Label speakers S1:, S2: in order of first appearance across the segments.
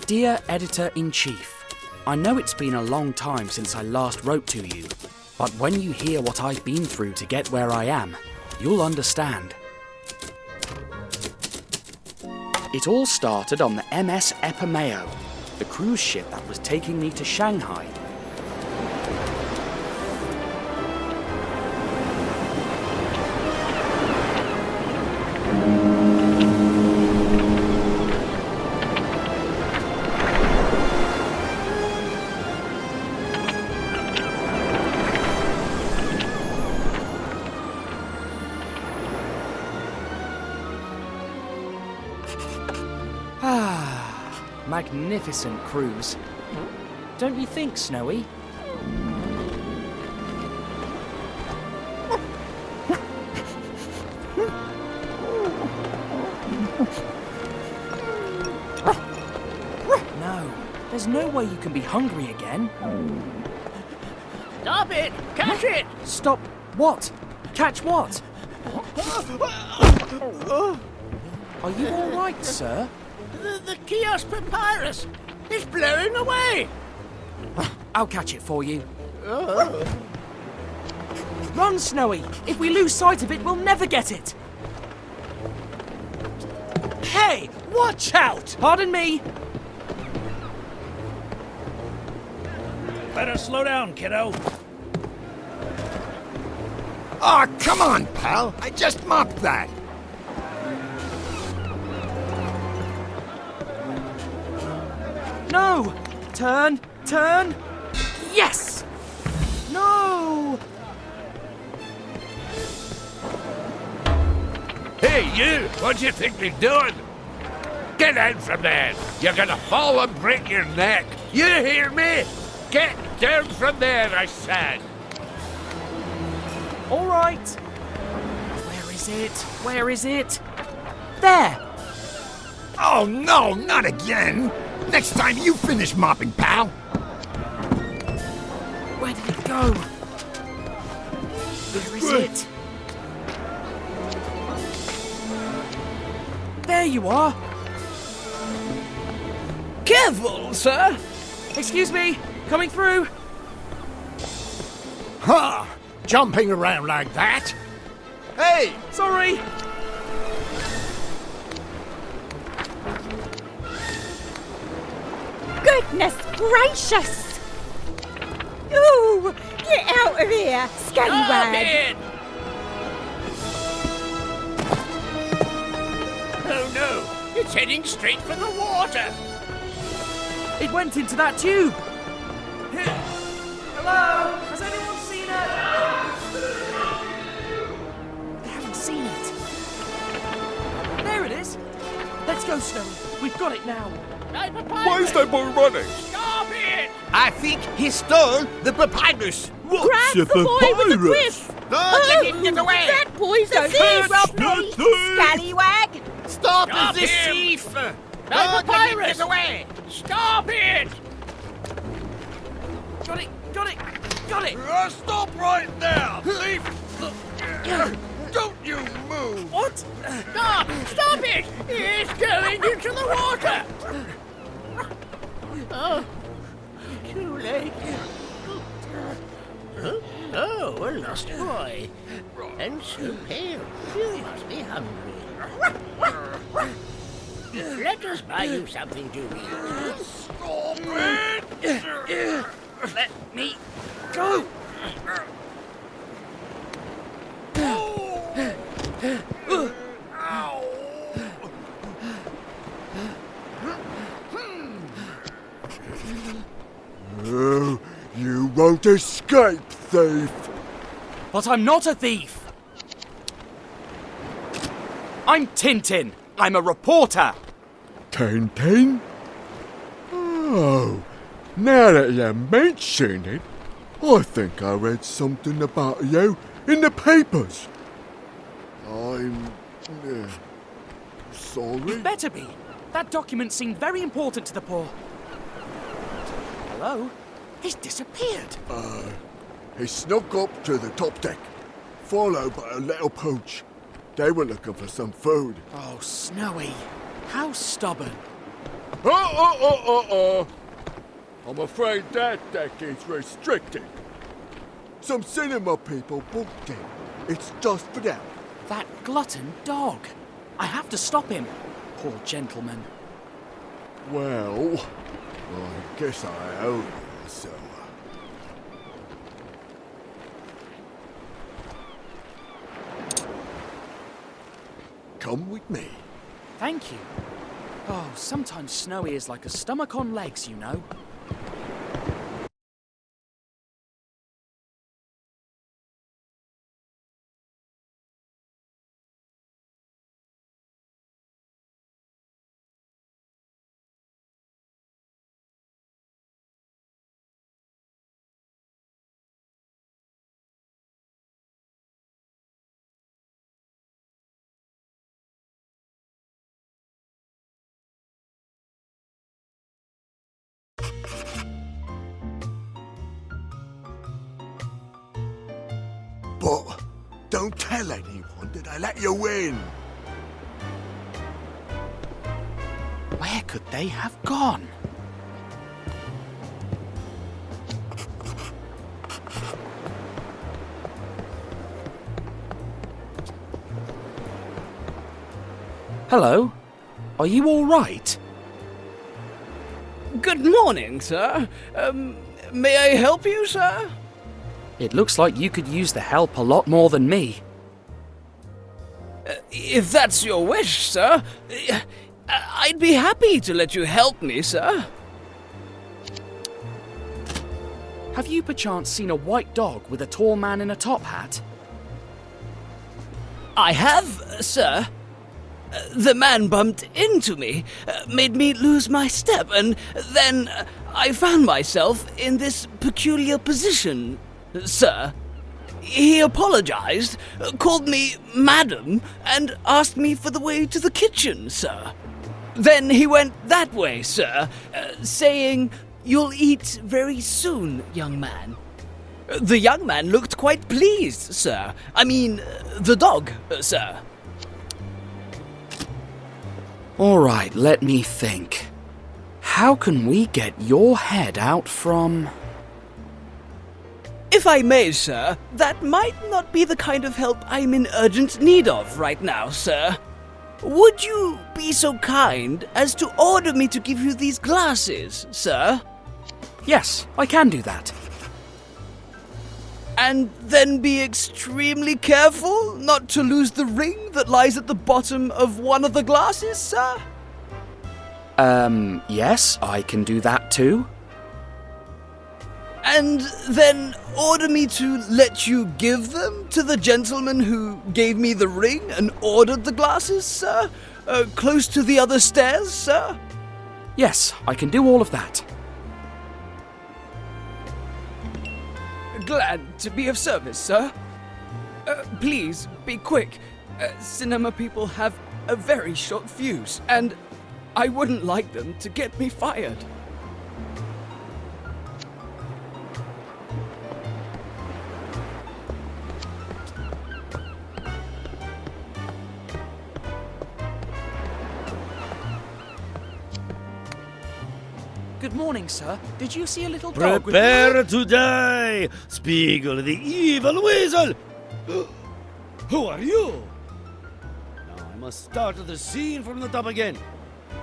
S1: Dear Editor-in-Chief, I know it's been a long time since I last wrote to you, but when you hear what I've been through to get where I am, you'll understand. It all started on the MS Epimeo, the cruise ship that was taking me to Shanghai. Magnificent cruise. Don't you think, Snowy? No, there's no way you can be hungry again.
S2: Stop it! Catch it!
S1: Stop what? Catch what? Are you all right, sir?
S2: The kiosk papyrus! It's blowing away!
S1: I'll catch it for you. Run, Snowy! If we lose sight of it, we'll never get it!
S2: Hey! Watch out!
S1: Pardon me!
S2: Better slow down, kiddo.
S3: Oh, come on, pal. I just mopped that.
S1: No! Turn! Turn! Yes! No!
S4: Hey, you! What do you think you're doing? Get out from there! You're gonna fall and break your neck! You hear me? Get down from there, I said!
S1: All right. Where is it? Where is it? There!
S3: Oh, no, not again. Next time you finish mopping, pal.
S1: Where did it go? Where is it? There you are!
S2: Careful, sir!
S1: Excuse me, coming through!
S3: Huh? Jumping around like that?
S1: Hey! Sorry!
S5: Goodness gracious! Ooh! Get out of here, scallywag!
S2: Oh no! It's heading straight for the water!
S1: It went into that tube! Hello? Has anyone seen it? They haven't seen it. There it is! Let's go, Snowy. We've got it now.
S4: Why is that boy running?
S2: Stop it!
S3: I think he stole the papyrus.
S5: Grab the boy with the whip!
S3: Don't let him get away!
S5: That boy's a thief! Scallywag!
S3: Stop
S2: Stop
S3: the
S2: him!
S3: thief!
S2: No
S3: Don't let him
S2: papyrus!
S3: get away!
S2: Stop it!
S1: Got it! Got it! Got it!
S4: Stop right there! Thief! Don't you move!
S1: What?
S2: Stop! Stop it! It's going into the water! Oh, too late. Oh, a lost boy. And so pale. You must be hungry. Let us buy you something to eat.
S4: Stop it!
S1: Let me go!
S6: Oh, you won't escape, thief!
S1: But I'm not a thief! I'm Tintin! I'm a reporter!
S6: Tintin? Oh, now that you mention it, I think I read something about you in the papers. I'm... sorry?
S1: It better be. That document seemed very important to the poor. Hello? He's disappeared.
S6: He snuck up to the top deck, followed by a little pooch. They were looking for some food.
S1: Oh, Snowy. How stubborn.
S6: I'm afraid that deck is restricted. Some cinema people booked it. It's just for them.
S1: That glutton dog. I have to stop him. Poor gentleman.
S6: Well, I guess I owe you, so... Come with me.
S1: Thank you. Oh, sometimes Snowy is like a stomach on legs, you know.
S6: But don't tell anyone that I let you in.
S1: Where could they have gone? Hello? Are you all right?
S7: Good morning, sir. May I help you, sir?
S1: It looks like you could use the help a lot more than me.
S7: If that's your wish, sir, I'd be happy to let you help me, sir.
S1: Have you perchance seen a white dog with a tall man in a top hat?
S7: I have, sir. The man bumped into me, made me lose my step, and then I found myself in this peculiar position, sir. He apologized, called me madam, and asked me for the way to the kitchen, sir. Then he went that way, sir, saying, "You'll eat very soon, young man." The young man looked quite pleased, sir. I mean, the dog, sir.
S1: All right, let me think. How can we get your head out from...
S7: If I may, sir, that might not be the kind of help I'm in urgent need of right now, sir. Would you be so kind as to order me to give you these glasses, sir?
S1: Yes, I can do that.
S7: And then be extremely careful not to lose the ring that lies at the bottom of one of the glasses, sir?
S1: Yes, I can do that too.
S7: And then order me to let you give them to the gentleman who gave me the ring and ordered the glasses, sir? Close to the other stairs, sir?
S1: Yes, I can do all of that.
S7: Glad to be of service, sir. Please, be quick. Cinema people have a very short fuse, and I wouldn't like them to get me fired.
S1: Good morning, sir. Did you see a little dog
S8: Prepare to die, Spiegel the evil weasel! Who are you? Now I must start the scene from the top again.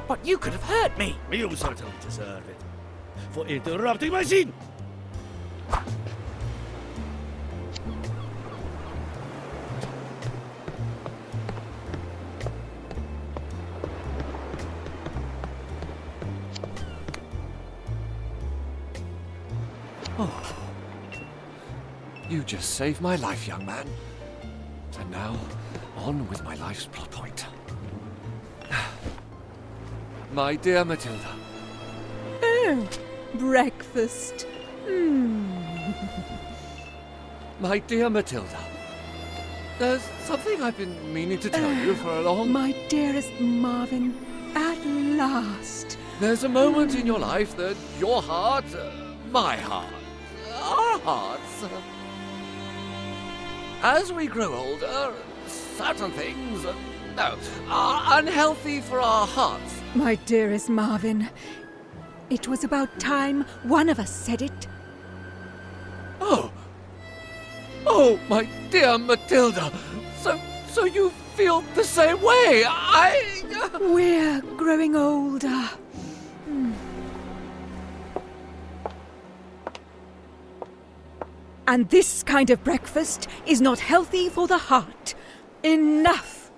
S1: But you could have hurt me.
S8: You certainly deserve it for interrupting my scene.
S9: You just saved my life, young man. And now, on with my life's plot point. My dear Matilda.
S5: Oh, breakfast.
S9: My dear Matilda. There's something I've been meaning to tell you for a long...
S5: My dearest Marvin, at last.
S9: There's a moment in your life that your heart, my heart, our hearts... as we grow older, certain things No, unhealthy for our hearts.
S5: My dearest Marvin, it was about time one of us said it.
S9: Oh, my dear Matilda. So you feel the same way.
S5: We're growing older. And this kind of breakfast is not healthy for the heart. Enough!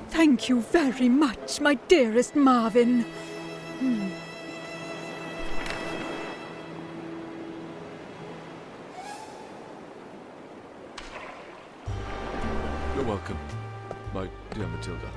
S5: Thank you very much, my dearest Marvin.
S9: You're welcome, my dear Matilda.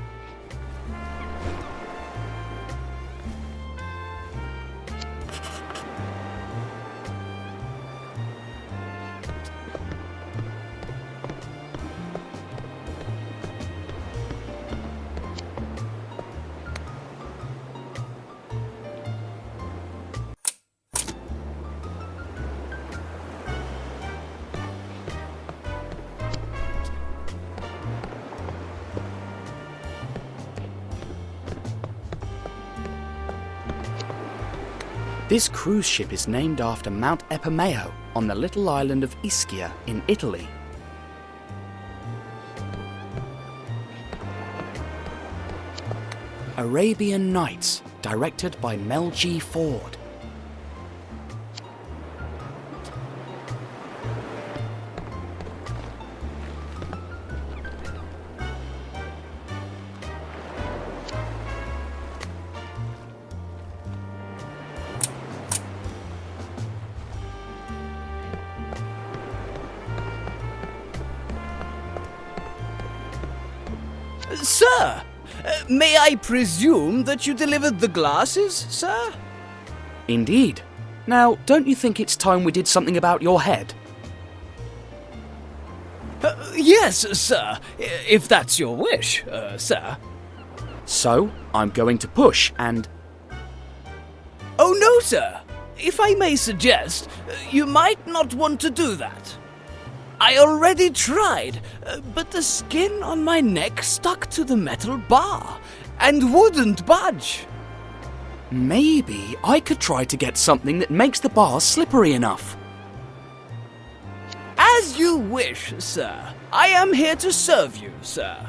S1: This cruise ship is named after Mount Epomeo on the little island of Ischia in Italy. Arabian Nights, directed by Mel G. Ford.
S7: Sir, may I presume that you delivered the glasses, sir?
S1: Indeed. Now, don't you think it's time we did something about your head?
S7: Yes, sir, if that's your wish, sir.
S1: So, I'm going to push and...
S7: Oh, no, sir. If I may suggest, you might not want to do that. I already tried, but the skin on my neck stuck to the metal bar and wouldn't budge.
S1: Maybe I could try to get something that makes the bar slippery enough.
S7: As you wish, sir. I am here to serve you, sir.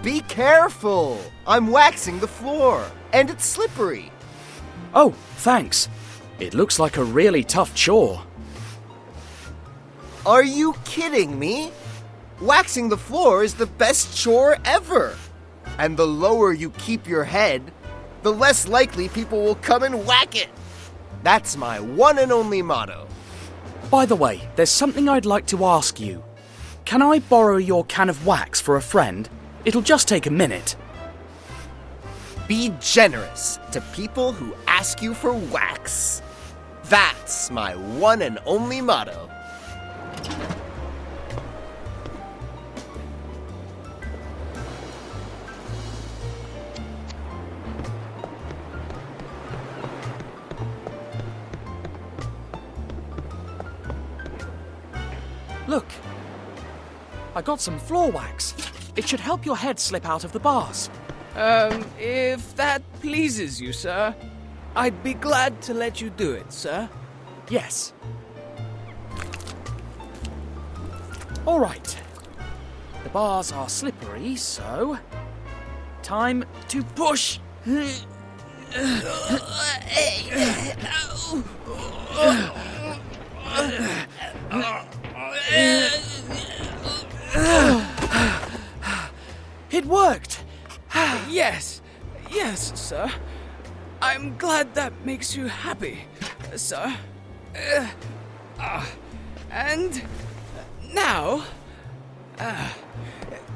S10: Be careful! I'm waxing the floor, and it's slippery.
S1: Oh, thanks. It looks like a really tough chore.
S10: Are you kidding me? Waxing the floor is the best chore ever. And the lower you keep your head, the less likely people will come and whack it. That's my one and only motto.
S1: By the way, there's something I'd like to ask you. Can I borrow your can of wax for a friend? It'll just take a minute.
S10: Be generous to people who ask you for wax. That's my one and only motto.
S1: Look, I got some floor wax. It should help your head slip out of the bars.
S7: If that pleases you, sir, I'd be glad to let you do it, sir.
S1: Yes. All right. The bars are slippery, so... time to push. It worked!
S7: Yes, sir. I'm glad that makes you happy, sir. And now,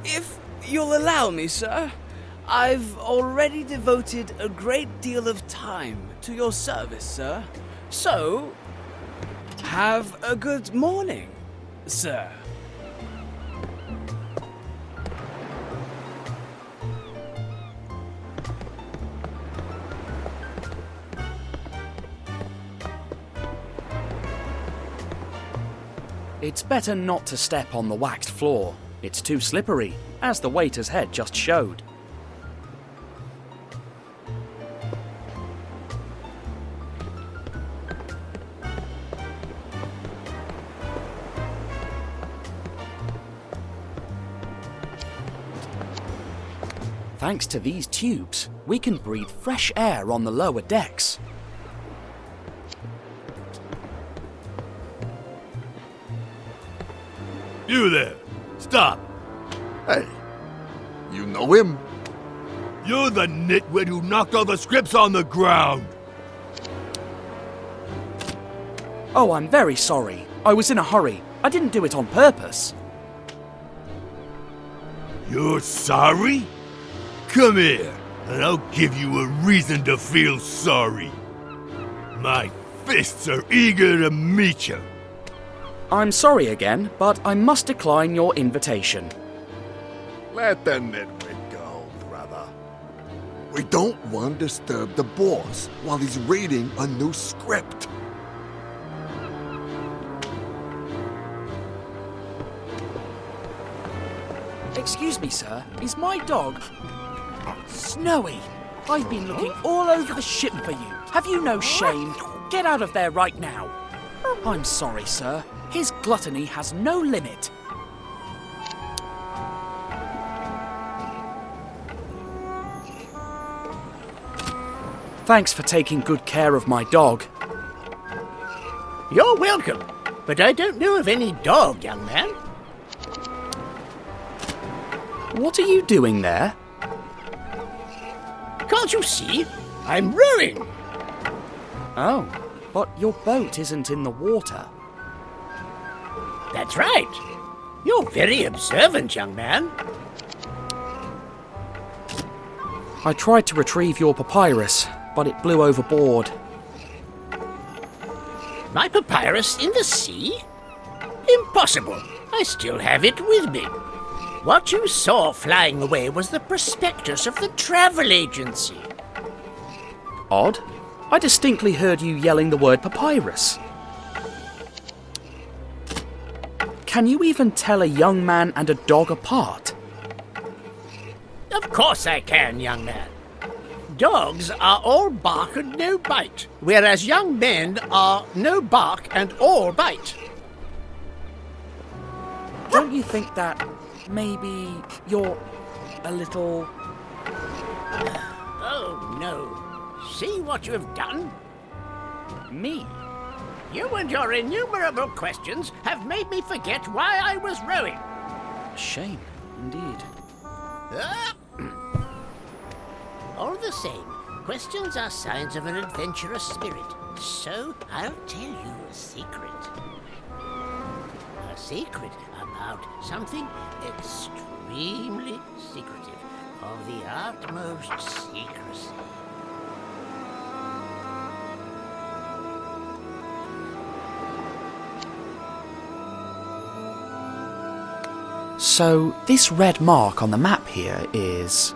S7: if you'll allow me, sir, I've already devoted a great deal of time to your service, sir. So, Have a good morning, sir.
S1: It's better not to step on the waxed floor. It's too slippery, as the waiter's head just showed. Thanks to these tubes, we can breathe fresh air on the lower decks.
S8: You there! Stop!
S3: Hey, you know him?
S8: You're the nitwit who knocked all the scripts on the ground!
S1: Oh, I'm very sorry. I was in a hurry. I didn't do it on purpose.
S8: You're sorry? Come here, and I'll give you a reason to feel sorry. My fists are eager to meet you.
S1: I'm sorry again, but I must decline your invitation.
S3: Let the nitwit go, brother. We don't want to disturb the boss while he's reading a new script.
S1: Excuse me, sir. Is my dog... Snowy? I've been looking all over the ship for you. Have you no shame? Get out of there right now. I'm sorry, sir. His gluttony has no limit. Thanks for taking good care of my dog.
S2: You're welcome, but I don't know of any dog, young man.
S1: What are you doing there?
S2: Can't you see? I'm rowing.
S1: Oh, but your boat isn't in the water.
S2: That's right. You're very observant, young man.
S1: I tried to retrieve your papyrus, but it blew overboard.
S2: My papyrus in the sea? Impossible. I still have it with me. What you saw flying away was the prospectus of the travel agency.
S1: Odd. I distinctly heard you yelling the word papyrus. Can you even tell a young man and a dog apart?
S2: Of course I can, young man. Dogs are all bark and no bite, whereas young men are no bark and all bite.
S1: Don't you think that maybe you're a little...
S2: Oh, no. See what you have done?
S1: Me?
S2: You and your innumerable questions have made me forget why I was rowing.
S1: Shame, indeed.
S2: All the same, questions are signs of an adventurous spirit. So I'll tell you a secret. A secret about something extremely secretive, of the utmost secrecy.
S1: So, this red mark on the map here is...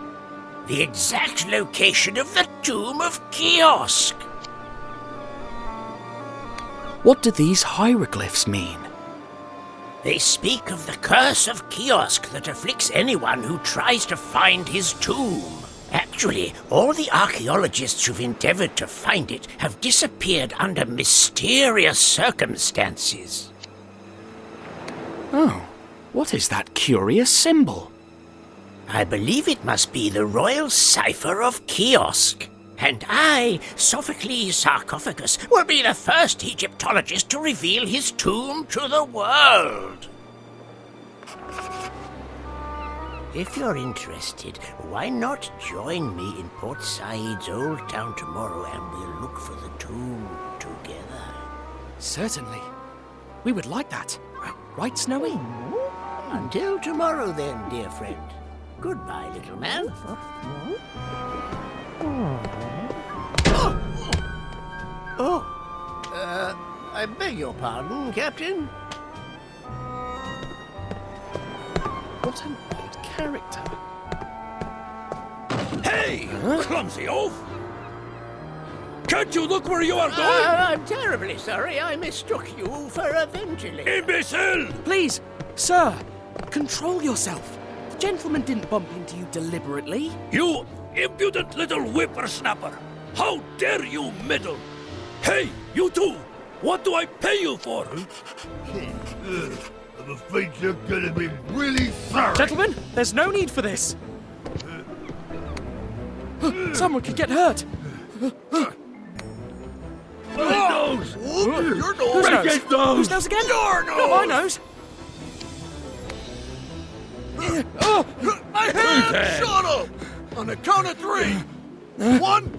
S2: The exact location of the tomb of Kiosk.
S1: What do these hieroglyphs mean?
S2: They speak of the curse of Kiosk that afflicts anyone who tries to find his tomb. Actually, all the archaeologists who've endeavored to find it have disappeared under mysterious circumstances.
S1: Oh, what is that curious symbol?
S2: I believe it must be the royal cipher of Kiosk. And I, Sophocles Sarcophagus, will be the first Egyptologist to reveal his tomb to the world. If you're interested, why not join me in Port Said's old town tomorrow and we'll look for the tomb together?
S1: Certainly. We would like that. Right, Snowy?
S2: Until tomorrow then, dear friend. Goodbye, little man. beg your pardon, Captain.
S1: What an odd character.
S4: Hey, clumsy oaf! Can't you look where you are going?
S2: I'm terribly sorry I mistook you for a venturing.
S4: Imbecile!
S1: Please, sir, control yourself. The gentleman didn't bump into you deliberately.
S4: You impudent little whippersnapper! How dare you meddle? Hey, you two! What do I pay you for?
S8: I'm afraid you're gonna be really sorry.
S1: Gentlemen, there's no need for this. Someone could get hurt.
S8: My nose!
S3: Your
S1: Whose
S3: nose!
S8: Break
S1: nose?
S8: his nose!
S1: Whose nose again?
S3: Your nose!
S1: Not my nose.
S3: My hand! Shut up! On the count of 3. 1,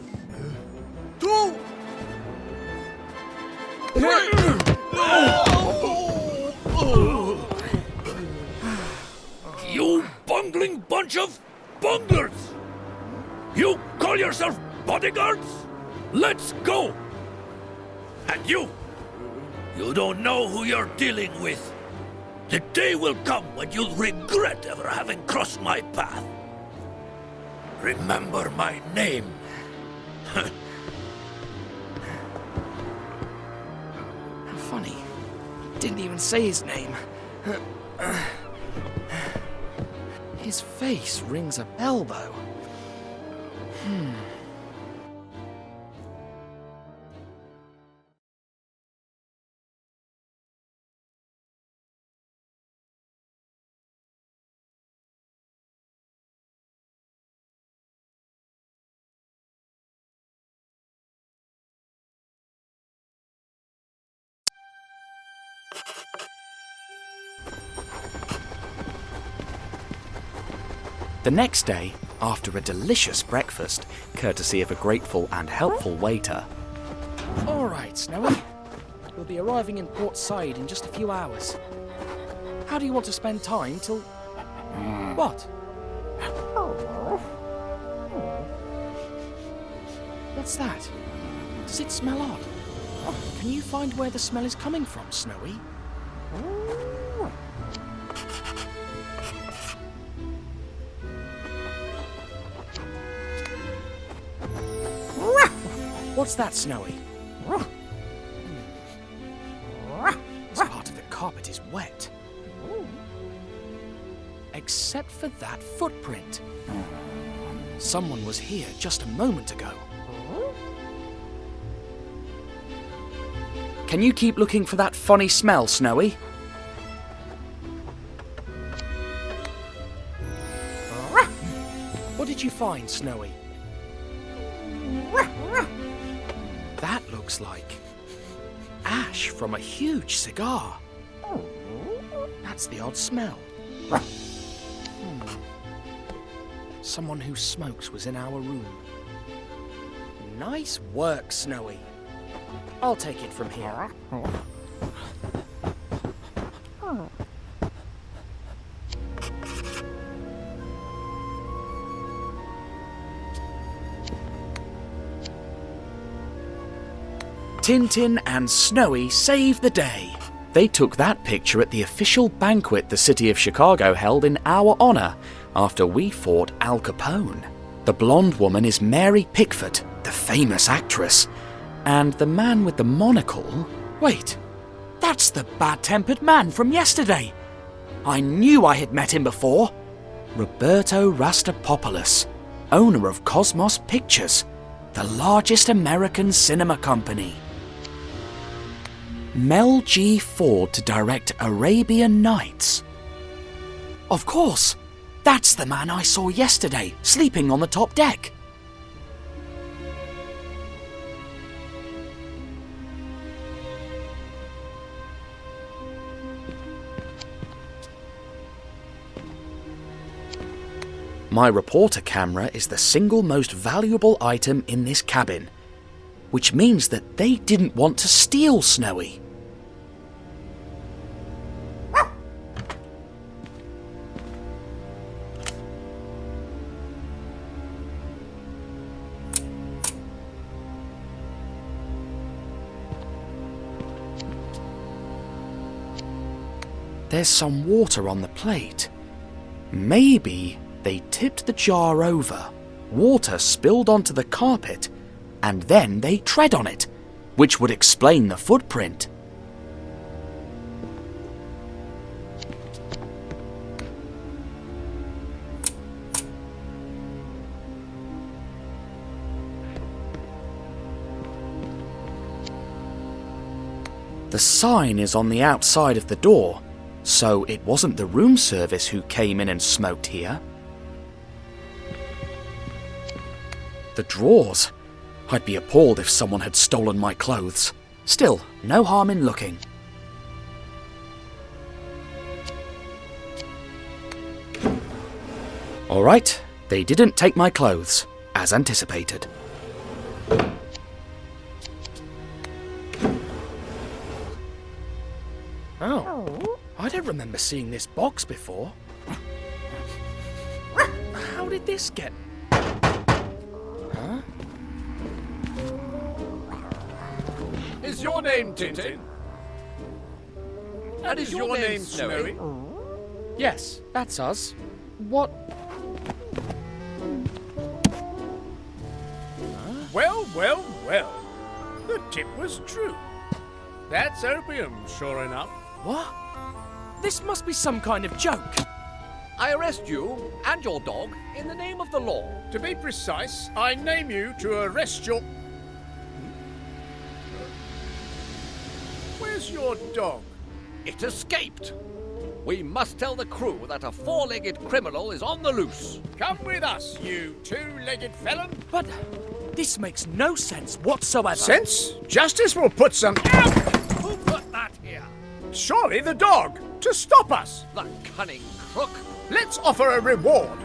S3: 2, 3.
S4: You bungling bunch of bunglers! You call yourself bodyguards? Let's go! And you don't know who you're dealing with. The day will come when you'll regret ever having crossed my path. Remember my name.
S1: How funny. Didn't even say his name. His face rings a bell, though. The next day, after a delicious breakfast, courtesy of a grateful and helpful waiter. All right, Snowy. We'll be arriving in Port Said in just a few hours. How do you want to spend time till... What? What's that? Does it smell odd? Can you find where the smell is coming from, Snowy? What's that, Snowy? This part of the carpet is wet. Except for that footprint. Someone was here just a moment ago. Can you keep looking for that funny smell, Snowy? What did you find, Snowy? That looks like ash from a huge cigar. That's the odd smell. Someone who smokes was in our room. Nice work, Snowy. I'll take it from here. Tintin and Snowy saved the day. They took that picture at the official banquet the city of Chicago held in our honor after we fought Al Capone. The blonde woman is Mary Pickford, the famous actress. And the man with the monocle... Wait, that's the bad-tempered man from yesterday. I knew I had met him before. Roberto Rastapopoulos, owner of Cosmos Pictures, the largest American cinema company. Mel G. Ford to direct Arabian Nights. Of course, that's the man I saw yesterday, sleeping on the top deck. My reporter camera is the single most valuable item in this cabin, which means that they didn't want to steal Snowy. There's some water on the plate. Maybe they tipped the jar over, water spilled onto the carpet, and then they tread on it, which would explain the footprint. The sign is on the outside of the door, so it wasn't the room service who came in and smoked here. The drawers. I'd be appalled if someone had stolen my clothes. Still, no harm in looking. All right, they didn't take my clothes, as anticipated. Oh, I don't remember seeing this box before. How did this get... Huh?
S4: Is your name Tintin? And is your name Snowy?
S1: Yes, that's us. What?
S4: Well, well, well. The tip was true. That's opium, sure enough.
S1: What? This must be some kind of joke.
S9: I arrest you and your dog in the name of the law.
S4: To be precise, I name you to arrest your... Where's your dog?
S9: It escaped. We must tell the crew that a four-legged criminal is on the loose.
S4: Come with us, you two-legged felon.
S1: But this makes no sense whatsoever.
S4: Sense? Justice will put some... Ow! Who put that here? Surely the dog, to stop us.
S9: The cunning crook.
S4: Let's offer a reward.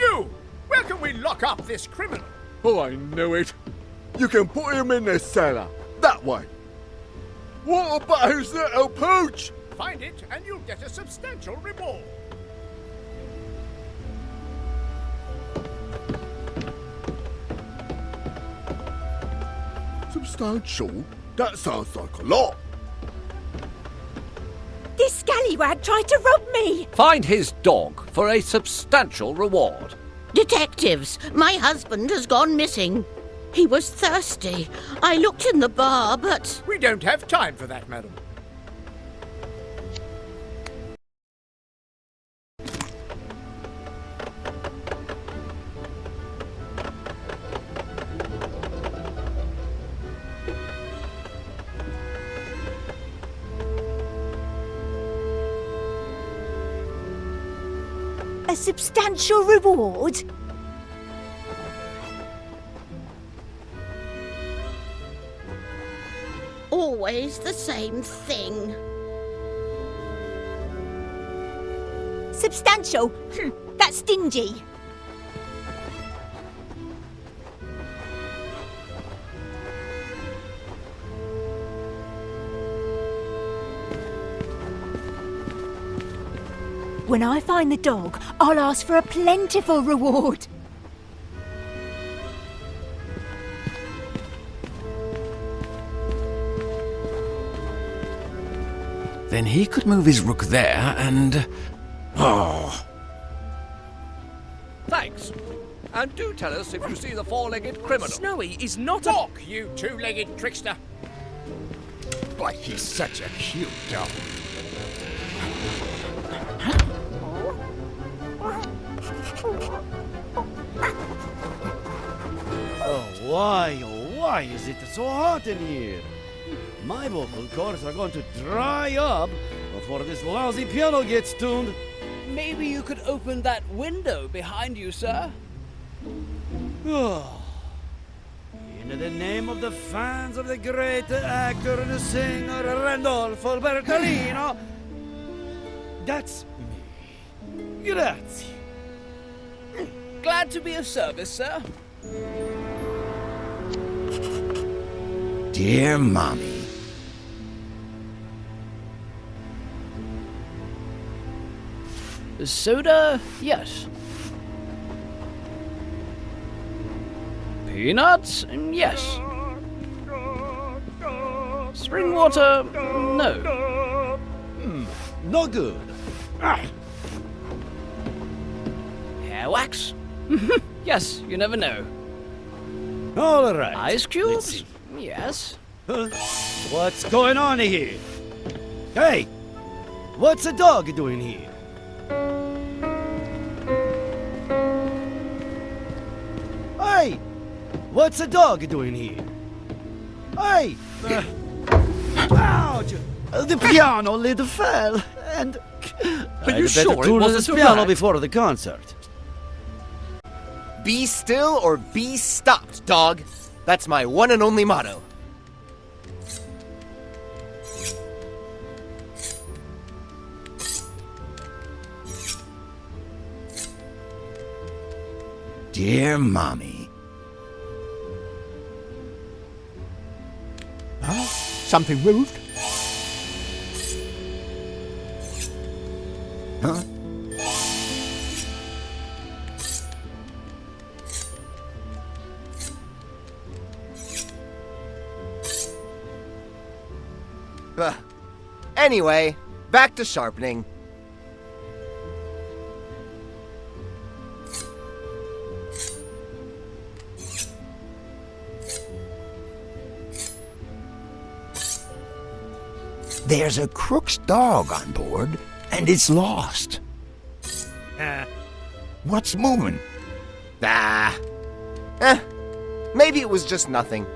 S4: You! Where can we lock up this criminal?
S6: Oh, I knew it. You can put him in the cellar. That way. What about his little pooch?
S4: Find it and you'll get a substantial reward.
S6: Substantial? That sounds like a lot.
S5: This scallywag tried to rob me!
S9: Find his dog for a substantial reward.
S11: Detectives, my husband has gone missing. He was thirsty. I looked in the bar, but...
S4: We don't have time for that, madam.
S5: A substantial reward?
S11: Always the same thing.
S5: Substantial? That's stingy. When I find the dog, I'll ask for a plentiful reward.
S2: Then he could move his rook there and... Oh.
S9: Thanks. And do tell us if you see the four-legged criminal.
S1: Snowy is not a...
S4: Walk, you two-legged trickster.
S3: But he's such a cute dog.
S12: Oh, why is it so hot in here? My vocal cords are going to dry up before this lousy piano gets tuned.
S7: Maybe you could open that window behind you, sir?
S12: Oh. In the name of the fans of the great actor and singer Randolfo Bertolino, that's me. Grazie.
S7: Glad to be of service, sir.
S2: Dear Mommy.
S7: Soda, yes. Peanuts, yes. Spring water, no.
S12: No good.
S7: Hair wax? Yes, you never know.
S12: All right.
S7: Ice
S12: Let's
S7: cubes?
S12: see.
S7: Yes.
S12: Huh? What's going on here? Hey! What's a dog doing here? Hey! What's a dog doing here? Hey! Ouch! The piano lid fell, and
S9: Are you sure it wasn't
S12: this
S9: so
S12: piano
S9: bad?
S12: before the concert?
S10: Be still or be stopped, dog. That's my one and only motto.
S13: Dear Mommy.
S6: Huh? Something moved?
S13: Huh?
S10: Anyway, back to sharpening.
S13: There's a Crook's dog on board, and it's lost. What's moving?
S10: Maybe it was just nothing.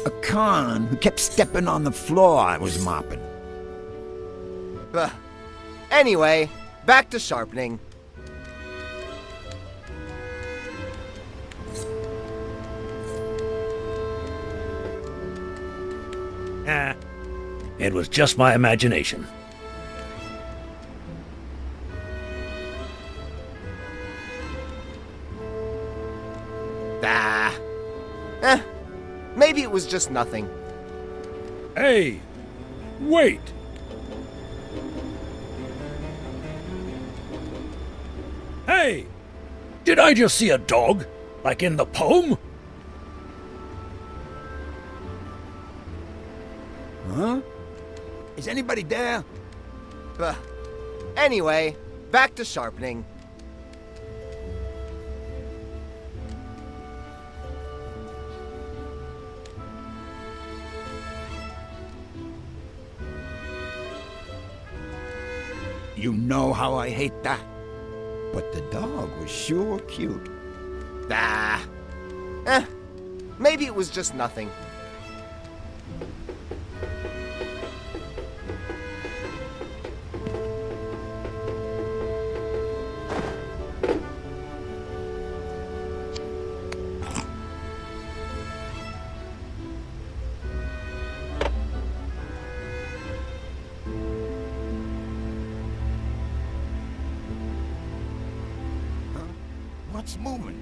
S13: A con who kept stepping on the floor I was mopping.
S10: Anyway, back to sharpening.
S4: It was just my imagination.
S10: Maybe it was just nothing.
S4: Hey! Wait! Hey! Did I just see a dog? Like in the poem?
S13: Huh? Is anybody there?
S10: Anyway, back to sharpening.
S13: You know how I hate that. But the dog was sure cute.
S10: Maybe it was just nothing.
S13: What's moving?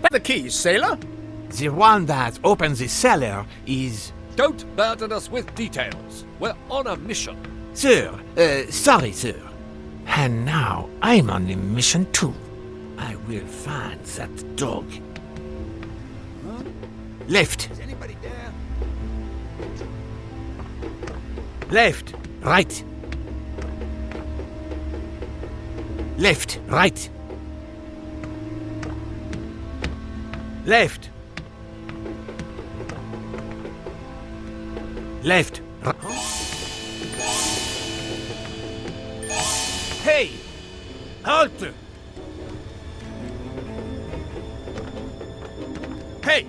S6: The keys, sailor?
S14: The one that opens the cellar is...
S9: Don't burden us with details. We're on a mission.
S14: Sir, sorry, sir. And now I'm on a mission too. I will find that dog.
S13: Huh?
S14: Left.
S13: Is anybody there?
S14: Left. Right. Left. Right. Left. Left. Hey! Halt! Hey!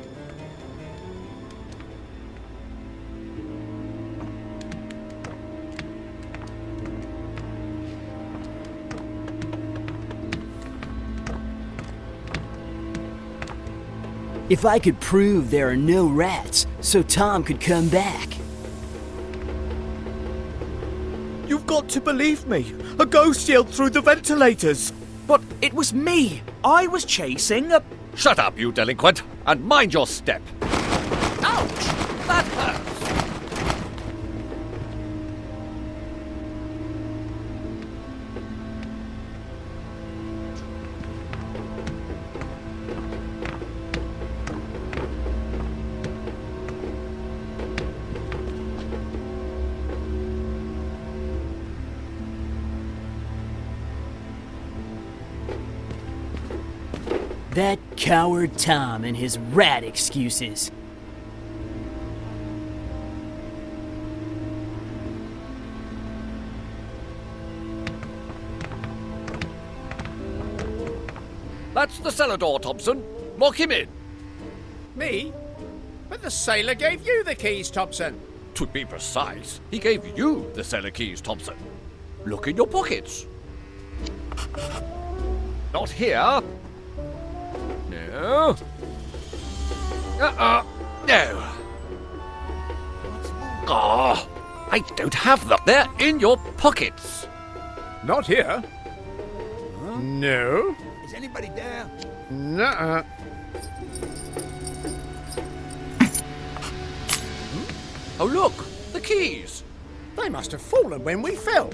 S15: If I could prove there are no rats, so Tom could come back.
S6: You've
S1: You've got to believe me. A ghost yelled through the ventilators. But it was me. I was chasing a...
S4: Shut up, you delinquent, and mind your step. Ouch! That hurts.
S15: That coward Tom and his rat excuses.
S4: That's the cellar door, Thompson. Lock him in.
S16: Me? But the sailor gave you the keys, Thompson.
S4: To be precise, he gave you the cellar keys, Thompson. Look in your pockets. Not here. No. No. Oh, I don't have them. They're in your pockets.
S16: Not here. No.
S13: Is anybody there?
S16: Nuh-uh.
S4: Oh, look, the keys.
S16: They must have fallen when we fell.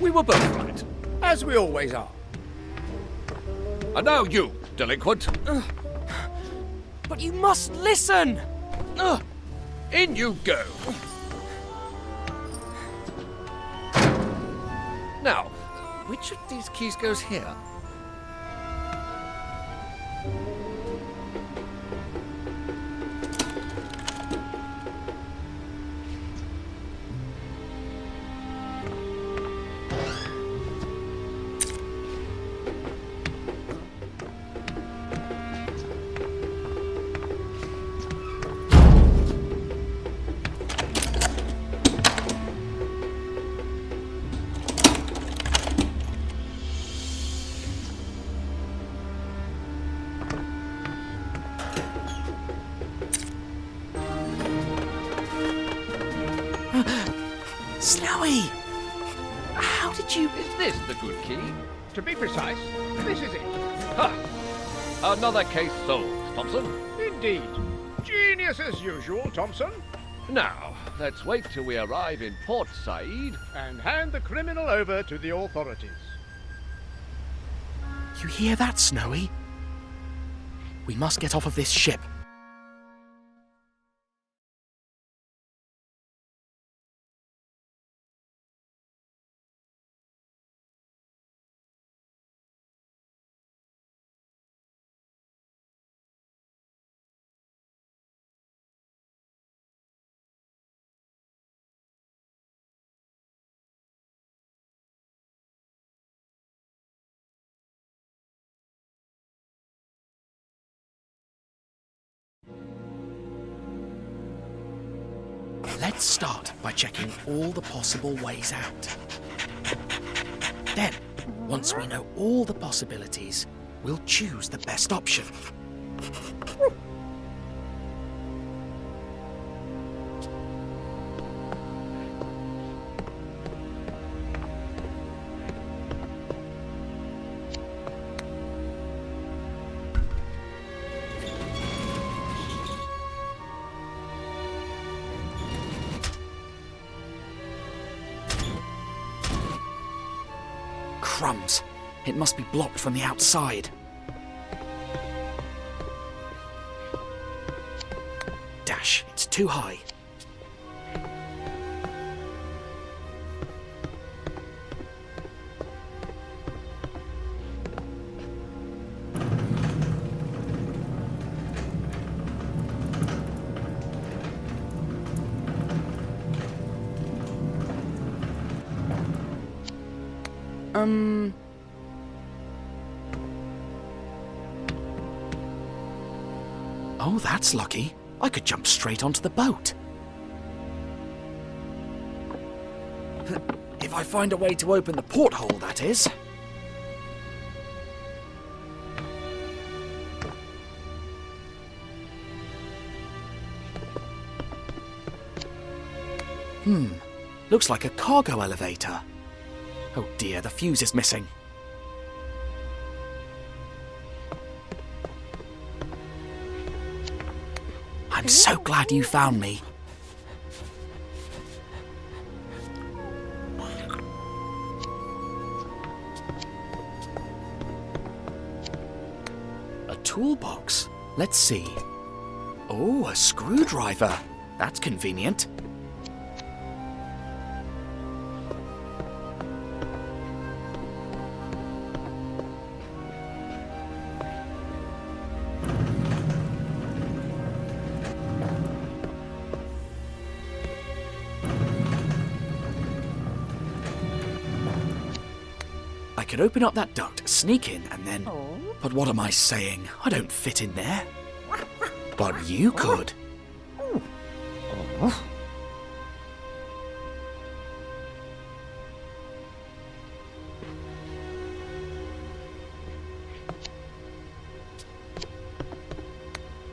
S4: We were both right.
S16: As we always are.
S4: And now you, delinquent.
S1: But you must listen!
S4: In you go. Now, which of these keys goes here?
S1: Snowy! How did you...
S4: Is this the good key?
S16: To be precise, this is it.
S4: Ha! Another case solved, Thompson.
S16: Indeed. Genius as usual, Thompson.
S4: Now, let's wait till we arrive in Port Said
S16: and hand the criminal over to the authorities.
S1: You hear that, Snowy? We must get off of this ship. Let's start by checking all the possible ways out. Then, once we know all the possibilities, we'll choose the best option. Crumbs. It must be blocked from the outside. Dash, it's too high. Oh, that's lucky. I could jump straight onto the boat. If I find a way to open the porthole, that is. Looks like a cargo elevator. Oh dear, the fuse is missing. I'm so glad you found me. A toolbox. Let's see. Oh, a screwdriver. That's convenient. I could open up that duct, sneak in, and then... But what am I saying? I don't fit in there. But you could.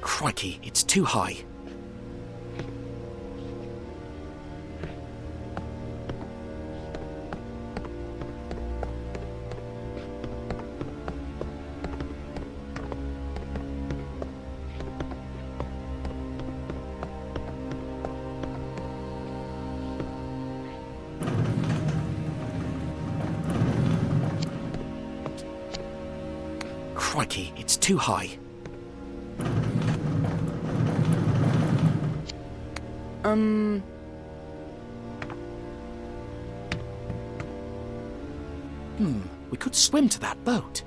S1: Crikey, it's too high. Crikey, it's too high. We could swim to that boat.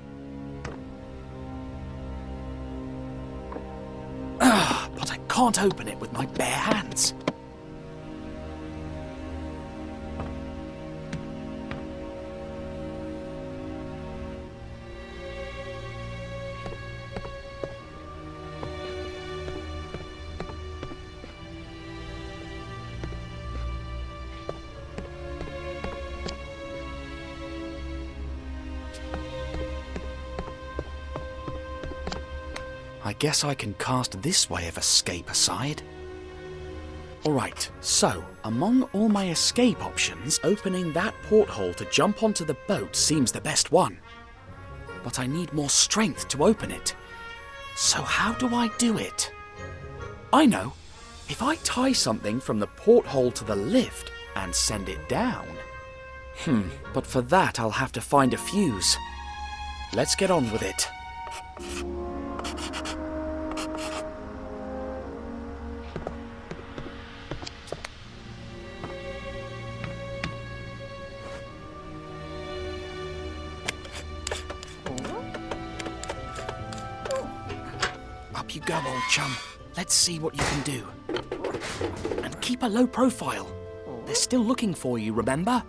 S1: But I can't open it with my bare hands. I guess I can cast this way of escape aside. Alright, so, among all my escape options, opening that porthole to jump onto the boat seems the best one. But I need more strength to open it. So how do I do it? I know! If I tie something from the porthole to the lift and send it down... but for that I'll have to find a fuse. Let's get on with it. Up you go, old chum. Let's see what you can do. And keep a low profile. They're still looking for you, remember?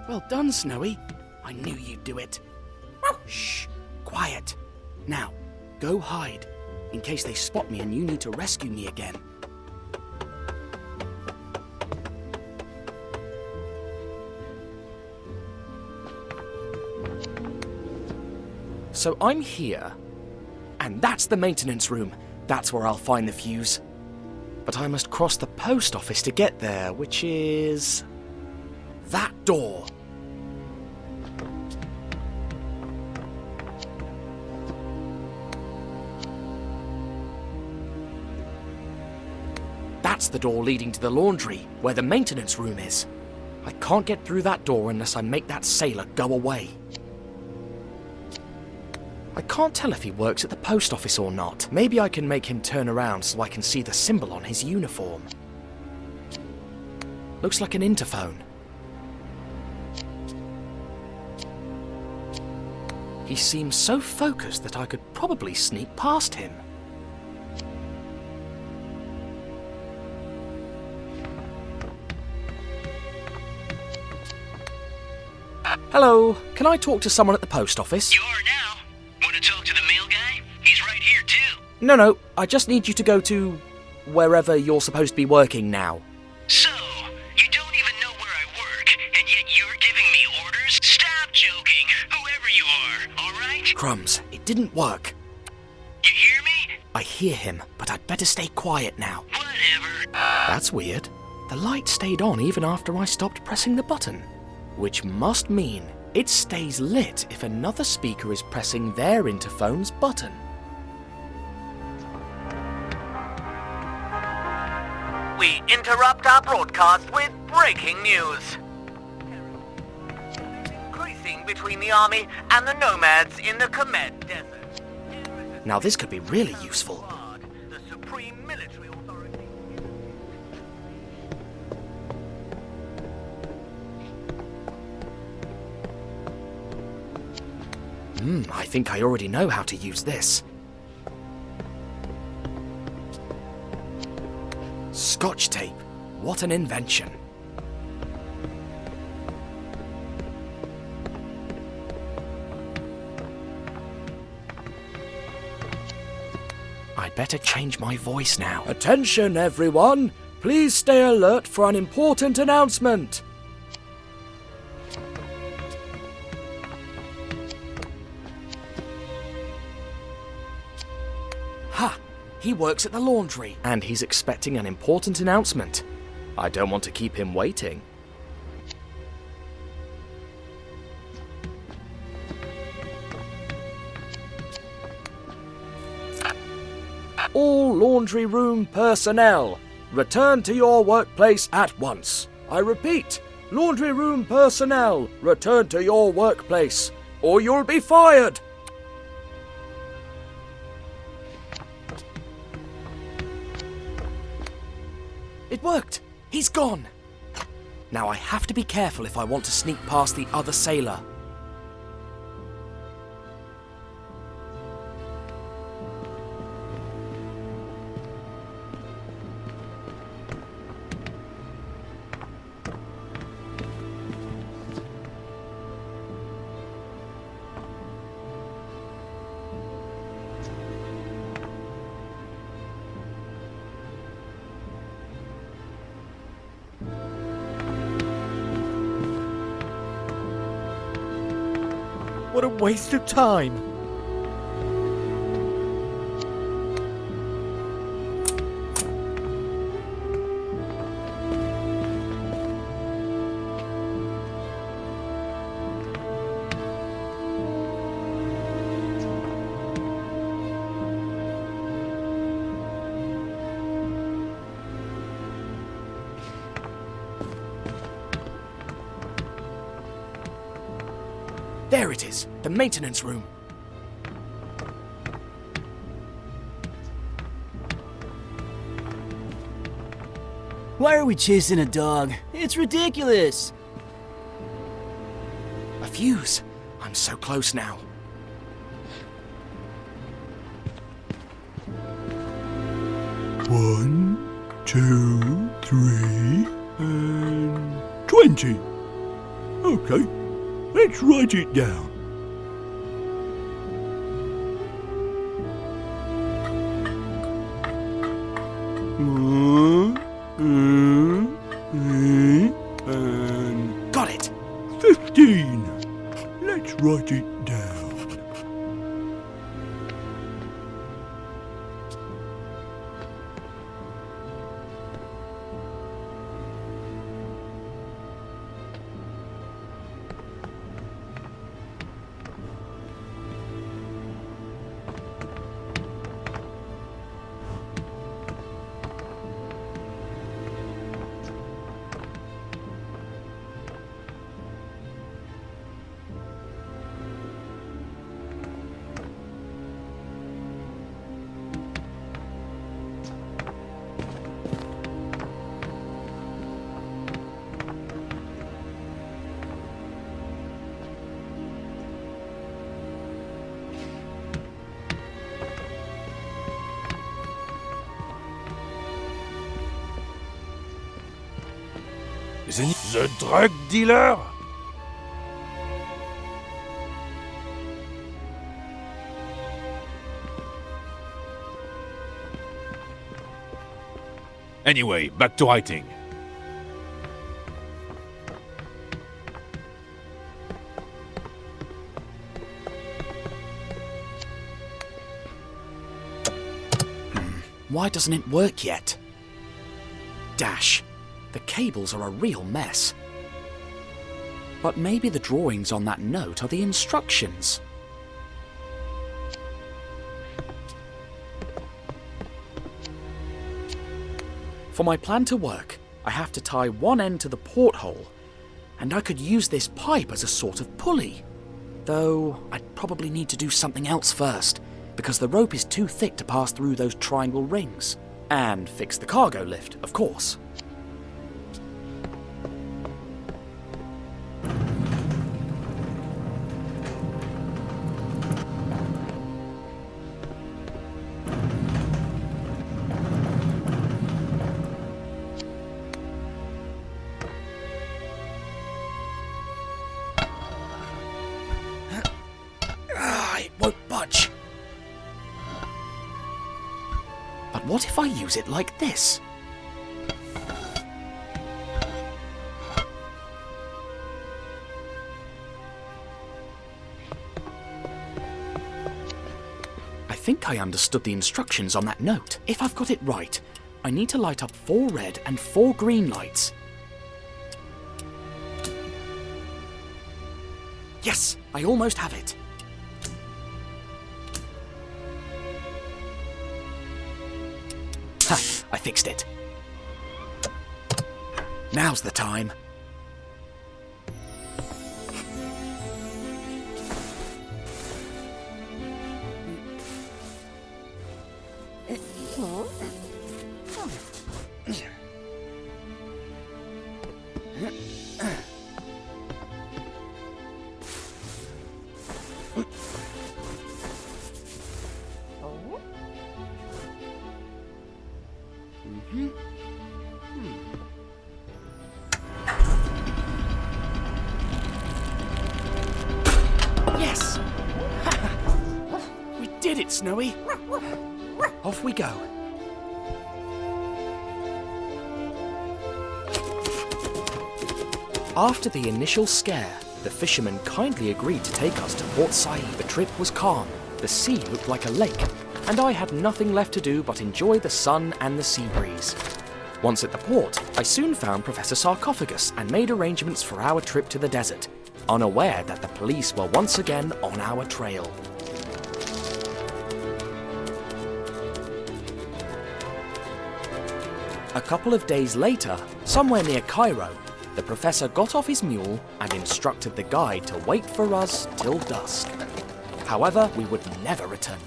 S1: Well done, Snowy. I knew you'd do it. Shh! Quiet. Now, go hide, in case they spot me and you need to rescue me again. So I'm here, and that's the maintenance room. That's where I'll find the fuse. But I must cross the post office to get there, which is... that door. That's the door leading to the laundry, where the maintenance room is. I can't get through that door unless I make that sailor go away. I can't tell if he works at the post office or not. Maybe I can make him turn around so I can see the symbol on his uniform. Looks like an interphone. He seems so focused that I could probably sneak past him. Hello, can I talk to someone at the post office?
S17: You are now. Want to talk to the mail guy? He's right here, too.
S1: No, I just need you to go to wherever you're supposed to be working now.
S17: So, you don't even know where I work, and yet you're giving me orders? Stop joking, whoever you are, alright?
S1: Crumbs, it didn't work.
S17: You hear me?
S1: I hear him, but I'd better stay quiet now.
S17: Whatever.
S1: That's weird. The light stayed on even after I stopped pressing the button. Which must mean it stays lit if another speaker is pressing their interphone's button.
S18: We interrupt our broadcast with breaking news. Increasing between the army and the nomads in the Khmer Desert.
S1: Now this could be really useful.
S18: The supreme military authority.
S1: I think I already know how to use this. Scotch tape. What an invention. I'd better change my voice now. Attention, everyone! Please stay alert for an important announcement. Ha! He works at the laundry, and he's expecting an important announcement. I don't want to keep him waiting. All laundry room personnel, return to your workplace at once. I repeat, laundry room personnel, return to your workplace, or you'll be fired. It worked! He's gone! Now I have to be careful if I want to sneak past the other sailor. What a waste of time! There it is, the maintenance room.
S15: Why are we chasing a dog? It's ridiculous.
S1: A fuse. I'm so close now.
S8: One, 2, 3, and 20. Okay, let's write it down. And
S1: got it.
S8: 15. Let's write it down.
S4: The drug dealer? Anyway, back to writing.
S1: Why doesn't it work yet? Dash. The cables are a real mess. But maybe the drawings on that note are the instructions. For my plan to work, I have to tie one end to the porthole, and I could use this pipe as a sort of pulley. Though, I'd probably need to do something else first, because the rope is too thick to pass through those triangle rings. And fix the cargo lift, of course. It won't budge. But what if I use it like this? I think I understood the instructions on that note. If I've got it right, I need to light up 4 red and 4 green lights. Yes, I almost have it. Ha, I fixed it. Now's the time. Yes! We did it, Snowy! Off we go. After the initial scare, the fishermen kindly agreed to take us to Port Said. The trip was calm, the sea looked like a lake, and I had nothing left to do but enjoy the sun and the sea breeze. Once at the port, I soon found Professor Sarcophagus and made arrangements for our trip to the desert, unaware that the police were once again on our trail. A couple of days later, somewhere near Cairo, the professor got off his mule and instructed the guide to wait for us till dusk. However, we would never return.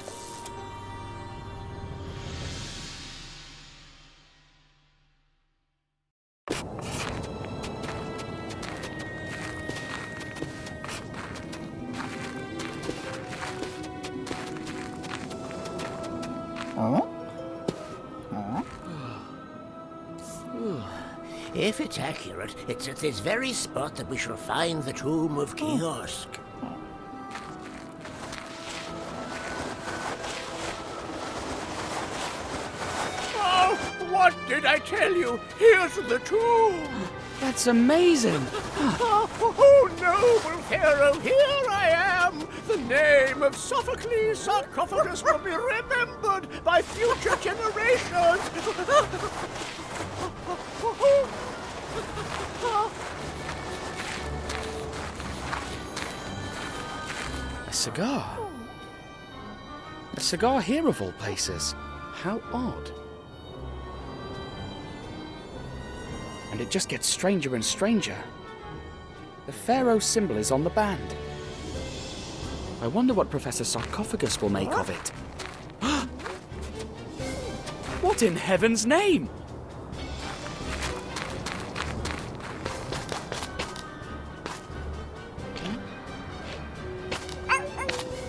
S2: If it's accurate, it's at this very spot that we shall find the tomb of Kiosk.
S16: Oh, what did I tell you? Here's the tomb!
S1: That's amazing!
S16: Oh, noble Pharaoh, here I am! The name of Sophocles Sarcophagus will be remembered by future generations!
S1: A cigar? A cigar here of all places. How odd. And it just gets stranger and stranger. The Pharaoh symbol is on the band. I wonder what Professor Sarcophagus will make of it. What in heaven's name?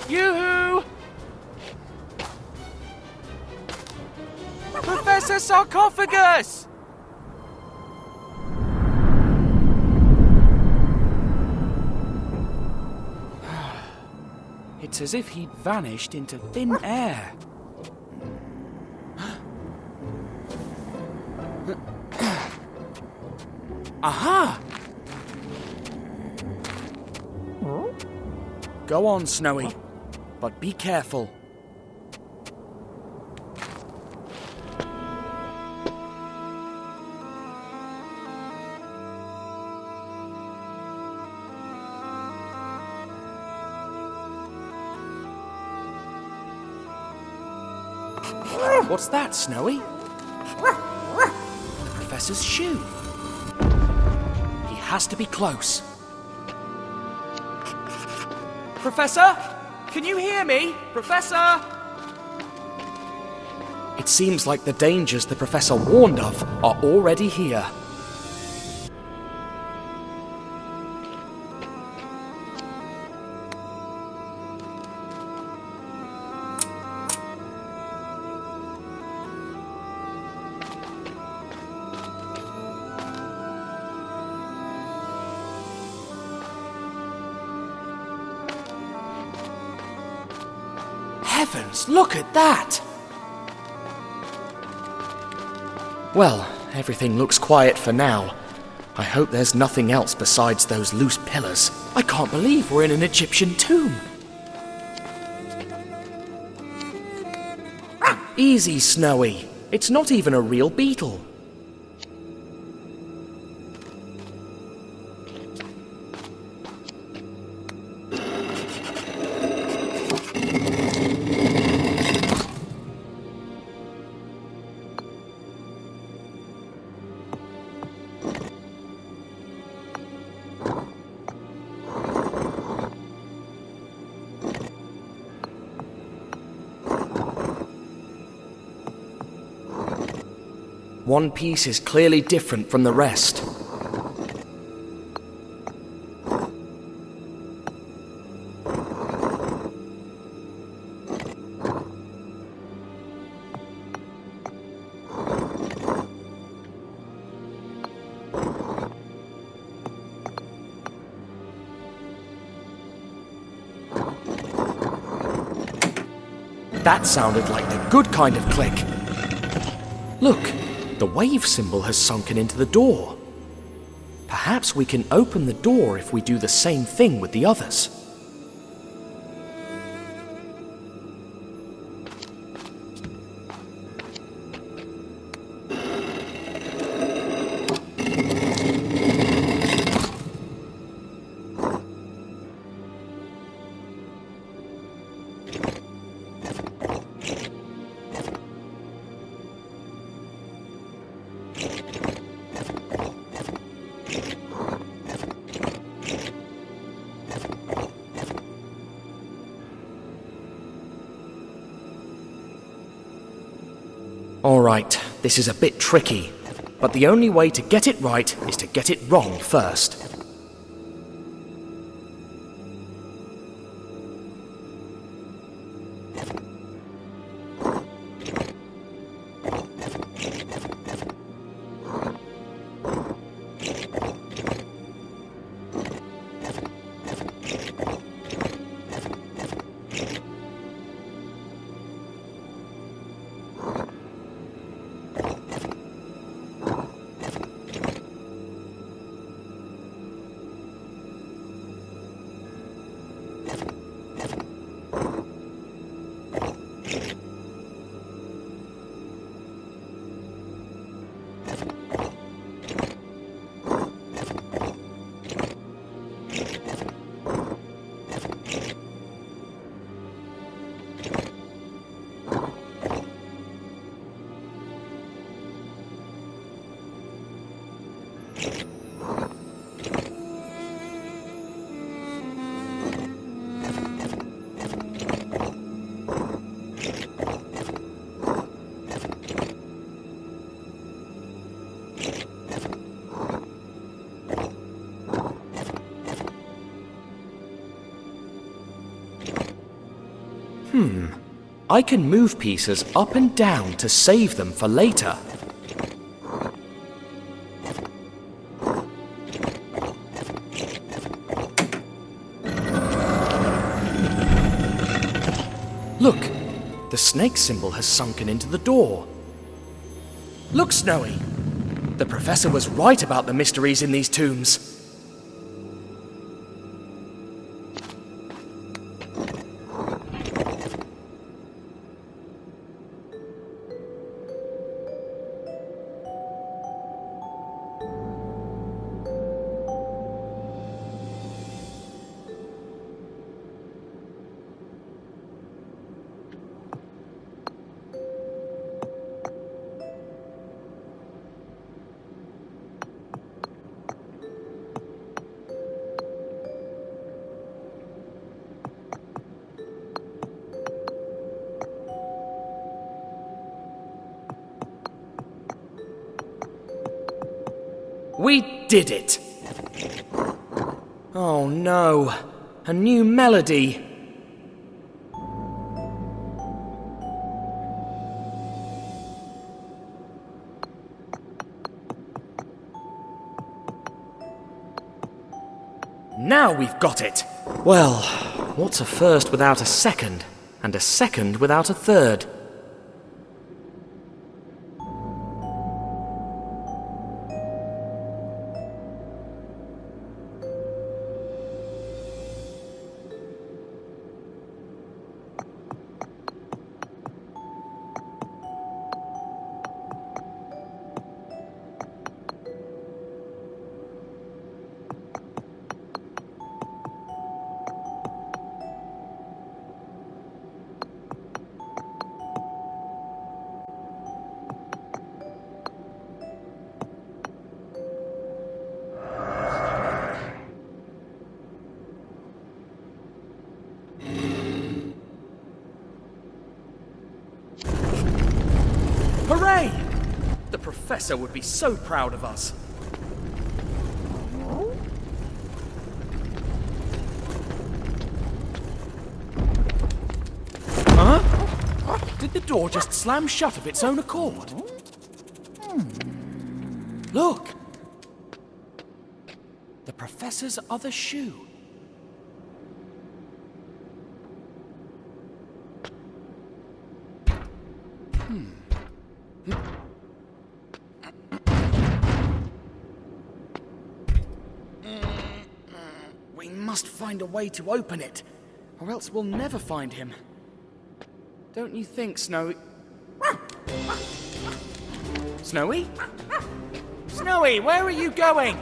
S1: Yoo-hoo! Professor Sarcophagus! It's as if he'd vanished into thin air. Aha! Go on, Snowy, but be careful. What's that, Snowy? The Professor's shoe. He has to be close. Professor? Can you hear me? Professor? It seems like the dangers the Professor warned of are already here. Heavens, look at that! Well, everything looks quiet for now. I hope there's nothing else besides those loose pillars. I can't believe we're in an Egyptian tomb. Easy, Snowy. It's not even a real beetle. One piece is clearly different from the rest. That sounded like the good kind of click. Look, the wave symbol has sunken into the door. Perhaps we can open the door if we do the same thing with the others. Alright, this is a bit tricky, but the only way to get it right is to get it wrong first. I can move pieces up and down to save them for later. Look, the snake symbol has sunken into the door. Look, Snowy. The professor was right about the mysteries in these tombs. We did it! Oh no, a new melody. Now we've got it! Well, what's a first without a second, and a second without a third? Hooray! The professor would be so proud of us. Huh? Did the door just slam shut of its own accord? Look! The professor's other shoe. We must find a way to open it, or else we'll never find him. Don't you think, Snowy? Snowy? Snowy, where are you going?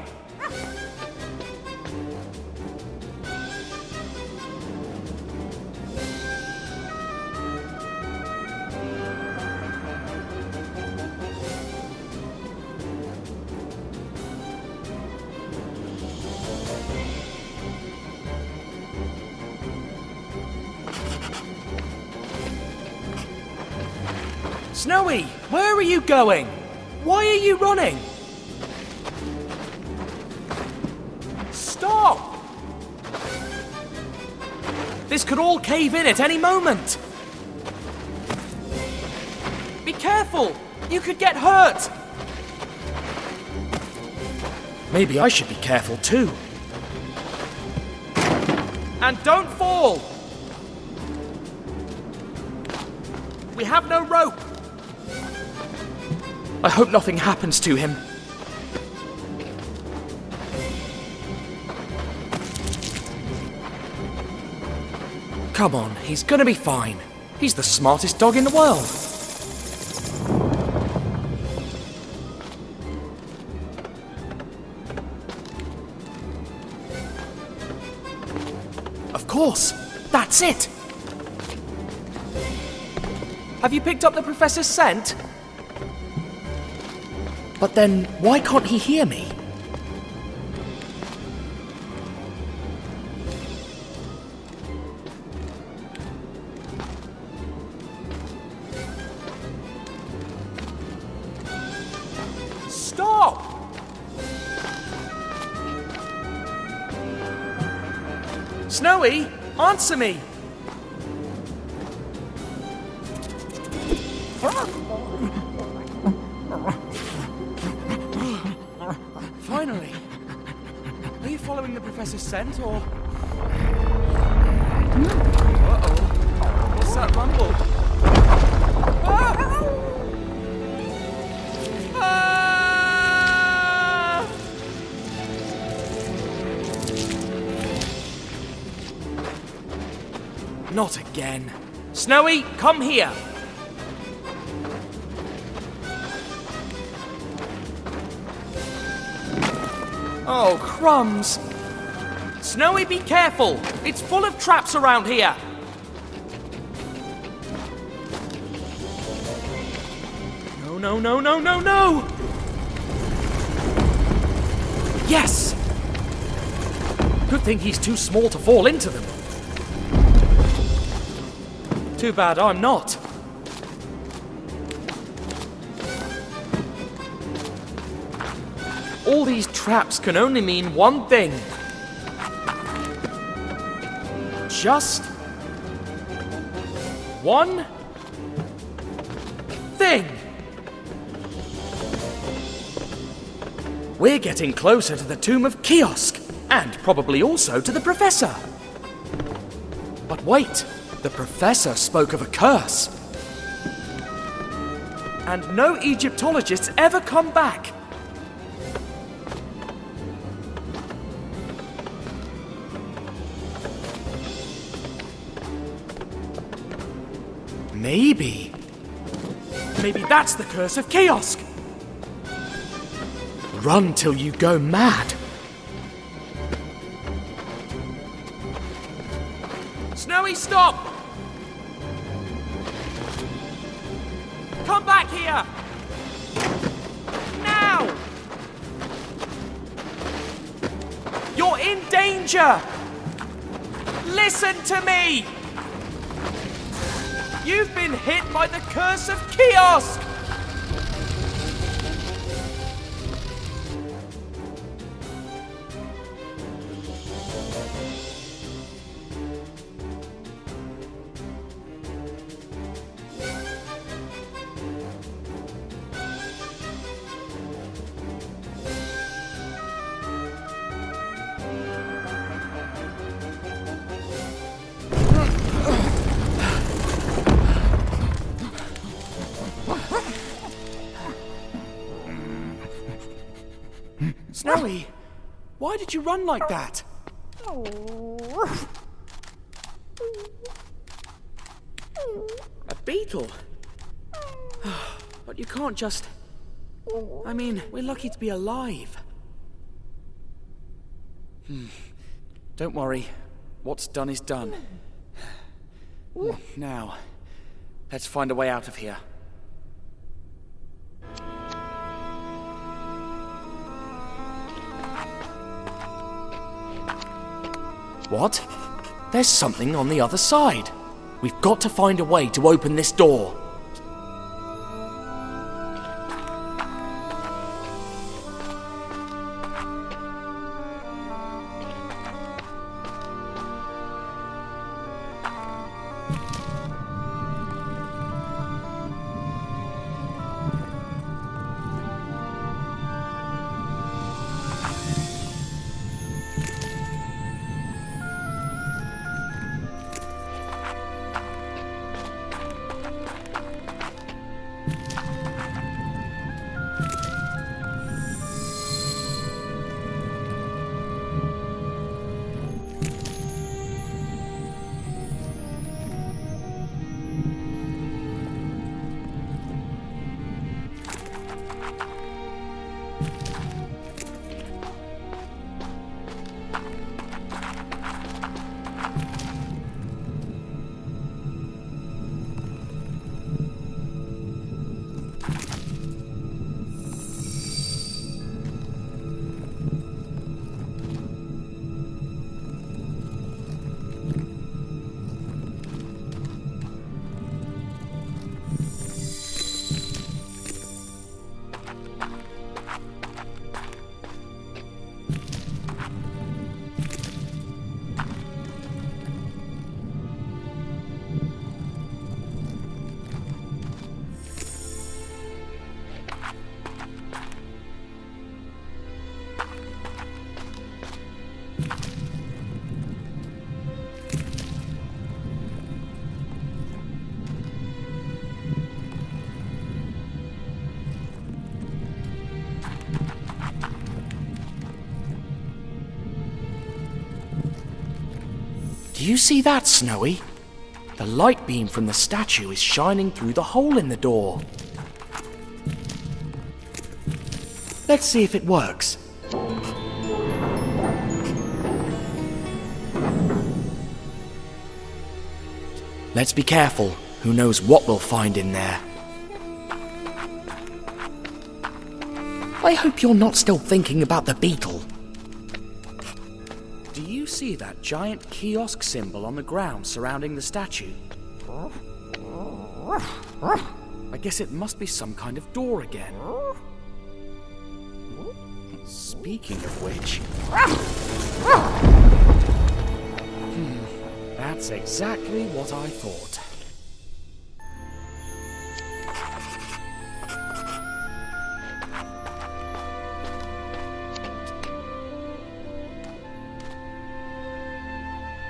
S1: Snowy, where are you going? Why are you running? Stop! This could all cave in at any moment. Be careful! You could get hurt! Maybe I should be careful too. And don't fall! We have no rope! I hope nothing happens to him. Come on, he's gonna be fine. He's the smartest dog in the world. Of course, that's it. Have you picked up the professor's scent? But then, why can't he hear me? Stop! Snowy, answer me! Finally! Are you following the professor's scent, or...? Uh-oh. What's that rumble? Ah! Ah! Not again. Snowy, come here. Oh, crumbs. Snowy, be careful. It's full of traps around here. No, no, no, no, no, no! Yes! Good thing he's too small to fall into them. Too bad I'm not. All these traps can only mean one thing. Just one thing. We're getting closer to the tomb of Kiosk, and probably also to the Professor. But wait, the Professor spoke of a curse. And no Egyptologists ever come back. Maybe that's the curse of Kiosk. Run till you go mad. Snowy, stop! Come back here! Now! You're in danger! Listen to me! You've been hit by the curse of Kiosk! Snowy, why did you run like that? A beetle? But you can't just... I mean, we're lucky to be alive. Don't worry. What's done is done. Now, let's find a way out of here. What? There's something on the other side. We've got to find a way to open this door. Do you see that, Snowy? The light beam from the statue is shining through the hole in the door. Let's see if it works. Let's be careful. Who knows what we'll find in there. I hope you're not still thinking about the beetle. Do you see that giant kiosk symbol on the ground surrounding the statue? I guess it must be some kind of door again. Speaking of which... That's exactly what I thought.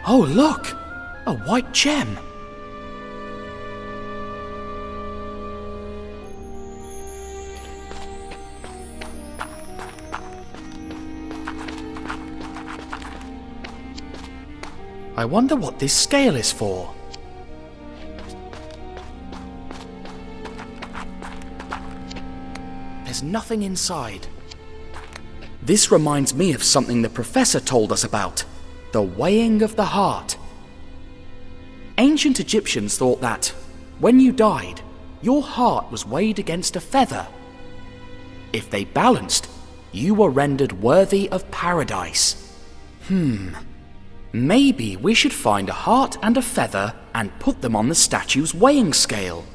S1: Oh, look! A white gem! I wonder what this scale is for. There's nothing inside. This reminds me of something the professor told us about. The weighing of the heart. Ancient Egyptians thought that, when you died, your heart was weighed against a feather. If they balanced, you were rendered worthy of paradise. Maybe we should find a heart and a feather and put them on the statue's weighing scale.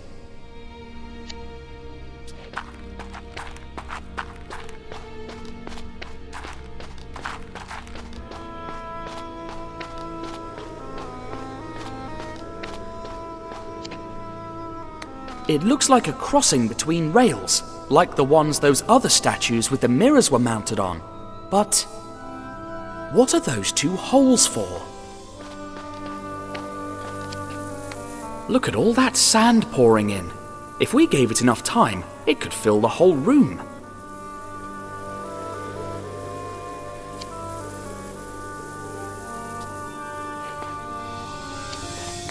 S1: It looks like a crossing between rails, like the ones those other statues with the mirrors were mounted on. But what are those two holes for? Look at all that sand pouring in. If we gave it enough time, it could fill the whole room.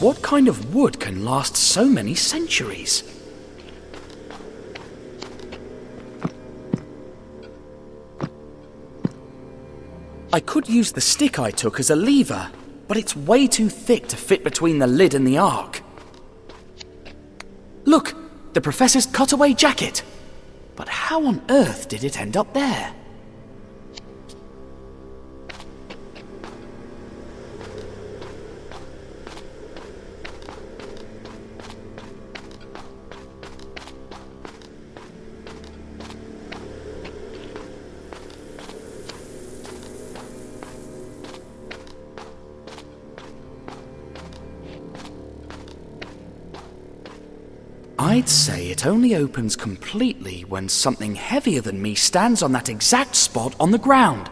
S1: What kind of wood can last so many centuries? I could use the stick I took as a lever, but it's way too thick to fit between the lid and the ark. Look, the professor's cutaway jacket. But how on earth did it end up there? I'd say it only opens completely when something heavier than me stands on that exact spot on the ground.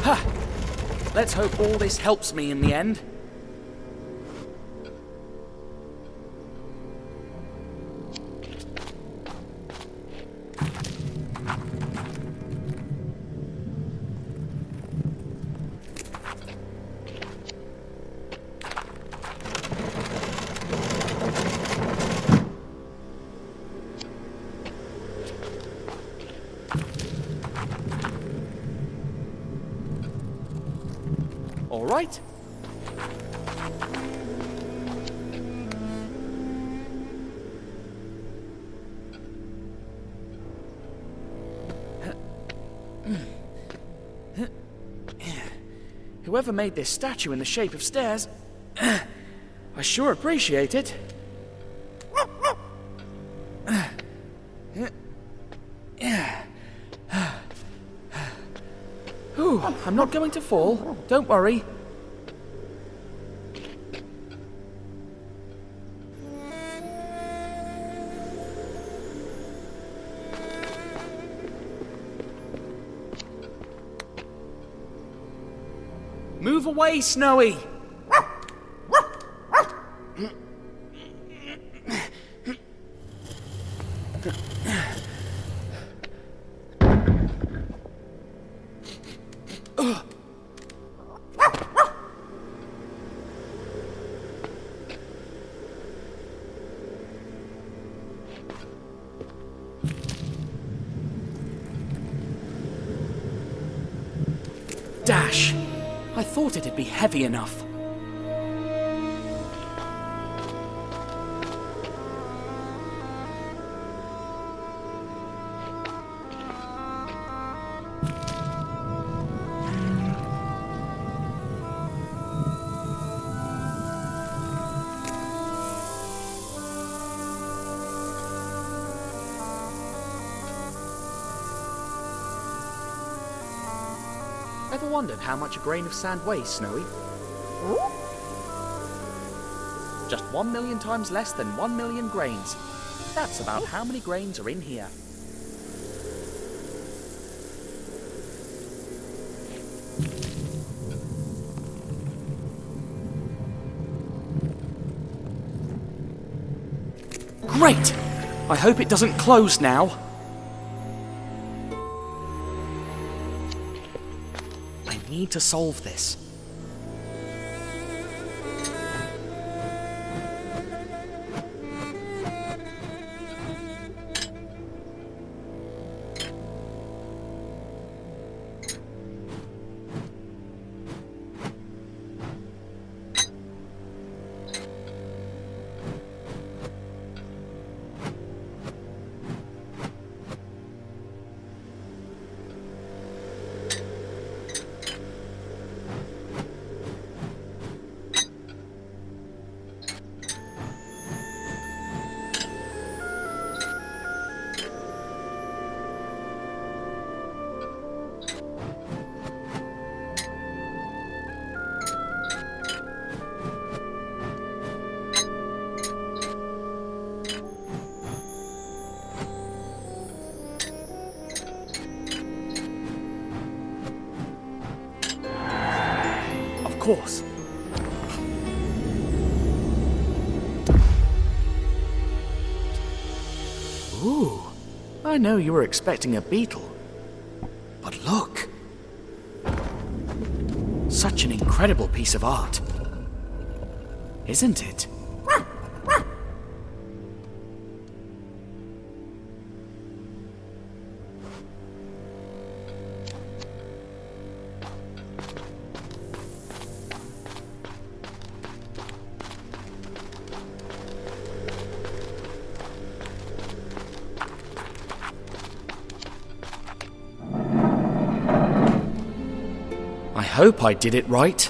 S1: Ha! Let's hope all this helps me in the end. All right. Whoever made this statue in the shape of stairs, I sure appreciate it. Ooh, I'm not going to fall. Don't worry. Move away, Snowy! Dash! I thought it'd be heavy enough. Ever wondered how much a grain of sand weighs, Snowy? Just 1 million times less than 1 million grains. That's about how many grains are in here. Great! I hope it doesn't close now. I need to solve this. Of course. Ooh, I know you were expecting a beetle. But look. Such an incredible piece of art. Isn't it? I hope I did it right.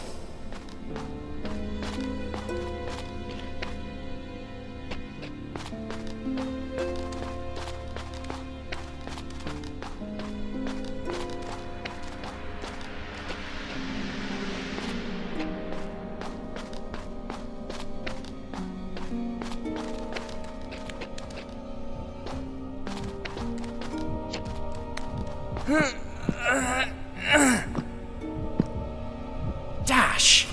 S1: Dash!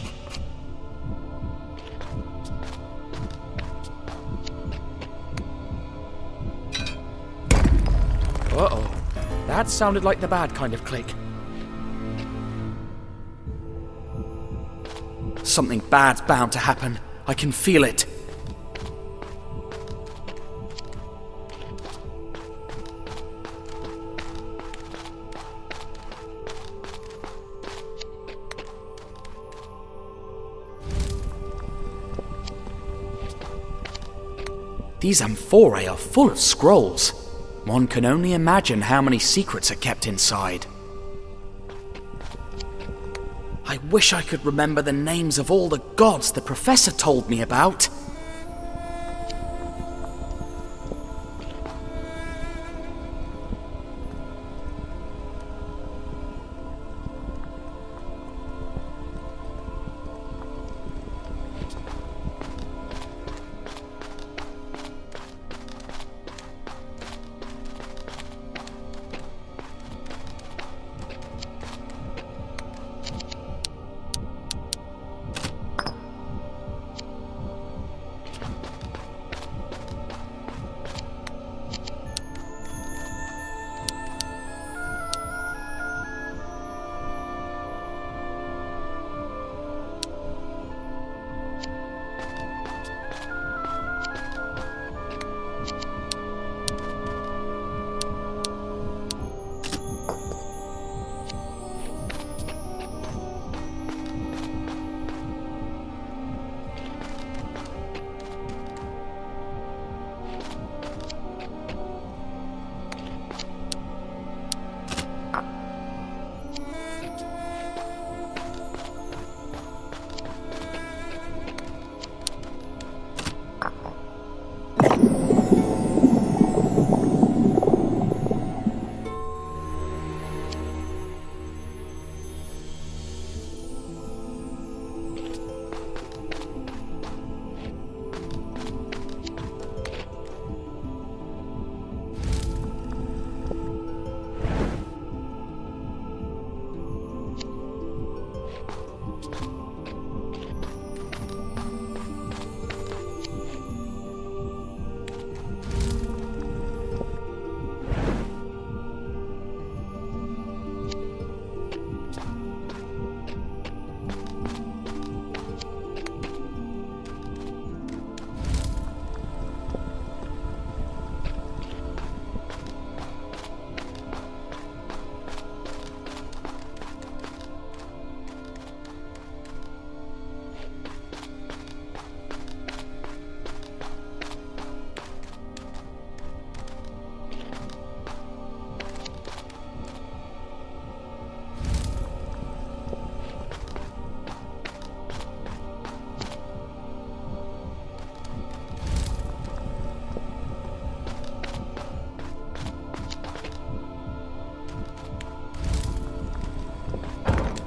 S1: Uh-oh. That sounded like the bad kind of click. Something bad's bound to happen. I can feel it. These amphorae are full of scrolls. One can only imagine how many secrets are kept inside. I wish I could remember the names of all the gods the professor told me about.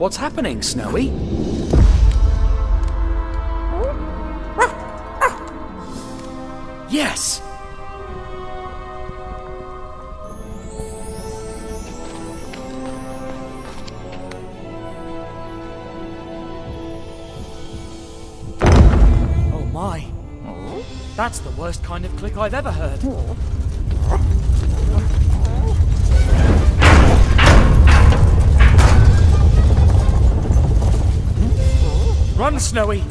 S1: What's happening, Snowy? Yes! Oh my. That's the worst kind of click I've ever heard. Run, Snowy!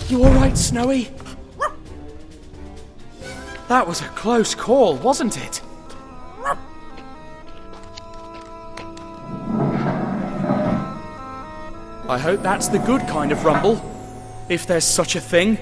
S1: You alright, Snowy? That was a close call, wasn't it? I hope that's the good kind of rumble, if there's such a thing.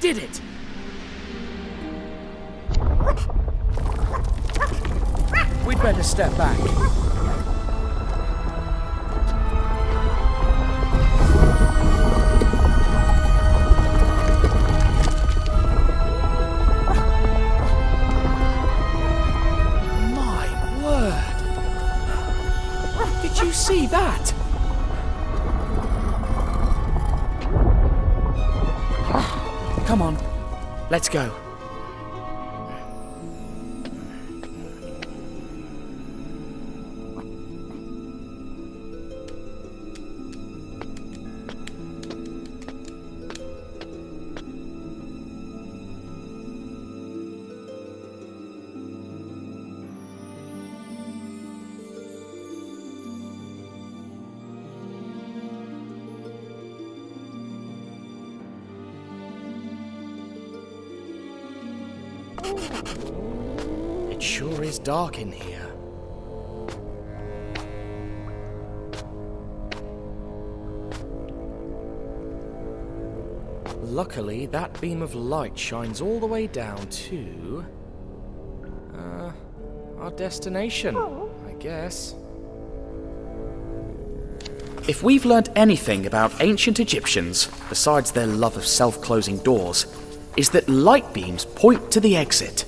S1: Did it! We'd better step back. My word! Did you see that? Come on, let's go. It sure is dark in here. Luckily, that beam of light shines all the way down to... our destination, I guess. If we've learnt anything about ancient Egyptians, besides their love of self-closing doors, is that light beams point to the exit.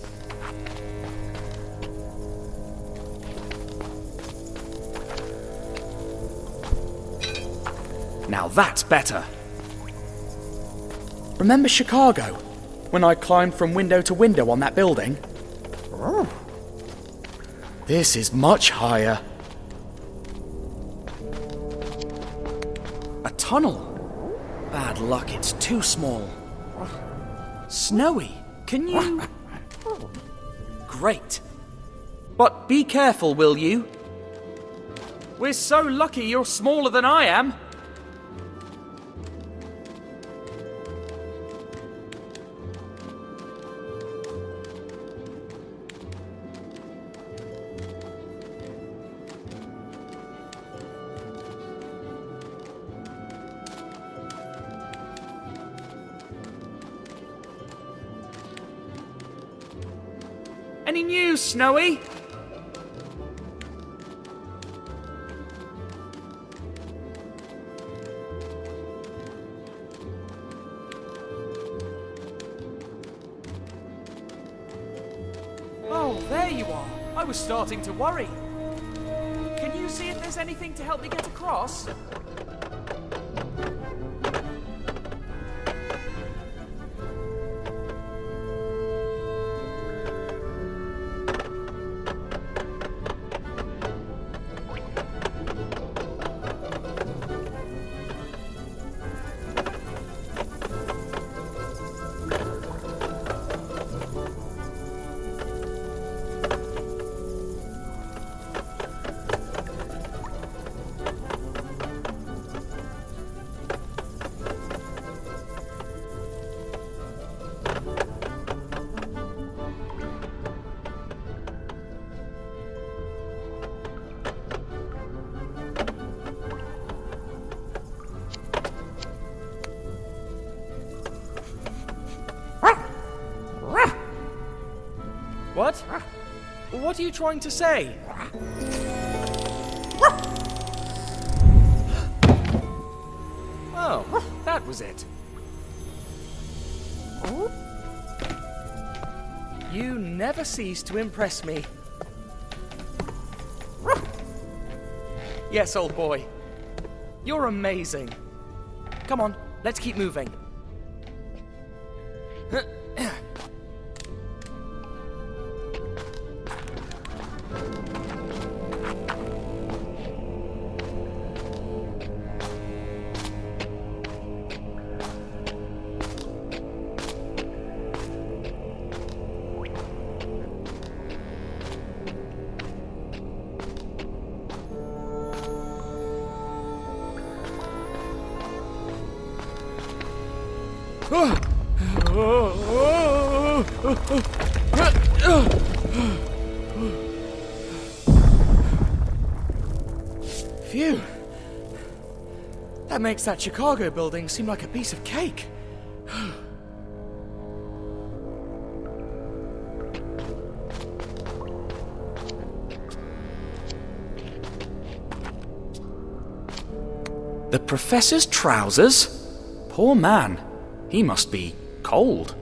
S1: Now that's better. Remember Chicago, when I climbed from window to window on that building? This is much higher. A tunnel? Bad luck, it's too small. Snowy, can you... Great. But be careful, will you? We're so lucky you're smaller than I am. Any news, Snowy? Oh, there you are. I was starting to worry. Can you see if there's anything to help me get across? What? What are you trying to say? Oh, that was it. You never cease to impress me. Yes, old boy. You're amazing. Come on, let's keep moving. Phew. That makes that Chicago building seem like a piece of cake. The professor's trousers? Poor man. He must be cold.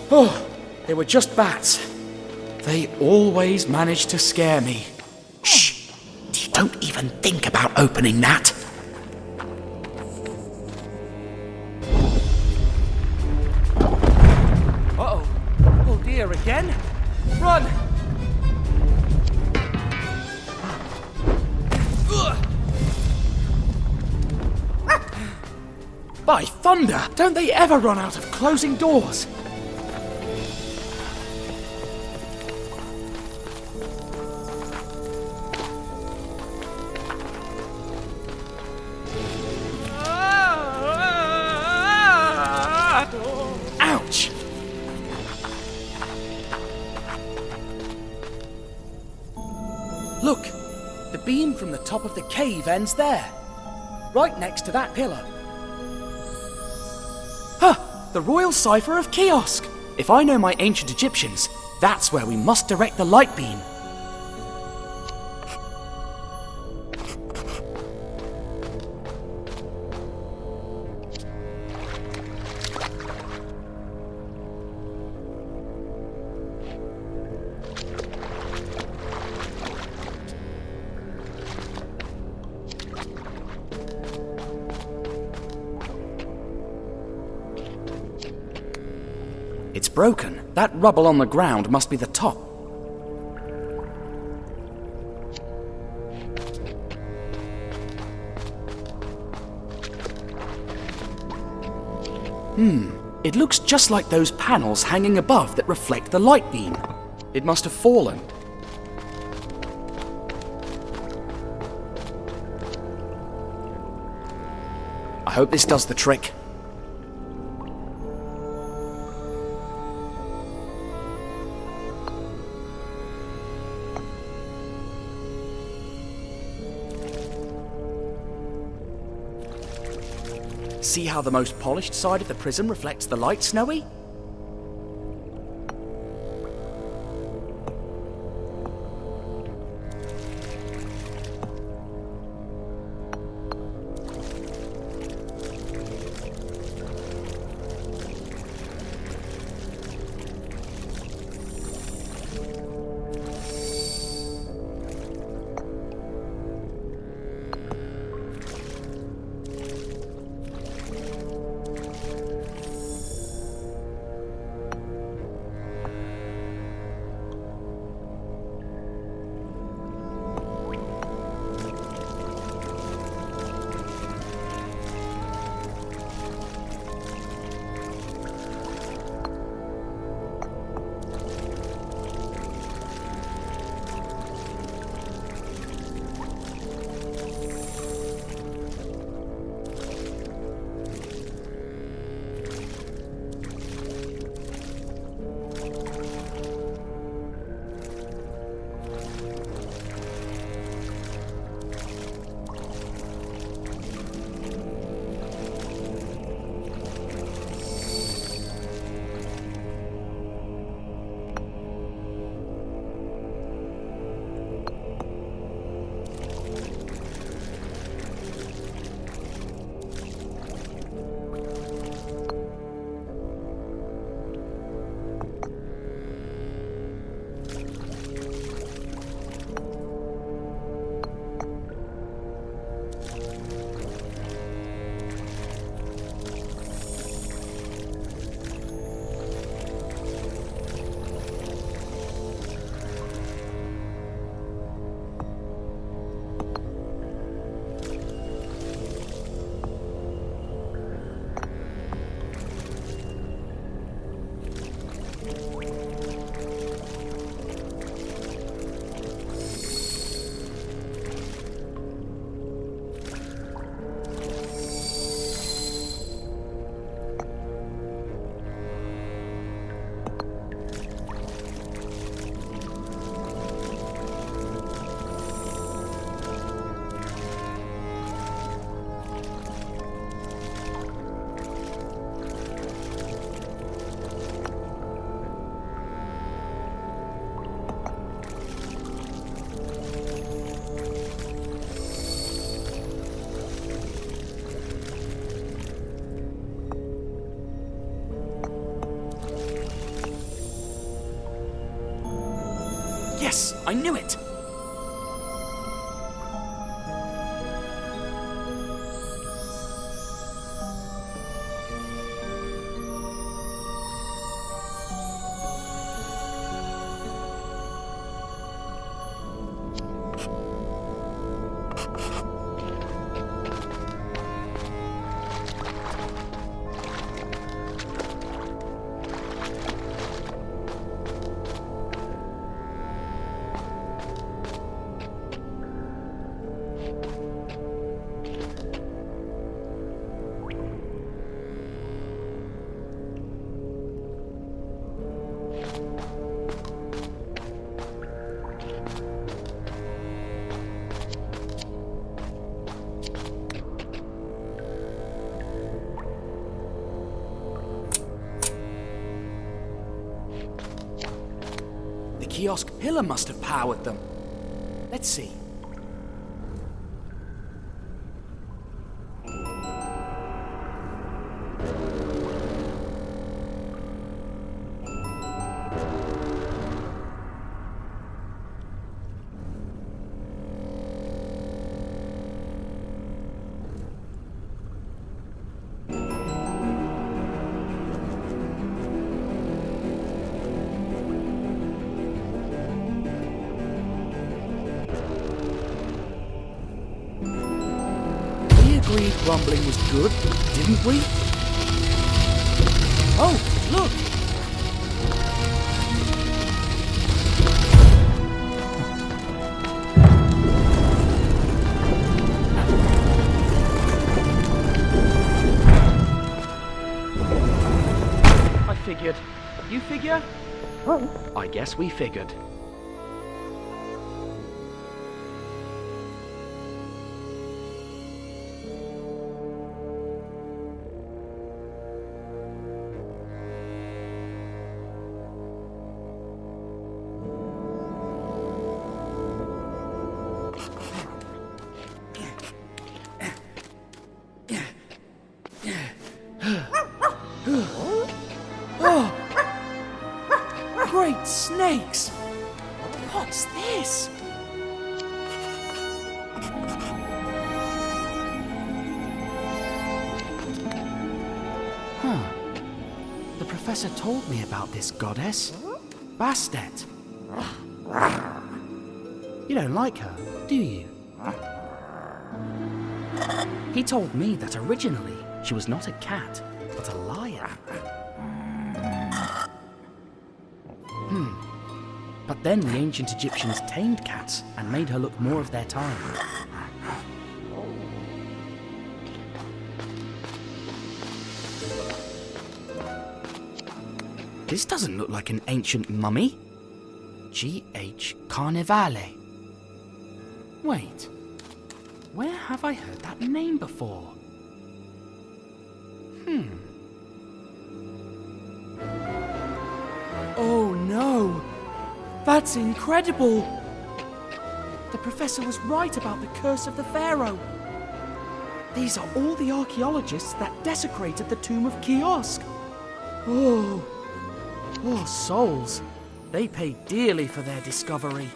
S1: Oh, they were just bats. They always managed to scare me. Shh! Don't even think about opening that. Uh-oh. Oh dear, again? Run! By thunder! Don't they ever run out of closing doors? Ouch! Look! The beam from the top of the cave ends there. Right next to that pillar. Huh! The royal cipher of Kiosk! If I know my ancient Egyptians, that's where we must direct the light beam. It's broken. That rubble on the ground must be the top. It looks just like those panels hanging above that reflect the light beam. It must have fallen. I hope this does the trick. See how the most polished side of the prism reflects the light, Snowy? Yes, I knew it! The kiosk pillar must have powered them. Let's see. agreed grumbling was good, didn't we? Oh, look!
S19: I figured. You figure? I guess we figured.
S1: Oh! Great snakes! What's this?
S19: Huh. The professor told me about this goddess. Bastet. You don't like her, do you? He told me that originally she was not a cat, but a lion. But then the ancient Egyptians tamed cats and made her look more of their time. This doesn't look like an ancient mummy. G.H. Carnevale. Wait, where have I heard that name before?
S1: Oh no! That's incredible! The professor was right about the curse of the Pharaoh. These are all the archaeologists that desecrated the tomb of Kiosk. Oh, poor souls. They paid dearly for their discovery.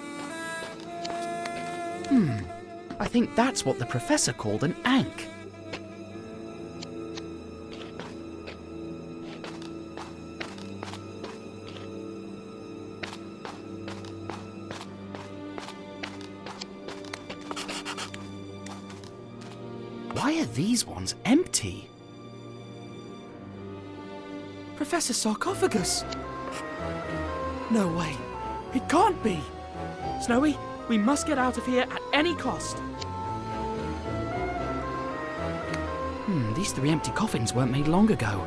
S19: I think that's what the professor called an ankh. Why are these ones empty?
S1: Professor Sarcophagus! No way. It can't be. Snowy, we must get out of here at any cost.
S19: These 3 empty coffins weren't made long ago.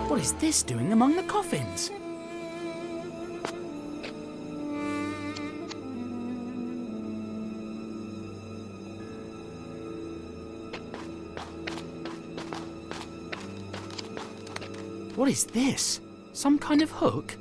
S19: What is this doing among the coffins? What is this? Some kind of hook?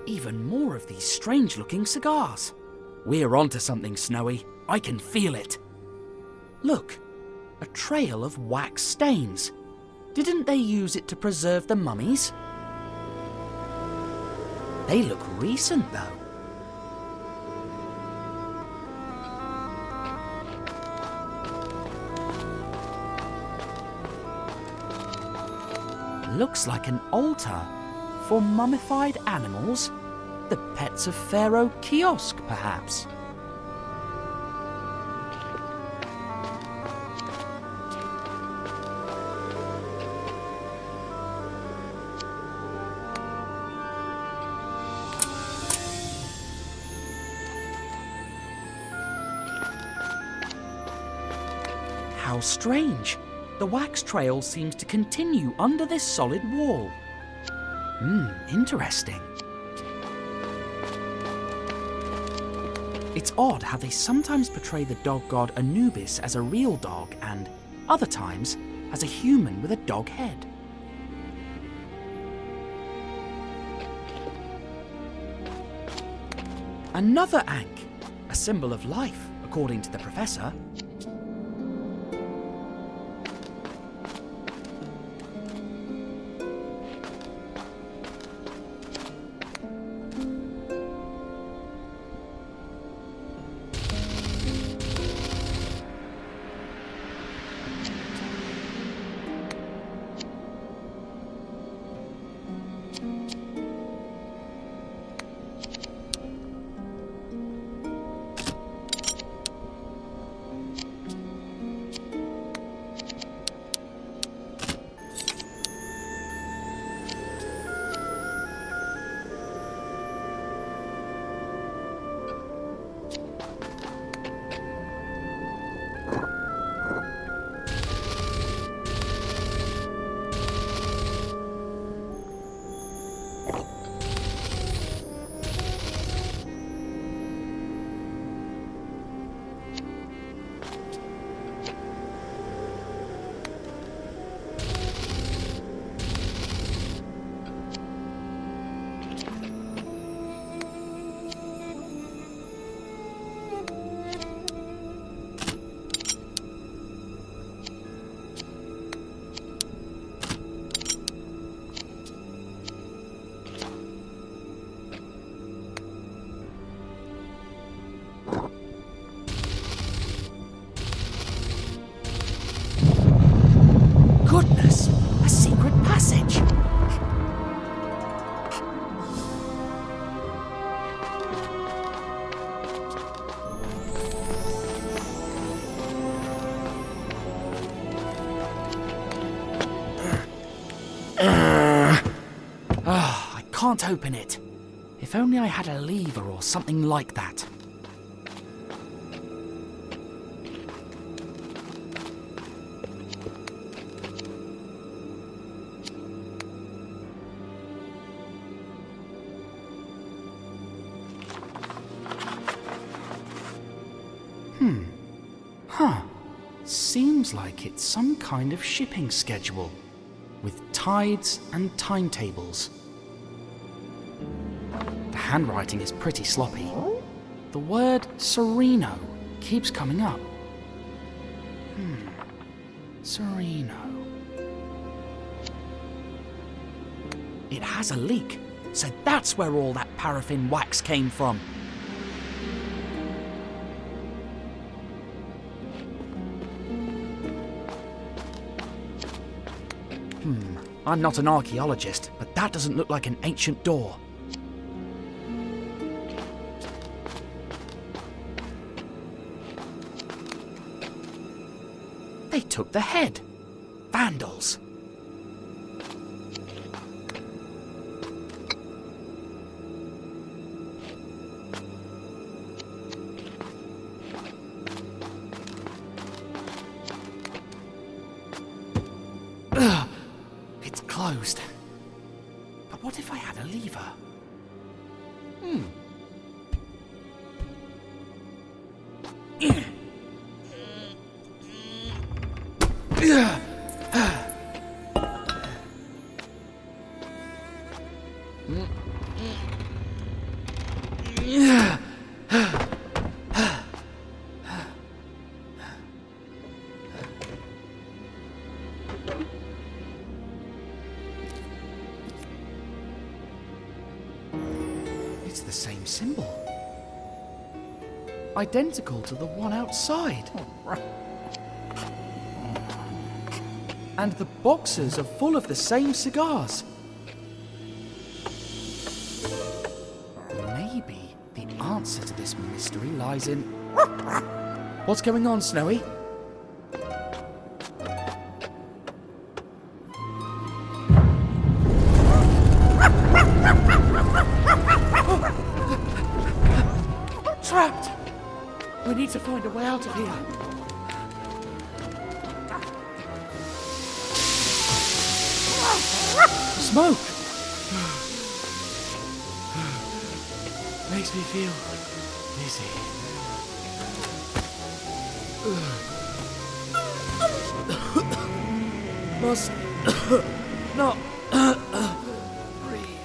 S19: Even more of these strange-looking cigars.
S1: We're onto something, Snowy. I can feel it.
S19: Look, a trail of wax stains. Didn't they use it to preserve the mummies? They look recent, though. Looks like an altar for mummified animals. The pets of Pharaoh Kiosk, perhaps. How strange. The wax trail seems to continue under this solid wall. Interesting. It's odd how they sometimes portray the dog god Anubis as a real dog and, other times, as a human with a dog head.
S1: Another ankh, a symbol of life, according to the professor. Goodness, a secret passage. I can't open it. If only I had a lever or something like that. Seems like it's some kind of shipping schedule, with tides and timetables. The handwriting is pretty sloppy. The word Sereno keeps coming up. Sereno. It has a leak, so that's where all that paraffin wax came from. I'm not an archaeologist, but that doesn't look like an ancient door. They took the head. Vandals. It's closed. But what if I had a lever? It's the same symbol. Identical to the one outside. And the boxes are full of the same cigars. Maybe the answer to this mystery lies in... What's going on, Snowy? Trapped! We need to find a way out of here. Smoke! Makes me feel dizzy. Must not breathe.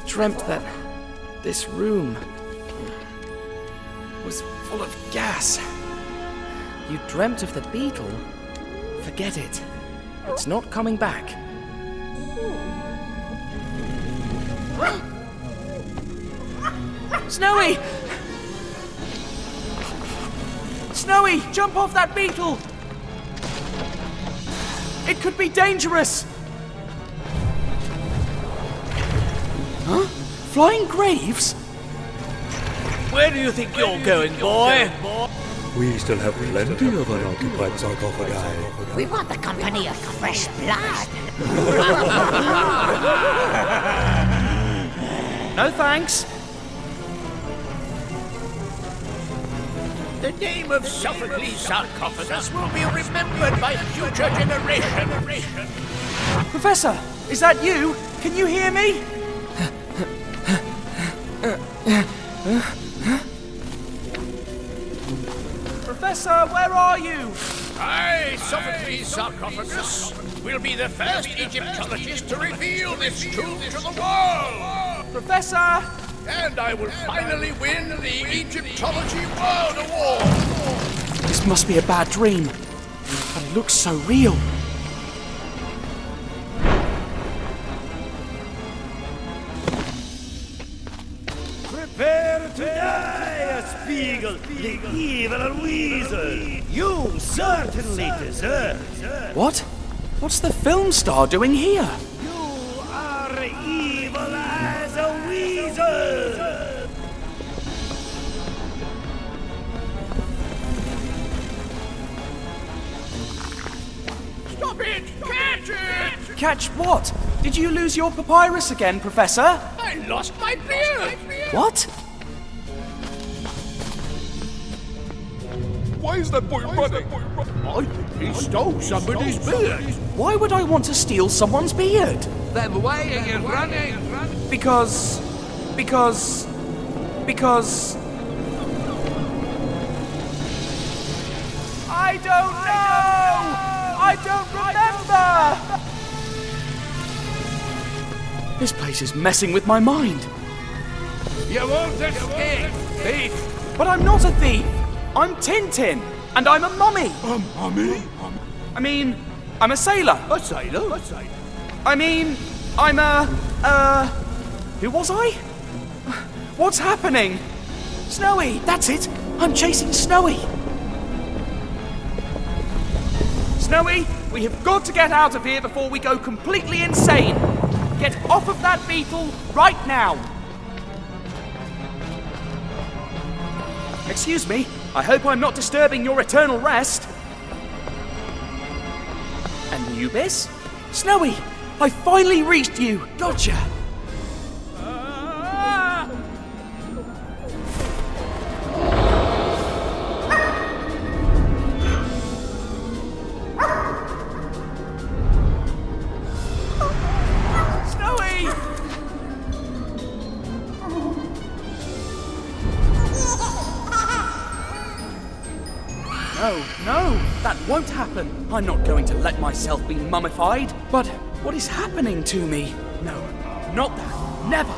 S1: dreamt that this room was full of gas. You dreamt of the beetle? Forget it. It's not coming back. Snowy! Snowy, jump off that beetle! It could be dangerous! Huh? Flying graves?
S4: Where do you think you're going, boy?
S6: We still have plenty of unoccupied sarcophagi.
S11: We want the company of fresh blood.
S1: No thanks.
S2: The name of Sophocles' sarcophagus will be remembered by future generations.
S1: Professor, is that you? Can you hear me? Professor, where are you?
S2: I, Sophocles' sarcophagus, will be the first Egyptologist to reveal this tomb to the world.
S1: Professor!
S2: And I will finally win the Egyptology World Award.
S1: This must be a bad dream, but it looks so real.
S12: Prepare to die, Spiegel, the evil weasel. You certainly deserve.
S1: What? What's the film star doing here?
S12: You are evil as a weasel.
S2: Stop it! Catch it!
S1: Catch what? Did you lose your papyrus again, Professor?
S2: I lost my beard!
S1: What?
S6: Why is that boy running?
S2: I think he stole somebody's beard.
S1: Why would I want to steal someone's beard?
S14: Then why are you running?
S1: Because... I don't know! I don't remember! This place is messing with my mind.
S14: You won't escape, thief!
S1: But I'm not a thief! I'm Tintin, and I'm a mummy!
S6: A mummy?
S1: I mean, I'm a sailor.
S2: A sailor? A sailor?
S1: I mean, I'm who was I? What's happening? Snowy, that's it! I'm chasing Snowy! Snowy, we have got to get out of here before we go completely insane! Get off of that beetle right now! Excuse me, I hope I'm not disturbing your eternal rest. Anubis? Snowy, I finally reached you! Gotcha! No, that won't happen. I'm not going to let myself be mummified. But what is happening to me? No, not that. Never.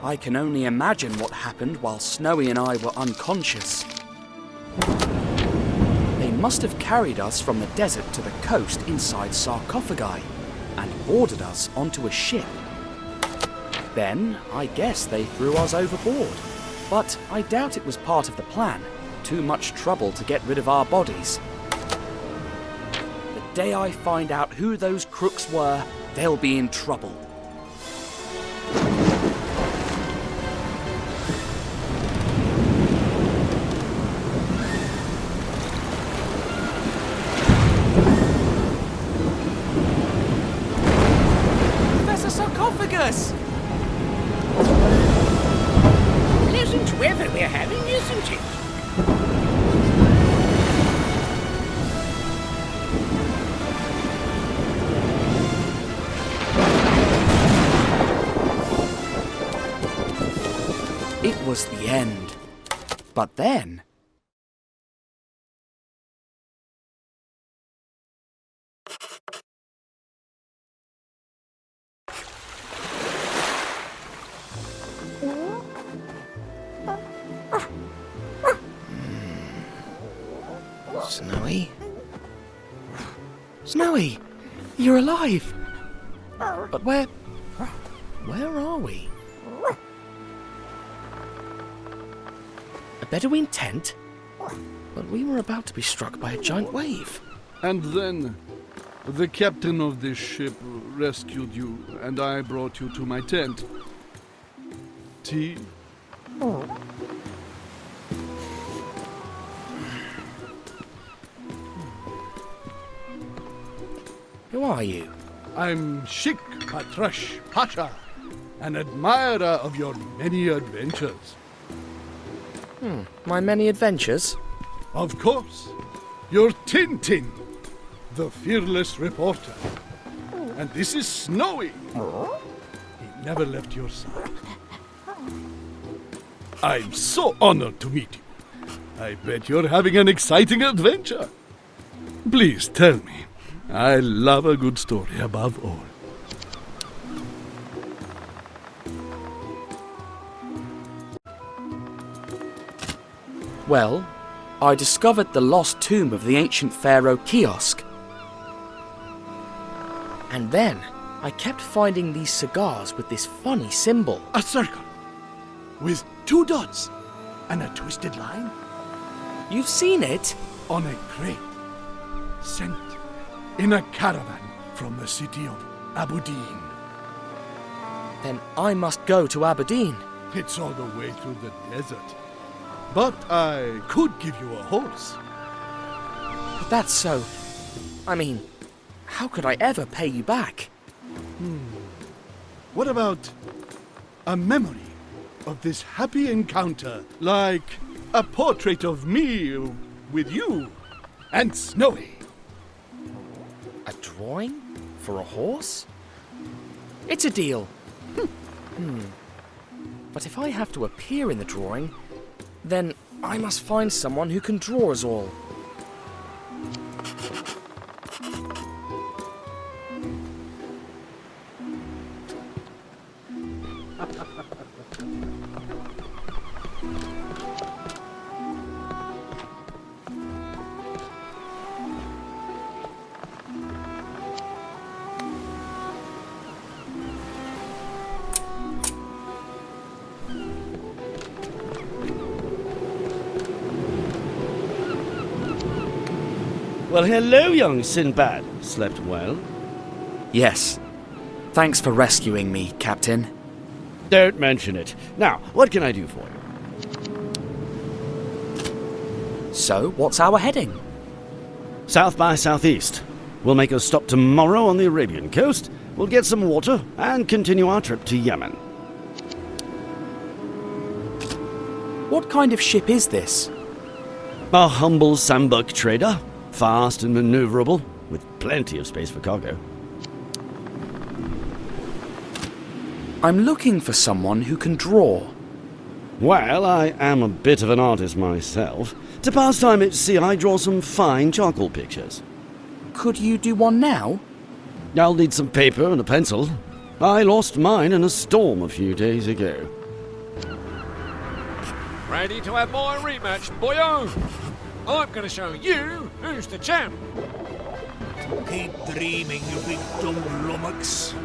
S1: I can only imagine what happened while Snowy and I were unconscious. They must have carried us from the desert to the coast inside sarcophagi and boarded us onto a ship. Then, I guess they threw us overboard. But I doubt it was part of the plan. Too much trouble to get rid of our bodies. The day I find out who those crooks were, they'll be in trouble. Sarcophagus!
S2: Pleasant weather we're having, isn't it?
S1: was the end. But then...
S2: Snowy?
S1: Snowy! You're alive! But where are we? A Bedouin tent? But we were about to be struck by a giant wave.
S12: And then, the captain of this ship rescued you, and I brought you to my tent. Tea?
S1: Who are you?
S12: I'm Sheikh Patrash Pasha, an admirer of your many adventures.
S1: My many adventures?
S12: Of course. You're Tintin, the fearless reporter. And this is Snowy. He never left your side. I'm so honored to meet you. I bet you're having an exciting adventure. Please tell me. I love a good story above all.
S1: Well, I discovered the lost tomb of the ancient Pharaoh Kiosk. And then I kept finding these cigars with this funny symbol.
S6: A circle with 2 dots and a twisted line.
S1: You've seen it?
S6: On a crate, sent in a caravan from the city of Aberdeen.
S1: Then I must go to Aberdeen.
S12: It's all the way through the desert. But I could give you a horse.
S1: But that's so... I mean, how could I ever pay you back?
S12: What about a memory of this happy encounter, like a portrait of me with you and Snowy?
S1: A drawing? For a horse? It's a deal. But if I have to appear in the drawing, then I must find someone who can draw us all.
S12: Well, hello, young Sinbad. Slept well?
S1: Yes. Thanks for rescuing me, Captain.
S12: Don't mention it. Now, what can I do for you?
S1: So, what's our heading?
S12: South by southeast. We'll make a stop tomorrow on the Arabian coast. We'll get some water and continue our trip to Yemen.
S1: What kind of ship is this?
S12: A humble sambuk trader. Fast and maneuverable, with plenty of space for cargo.
S1: I'm looking for someone who can draw.
S12: Well, I am a bit of an artist myself. To pass time at sea, I draw some fine charcoal pictures.
S1: Could you do one now?
S12: I'll need some paper and a pencil. I lost mine in a storm a few days ago.
S20: Ready to have my rematch, boyo? I'm gonna show you who's the champ.
S2: Keep dreaming, you big dumb lummox.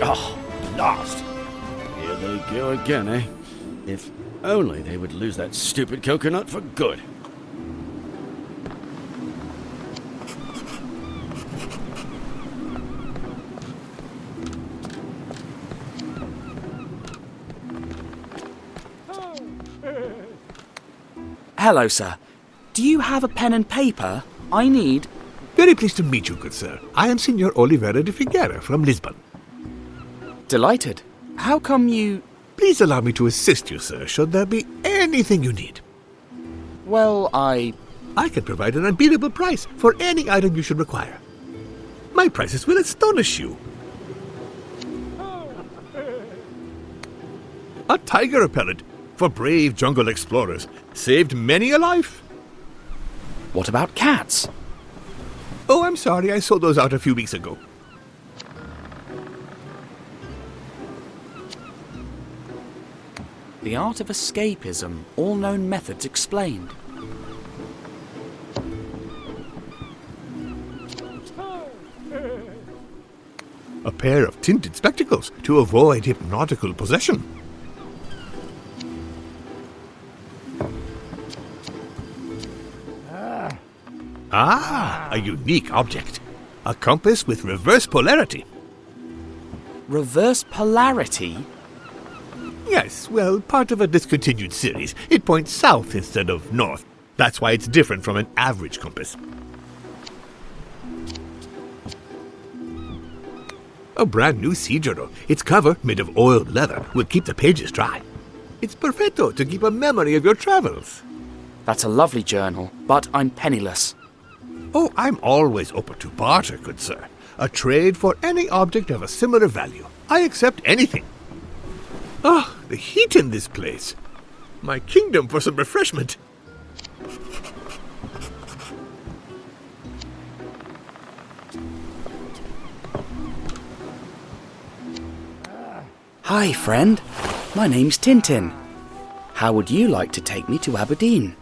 S12: Oh, blast! Here they go again, eh? If only they would lose that stupid coconut for good.
S1: Hello, sir. Do you have a pen and paper? I need...
S8: Very pleased to meet you, good sir. I am Signor Oliveira de Figueira from Lisbon.
S1: Delighted. How come you...
S8: Please allow me to assist you, sir, should there be anything you need.
S1: Well, I
S8: can provide an unbeatable price for any item you should require. My prices will astonish you. A tiger repellent for brave jungle explorers. Saved many a life.
S19: What about cats?
S8: Oh, I'm sorry, I sold those out a few weeks ago.
S19: The art of escapism, all known methods explained.
S8: A pair of tinted spectacles to avoid hypnotical possession. A unique object. A compass with reverse polarity.
S19: Reverse polarity?
S8: Yes, well, part of a discontinued series. It points south instead of north. That's why it's different from an average compass. A brand new Cigars. Its cover, made of oiled leather, will keep the pages dry. It's perfecto to keep a memory of your travels.
S19: That's a lovely journal, but I'm penniless.
S8: Oh, I'm always open to barter, good sir. A trade for any object of a similar value. I accept anything. Ah, the heat in this place. My kingdom for some refreshment.
S19: Hi, friend. My name's Tintin. How would you like to take me to Aberdeen?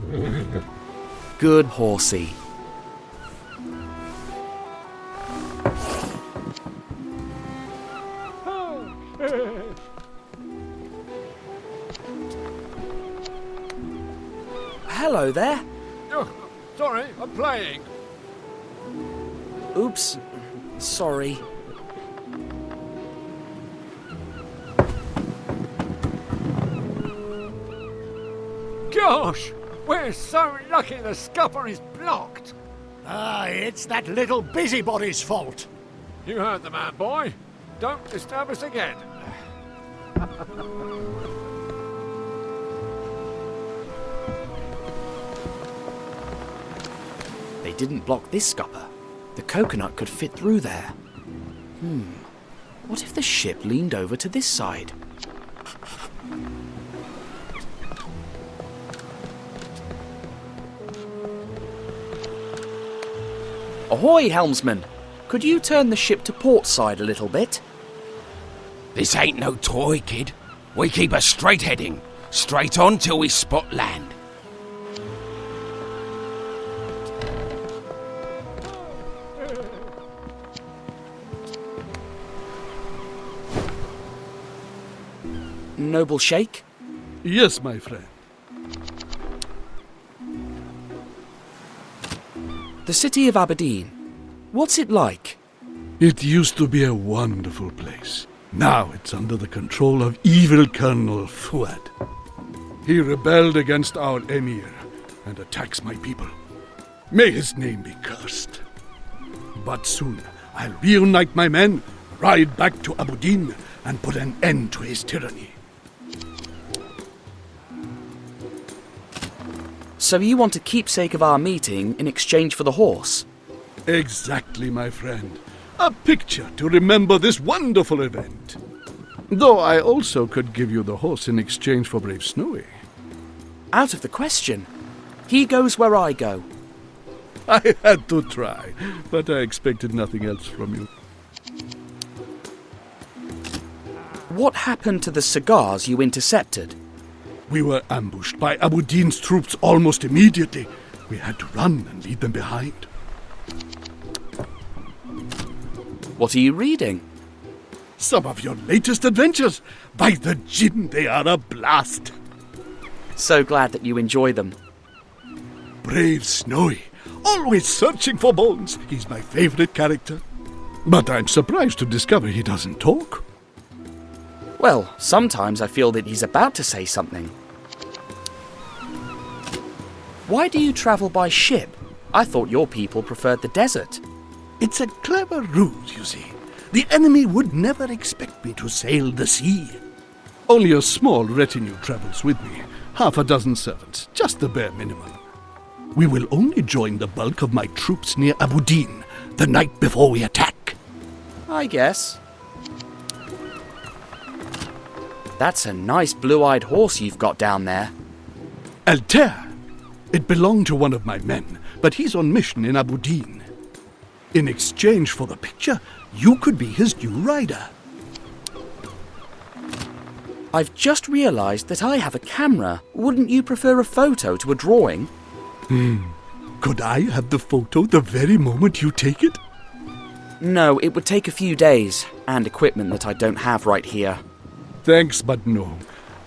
S19: Good horsey. Hello there.
S20: Oh, sorry, I'm playing.
S19: Oops. Sorry.
S20: Gosh, we're so lucky the scupper is blocked.
S16: It's that little busybody's fault.
S20: You heard the man, boy. Don't disturb us again.
S19: They didn't block this scupper. The coconut could fit through there. What if the ship leaned over to this side? Ahoy, helmsman! Could you turn the ship to port side a little bit?
S21: This ain't no toy, kid. We keep a straight heading. Straight on till we spot land.
S19: Noble Sheikh?
S12: Yes, my friend.
S19: The city of Aberdeen. What's it like?
S12: It used to be a wonderful place. Now it's under the control of evil Colonel Fuad. He rebelled against our emir and attacks my people. May his name be cursed. But soon I'll reunite my men, ride back to Aberdeen, and put an end to his tyranny.
S19: So you want a keepsake of our meeting in exchange for the horse?
S12: Exactly, my friend. A picture to remember this wonderful event. Though I also could give you the horse in exchange for Brave Snowy.
S19: Out of the question. He goes where I go.
S12: I had to try, but I expected nothing else from you.
S19: What happened to the cigars you intercepted?
S12: We were ambushed by Aberdeen's troops almost immediately. We had to run and leave them behind.
S19: What are you reading?
S12: Some of your latest adventures. By the Jinn, they are a blast.
S19: So glad that you enjoy them.
S12: Brave Snowy, always searching for bones. He's my favorite character. But I'm surprised to discover he doesn't talk.
S19: Well, sometimes I feel that he's about to say something. Why do you travel by ship? I thought your people preferred the desert.
S12: It's a clever ruse, you see. The enemy would never expect me to sail the sea. Only a small retinue travels with me. Half a dozen servants, just the bare minimum. We will only join the bulk of my troops near Aberdeen the night before we attack.
S19: I guess. That's a nice blue-eyed horse you've got down there.
S5: Altair. It belonged to one of my men, but he's on mission in Abu Din. In exchange for the picture, you could be his new rider.
S19: I've just realised that I have a camera. Wouldn't you prefer a photo to a drawing?
S5: Could I have the photo the very moment you take it?
S19: No, it would take a few days, and equipment that I don't have right here.
S5: Thanks, but no.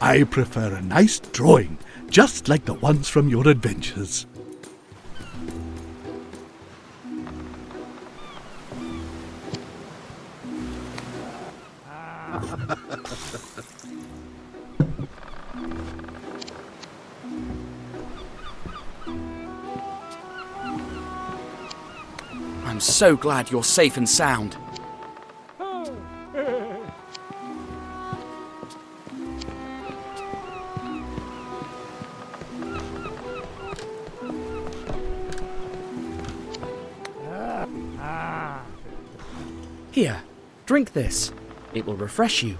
S5: I prefer a nice drawing, just like the ones from your adventures.
S19: I'm so glad you're safe and sound. Here, drink this. It will refresh you.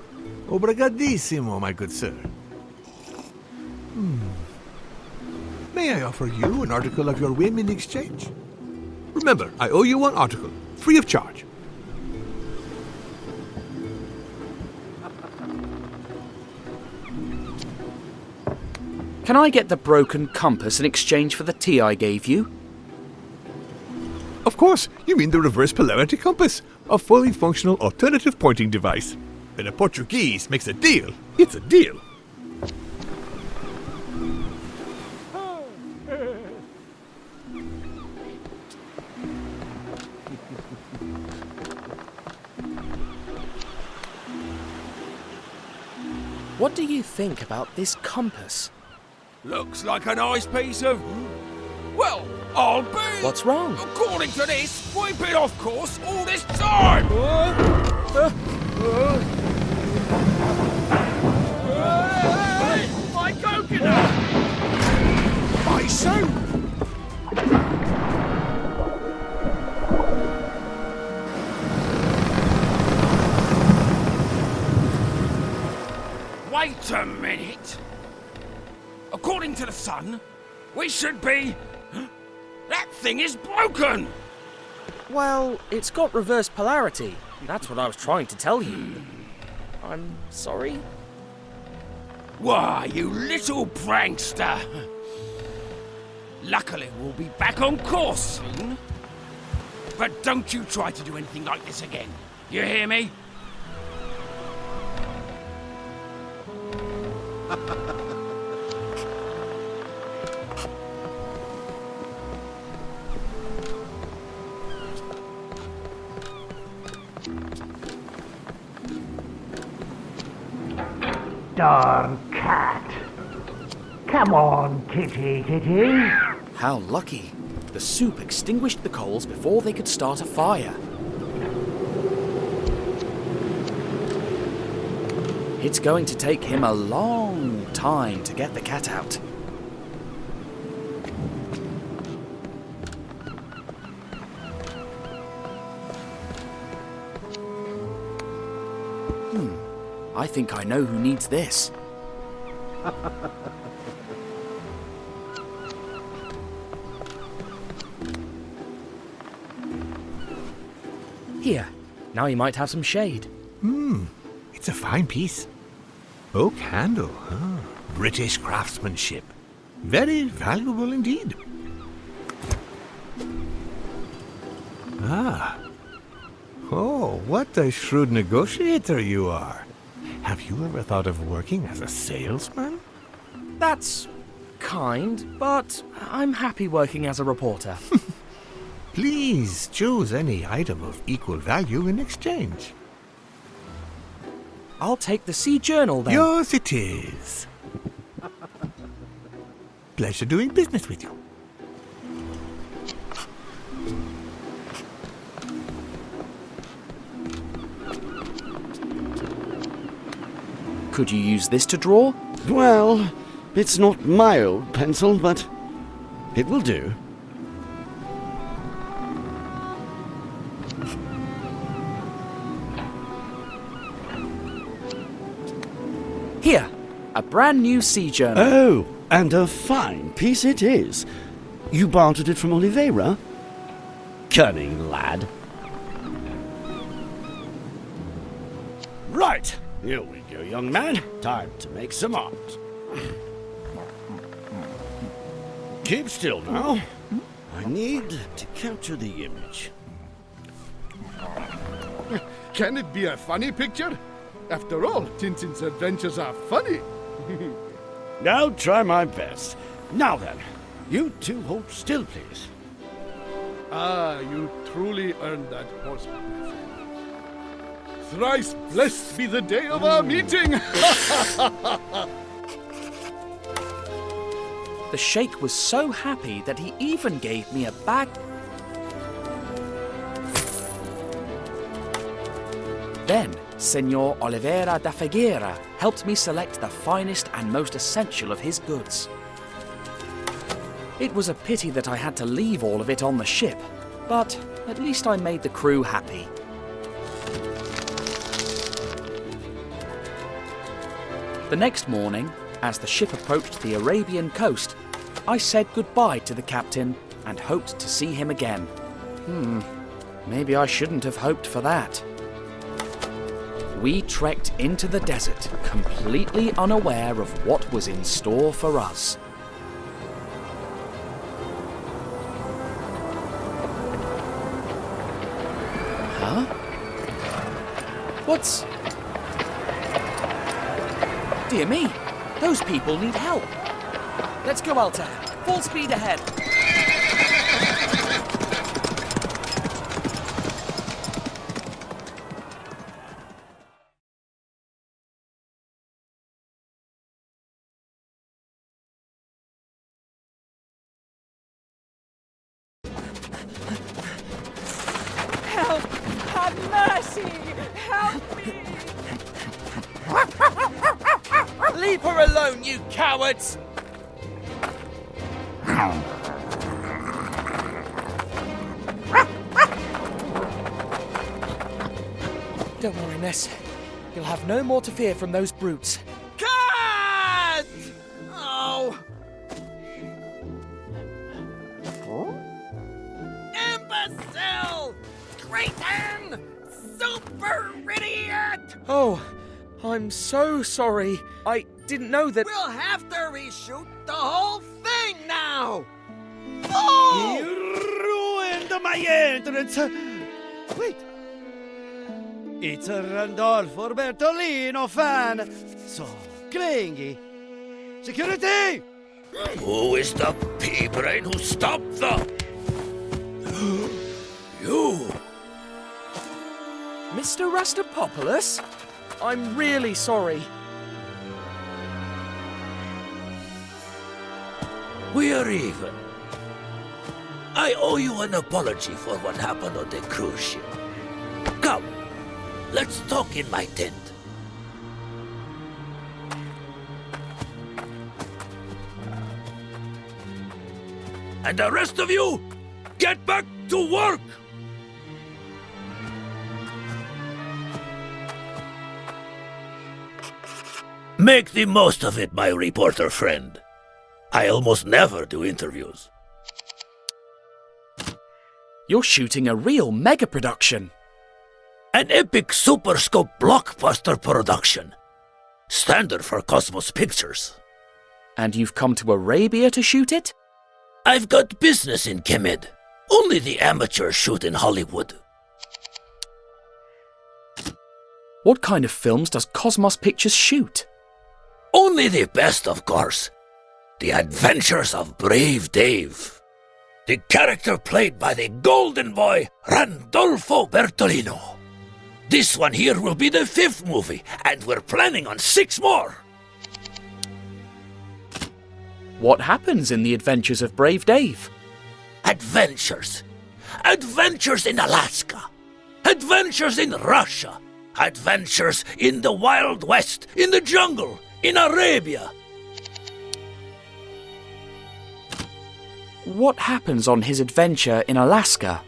S8: Obrigadissimo, my good sir. May I offer you an article of your whim in exchange? Remember, I owe you one article, free of charge.
S19: Can I get the broken compass in exchange for the tea I gave you?
S8: Of course, you mean the reverse polarity compass, a fully functional alternative pointing device. When a Portuguese makes a deal, it's a deal.
S19: What do you think about this compass?
S21: Looks like a nice piece of... Well, I'll be...
S19: What's wrong?
S21: According to this, we've been off course all this time!
S4: Hey, my coconut!
S21: I so... Wait a minute. According to the sun, we should be... That thing is broken!
S19: Well, it's got reverse polarity. That's what I was trying to tell you. I'm sorry.
S21: Why, you little prankster! Luckily, we'll be back on course soon. But don't you try to do anything like this again. You hear me?
S2: Darn cat. Come on, kitty, kitty.
S19: How lucky. The soup extinguished the coals before they could start a fire. It's going to take him a long time to get the cat out. I think I know who needs this. Here, now you might have some shade.
S8: It's a fine piece. Oak handle, huh? British craftsmanship. Very valuable indeed. Ah. Oh, what a shrewd negotiator you are. Have you ever thought of working as a salesman?
S19: That's kind, but I'm happy working as a reporter.
S8: Please choose any item of equal value in exchange.
S19: I'll take the Sea Journal then.
S8: Yours it is. Pleasure doing business with you.
S19: Could you use this to draw?
S12: Well, it's not my old pencil, but it will do.
S1: Here, a brand new sea journal.
S12: Oh, and a fine piece it is. You bartered it from Oliveira? Cunning lad. Right, here we go, young man. Time to make some art. Keep still now. I need to capture the image.
S5: Can it be a funny picture? After all, Tintin's adventures are funny.
S12: I'll try my best. Now then, you two hold still, please.
S5: Ah, you truly earned that horseback. Thrice blessed be the day of our meeting!
S1: The sheikh was so happy that he even gave me a bag. Then, Senor Oliveira da Figueira helped me select the finest and most essential of his goods. It was a pity that I had to leave all of it on the ship, but at least I made the crew happy. The next morning, as the ship approached the Arabian coast, I said goodbye to the captain and hoped to see him again. Maybe I shouldn't have hoped for that. We trekked into the desert, completely unaware of what was in store for us. Huh? What's... Dear me, those people need help. Let's go, Altair. Full speed ahead.
S3: Help! Have mercy! Help me!
S1: Leave her alone, you cowards! Don't worry, Ness. You'll have no more to fear from those brutes.
S3: Cut! Oh! Imbecile! Traitor! Super idiot!
S1: Oh, I'm so sorry. I didn't know that...
S3: We'll have to reshoot the whole thing now! Oh!
S12: You ruined my entrance! Wait! It's a Randolfo Bertolino fan! So clingy! Security!
S4: Who is the pea-brain who stopped the... You!
S1: Mr. Rastapopoulos? I'm really sorry.
S4: We are even. I owe you an apology for what happened on the cruise ship. Come, let's talk in my tent. And the rest of you, get back to work! Make the most of it, my reporter friend. I almost never do interviews.
S1: You're shooting a real mega production.
S4: An epic Super Scope blockbuster production. Standard for Cosmos Pictures.
S1: And you've come to Arabia to shoot it?
S4: I've got business in Kemed. Only the amateurs shoot in Hollywood.
S1: What kind of films does Cosmos Pictures shoot?
S4: Only the best, of course. The Adventures of Brave Dave. The character played by the golden boy, Randolfo Bertolino. This one here will be the 5th movie, and we're planning on 6 more.
S1: What happens in the Adventures of Brave Dave?
S4: Adventures. Adventures in Alaska. Adventures in Russia. Adventures in the Wild West, in the jungle, in Arabia.
S1: What happens on his adventure in Alaska?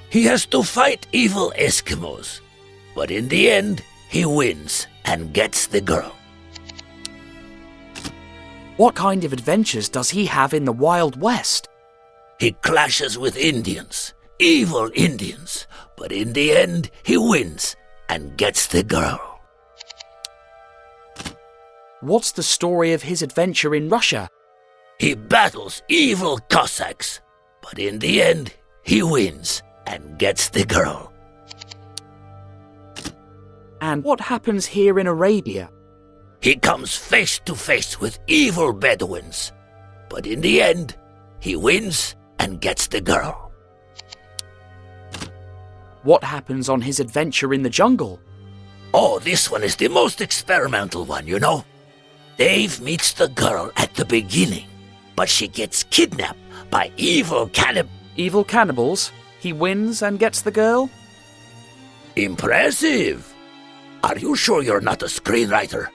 S4: He has to fight evil Eskimos, but in the end, he wins and gets the girl.
S1: What kind of adventures does he have in the Wild West?
S2: He clashes with Indians, evil Indians, but in the end he wins and gets the girl.
S1: What's the story of his adventure in Russia?
S2: He battles evil Cossacks, but in the end he wins and gets the girl.
S1: And what happens here in Arabia?
S2: He comes face to face with evil Bedouins, but in the end he wins and gets the girl.
S1: What happens on his adventure in the jungle?
S2: Oh, this one is the most experimental one, you know. Dave meets the girl at the beginning, but she gets kidnapped by evil cannibals.
S1: Evil cannibals? He wins and gets the girl?
S2: Impressive! Are you sure you're not a screenwriter?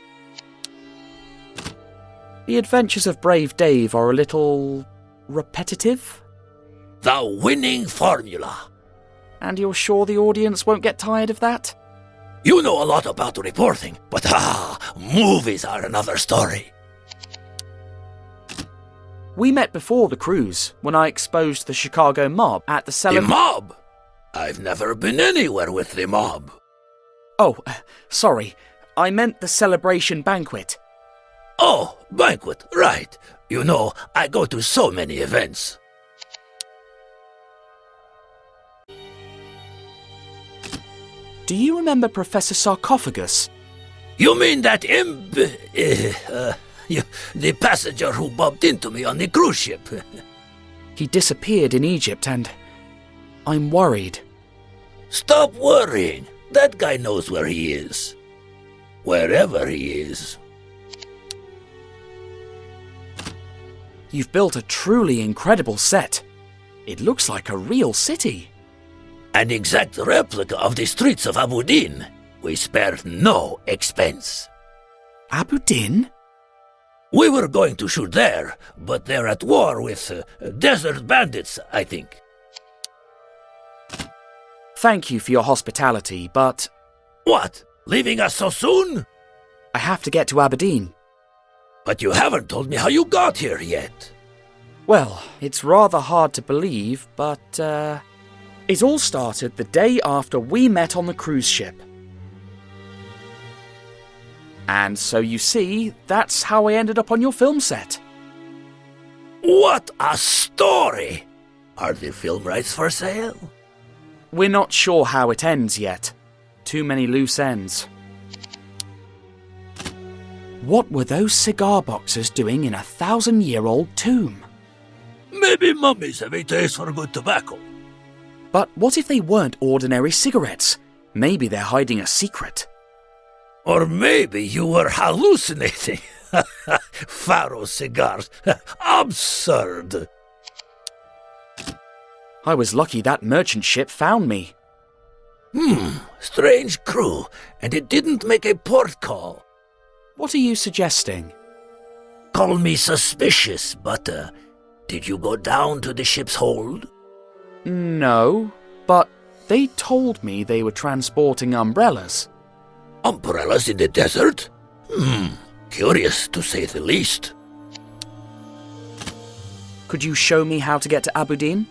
S1: The adventures of Brave Dave are a little repetitive.
S2: The winning formula.
S1: And you're sure the audience won't get tired of that?
S2: You know a lot about reporting, but movies are another story.
S1: We met before the cruise, when I exposed the Chicago mob at the
S2: The mob? I've never been anywhere with the mob.
S1: Oh, sorry. I meant the celebration banquet.
S2: Oh, banquet, right. You know, I go to so many events.
S1: Do you remember Professor Sarcophagus?
S2: You mean that the passenger who bumped into me on the cruise ship?
S1: He disappeared in Egypt and I'm worried.
S2: Stop worrying. That guy knows where he is. Wherever he is.
S1: You've built a truly incredible set. It looks like a real city.
S2: An exact replica of the streets of Abu Din. We spared no expense.
S1: Abu Din?
S2: We were going to shoot there, but they're at war with desert bandits, I think.
S1: Thank you for your hospitality, but...
S2: What? Leaving us so soon?
S1: I have to get to Aberdeen.
S2: But you haven't told me how you got here yet.
S1: Well, it's rather hard to believe, but, it all started the day after we met on the cruise ship. And so you see, that's how I ended up on your film set.
S2: What a story! Are the film rights for sale?
S1: We're not sure how it ends yet. Too many loose ends. What were those cigar boxes doing in a 1,000-year-old tomb?
S2: Maybe mummies have a taste for good tobacco.
S1: But what if they weren't ordinary cigarettes? Maybe they're hiding a secret.
S2: Or maybe you were hallucinating. Pharaoh cigars. Absurd.
S1: I was lucky that merchant ship found me.
S2: Strange crew, and it didn't make a port call.
S1: What are you suggesting?
S2: Call me suspicious, but did you go down to the ship's hold?
S1: No, but they told me they were transporting umbrellas.
S2: Umbrellas in the desert? Curious to say the least.
S1: Could you show me how to get to Abu Din?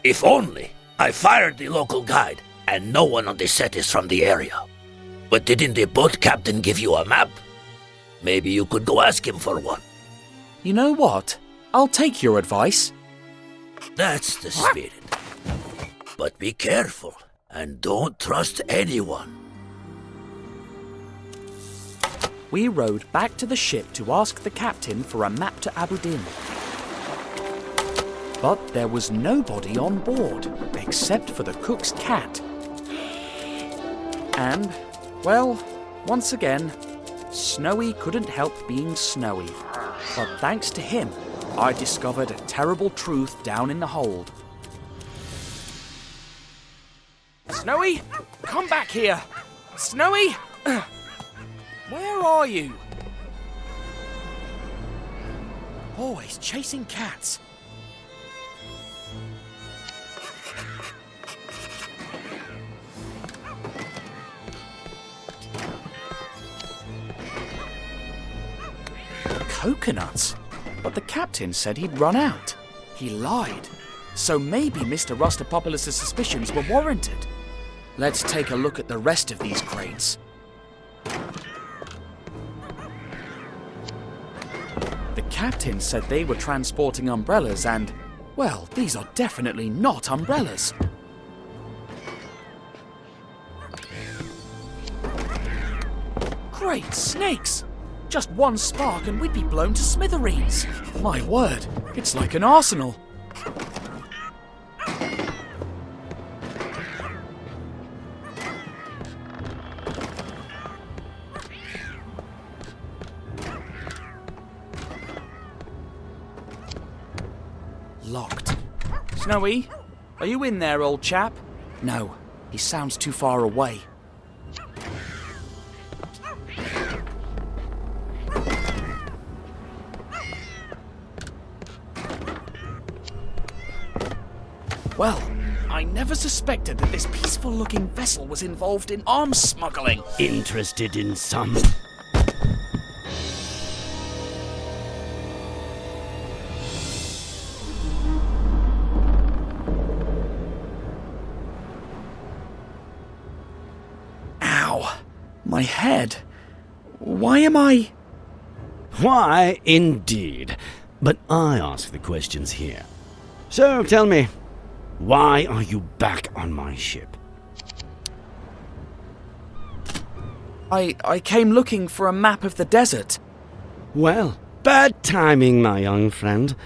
S2: If only. I fired the local guide, and no one on the set is from the area. But didn't the boat captain give you a map? Maybe you could go ask him for one.
S1: You know what? I'll take your advice.
S2: That's the spirit. But be careful, and don't trust anyone.
S1: We rowed back to the ship to ask the captain for a map to Abu Din. But there was nobody on board, except for the cook's cat. And, well, once again, Snowy couldn't help being snowy. But thanks to him, I discovered a terrible truth down in the hold. Snowy, come back here! Snowy! Where are you? Always chasing cats. Coconuts? But the captain said he'd run out. He lied. So maybe Mr. Rustopopoulos' suspicions were warranted. Let's take a look at the rest of these crates. The captain said they were transporting umbrellas and, well, these are definitely not umbrellas. Great snakes! Just one spark and we'd be blown to smithereens. My word, it's like an arsenal. Locked. Snowy, are you in there, old chap? No, he sounds too far away. Well, I never suspected that this peaceful-looking vessel was involved in arms smuggling.
S7: Interested in some?
S1: Ow! My head. Why am I...
S7: Why, indeed. But I ask the questions here. So, tell me, why are you back on my ship?
S1: I came looking for a map of the desert.
S7: Well, bad timing, my young friend.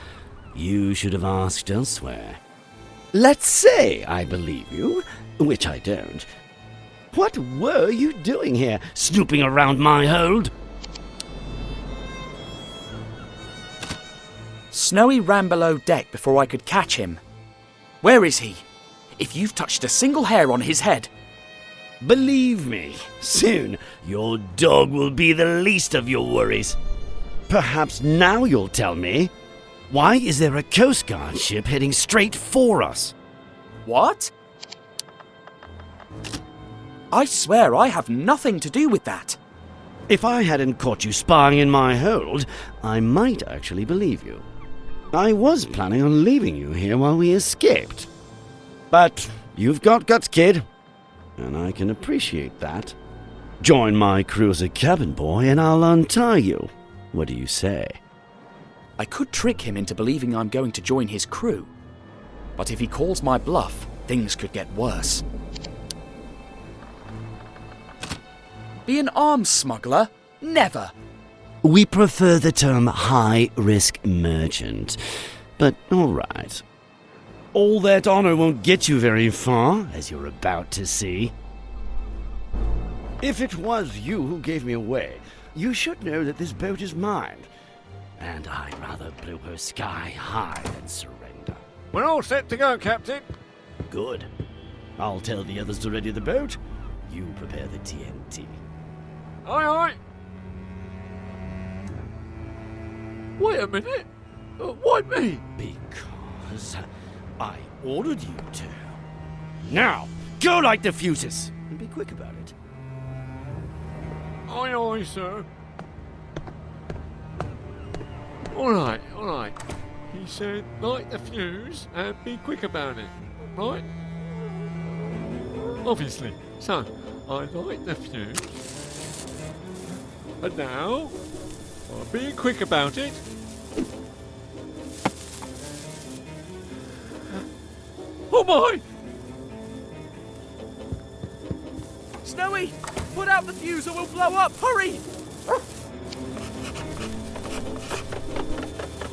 S7: You should have asked elsewhere. Let's say I believe you, which I don't. What were you doing here, snooping around my hold?
S1: Snowy ran below deck before I could catch him. Where is he? If you've touched a single hair on his head...
S7: Believe me, soon your dog will be the least of your worries. Perhaps now you'll tell me, why is there a Coast Guard ship heading straight for us?
S1: What? I swear I have nothing to do with that.
S7: If I hadn't caught you spying in my hold, I might actually believe you. I was planning on leaving you here while we escaped. But you've got guts, kid, and I can appreciate that. Join my crew as a cabin boy and I'll untie you. What do you say?
S1: I could trick him into believing I'm going to join his crew. But if he calls my bluff, things could get worse. Be an arms smuggler? Never!
S7: We prefer the term high-risk merchant, but all right. All that honor won't get you very far, as you're about to see. If it was you who gave me away, you should know that this boat is mine, and I'd rather blow her sky high than surrender.
S20: We're all set to go, Captain.
S7: Good. I'll tell the others to ready the boat. You prepare the TNT.
S20: Aye, aye. Wait a minute. Why me?
S7: Because I ordered you to. Now, go light the fuses, and be quick about it.
S20: Aye, aye, sir. All right. He said light the fuse and be quick about it, right? Obviously. So, I light the fuse. And now, I'm being quick about it. Oh my!
S1: Snowy, put out the fuse or we'll blow up! Hurry!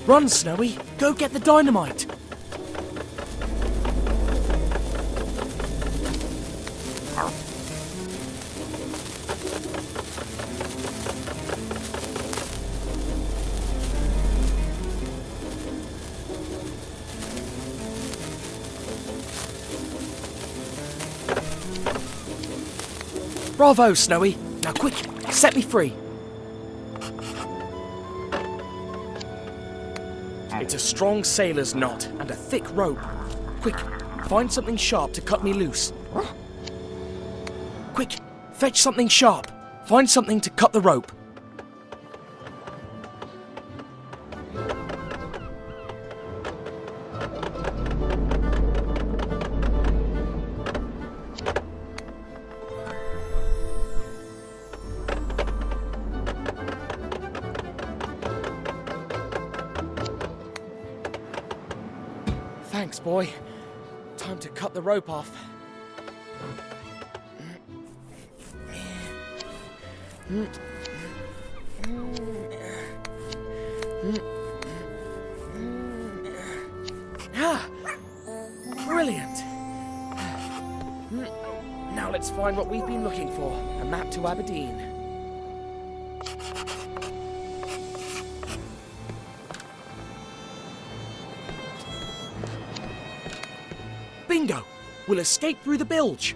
S1: Run, Snowy. Go get the dynamite. Bravo, Snowy. Now quick, set me free. It's a strong sailor's knot and a thick rope. Quick, find something sharp to cut me loose. Quick, fetch something sharp. Find something to cut the rope. Thanks, boy. Time to cut the rope off. Ah, brilliant. Now let's find what we've been looking for. A map to Aberdeen. Bingo! We'll escape through the bilge.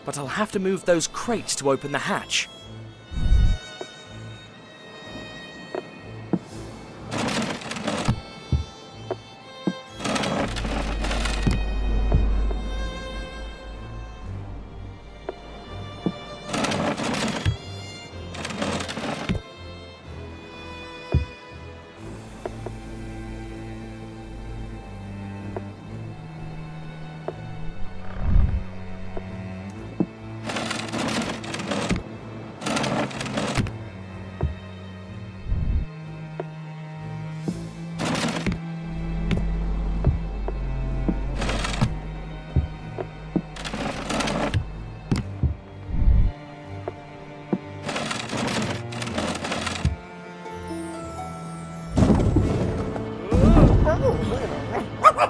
S1: But I'll have to move those crates to open the hatch.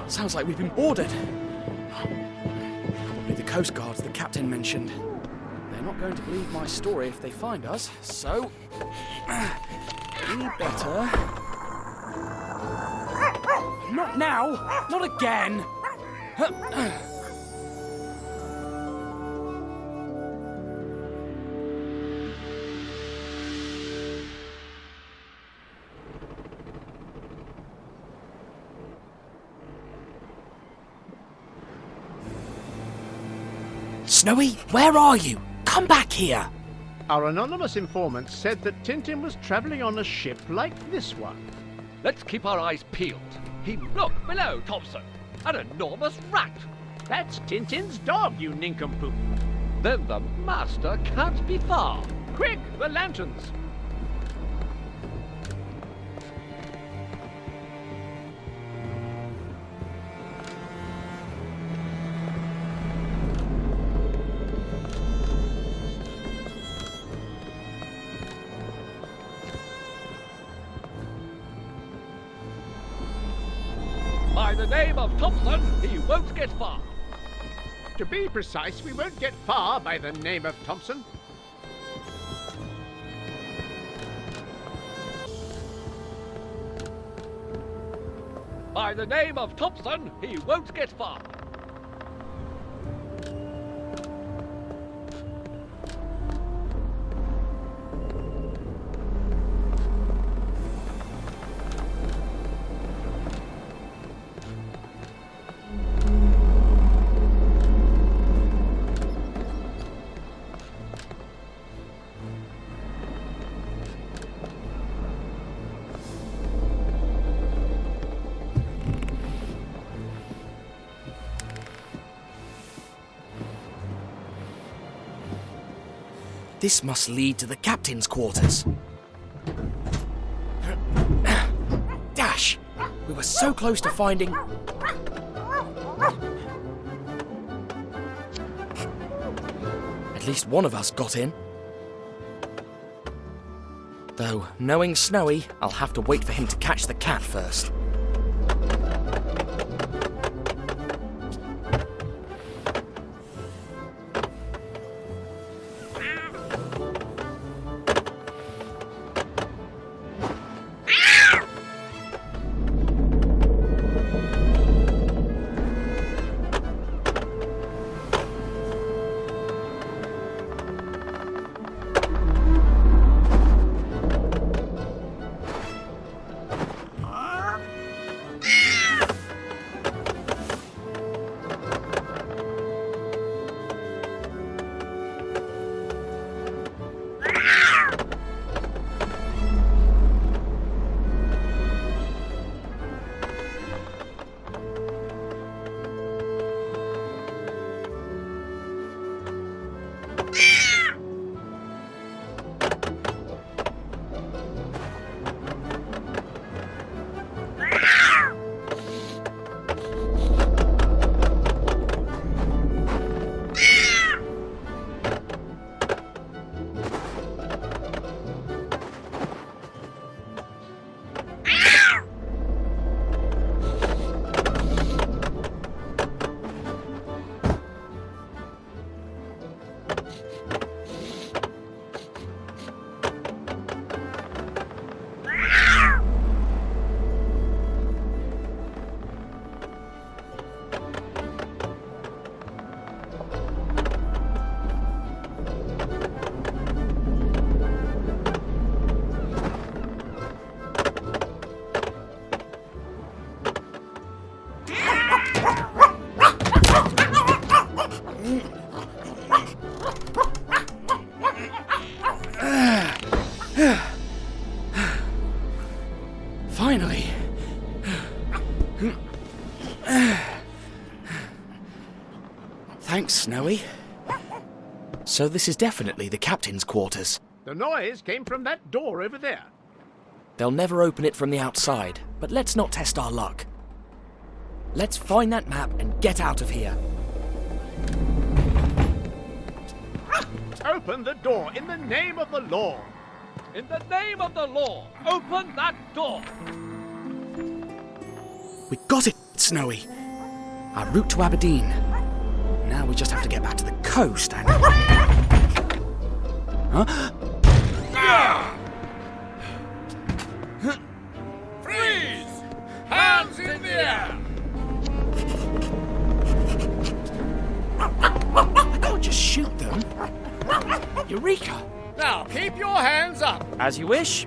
S1: Sounds like we've been boarded. Probably the Coast Guards the captain mentioned. They're not going to believe my story if they find us, so... we better... Not now! Not again! Snowy, where are you? Come back here!
S10: Our anonymous informant said that Tintin was travelling on a ship like this one.
S20: Let's keep our eyes peeled. Look, below, Thompson. An enormous rat.
S10: That's Tintin's dog, you nincompoop.
S20: Then the master can't be far.
S10: Quick, the lanterns!
S20: By the name of Thompson, he won't get far.
S10: To be precise, we won't get far by the name of Thompson.
S20: By the name of Thompson, he won't get far.
S1: This must lead to the captain's quarters. Dash! We were so close to finding... At least one of us got in. Though, knowing Snowy, I'll have to wait for him to catch the cat first. Thanks, Snowy. So this is definitely the captain's quarters.
S10: The noise came from that door over there.
S1: They'll never open it from the outside, but let's not test our luck. Let's find that map and get out of here.
S10: Open the door in the name of the law.
S4: In the name of the law, open that door!
S1: We got it, Snowy. Our route to Aberdeen. Now we just have to get back to the coast and... Huh?
S21: Freeze! Hands in the air!
S1: I can't just shoot them. Eureka!
S16: Now, keep your hands up.
S1: As you wish.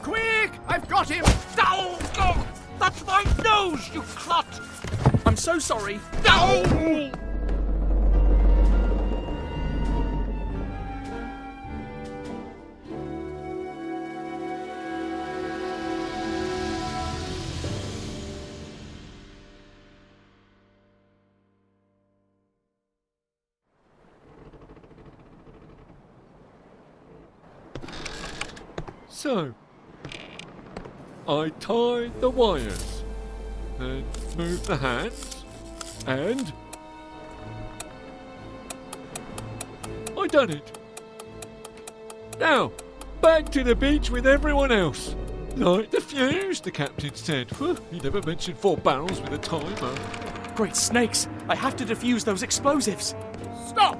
S16: Quick! I've got him!
S21: Ow! Oh, that's my nose, you clot!
S1: I'm so sorry.
S21: Ow!
S20: So, I tied the wires, then moved the hands, and I done it. Now, back to the beach with everyone else. Light the fuse, the captain said. He never mentioned 4 barrels with a timer.
S1: Great snakes! I have to defuse those explosives.
S16: Stop!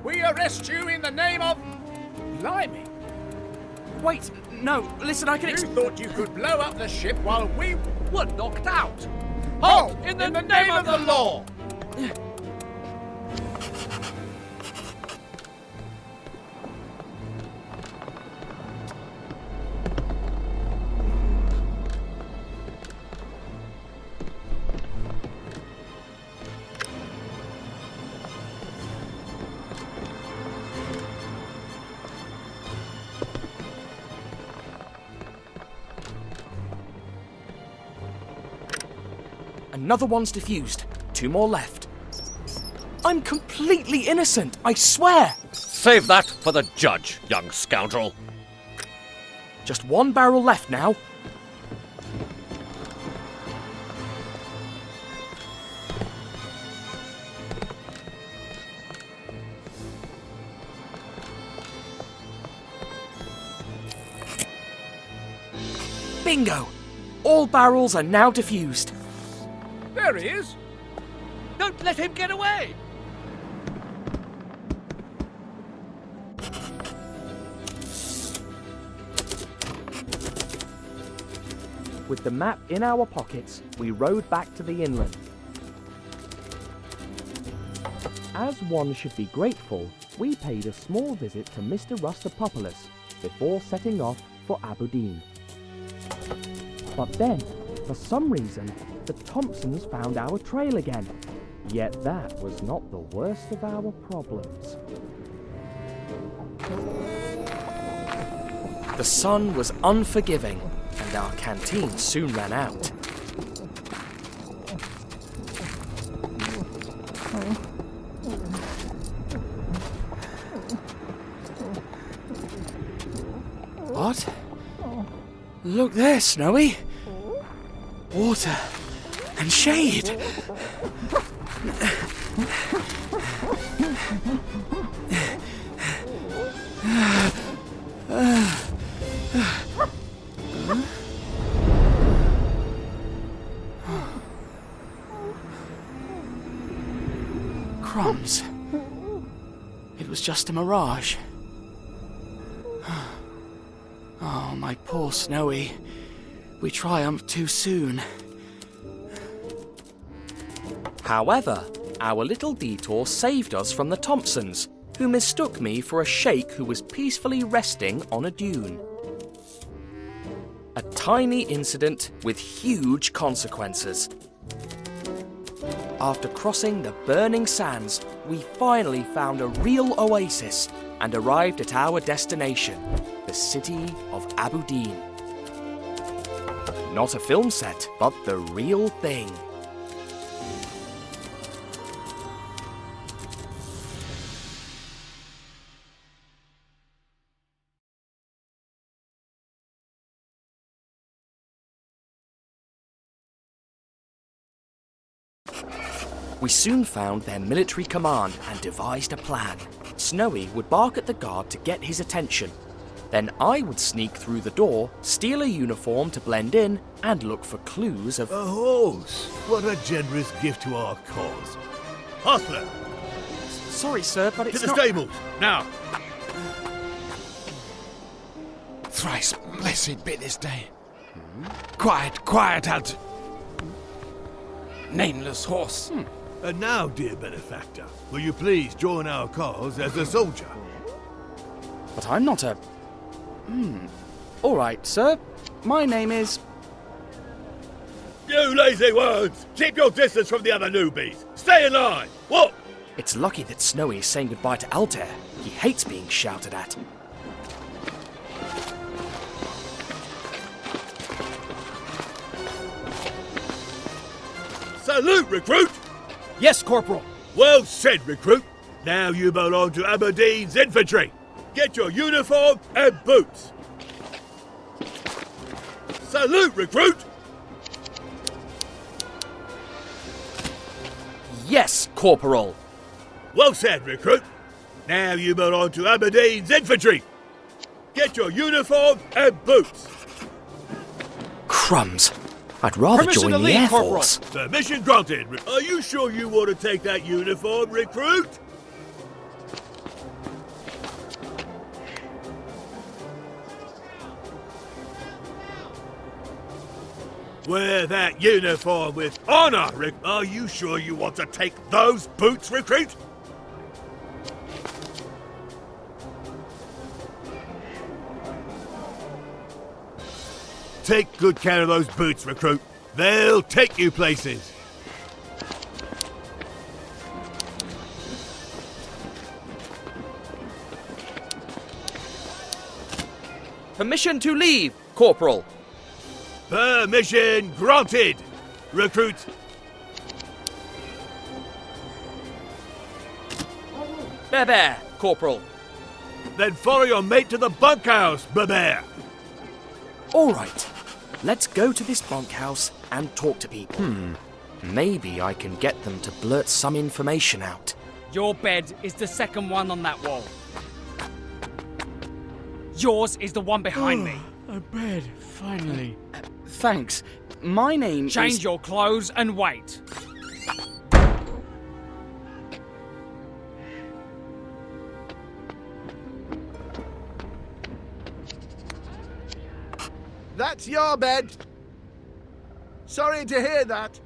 S16: We arrest you in the name of... Blimey!
S1: Wait, no, listen, I can...
S16: You thought you could blow up the ship while we were knocked out!
S4: Halt! In the name of the law!
S1: Another one's defused. 2 more left. I'm completely innocent, I swear!
S9: Save that for the judge, young scoundrel.
S1: Just 1 barrel left now. Bingo! All barrels are now defused.
S16: There he is!
S4: Don't let him get away!
S1: With the map in our pockets, we rowed back to the inland. As one should be grateful, we paid a small visit to Mr. Rustopopoulos before setting off for Aberdeen. But then, for some reason, the Thompsons found our trail again. Yet that was not the worst of our problems. The sun was unforgiving, and our canteen soon ran out. What? Look there, Snowy. Water and shade. Crumbs. It was just a mirage. Oh, my poor Snowy. We triumphed too soon. However, our little detour saved us from the Thompsons, who mistook me for a sheikh who was peacefully resting on a dune. A tiny incident with huge consequences. After crossing the burning sands, we finally found a real oasis and arrived at our destination, the city of Aberdeen. Not a film set, but the real thing. We soon found their military command and devised a plan. Snowy would bark at the guard to get his attention. Then I would sneak through the door, steal a uniform to blend in, and look for clues of...
S8: A horse! What a generous gift to our cause. Hostler!
S1: Sorry, sir, but it's
S8: to the
S1: not...
S8: stables, now!
S21: Thrice blessed be this day. Quiet, quiet, out. Nameless horse.
S8: And now, dear benefactor, will you please join our cause as a soldier?
S1: But I'm not a... All right, sir. My name is...
S8: You lazy words! Keep your distance from the other newbies! Stay in line! Walk!
S1: It's lucky that Snowy is saying goodbye to Altair. He hates being shouted at.
S8: Salute, recruit!
S1: Yes, Corporal.
S8: Well said, recruit. Now you belong to Aberdeen's infantry. Get your uniform and boots. Salute, recruit!
S1: Yes, Corporal.
S8: Well said, recruit. Now you belong to Aberdeen's infantry. Get your uniform and boots.
S1: Crumbs. I'd rather join the Air Force.
S8: Permission granted. Are you sure you want to take that uniform, recruit? Wear that uniform with honor, Rick. Are you sure you want to take those boots, recruit? Take good care of those boots, recruit. They'll take you places.
S1: Permission to leave, Corporal.
S8: Permission granted, recruit.
S1: Bear, Corporal.
S8: Then follow your mate to the bunkhouse, Bear.
S1: All right. Let's go to this bunkhouse and talk to people. Maybe I can get them to blurt some information out.
S13: Your bed is the second one on that wall. Yours is the one behind me.
S12: A bed, finally.
S1: Thanks. My name is...
S13: Change your clothes and wait.
S3: That's your bed. Sorry to hear that.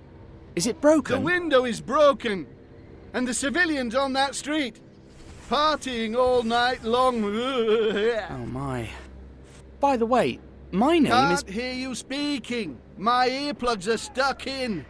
S1: Is it broken?
S5: The window is broken. And the civilians on that street. Partying all night long.
S1: Oh my. By the way, my name is...
S5: Can't hear you speaking. My earplugs are stuck in.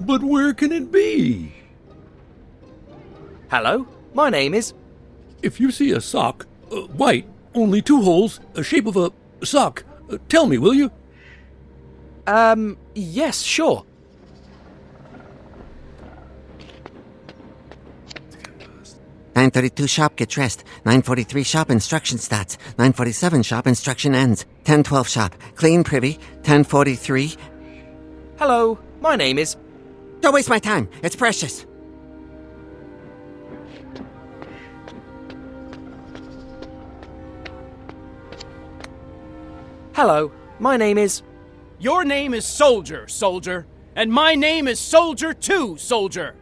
S20: But where can it be?
S1: Hello, my name is...
S20: If you see a sock, white, only 2 holes, a shape of a sock, tell me, will you?
S1: Yes, sure.
S22: "9:32 sharp, get dressed. 9:43 sharp, instruction starts. 9:47 sharp, instruction ends. 10:12 sharp, clean privy. 10:43...
S1: Hello, my name is...
S22: Don't waste my time, it's precious.
S1: Hello, my name is...
S13: Your name is Soldier, Soldier. And my name is Soldier 2, Soldier.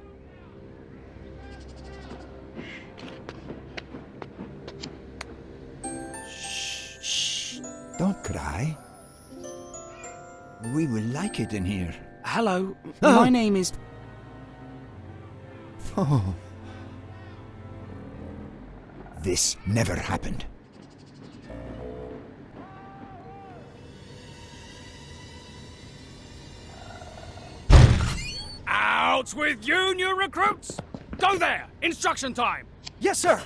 S23: Shh. Don't cry. We will like it in here.
S1: Hello, my name is...
S23: Oh. This never happened.
S13: Out with you, new recruits! Go there! Instruction time!
S1: Yes, sir!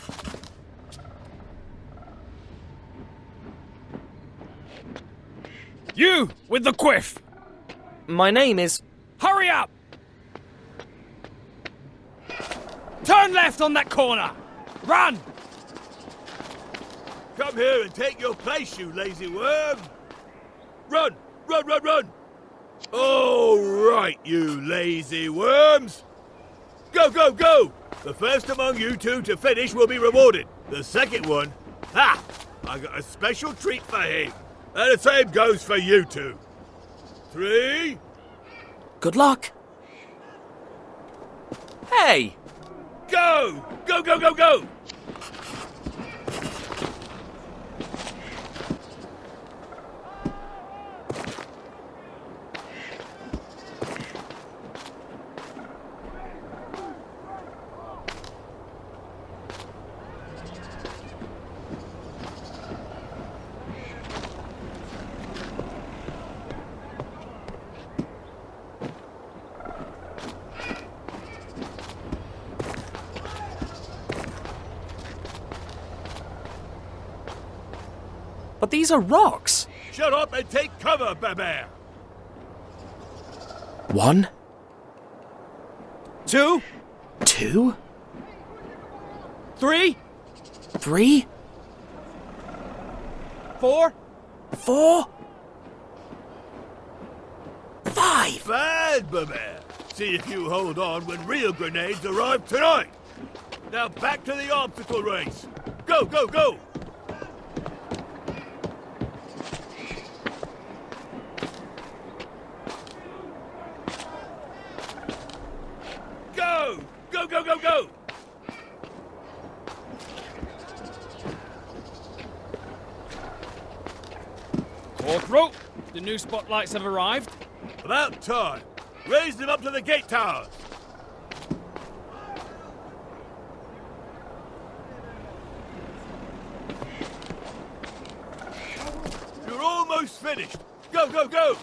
S13: You with the quiff!
S1: My name is...
S13: Hurry up! Turn left on that corner! Run!
S8: Come here and take your place, you lazy worm! Run! Run, run, run! All right, you lazy worms! Go, go, go! The first among you two to finish will be rewarded. The second one, ha! I got a special treat for him. And the same goes for you two. 3.
S1: Good luck. Hey!
S8: Go! Go, go, go, go!
S1: But these are rocks.
S8: Shut up and take cover, Bear.
S1: 1,
S13: 2,
S1: 2,
S13: 3,
S1: 3,
S13: 4,
S1: 4, 5.
S8: Bad, Bear. See if you hold on when real grenades arrive tonight. Now back to the obstacle race. Go, go, go! Go! Go, go, go, go!
S13: Corporal, the new spotlights have arrived.
S8: About time. Raise them up to the gate towers. You're almost finished. Go, go, go!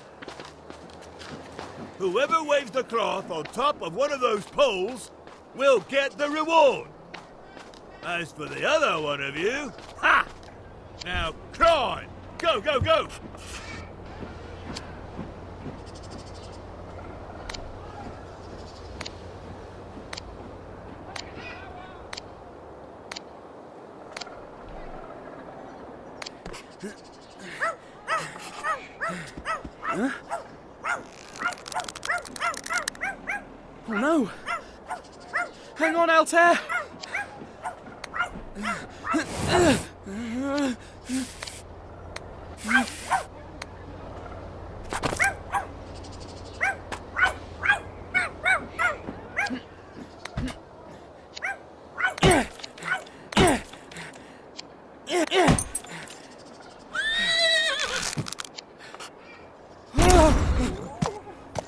S8: Whoever waves the cloth on top of one of those poles will get the reward. As for the other one of you, ha! Now climb! Go, go, go!
S1: Huh? Oh no! Hang on, Altair!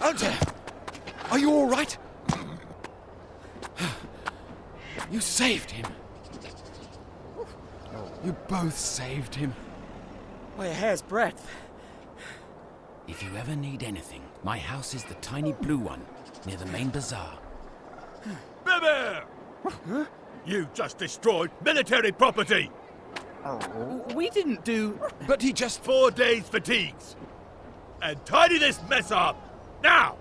S3: Altair! Are you all right? You saved him. You both saved him.
S1: By a hair's breadth.
S19: If you ever need anything, my house is the tiny blue one, near the main bazaar.
S8: Bear! Huh? You just destroyed military property!
S1: We didn't do...
S8: But he just 4 days fatigues. And tidy this mess up! Now!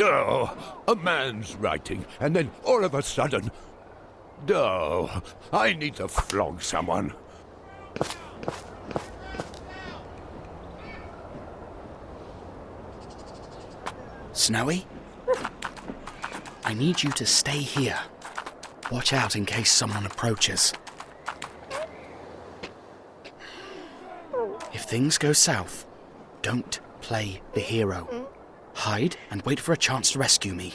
S6: Oh, a man's writing, and then all of a sudden... Oh, I need to flog someone.
S19: Snowy? I need you to stay here. Watch out in case someone approaches. If things go south, don't play the hero. Hide and wait for a chance to rescue me.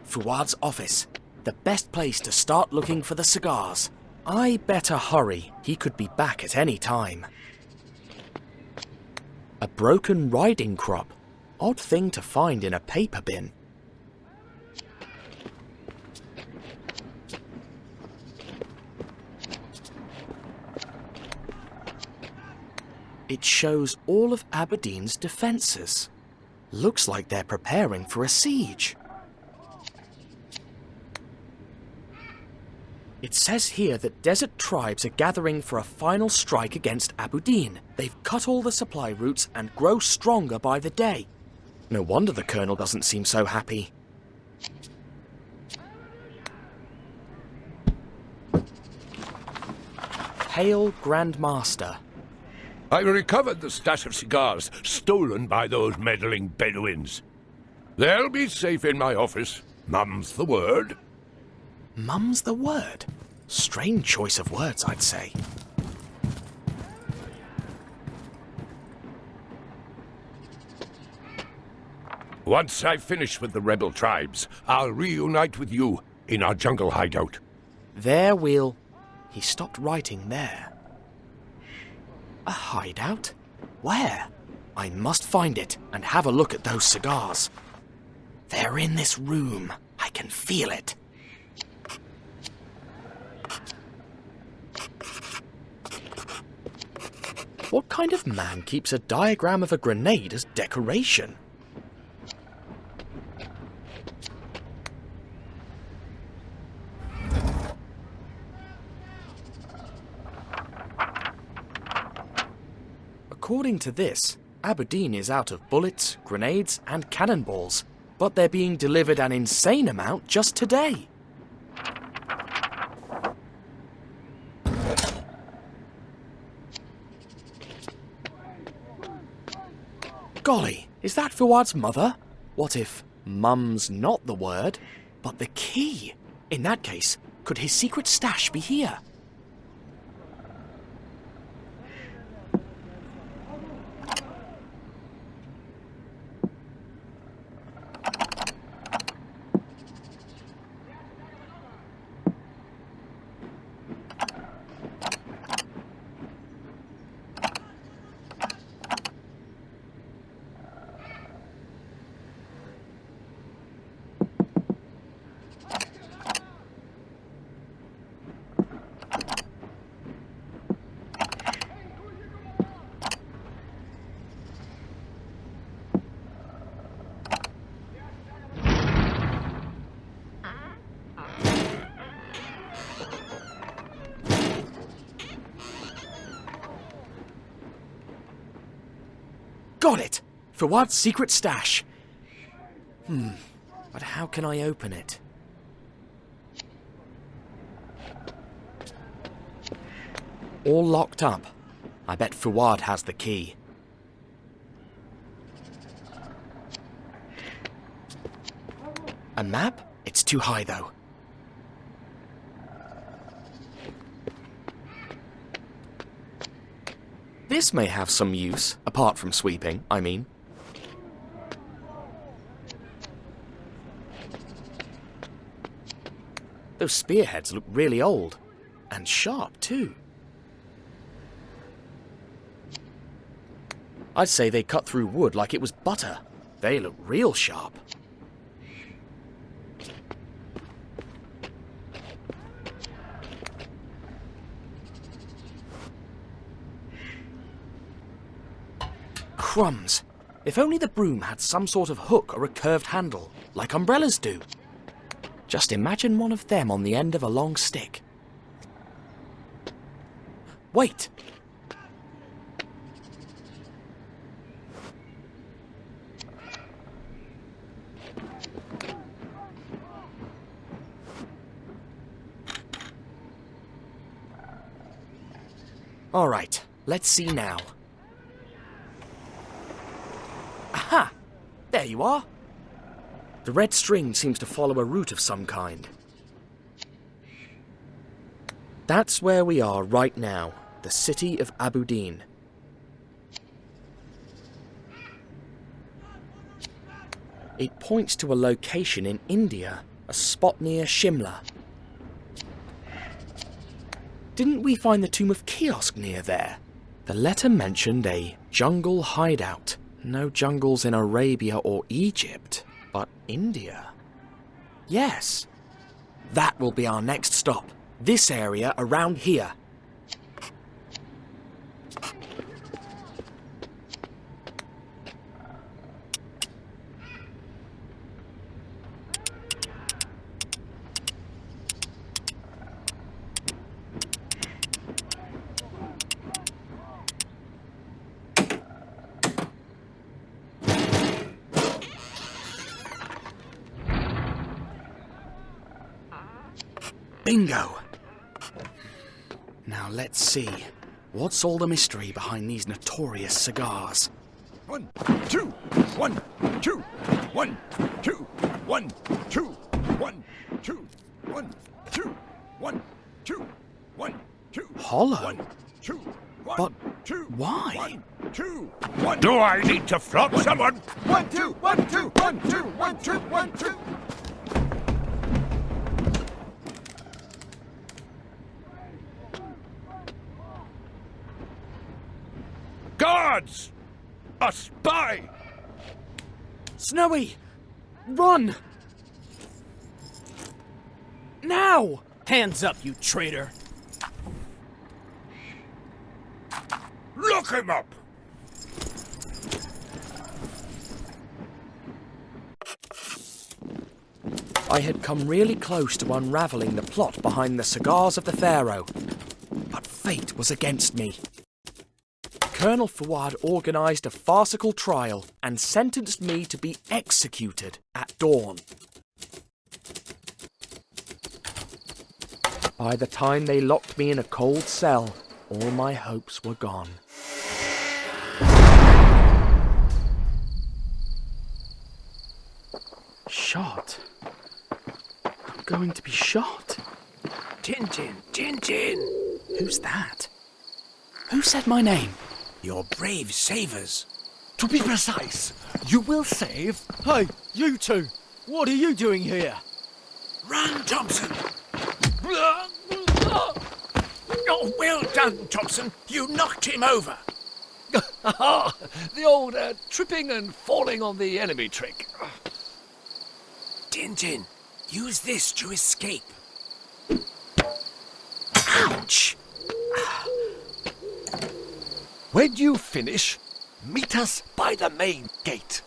S1: Fuad's office. The best place to start looking for the cigars. I better hurry. He could be back at any time. A broken riding crop. Odd thing to find in a paper bin.
S19: It shows all of Aberdeen's defences. Looks like they're preparing for a siege. It says here that desert tribes are gathering for a final strike against Aberdeen. They've cut all the supply routes and grow stronger by the day. No wonder the Colonel doesn't seem so happy. Hail, Grand Master.
S4: I recovered the stash of cigars stolen by those meddling Bedouins. They'll be safe in my office. Mum's the word.
S19: Mum's the word? Strange choice of words, I'd say.
S4: Once I finish with the rebel tribes, I'll reunite with you in our jungle hideout.
S19: There we'll... He stopped writing there. A hideout? Where? I must find it and have a look at those cigars. They're in this room. I can feel it. What kind of man keeps a diagram of a grenade as decoration? According to this, Aberdeen is out of bullets, grenades, and cannonballs, but they're being delivered an insane amount just today. Golly, is that Fuad's mother? What if Mum's not the word, but the key? In that case, could his secret stash be here? Got it! Fuad's secret stash. But how can I open it? All locked up. I bet Fuad has the key. A map? It's too high, though. This may have some use, apart from sweeping, I mean. Those spearheads look really old. And sharp, too. I'd say they cut through wood like it was butter. They look real sharp. Crumbs. If only the broom had some sort of hook or a curved handle, like umbrellas do. Just imagine one of them on the end of a long stick. Wait! All right, let's see now. Aha! There you are. The red string seems to follow a route of some kind. That's where we are right now, the city of Aberdeen. It points to a location in India, a spot near Shimla. Didn't we find the tomb of Kiosk near there? The letter mentioned a jungle hideout. No jungles in Arabia or Egypt, but India. Yes. That will be our next stop. This area around here.
S1: Bingo! Now let's see. What's all the mystery behind these notorious cigars?
S6: 1, 2, 1, 2, 1, 2, 1, 2, 1, 2, 1, 2, 1, 2, 1, 2.
S1: Hollow?
S6: 1, 2, 1,
S1: But
S6: 2.
S1: why?
S6: 1, 2, 1.
S4: Do I need to flog someone?
S6: 1, 2, 1, 2, 1, 2, 1, 2, 1, 2.
S4: Guards! A spy!
S1: Snowy! Run! Now!
S13: Hands up, you traitor!
S4: Look him up!
S19: I had come really close to unravelling the plot behind the cigars of the Pharaoh, but fate was against me. Colonel Fuad organised a farcical trial and sentenced me to be executed at dawn. By the time they locked me in a cold cell, all my hopes were gone. Shot? I'm going to be shot.
S2: Tintin, Tintin!
S19: Who's that? Who said my name?
S2: Your brave savers.
S3: To be precise, you will save...
S13: Hey, you two! What are you doing here?
S2: Run, Thompson! Oh, well done, Thompson. You knocked him over.
S9: The old tripping and falling on the enemy trick.
S2: Tintin, use this to escape.
S19: Ouch!
S3: When you finish, meet us by the main gate.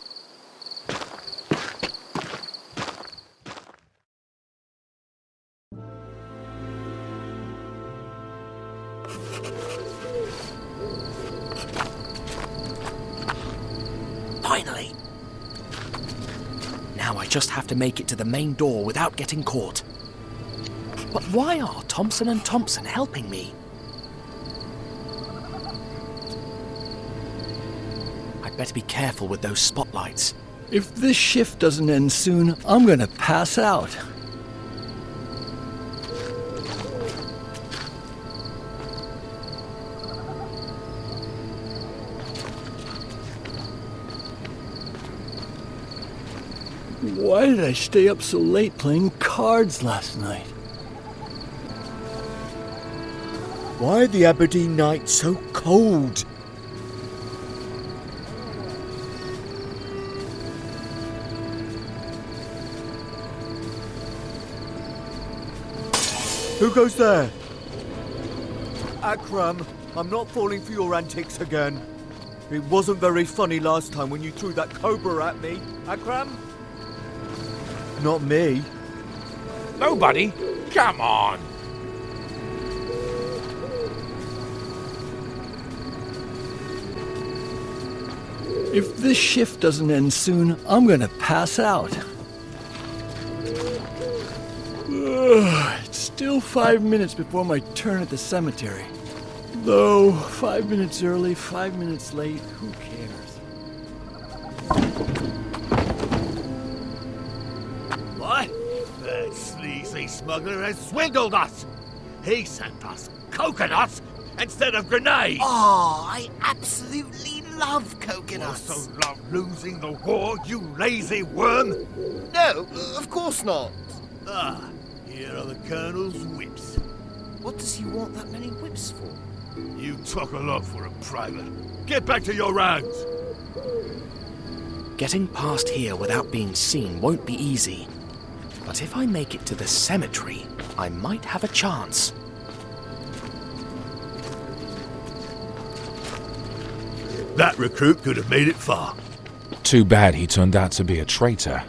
S2: Finally.
S19: Now I just have to make it to the main door without getting caught. But why are Thompson and Thompson helping me? I'd better be careful with those spotlights.
S23: If this shift doesn't end soon, I'm gonna pass out. Why did I stay up so late playing cards last night?
S3: Why are the Aberdeen nights so cold? Who goes there? Akram, I'm not falling for your antics again. It wasn't very funny last time when you threw that cobra at me. Akram? Not me.
S4: Nobody? Come on!
S23: If this shift doesn't end soon, I'm gonna pass out. It's still 5 minutes before my turn at the cemetery. Though, 5 minutes early, 5 minutes late, who cares?
S8: What? That sleazy smuggler has swindled us! He sent us coconuts instead of grenades!
S3: Oh, I absolutely love coconuts.
S8: You also love losing the war, you lazy worm!
S3: No, of course not.
S8: Ah, here are the Colonel's whips.
S3: What does he want that many whips for?
S8: You took a lot for a private. Get back to your rounds!
S19: Getting past here without being seen won't be easy. But if I make it to the cemetery, I might have a chance.
S8: That recruit could have made it far.
S15: Too bad he turned out to be a traitor.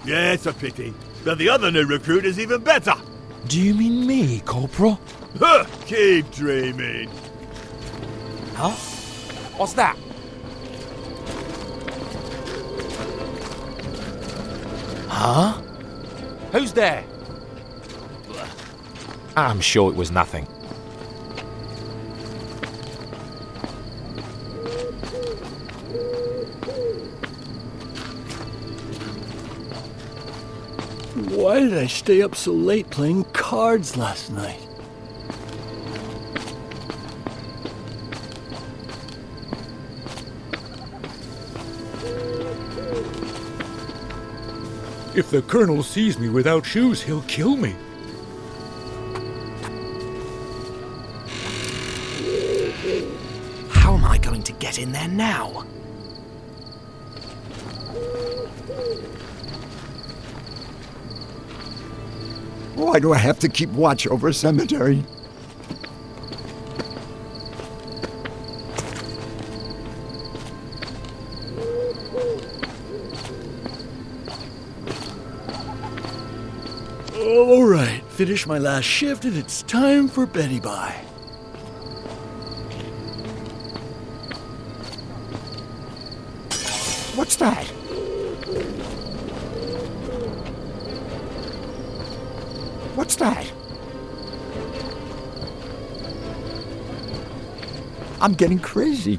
S8: Yeah, it's a pity. But the other new recruit is even better.
S15: Do you mean me, Corporal?
S8: Huh, keep dreaming.
S21: Huh? What's that?
S19: Huh?
S21: Who's there?
S15: I'm sure it was nothing.
S23: Why did I stay up so late playing cards last night?
S20: If the Colonel sees me without shoes, he'll kill me.
S1: How am I going to get in there now?
S6: Why do I have to keep watch over a cemetery?
S23: All right, finish my last shift and it's time for Betty Bye.
S6: What's that? What's that? I'm getting crazy.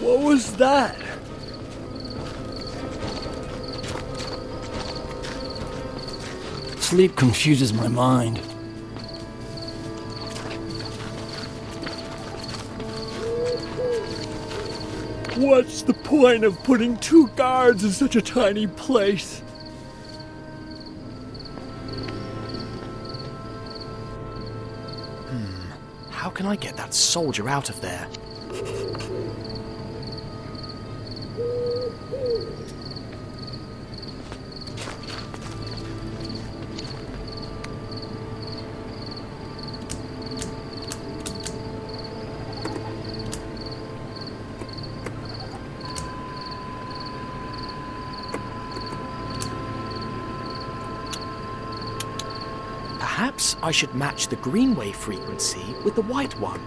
S23: What was that? Sleep confuses my mind. What's the point of putting 2 guards in such a tiny place?
S1: How can I get that soldier out of there? Perhaps I should match the green wave frequency with the white one.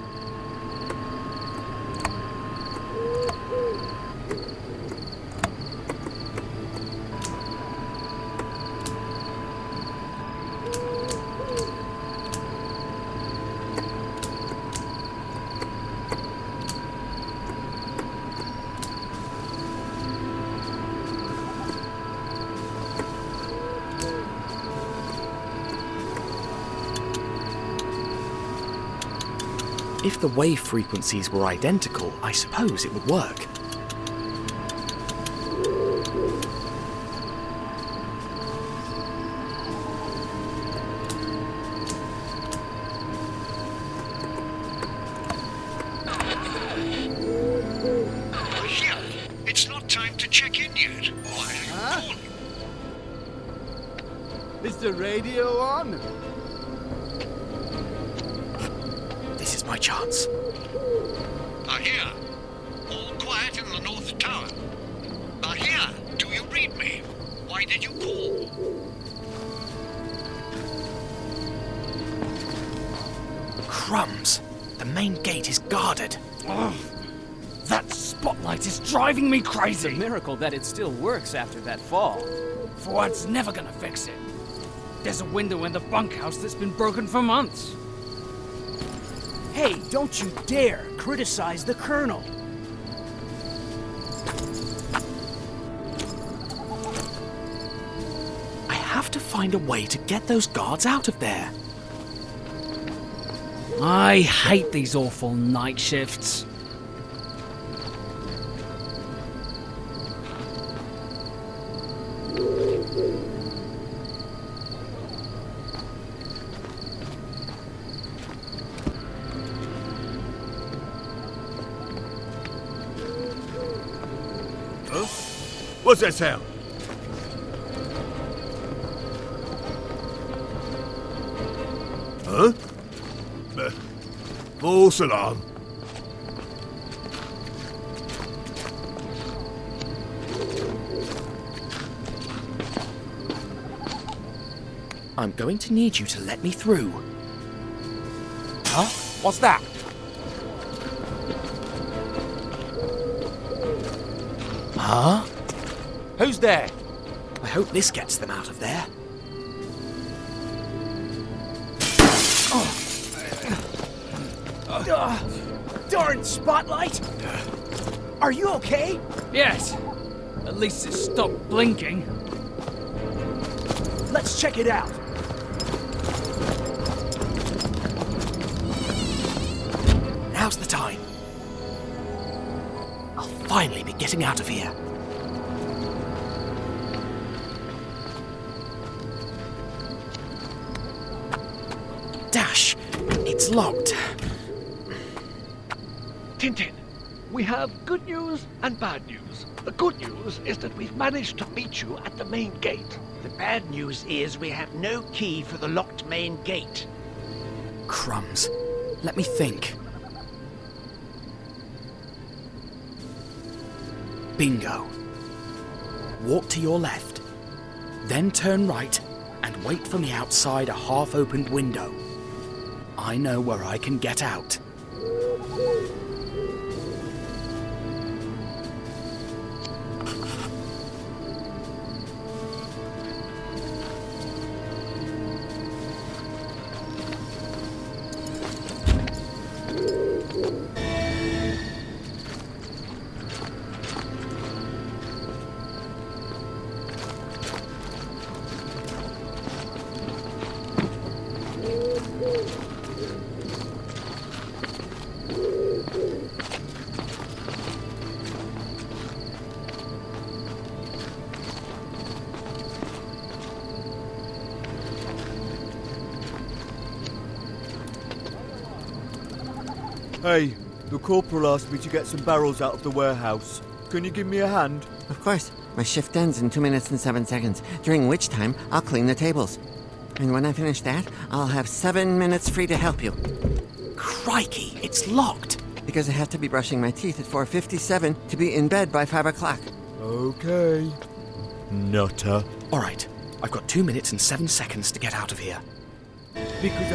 S1: If the wave frequencies were identical, I suppose it would work.
S11: Here, it's not time to check in yet. Why are you calling?
S23: Is the radio on?
S1: This is my chance.
S11: Ahir, all quiet in the North Tower. Ahir, do you read me? Why did you call?
S1: Crumbs! The main gate is guarded.
S21: Ugh. That spotlight is driving me crazy.
S13: It's a miracle that it still works after that fall.
S21: Ford's never gonna fix it. There's a window in the bunkhouse that's been broken for months.
S12: Hey, don't you dare criticize the Colonel.
S1: I have to find a way to get those guards out of there.
S21: I hate these awful night shifts.
S8: Huh? What's that sound? Huh? False alarm.
S1: I'm going to need you to let me through.
S21: Huh? What's that?
S1: Huh? Who's there? I hope this gets them out of there.
S21: Darn spotlight! Are you okay?
S9: Yes. At least it stopped blinking.
S21: Let's check it out.
S1: Now's the time. I'll finally be getting out of here. Dash, it's locked.
S16: Tintin, we have good news and bad news. The good news is that we've managed to meet you at the main gate.
S2: The bad news is we have no key for the locked main gate.
S1: Crumbs. Let me think. Bingo. Walk to your left, then turn right and wait for me outside a half-opened window. I know where I can get out.
S3: Hey, the corporal asked me to get some barrels out of the warehouse. Can you give me a hand?
S22: Of course. My shift ends in 2 minutes and 7 seconds, during which time I'll clean the tables. And when I finish that, I'll have 7 minutes free to help you.
S1: Crikey, it's locked.
S22: Because I have to be brushing my teeth at 4:57 to be in bed by 5 o'clock.
S3: Okay. Nutter.
S1: All right, I've got 2 minutes and 7 seconds to get out of here.
S3: Because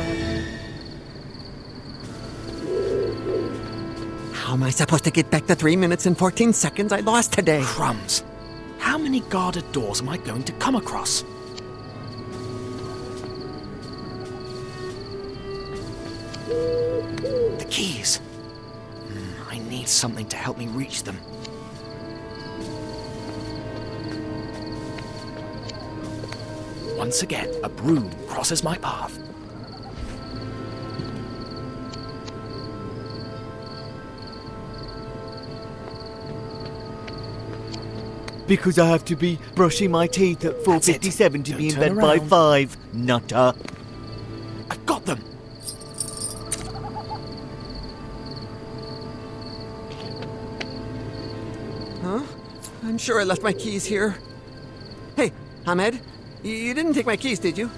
S22: How am I supposed to get back the 3 minutes and 14 seconds I lost today?
S1: Crumbs. How many guarded doors am I going to come across? The keys. I need something to help me reach them. Once again, a broom crosses my path.
S3: Because I have to be brushing my teeth at 4:57 to be in bed by 5, nutter.
S1: I've got them!
S22: Huh? I'm sure I left my keys here. Hey, Ahmed, you didn't take my keys, did you?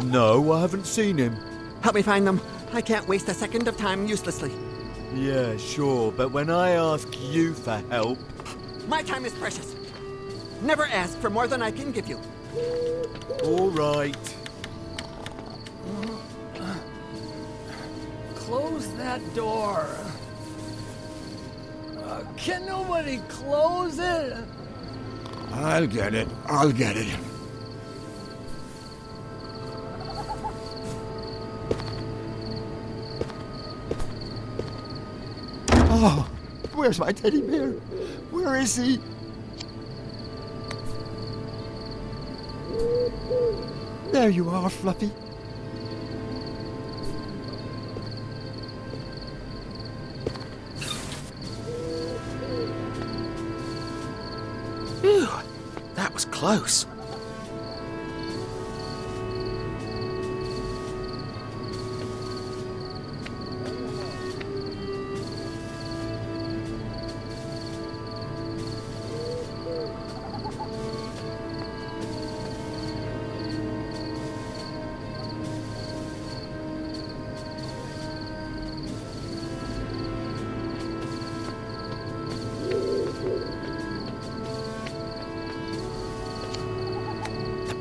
S3: No, I haven't seen him.
S22: Help me find them. I can't waste a second of time uselessly.
S3: Yeah, sure, but when I ask you for help...
S22: My time is precious. Never ask for more than I can give you.
S3: All right.
S23: Close that door. Can nobody close it?
S6: I'll get it. I'll get it. Oh, where's my teddy bear? Where is he? There you are, Fluffy.
S1: Phew, that was close.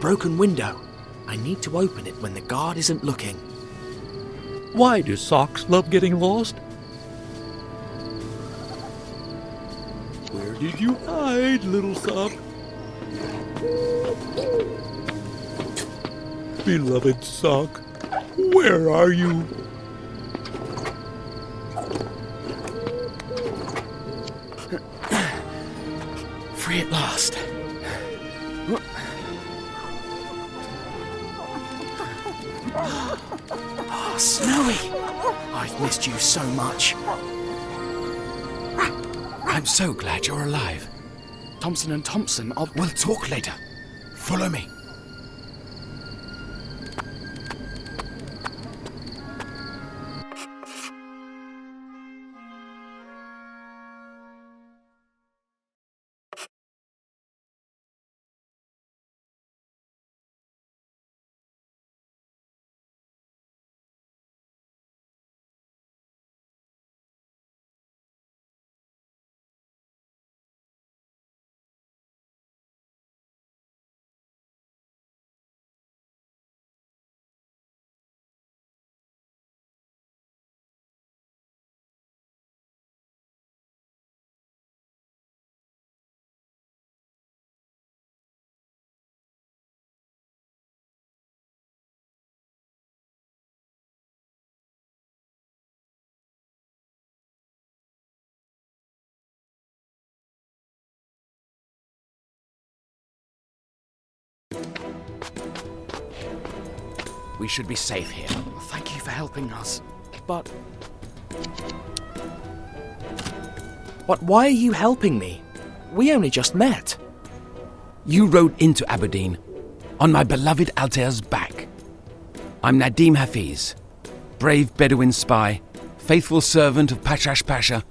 S1: Broken window. I need to open it when the guard isn't looking.
S20: Why do socks love getting lost? did you hide, little sock? Beloved sock, where are you?
S19: Free at last. Oh, Snowy! I've missed you so much.
S1: I'm so glad you're alive.
S19: Thompson and Thompson,
S1: We'll talk later. Follow me. We should be safe here.
S19: Thank you for helping us. But why are you helping me? We only just met.
S1: You rode into Aberdeen on my beloved Altair's back. I'm Nadim Hafiz, brave Bedouin spy, faithful servant of Patrash Pasha,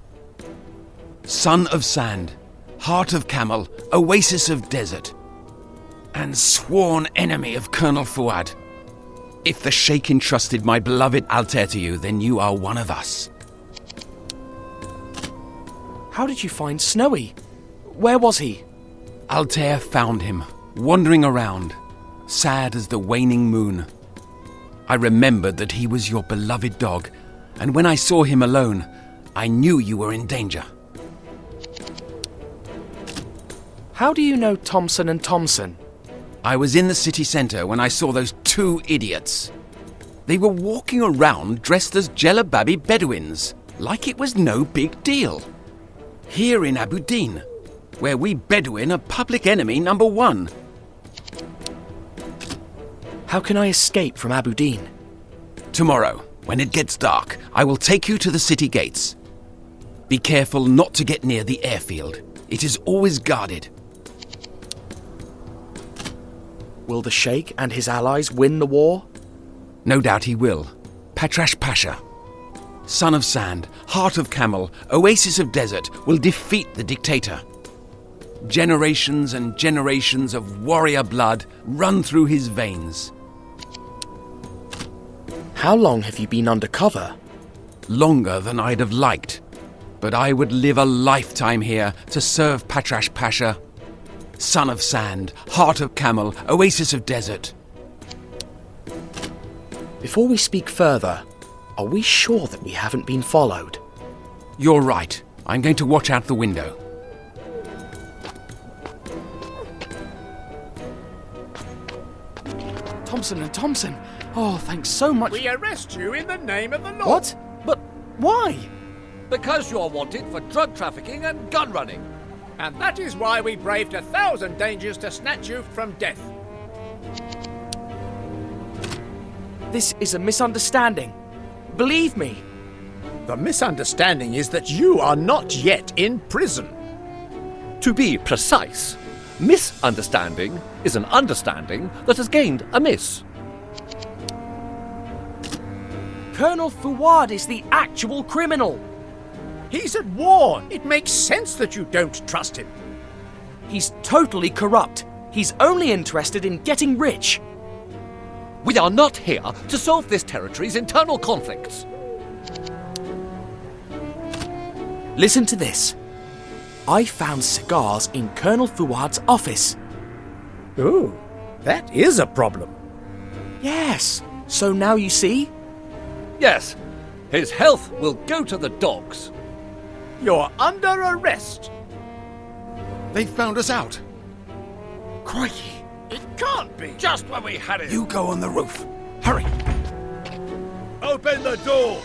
S1: son of sand, heart of camel, oasis of desert, and sworn enemy of Colonel Fuad. If the Sheikh entrusted my beloved Altair to you, then you are one of us.
S19: How did you find Snowy? Where was he?
S1: Altair found him, wandering around, sad as the waning moon. I remembered that he was your beloved dog, and when I saw him alone, I knew you were in danger.
S19: How do you know Thompson and Thompson?
S1: I was in the city centre when I saw those two idiots. They were walking around dressed as Jelababi Bedouins, like it was no big deal. Here in Aberdeen, where we Bedouin are public enemy number one.
S19: How can I escape from Aberdeen?
S1: Tomorrow, when it gets dark, I will take you to the city gates. Be careful not to get near the airfield. It is always guarded.
S19: Will the Sheikh and his allies win the war?
S1: No doubt he will. Patrash Pasha, son of sand, heart of camel, oasis of desert, will defeat the dictator. Generations and generations of warrior blood run through his veins.
S19: How long have you been undercover?
S1: Longer than I'd have liked. But I would live a lifetime here to serve Patrash Pasha, son of sand, heart of camel, oasis of desert.
S19: Before we speak further, are we sure that we haven't been followed?
S1: You're right. I'm going to watch out the window.
S19: Thompson and Thompson! Oh, thanks so much.
S16: We arrest you in the name of the law.
S19: What? But why?
S4: Because you're wanted for drug trafficking and gun running.
S16: And that is why we braved 1,000 dangers to snatch you from death.
S19: This is a misunderstanding. Believe me.
S16: The misunderstanding is that you are not yet in prison.
S14: To be precise, misunderstanding is an understanding that has gained a miss.
S19: Colonel Fuad is the actual criminal.
S16: He's at war. It makes sense that you don't trust him.
S19: He's totally corrupt. He's only interested in getting rich.
S14: We are not here to solve this territory's internal conflicts.
S19: Listen to this. I found cigars in Colonel Fuad's office.
S16: Ooh, that is a problem.
S19: Yes. So now you see?
S14: Yes. His health will go to the dogs.
S16: You're under arrest.
S6: They found us out.
S21: Crikey.
S4: It can't be. Just when we had it.
S21: You go on the roof. Hurry.
S6: Open the door!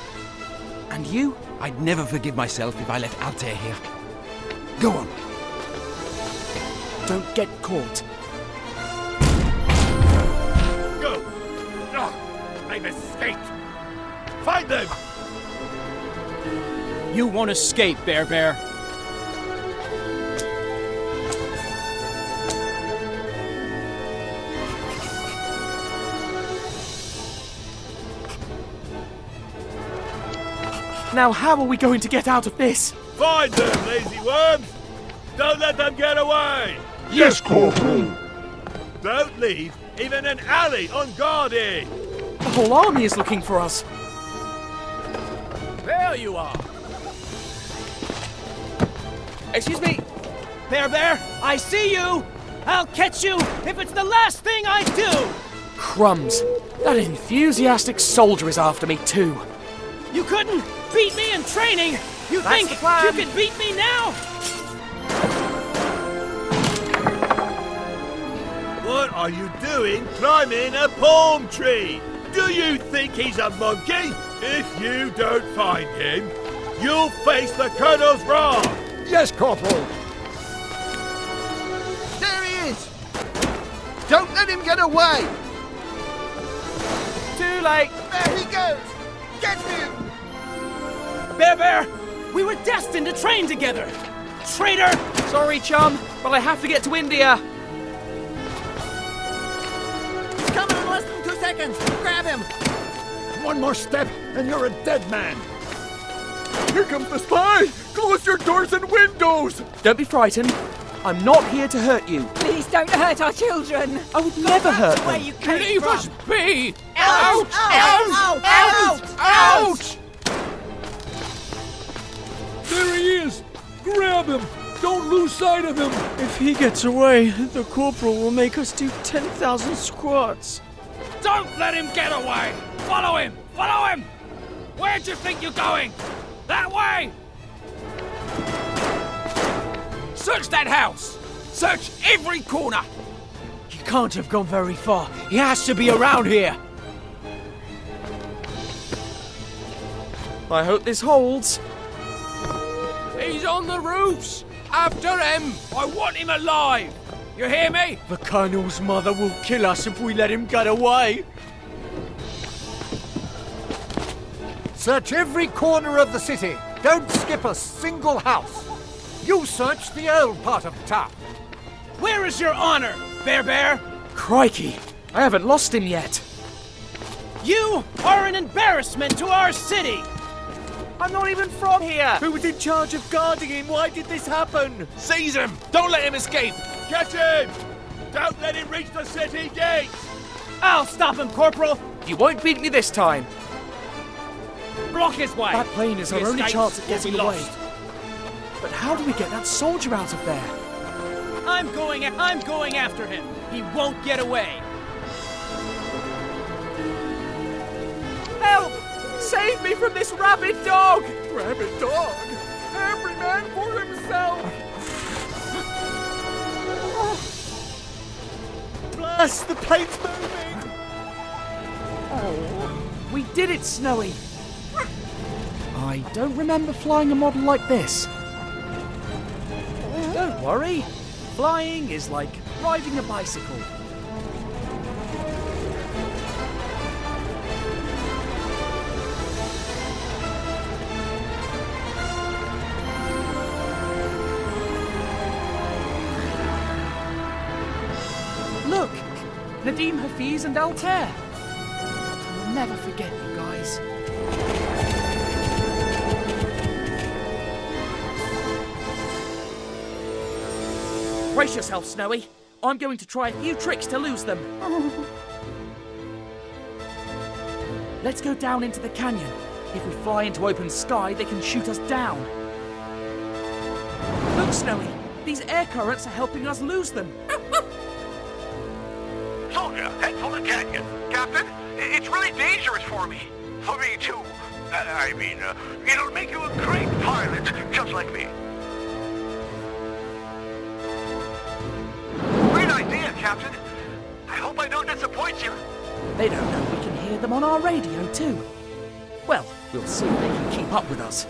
S1: And you?
S21: I'd never forgive myself if I let Altair here. Go on.
S1: Don't get caught.
S6: Go!
S4: They've escaped.
S6: Find them!
S13: You won't escape, Bear.
S1: Now how are we going to get out of this?
S6: Find them, lazy worms! Don't let them get away!
S8: Yes, Corporal!
S6: Don't leave even an alley unguarded!
S1: The whole army is looking for us.
S13: There you are.
S1: Excuse me.
S13: Bear, I see you. I'll catch you if it's the last thing I do.
S1: Crumbs. That enthusiastic soldier is after me too.
S13: You couldn't beat me in training. You
S1: That's
S13: think
S1: the plan.
S13: you can beat me now?
S6: What are you doing climbing a palm tree? Do you think he's a monkey? If you don't find him, you'll face the Colonel's wrath! Yes, Corporal!
S3: There he is! Don't let him get away!
S1: Too late!
S3: There he goes! Get him!
S13: Bear, we were destined to train together. Traitor!
S1: Sorry, chum, but I have to get to India.
S3: He's coming in less than 2 seconds! Grab him!
S6: One more step, and you're a dead man!
S8: Here comes the spy! Close your doors and windows!
S1: Don't be frightened. I'm not here to hurt you.
S7: Please don't hurt our children.
S1: I would never hurt them.
S7: Where you came
S21: Leave
S7: from.
S21: us be!
S7: Out! Out! Out!
S21: Out!
S20: There he is! Grab him! Don't lose sight of him!
S9: If he gets away, the corporal will make us do 10,000 squats.
S21: Don't let him get away! Follow him! Follow him! Where do you think you're going? That way! Search that house! Search every corner!
S9: He can't have gone very far. He has to be around here.
S1: I hope this holds.
S21: He's on the roofs! After him! I want him alive! You hear me?
S9: The Colonel's mother will kill us if we let him get away.
S3: Search every corner of the city. Don't skip a single house. You search the old part of town.
S13: Where is your honor, Bear?
S1: Crikey, I haven't lost him yet.
S13: You are an embarrassment to our city.
S1: I'm not even from here.
S3: Who was in charge of guarding him? Why did this happen?
S21: Seize him! Don't let him escape!
S6: Get him! Don't let him reach the city gates!
S13: I'll stop him, Corporal.
S1: You won't beat me this time.
S13: Block his way.
S1: That plane is
S13: If he
S1: our only
S13: escapes,
S1: chance at
S13: we'll
S1: getting
S13: be
S1: away.
S13: lost.
S1: But how do we get that soldier out of there?
S13: I'm going after him. He won't get away.
S1: Help! Save me from this rabid dog!
S8: Rabid dog! Every man for himself!
S3: Blast! The plane's moving!
S1: Oh, we did it, Snowy. I don't remember flying a model like this. Don't worry. Flying is like riding a bicycle. Look! Nadim Hafiz and Altair. I'll never forget you guys. Brace yourself, Snowy. I'm going to try a few tricks to lose them. Let's go down into the canyon. If we fly into open sky, they can shoot us down. Look, Snowy. These air currents are helping us lose them.
S11: Soldier, head for the canyon. Captain, it's really dangerous for me. For me, too. It'll make you a great pilot, just like me. Captain. I hope I don't disappoint you.
S1: They don't know we can hear them on our radio too. Well, we'll see if they can keep up with us.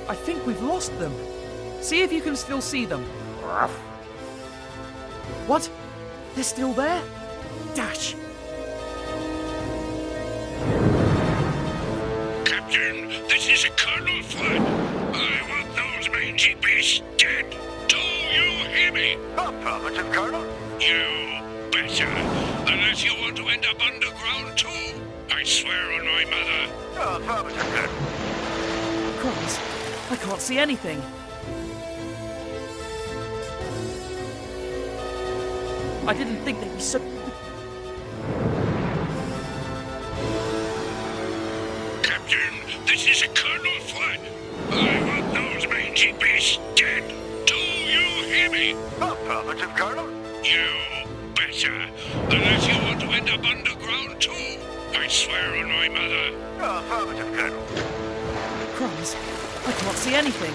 S1: I think we've lost them. See if you can still see them. What? They're still there? Dash!
S11: Captain, this is Colonel Flood. I want those mangy beasts dead. Do you hear me? Affirmative, Colonel. You better. Unless you want to end up underground too. I swear on my mother. Affirmative, Colonel.
S1: Crumbs, I can't see anything. I didn't think they'd be so...
S11: Captain, this is Colonel Flood. I want those mangy beasts dead. Do you hear me? Affirmative, Colonel. You better. Unless you want to end up underground too. I swear on my mother. Affirmative, Colonel.
S1: Crumbs, I can't see anything.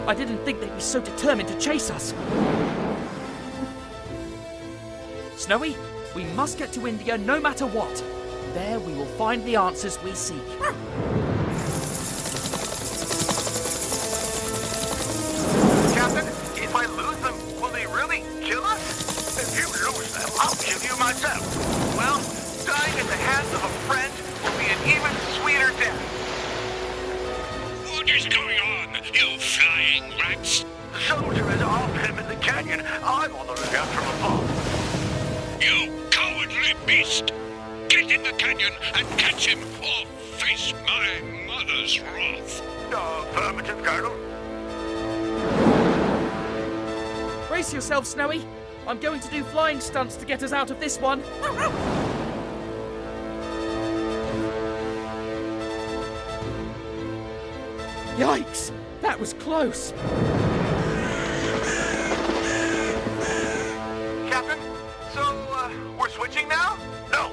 S1: I didn't think they'd be so determined to chase us. Snowy, we must get to India no matter what. There we will find the answers we seek.
S11: Captain, if I lose them, will they really kill us? If you lose them, I'll kill you myself. Well, dying at the hands of a friend will be an even sweeter death. What is going on, you flying rats? The soldier is off him in the canyon. I'm on the lookout from above. You cowardly beast! Get in the canyon and catch him, or face my mother's wrath. Affirmative, Colonel.
S1: Brace yourself, Snowy. I'm going to do flying stunts to get us out of this one. Yikes! That was close.
S11: Captain, so, we're switching now? No.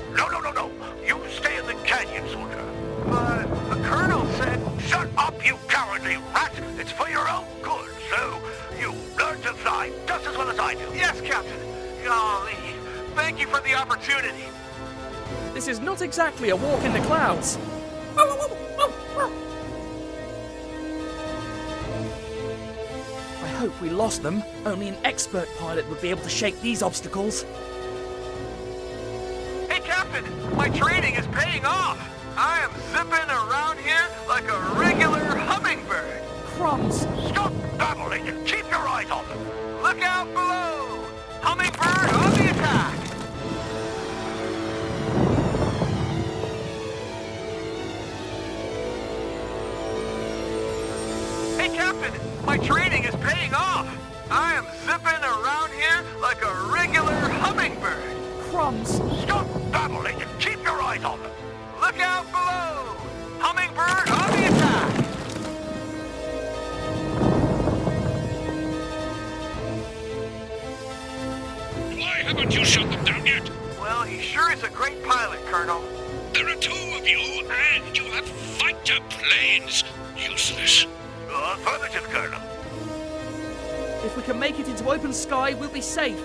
S11: You stay in the canyon, soldier. But the colonel said... Shut up, you cowardly rat! It's for your own good, so you learn to fly just as well as I do. Yes, Captain. Golly, thank you for the opportunity.
S1: This is not exactly a walk in the clouds. I hope we lost them. Only an expert pilot would be able to shake these obstacles.
S11: Hey, Captain, my training is paying off. I am zipping around here like a regular hummingbird.
S1: Crumbs!
S11: Stop babbling and keep your eyes on them. Look out below. Hummingbird on the attack. Hey, Captain, my training is paying off. I am zipping around here like a regular hummingbird.
S1: Crumbs!
S11: Stop babbling and keep your eyes on them. Look out below! Hummingbird on the attack! Why haven't you shut them down yet? Well, he sure is a great pilot, Colonel. There are two of you, and you have fighter planes. Useless. Affirmative, Colonel.
S1: If we can make it into open sky, we'll be safe.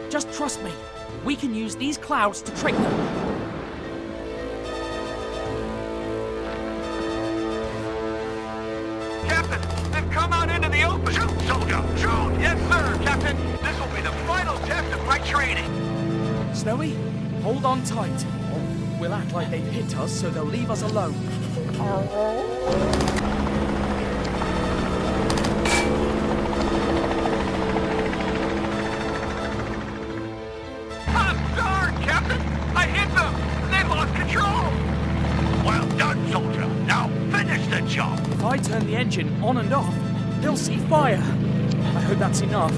S1: Just trust me. We can use these clouds to trick them.
S11: Captain, they've come out into the open. Shoot, soldier, shoot! Yes, sir, Captain. This will be the final test of my training.
S1: Snowy, hold on tight. We'll act like they've hit us, so they'll leave us alone.
S11: I'm darn, Captain! I hit them! They lost control! Well done, soldier. Now finish the job.
S1: If I turn the engine on and off, they'll see fire. I hope that's enough.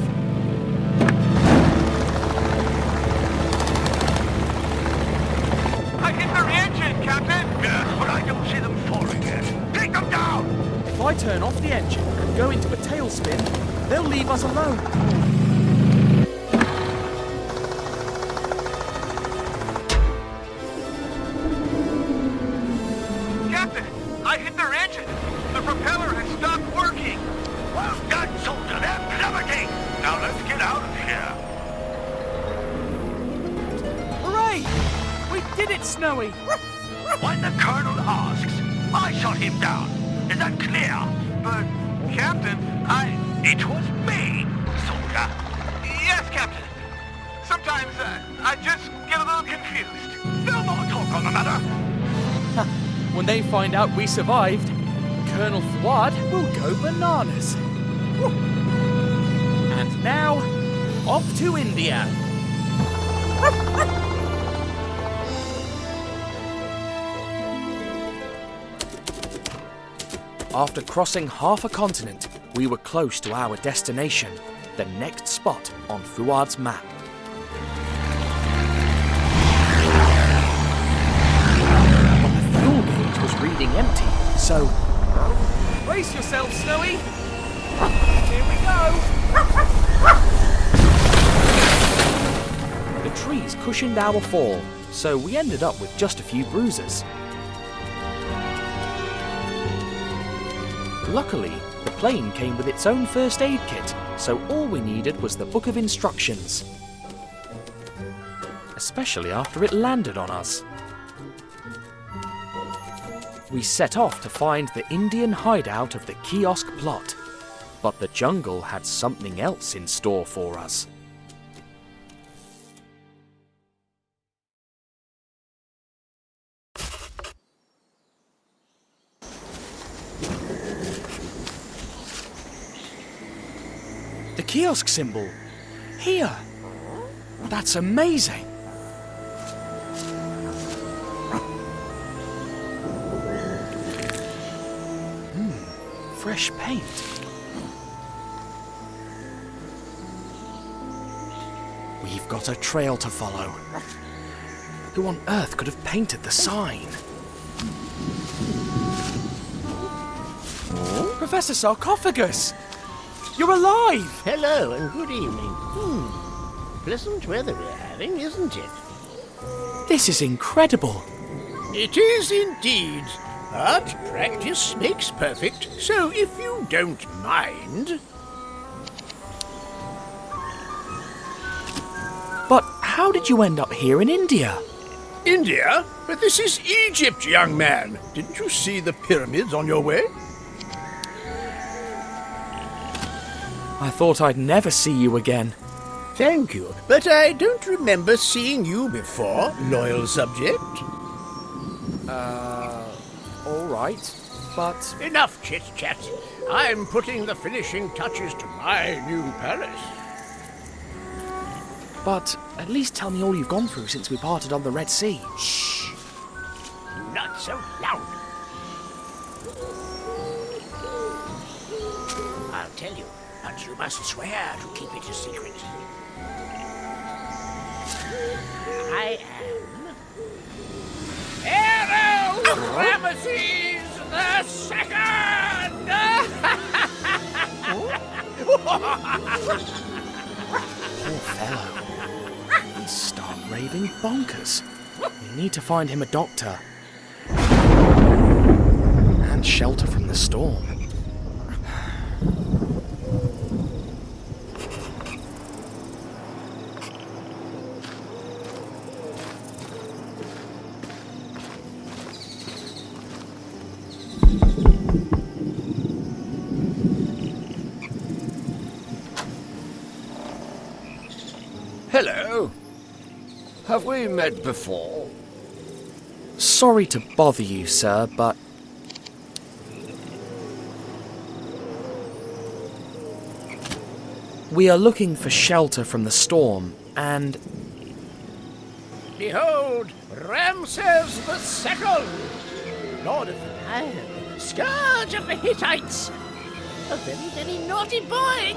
S11: I hit their engine, Captain! Yes, but I don't see them falling yet. Take them down!
S1: If I turn off the engine and go into a tailspin, they'll leave us alone.
S11: Captain, I hit their engine. The the propeller has stopped working. Well done, soldier. They're plummeting. Now let's get out of here.
S1: Hooray! We did it, Snowy!
S11: When the Colonel asks, I shot him down. Is that clear? But, Captain, It was me, soldier. Yes, Captain. Sometimes I just get a little confused. No more talk on the matter.
S1: When they find out we survived, Colonel Fuad will go bananas. And now, off to India. After crossing half a continent, we were close to our destination, the next spot on Fuad's map. But the fuel gauge was reading empty, so... Brace yourself, Snowy! Here we go! The trees cushioned our fall, so we ended up with just a few bruises. Luckily, the plane came with its own first aid kit, so all we needed was the book of instructions. Especially after it landed on us. We set off to find the Indian hideout of the kiosk plot, but the jungle had something else in store for us. The kiosk symbol. Here. That's amazing. Fresh paint. We've got a trail to follow. Who on earth could have painted the sign? Professor Sarcophagus! You're alive!
S2: Hello and good evening. Pleasant weather we're having, isn't it?
S1: This is incredible.
S2: It is indeed. But practice makes perfect, so if you don't mind...
S1: But how did you end up here in India?
S10: India? But this is Egypt, young man. Didn't you see the pyramids on your way?
S1: I thought I'd never see you again.
S2: Thank you, but I don't remember seeing you before, loyal subject.
S1: All right, but...
S2: Enough chit-chat. I'm putting the finishing touches to my new palace.
S1: But at least tell me all you've gone through since we parted on the Red Sea.
S2: Shh! Not so loud. I'll tell you, but you must swear to keep it a secret. I am... Pharaoh Ramesses the Second!
S1: Poor fellow. He's start raving bonkers. We need to find him a doctor. And shelter from the storm.
S20: Hello. Have we met before?
S1: Sorry to bother you, sir, but... We are looking for shelter from the storm, and...
S2: Behold, Ramses the Second, Lord of the Nile, scourge of the Hittites. A very, very naughty boy.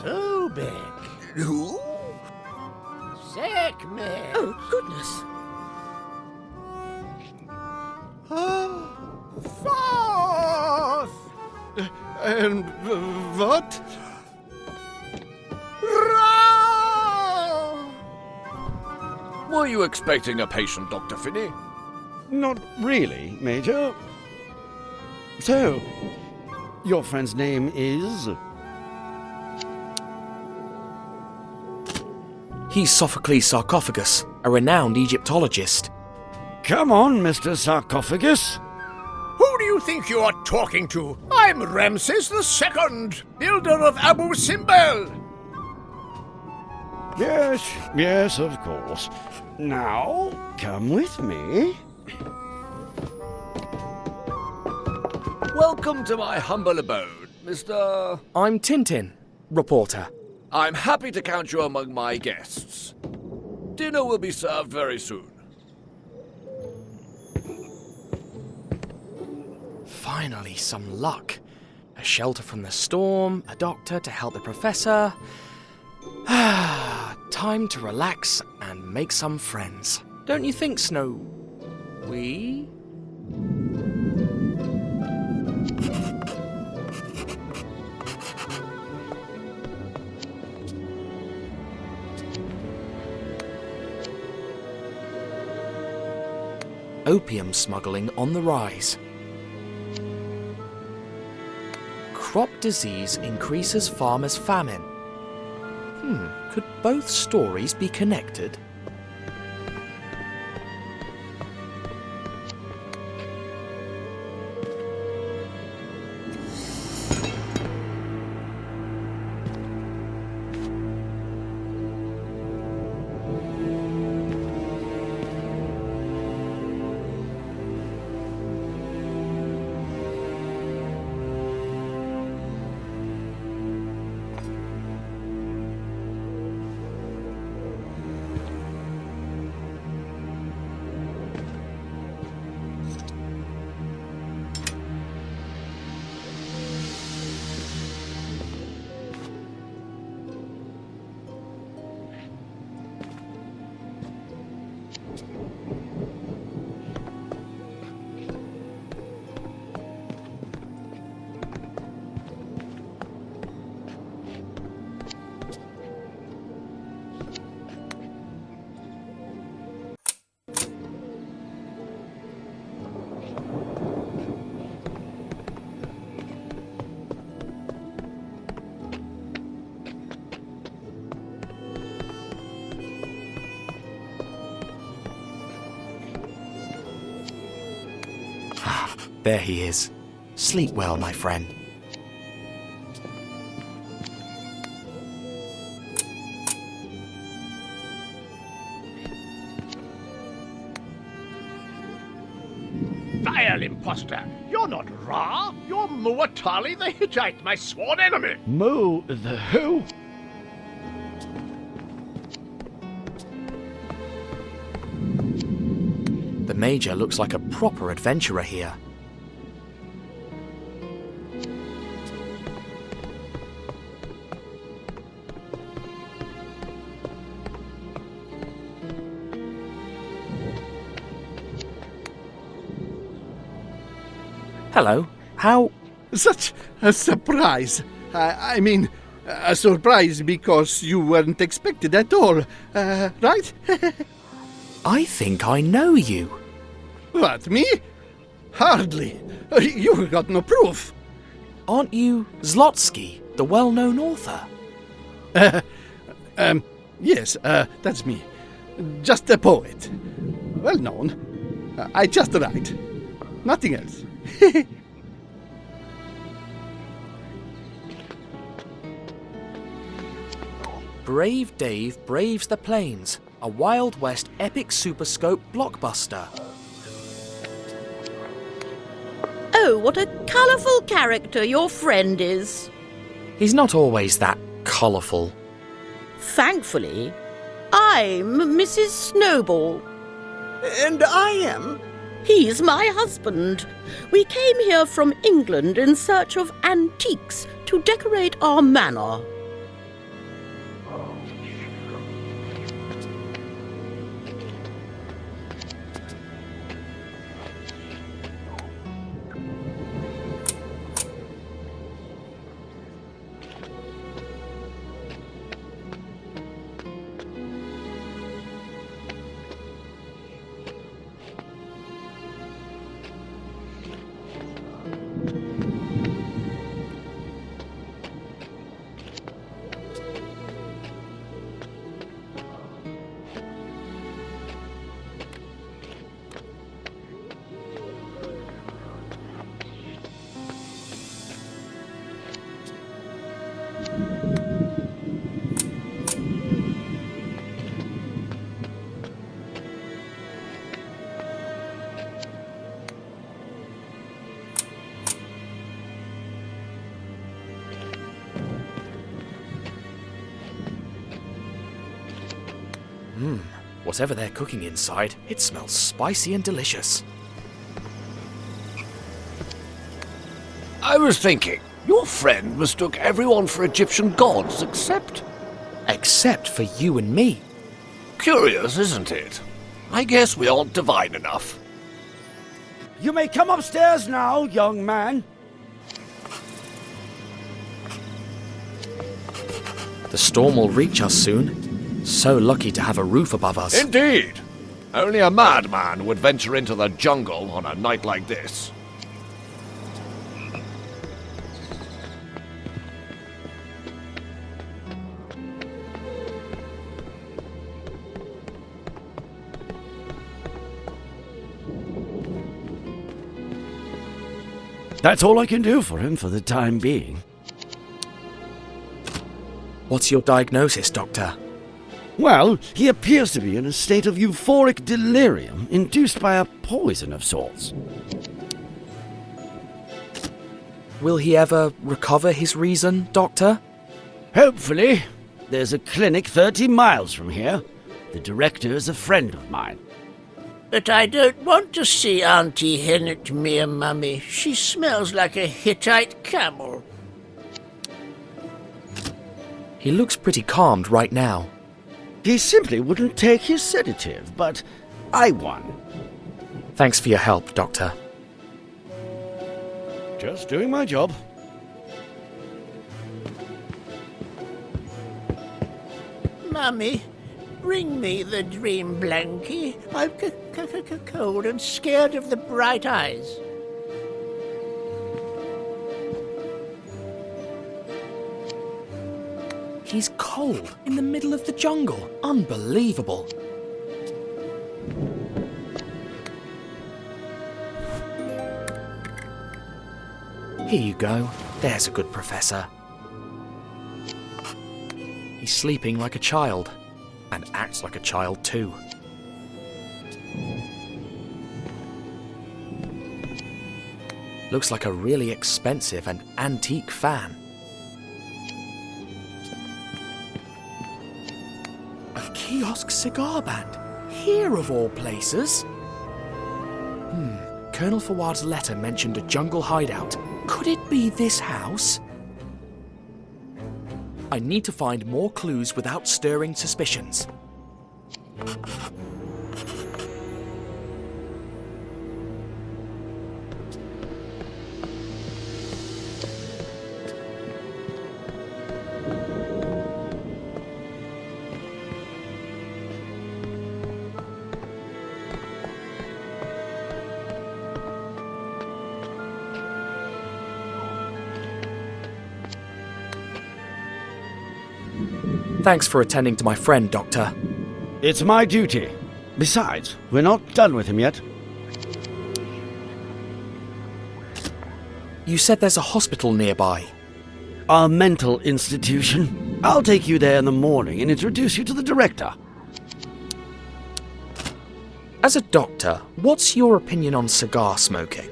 S2: Sobek.
S10: Who?
S2: Sekhmet.
S7: Oh, goodness.
S2: Fourth.
S8: And what?
S2: Ra!
S14: Were you expecting a patient, Dr. Finney?
S12: Not really, Major. So, your friend's name is?
S19: He's Sophocles Sarcophagus, a renowned Egyptologist.
S12: Come on, Mr. Sarcophagus.
S10: Who do you think you are talking to? I'm Ramses II, builder of Abu Simbel.
S12: Yes, of course. Now, come with me.
S14: Welcome to my humble abode, Mr.
S19: I'm Tintin, reporter.
S14: I'm happy to count you among my guests. Dinner will be served very soon.
S19: Finally, some luck. A shelter from the storm, a doctor to help the professor. Time to relax and make some friends. Don't you think, Snowy? Opium smuggling on the rise. Crop disease increases farmers' famine. Could both stories be connected? There he is. Sleep well, my friend.
S10: Vile impostor! You're not Ra! You're Muatali the Hittite, my sworn enemy!
S12: Mu the who?
S19: The Major looks like a proper adventurer here. Hello. How?
S8: Such a surprise. I mean, a surprise because you weren't expected at all, right?
S19: I think I know you.
S8: What, me? Hardly. You've got no proof.
S19: Aren't you Zlotsky, the well-known author?
S8: Yes, that's me. Just a poet. Well known. I just write. Nothing else.
S19: Brave Dave braves the plains, a Wild West epic superscope blockbuster.
S5: Oh, what a colourful character your friend is.
S19: He's not always that colourful.
S5: Thankfully, I'm Mrs. Snowball.
S17: And I am?
S5: He's my husband. We came here from England in search of antiques to decorate our manor.
S19: Whatever they're cooking inside, it smells spicy and delicious.
S14: I was thinking, your friend mistook everyone for Egyptian gods except...
S19: Except for you and me.
S14: Curious, isn't it? I guess we aren't divine enough.
S12: You may come upstairs now, young man.
S19: The storm will reach us soon. So lucky to have a roof above us.
S14: Indeed. Only a madman would venture into the jungle on a night like this.
S12: That's all I can do for him for the time being.
S19: What's your diagnosis, Doctor?
S12: Well, he appears to be in a state of euphoric delirium induced by a poison of sorts.
S19: Will he ever recover his reason, Doctor?
S12: Hopefully. There's a clinic 30 miles from here. The director is a friend of mine.
S2: But I don't want to see Auntie Hennet mere, Mummy. She smells like a Hittite camel.
S19: He looks pretty calmed right now.
S12: He simply wouldn't take his sedative, but I won.
S19: Thanks for your help, Doctor.
S12: Just doing my job.
S2: Mummy, bring me the dream blankie. I'm cold and scared of the bright eyes.
S19: He's cold in the middle of the jungle. Unbelievable. Here you go. There's a good professor. He's sleeping like a child, and acts like a child too. Looks like a really expensive and antique fan. A kiosk cigar band. Here of all places. Colonel Fawad's letter mentioned a jungle hideout. Could it be this house? I need to find more clues without stirring suspicions. Thanks for attending to my friend, Doctor.
S12: It's my duty. Besides, we're not done with him yet.
S19: You said there's a hospital nearby.
S12: A mental institution. I'll take you there in the morning and introduce you to the director.
S19: As a doctor, what's your opinion on cigar smoking?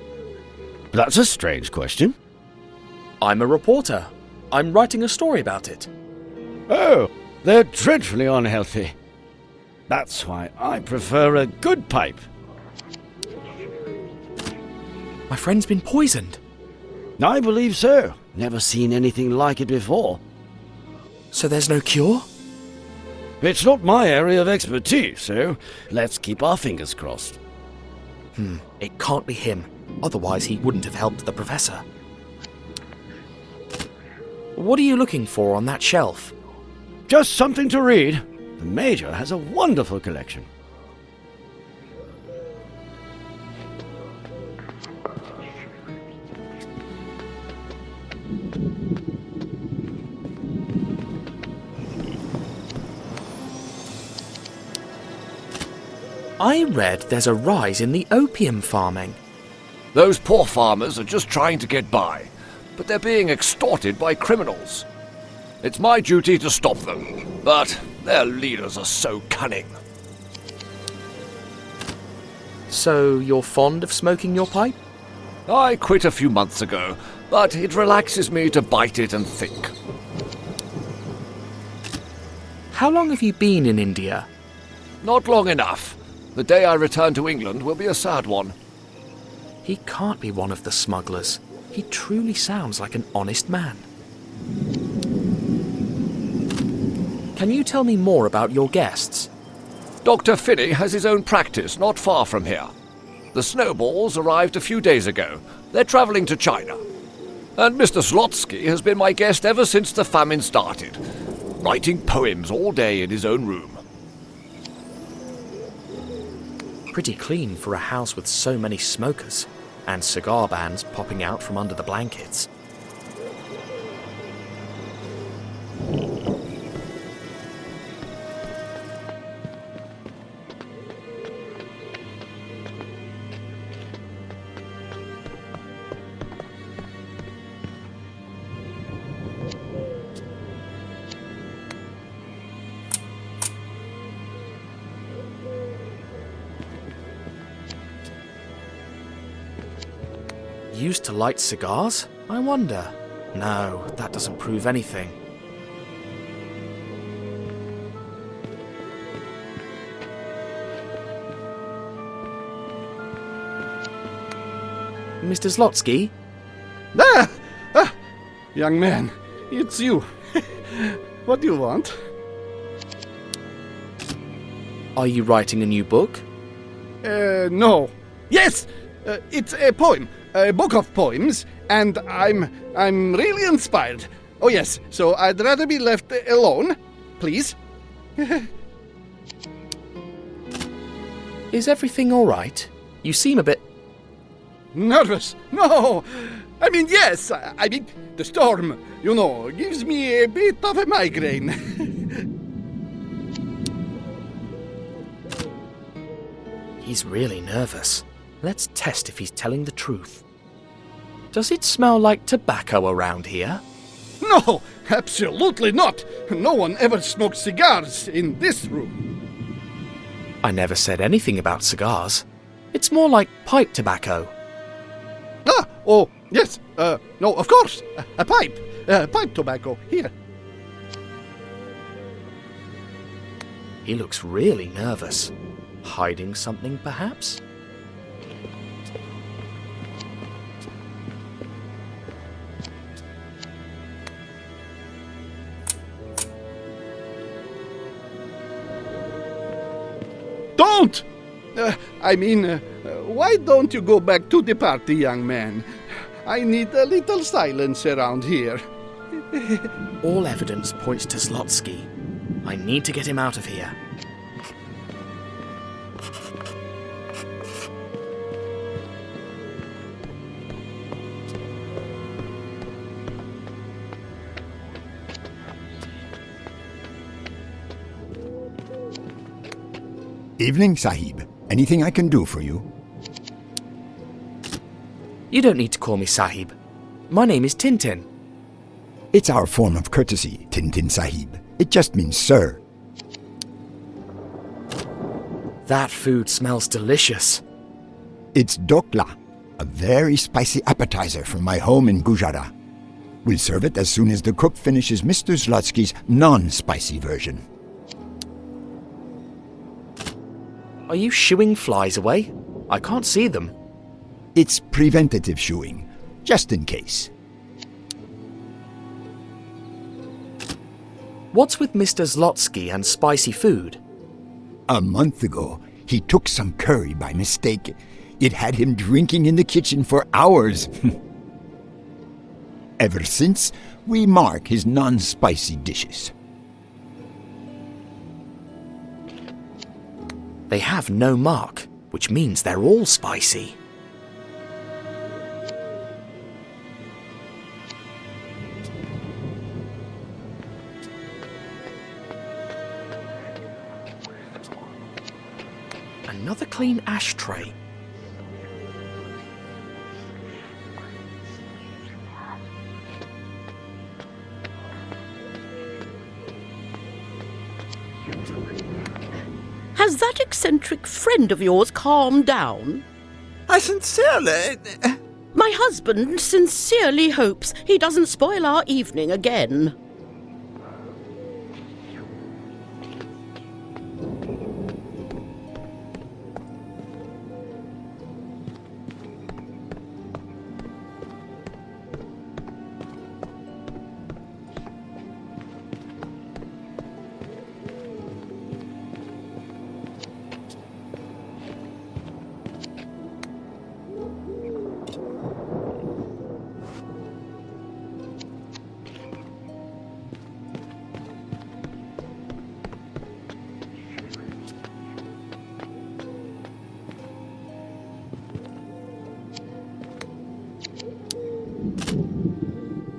S12: That's a strange question.
S19: I'm a reporter. I'm writing a story about it.
S12: Oh, they're dreadfully unhealthy. That's why I prefer a good pipe.
S19: My friend's been poisoned.
S12: I believe so. Never seen anything like it before.
S19: So there's no cure?
S12: It's not my area of expertise, so let's keep our fingers crossed.
S19: It can't be him. Otherwise he wouldn't have helped the professor. What are you looking for on that shelf?
S12: Just something to read. The Major has a wonderful collection.
S19: I read there's a rise in the opium farming.
S14: Those poor farmers are just trying to get by, but they're being extorted by criminals. It's my duty to stop them, but their leaders are so cunning.
S19: So you're fond of smoking your pipe?
S14: I quit a few months ago, but it relaxes me to bite it and think.
S19: How long have you been in India?
S14: Not long enough. The day I return to England will be a sad one.
S19: He can't be one of the smugglers. He truly sounds like an honest man. Can you tell me more about your guests?
S14: Dr. Finney has his own practice not far from here. The Snowballs arrived a few days ago. They're travelling to China. And Mr. Slotsky has been my guest ever since the famine started, writing poems all day in his own room.
S19: Pretty clean for a house with so many smokers, and cigar bands popping out from under the blankets. Used to light cigars? I wonder. No, that doesn't prove anything. Mr. Slotsky?
S15: Young man, it's you. What do you want?
S19: Are you writing a new book?
S15: No. Yes! It's a poem. A book of poems, and I'm really inspired. Oh yes, so I'd rather be left alone, please.
S19: Is everything all right? You seem a bit...
S15: Nervous? No! I mean, yes! I mean, the storm, you know, gives me a bit of a migraine.
S19: He's really nervous. Let's test if he's telling the truth. Does it smell like tobacco around here?
S15: No, absolutely not. No one ever smokes cigars in this room.
S19: I never said anything about cigars. It's more like pipe tobacco.
S15: Oh, yes. No, of course. A pipe. Pipe tobacco. Here.
S19: He looks really nervous. Hiding something, perhaps?
S15: Don't! Why don't you go back to the party, young man? I need a little silence around here.
S19: All evidence points to Slotsky. I need to get him out of here.
S18: Evening, Sahib. Anything I can do for you?
S19: You don't need to call me Sahib. My name is Tintin.
S18: It's our form of courtesy, Tintin Sahib. It just means sir.
S19: That food smells delicious.
S18: It's dokla, a very spicy appetizer from my home in Gujarat. We'll serve it as soon as the cook finishes Mr. Slotsky's non-spicy version.
S19: Are you shooing flies away? I can't see them.
S18: It's preventative shooing, just in case.
S19: What's with Mr. Slotsky and spicy food?
S18: A month ago, he took some curry by mistake. It had him drinking in the kitchen for hours. Ever since, we mark his non-spicy dishes.
S19: They have no mark, which means they're all spicy. Another clean ashtray.
S5: Has that eccentric friend of yours calmed down?
S17: I sincerely...
S5: My husband sincerely hopes he doesn't spoil our evening again.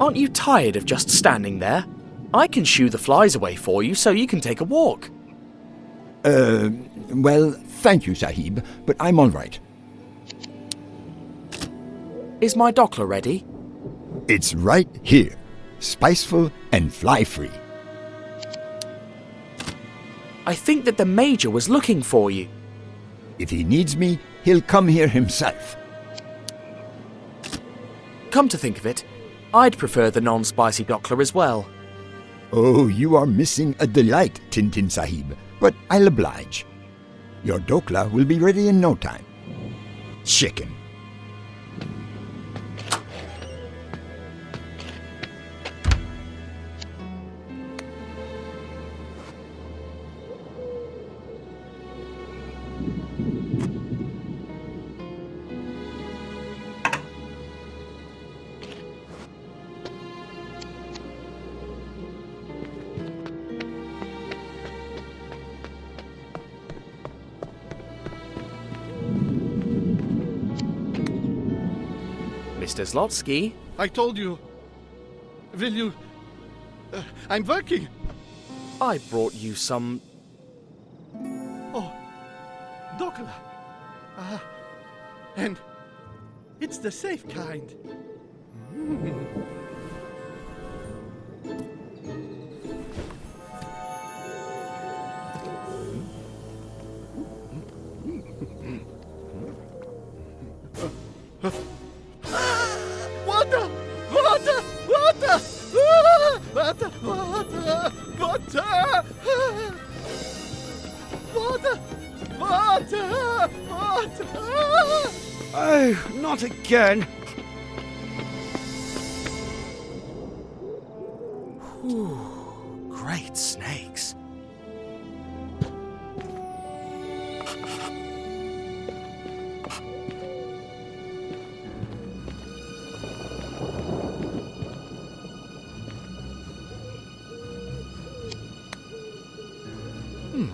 S19: Aren't you tired of just standing there? I can shoo the flies away for you so you can take a walk.
S18: Well, thank you, Sahib, but I'm all right.
S19: Is my Dockler ready?
S18: It's right here. Spiceful and fly-free.
S19: I think that the Major was looking for you.
S18: If he needs me, he'll come here himself.
S19: Come to think of it, I'd prefer the non-spicy Dockler as well.
S18: Oh, you are missing a delight, Tintin Sahib, but I'll oblige. Your dokla will be ready in no time. Chicken.
S19: Mr. Zlotsky?
S15: I told you. Will you... I'm working.
S19: I brought you some...
S15: Oh, dokla. And it's the safe kind. Water! Water! Water! Water! Water! Water! Water! Water! Water!
S12: Oh, not again.
S19: Whew, great snakes.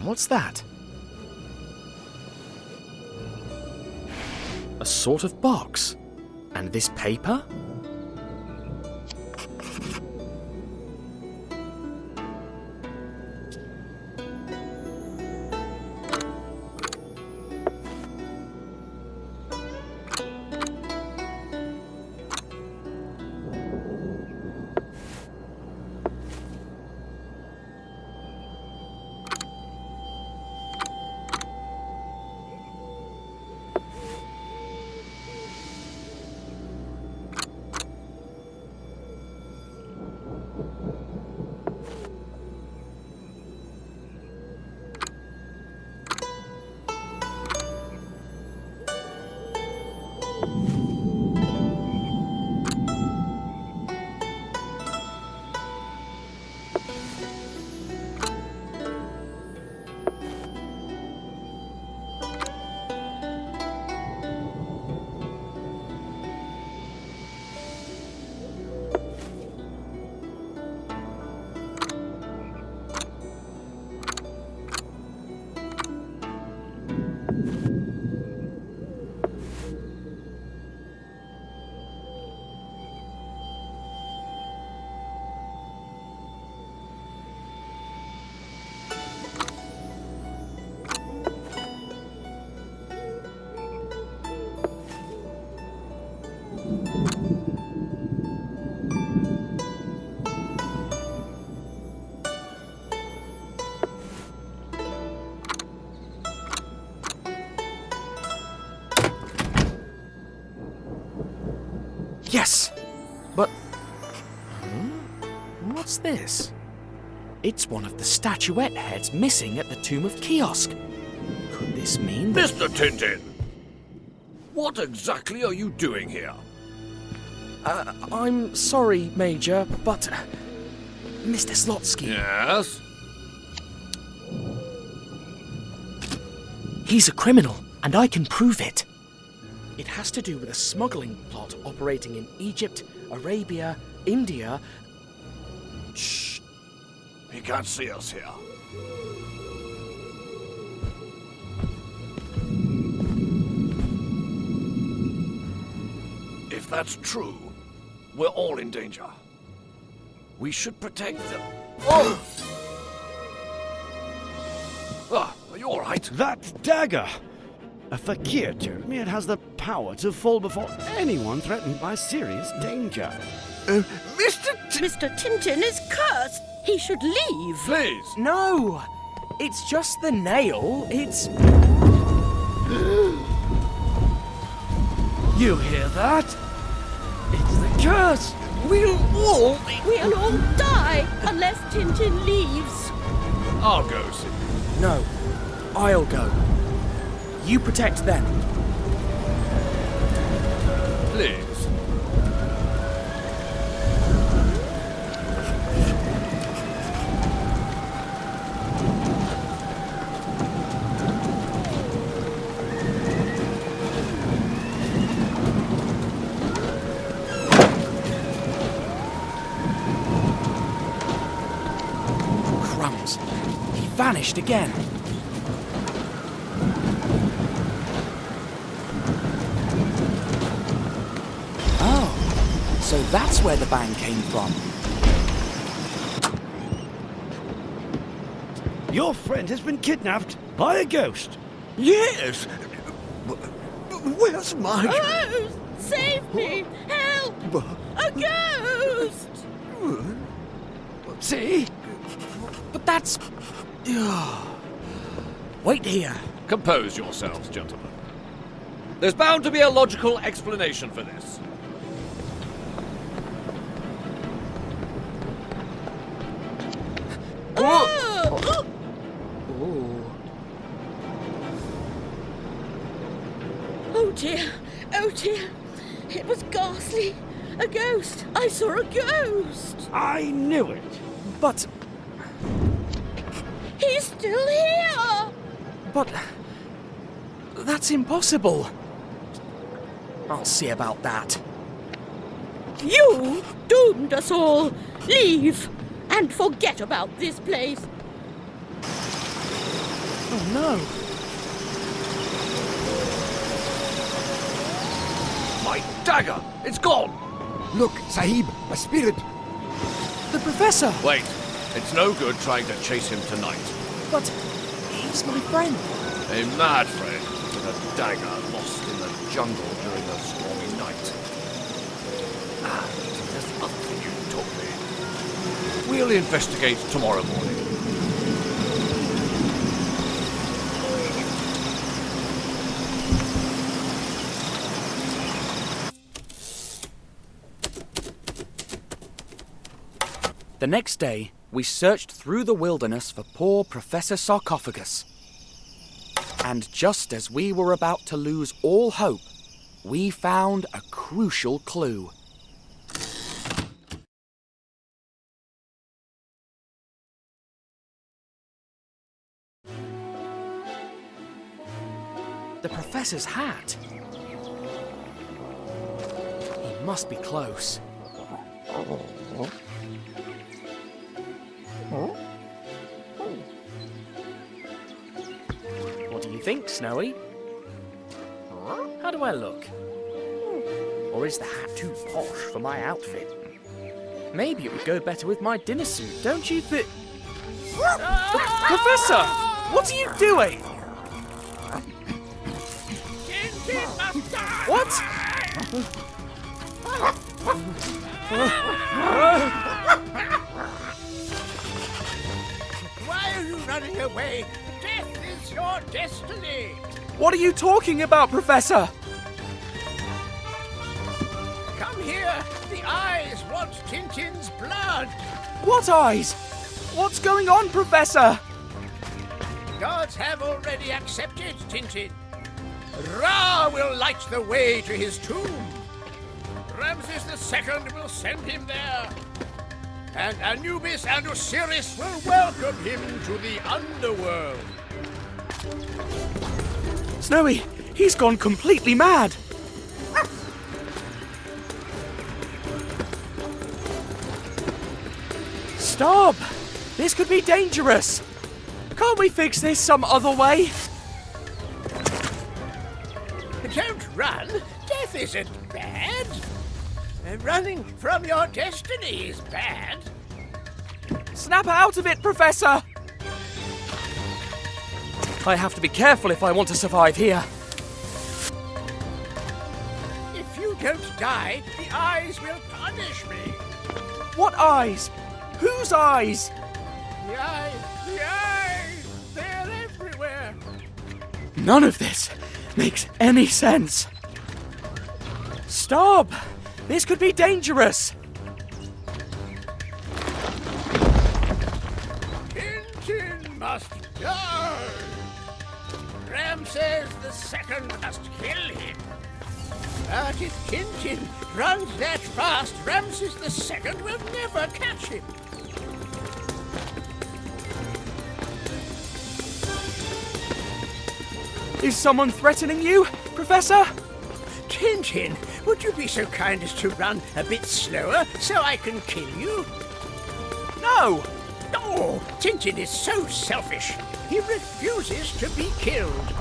S19: What's that? A sort of box. And this paper? Yes! But... what's this? It's one of the statuette heads missing at the Tomb of Kiosk. Could this mean that...
S14: Mr. Tintin! What exactly are you doing here?
S19: I'm sorry, Major, but... Mr. Zlotsky...
S14: Yes?
S19: He's a criminal, and I can prove it. It has to do with a smuggling plot operating in Egypt, Arabia, India...
S14: Shh! He can't see us here. If that's true, we're all in danger. We should protect them. Oh! Ah, are you all right?
S12: That dagger! A fakir told me it has the power to fall before anyone threatened by serious danger.
S5: Mr. Tintin is cursed. He should leave.
S14: Please.
S19: No! It's just the nail. It's...
S12: You hear that? It's the curse! We'll all
S5: die unless Tintin leaves.
S14: I'll go, Sid.
S19: No, I'll go. You protect them.
S14: Please.
S19: Crumbs. He vanished again. Oh, so that's where the bang came from.
S12: Your friend has been kidnapped by a ghost.
S3: Yes. Where's my...
S5: Ghost! Save me! Help! A ghost!
S12: See?
S19: But that's... Wait here.
S14: Compose yourselves, gentlemen. There's bound to be a logical explanation for this.
S5: Oh dear, oh dear. It was ghastly. A ghost. I saw a ghost.
S12: I knew it.
S19: But...
S5: He's still here.
S19: But... That's impossible. I'll see about that.
S5: You doomed us all. Leave and forget about this place.
S19: Oh no.
S14: My dagger! It's gone!
S18: Look, Sahib, a spirit.
S19: The Professor!
S14: Wait, it's no good trying to chase him tonight.
S19: But he's my friend.
S14: A mad friend with a dagger lost in the jungle during a stormy night. Ah, there's the other thing you told me. We'll investigate tomorrow morning.
S19: The next day, we searched through the wilderness for poor Professor Sarcophagus. And just as we were about to lose all hope, we found a crucial clue. The Professor's hat. He must be close. What do you think, Snowy? How do I look? Or is the hat too posh for my outfit? Maybe it would go better with my dinner suit, don't you think? Professor! What are you doing? What?
S10: Why are you running away? Death is your destiny!
S19: What are you talking about, Professor?
S10: Come here! The eyes want Tintin's blood!
S19: What eyes? What's going on, Professor?
S10: Gods have already accepted Tintin. Ra will light the way to his tomb. Ramses II will send him there. And Anubis and Osiris will welcome him to the underworld.
S19: Snowy, he's gone completely mad. Stop! This could be dangerous. Can't we fix this some other way?
S10: Don't run. Death isn't bad. Running from your destiny is bad.
S19: Snap out of it, Professor! I have to be careful if I want to survive here.
S10: If you don't die, the eyes will punish me.
S19: What eyes? Whose eyes?
S10: The eyes, they're everywhere.
S19: None of this makes any sense. Stop! This could be dangerous.
S10: Tintin must die. Ramses II must kill him. But if Tintin runs that fast, Ramses II will never catch him.
S19: Is someone threatening you, Professor?
S10: Tintin, would you be so kind as to run a bit slower so I can kill you?
S19: No!
S10: Oh, Tintin is so selfish. He refuses to be killed.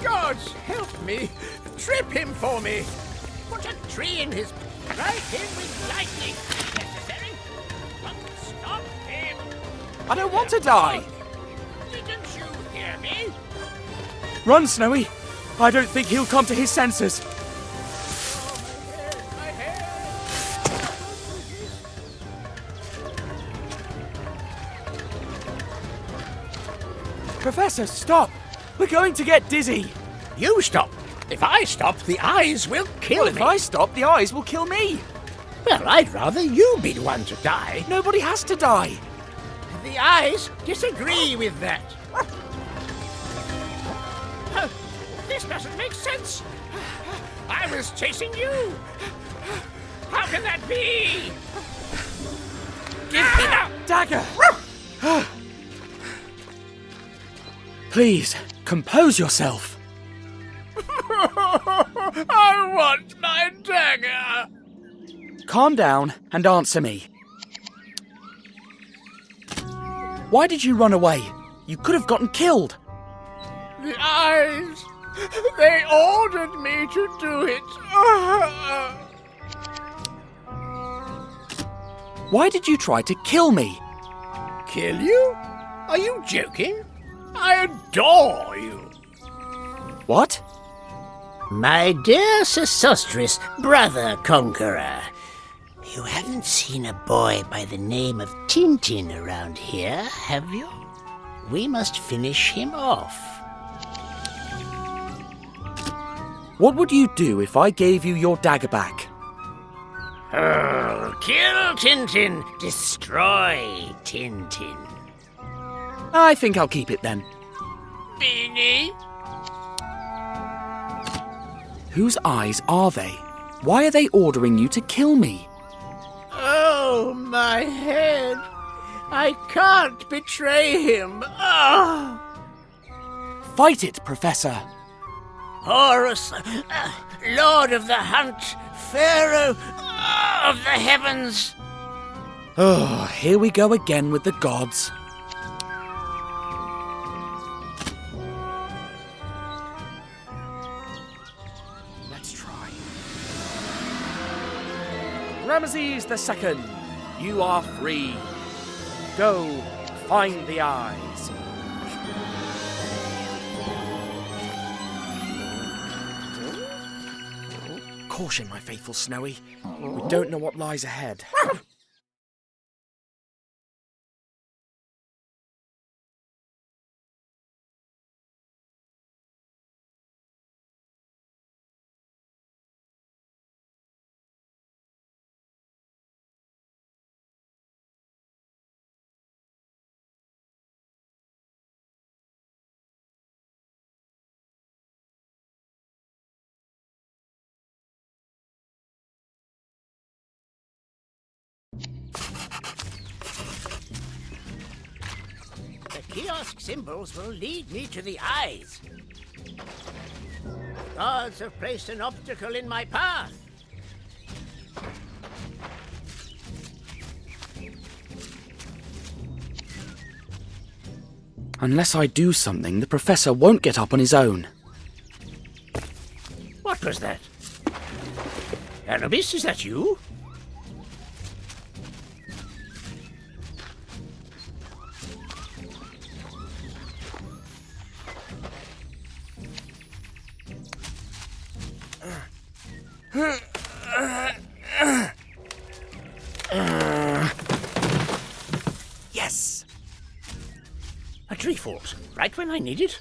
S10: Gods help me! Trip him for me! Put a tree in his... Strike him with lightning, if necessary. But stop him!
S19: I don't want to die!
S10: Didn't you hear me?
S19: Run, Snowy! I don't think he'll come to his senses. Professor, stop! We're going to get dizzy!
S10: You stop! If I stop, the eyes will kill me!
S19: If I stop, the eyes will kill me!
S10: Well, I'd rather you be the one to die.
S19: Nobody has to die!
S10: The eyes disagree with that. Oh, this doesn't make sense! I was chasing you! How can that be? Give me that
S19: dagger! Please, compose yourself.
S10: I want my dagger!
S19: Calm down and answer me. Why did you run away? You could have gotten killed.
S10: The eyes! They ordered me to do it!
S19: Why did you try to kill me?
S10: Kill you? Are you joking? I adore you!
S19: What?
S2: My dear Sesostris, brother conqueror, you haven't seen a boy by the name of Tintin around here, have you? We must finish him off.
S19: What would you do if I gave you your dagger back?
S2: Oh, kill Tintin, destroy Tintin.
S19: I think I'll keep it then.
S10: Beanie?
S19: Whose eyes are they? Why are they ordering you to kill me?
S10: Oh, my head. I can't betray him. Oh.
S19: Fight it, Professor.
S2: Horus, Lord of the Hunt, Pharaoh of the heavens.
S19: Oh, here we go again with the gods. Let's try. Ramesses II, you are free. Go, find the eyes. Caution, my faithful Snowy. We don't know what lies ahead.
S2: The kiosk symbols will lead me to the eyes. The gods have placed an obstacle in my path.
S19: Unless I do something, the Professor won't get up on his own.
S2: was that? Anubis, is that you?
S19: Yes!
S2: A tree falls right when I need it.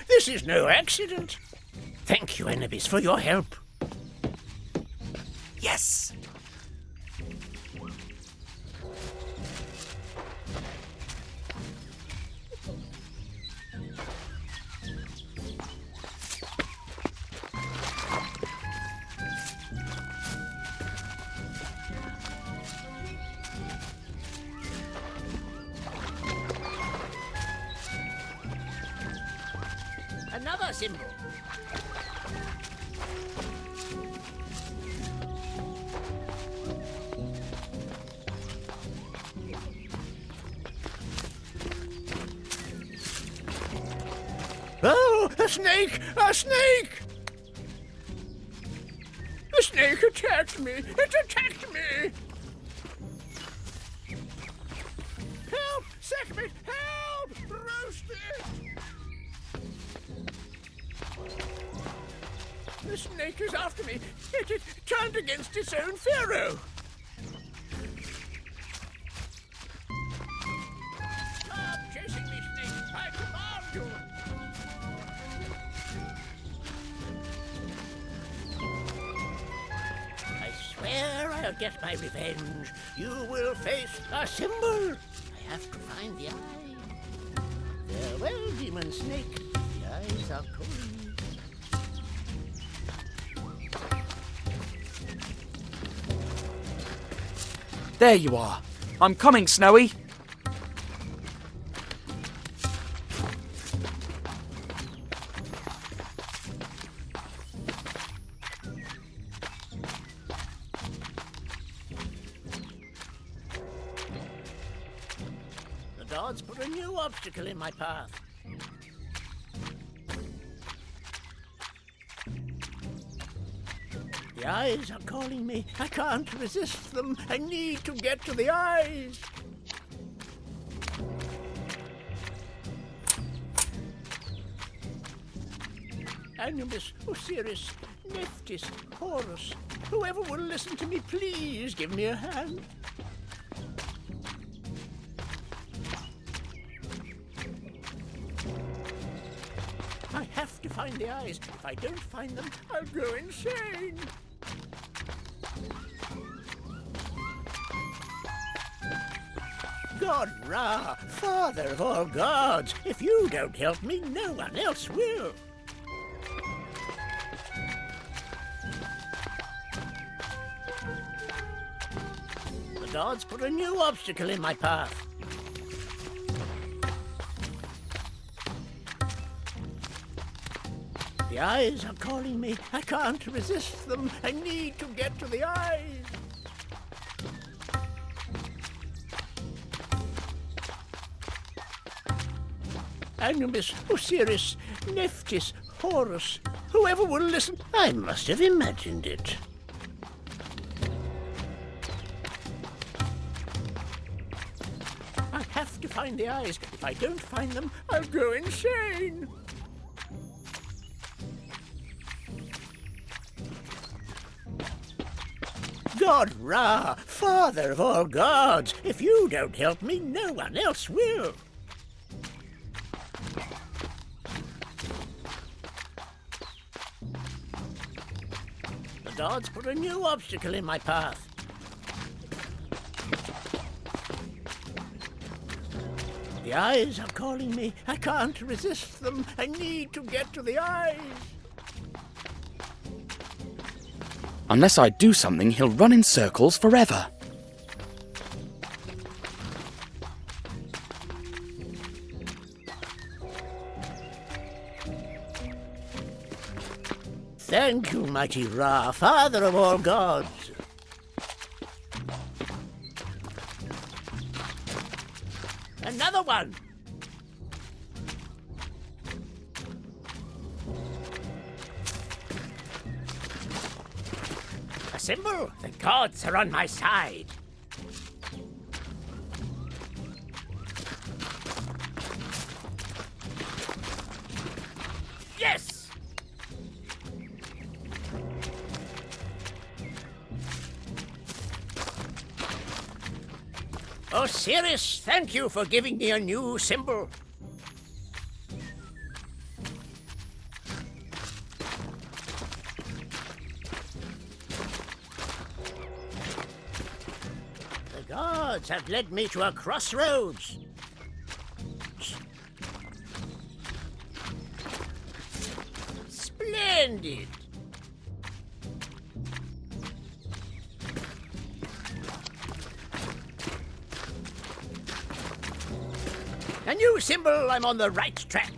S2: This is no accident. Thank you, Anubis, for your help.
S19: Yes!
S2: Another symbol. Oh, a snake! A snake! The snake attacked me! It attacked me! Help! Sekhmet! Help! Roasted! The snake is after me. It turned against its own Pharaoh. Stop chasing me, snake! I command you! I swear I'll get my revenge. You will face a symbol. I have to find the eye. Farewell, demon snake. The eyes are cold.
S1: There you are. I'm coming, Snowy.
S2: The gods put a new obstacle in my path. The eyes are calling me. I can't resist them. I need to get to the eyes. Anubis, Osiris, Nephthys, Horus. Whoever will listen to me, please give me a hand. I have to find the eyes. If I don't find them, I'll go insane. God Ra, father of all gods, if you don't help me, no one else will. The gods put a new obstacle in my path. The eyes are calling me. I can't resist them. I need to get to the eyes. Anubis, Osiris, Nephthys, Horus. Whoever will listen. I must have imagined it. I have to find the eyes. If I don't find them, I'll go insane. God Ra, father of all gods, if you don't help me, no one else will. The gods put a new obstacle in my path. The eyes are calling me. I can't resist them. I need to get to the eyes.
S1: Unless I do something, he'll run in circles forever.
S2: Thank you, mighty Ra, father of all gods. Another one. symbol. The gods are on my side. Yes! Osiris, thank you for giving me a new symbol. The gods have led me to a crossroads. Splendid! A new symbol, I'm on the right track.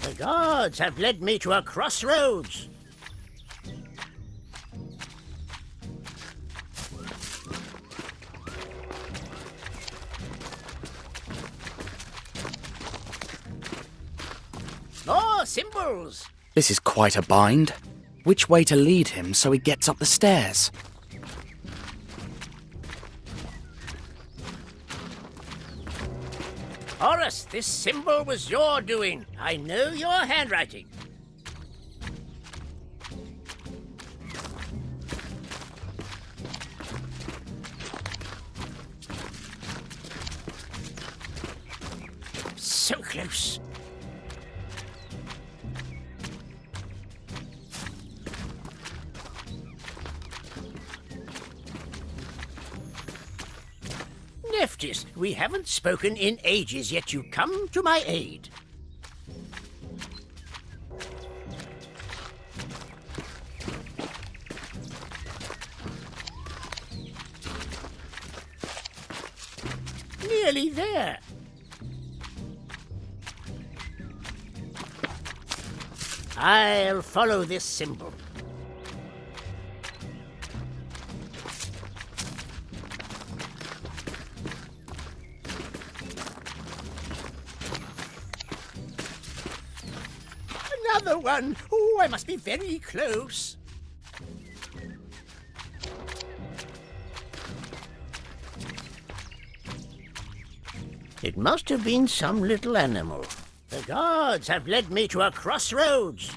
S2: The gods have led me to a crossroads. More symbols.
S1: This is quite a bind. Which way to lead him so he gets up the stairs?
S2: Horus, this symbol was your doing. I know your handwriting. So close. Nephthys, we haven't spoken in ages, yet you come to my aid. Nearly there. I'll follow this symbol. Another one! Oh, I must be very close. It must have been some little animal. The gods have led me to a crossroads.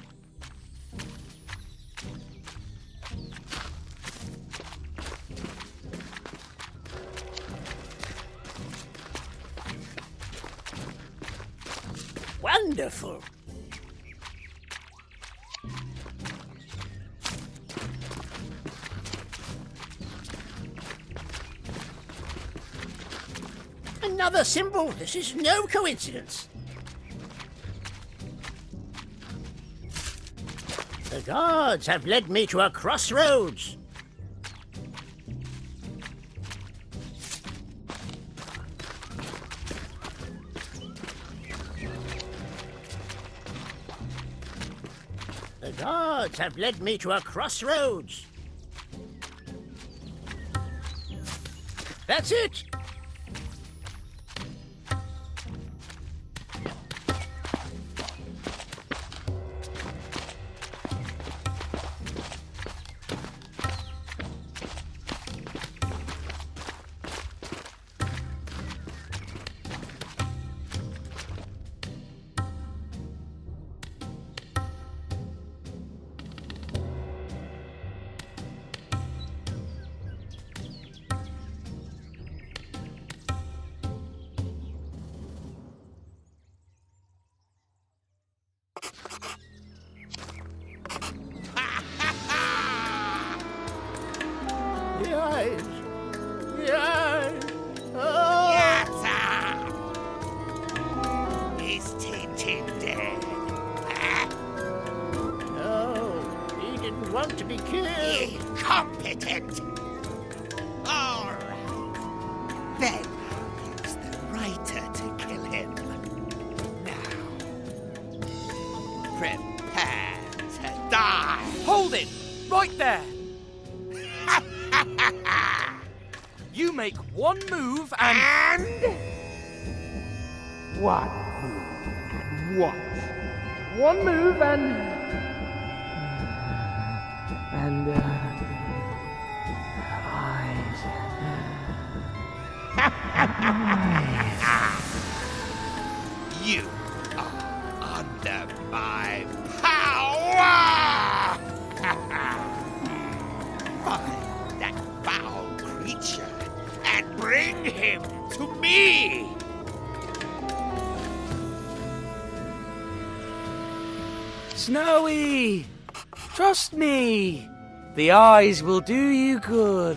S2: Wonderful. Another symbol. This is no coincidence. The gods have led me to a crossroads. The gods have led me to a crossroads. That's it.
S11: Is Tintin dead?
S2: No, he didn't want to be killed.
S11: Incompetent! All right. Then I'll use the writer to kill him. Now, prepare to die.
S19: Hold it! Right there! You make one move and...
S11: What?
S9: One move and eyes.
S11: You are under my power! Find that foul creature and bring him to me!
S1: Snowy! Trust me! The eyes will do you good.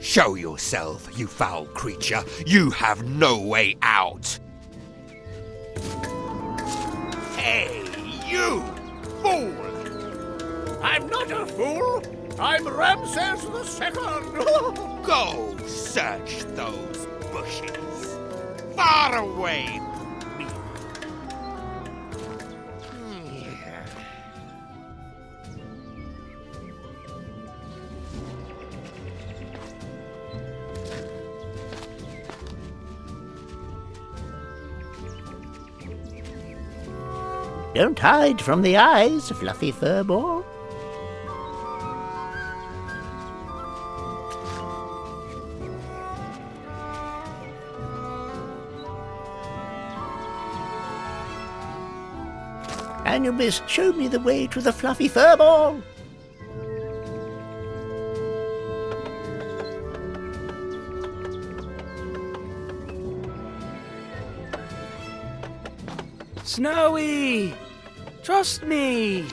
S11: Show yourself, you foul creature. You have no way out. Hey, you fool!
S10: I'm not a fool. I'm Ramses II.
S11: Go search those bushes. Far away.
S2: Don't hide from the eyes, fluffy furball. Anubis, show me the way to the fluffy furball.
S1: Snowy! Trust me!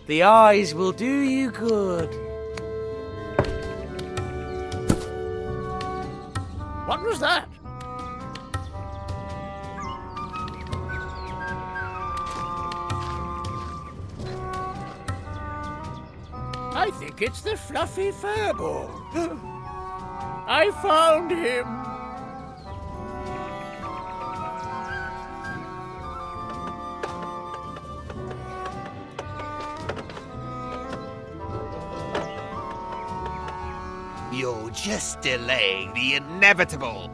S1: The eyes will do you good.
S10: What was that? I think it's the fluffy furball. I found him.
S11: You're just delaying the inevitable.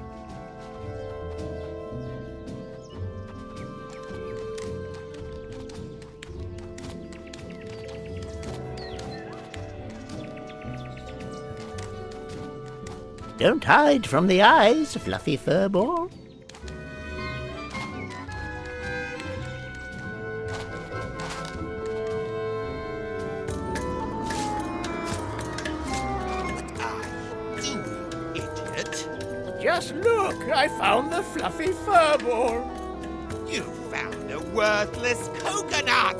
S2: Don't hide from the eyes, fluffy furball.
S10: Just look, I found the fluffy furball.
S11: You found a worthless coconut.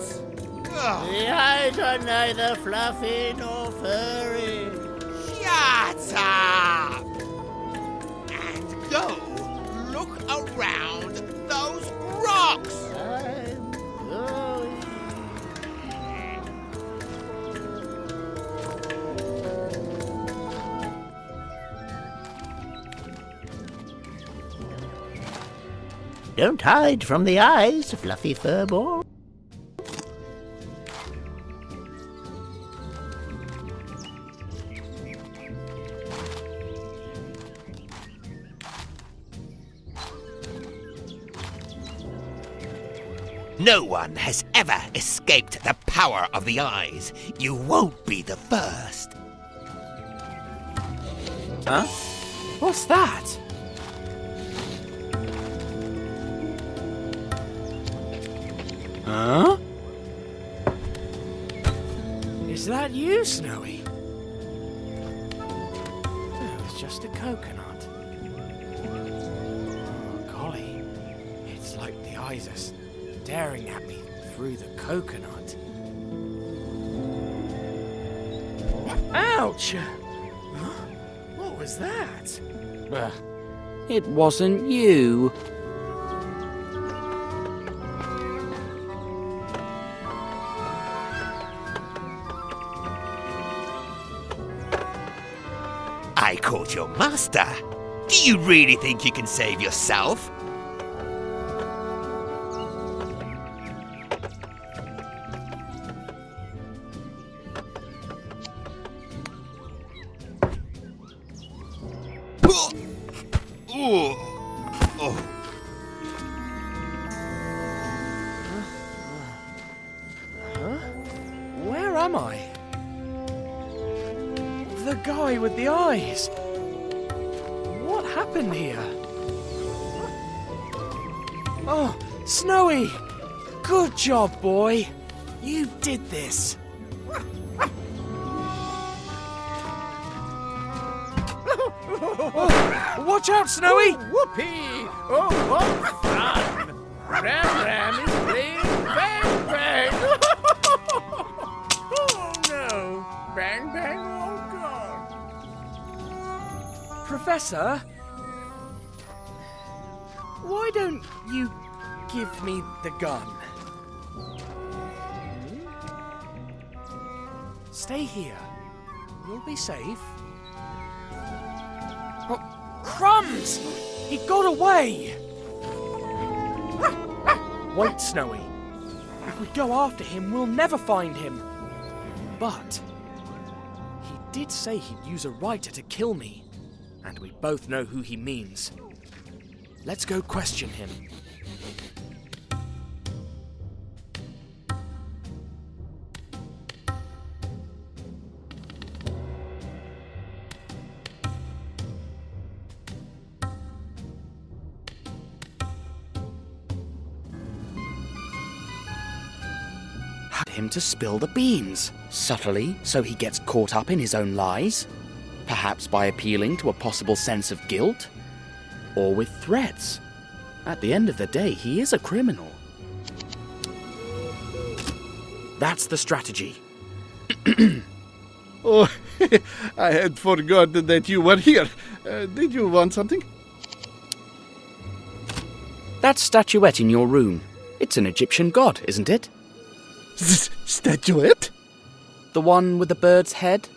S2: The eyes are neither fluffy nor furry.
S11: Shut up! And go look around those rocks!
S2: I'm going. Don't hide from the eyes, fluffy furball.
S11: No one has ever escaped the power of the eyes. You won't be the first.
S1: Huh? What's that? Huh? Is that you, Snowy? No, it's just a coconut. Oh, golly. It's like the eyes are staring at me through the coconut. Ouch! Huh? What was that? It wasn't you.
S11: I caught your master. Do you really think you can save yourself?
S19: Where am I? The guy with the eyes. What happened here? Oh, Snowy! Good job, boy. You did this. Oh, watch out, Snowy!
S10: Whoopee! Oh, what fun! Ram is playing Bang Bang! Oh no! Bang Bang, oh god!
S19: Professor? Why don't you give me the gun? Stay here. You'll be safe. Oh, crumbs! He got away! Wait, Snowy. If we go after him, we'll never find him. But he did say he'd use a writer to kill me. And we both know who he means. Let's go question him. Him to spill the beans, subtly, so he gets caught up in his own lies, perhaps by appealing to a possible sense of guilt, or with threats. At the end of the day, he is a criminal. That's the strategy.
S15: Oh, I had forgotten that you were here. Did you want something?
S19: That statuette in your room, it's an Egyptian god, isn't it?
S15: Statuette?
S19: The one with the bird's head?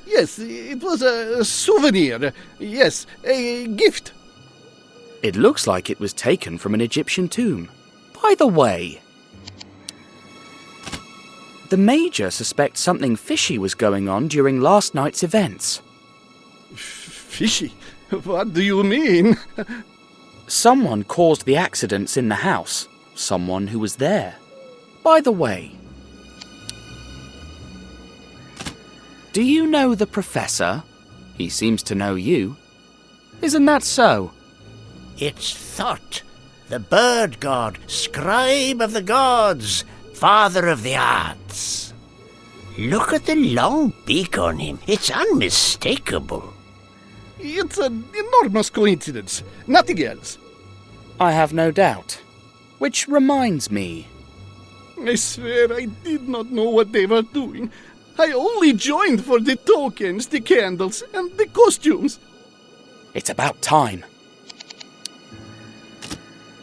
S15: Yes, it was a souvenir. Yes, a gift.
S19: It looks like it was taken from an Egyptian tomb. By the way, the Major suspects something fishy was going on during last night's events.
S15: Fishy? What do you mean?
S19: Someone caused the accidents in the house. Someone who was there. By the way, do you know the Professor? He seems to know you. Isn't that so?
S2: It's Thought, the bird god, scribe of the gods, father of the arts. Look at the long beak on him. It's unmistakable.
S15: It's an enormous coincidence. Nothing else.
S19: I have no doubt. Which reminds me.
S15: I swear I did not know what they were doing. I only joined for the tokens, the candles, and the costumes.
S19: It's about time.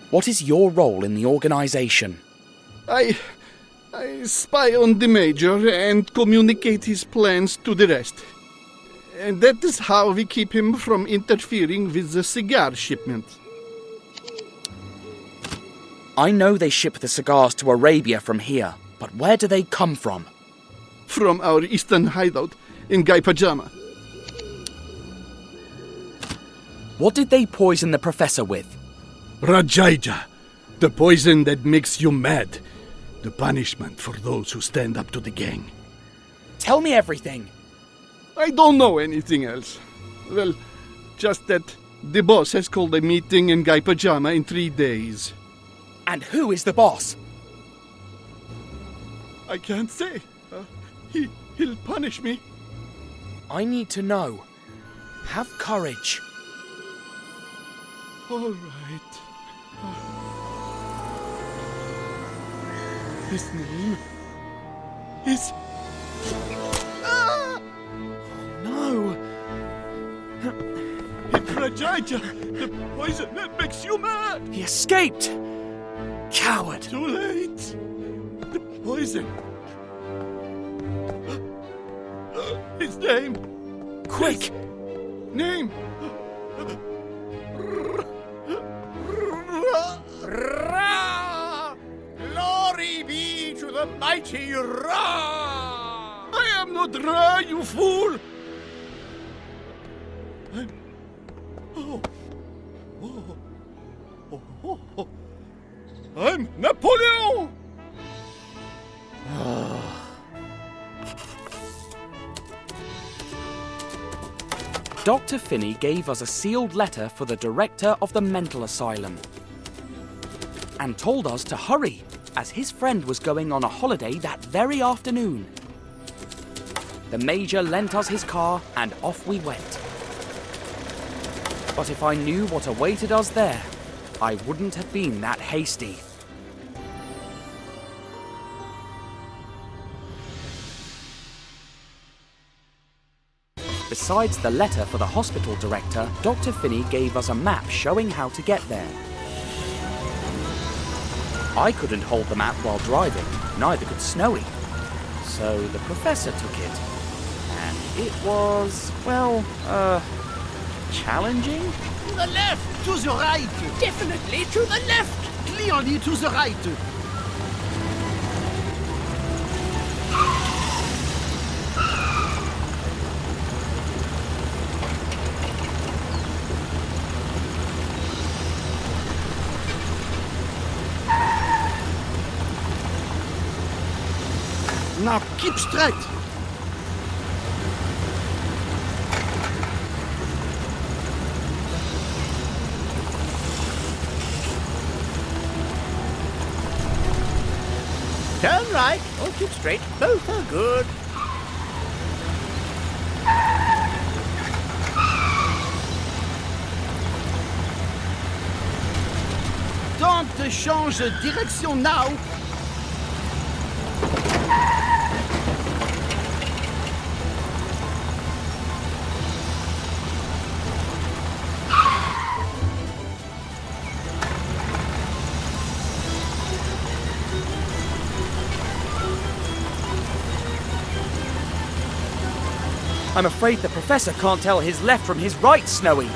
S19: What is your role in the organization?
S15: I spy on the Major and communicate his plans to the rest. And that is how we keep him from interfering with the cigar shipment.
S19: I know they ship the cigars to Arabia from here, but where do they come from?
S15: From our eastern hideout in Guy Pajama.
S19: What did they poison the Professor with?
S15: Rajaija, the poison that makes you mad. The punishment for those who stand up to the gang.
S19: Tell me everything.
S15: I don't know anything else. Well, just that the boss has called a meeting in Guy Pajama in 3 days.
S19: And who is the boss?
S15: I can't say. He'll punish me.
S19: I need to know. Have courage.
S15: All right. His name is...
S19: Oh, no.
S15: It's Rajaija, the poison that makes you mad.
S19: He escaped. Coward.
S15: Too late. The poison. His name.
S19: Quick.
S15: His name.
S10: Ra! Glory be to the mighty Ra!
S15: I am not Ra, you fool! I'm Napoleon!
S19: Dr. Finney gave us a sealed letter for the director of the mental asylum and told us to hurry, as his friend was going on a holiday that very afternoon. The Major lent us his car and off we went. But if I knew what awaited us there, I wouldn't have been that hasty. Besides the letter for the hospital director, Dr. Finney gave us a map showing how to get there. I couldn't hold the map while driving, neither could Snowy. So the professor took it. And it was, well, challenging?
S10: To the left!
S15: To the right!
S10: Definitely to the left!
S15: Clearly to the right! Now keep straight!
S2: Turn right or keep straight. Both are good.
S15: Don't change de direction now!
S19: I'm afraid the professor can't tell his left from his right, Snowy.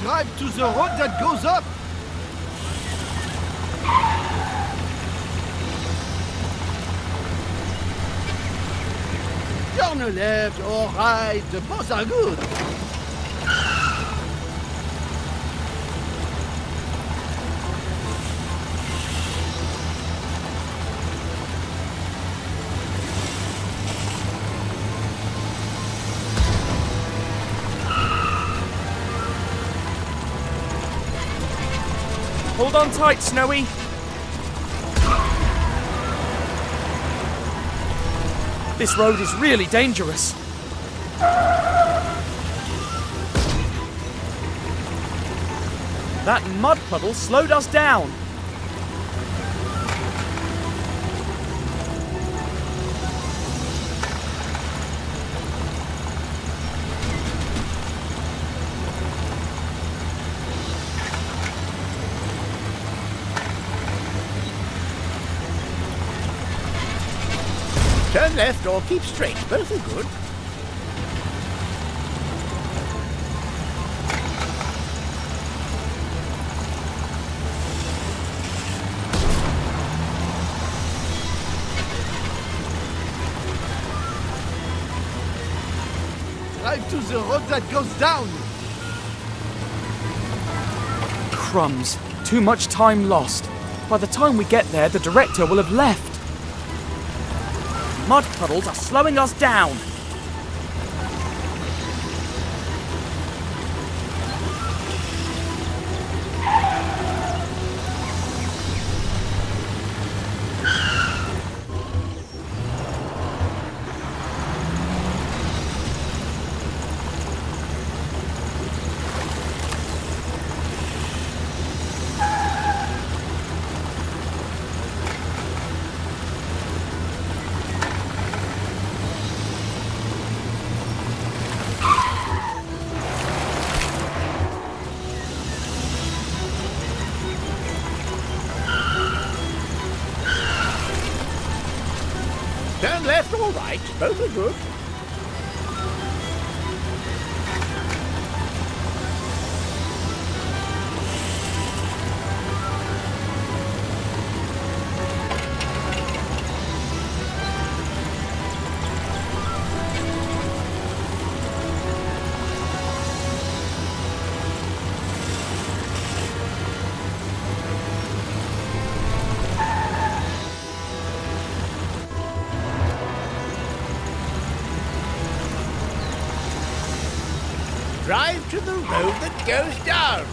S15: Drive to the road that goes up! Turn left or right, both are good.
S19: Hold on tight, Snowy. This road is really dangerous. That mud puddle slowed us down.
S2: Turn left or keep straight. Both are good.
S15: Drive to the road that goes down.
S19: Crumbs. Too much time lost. By the time we get there, the director will have left. Mud puddles are slowing us down.
S2: Turn left or right. Both are good. drive to the road that goes down.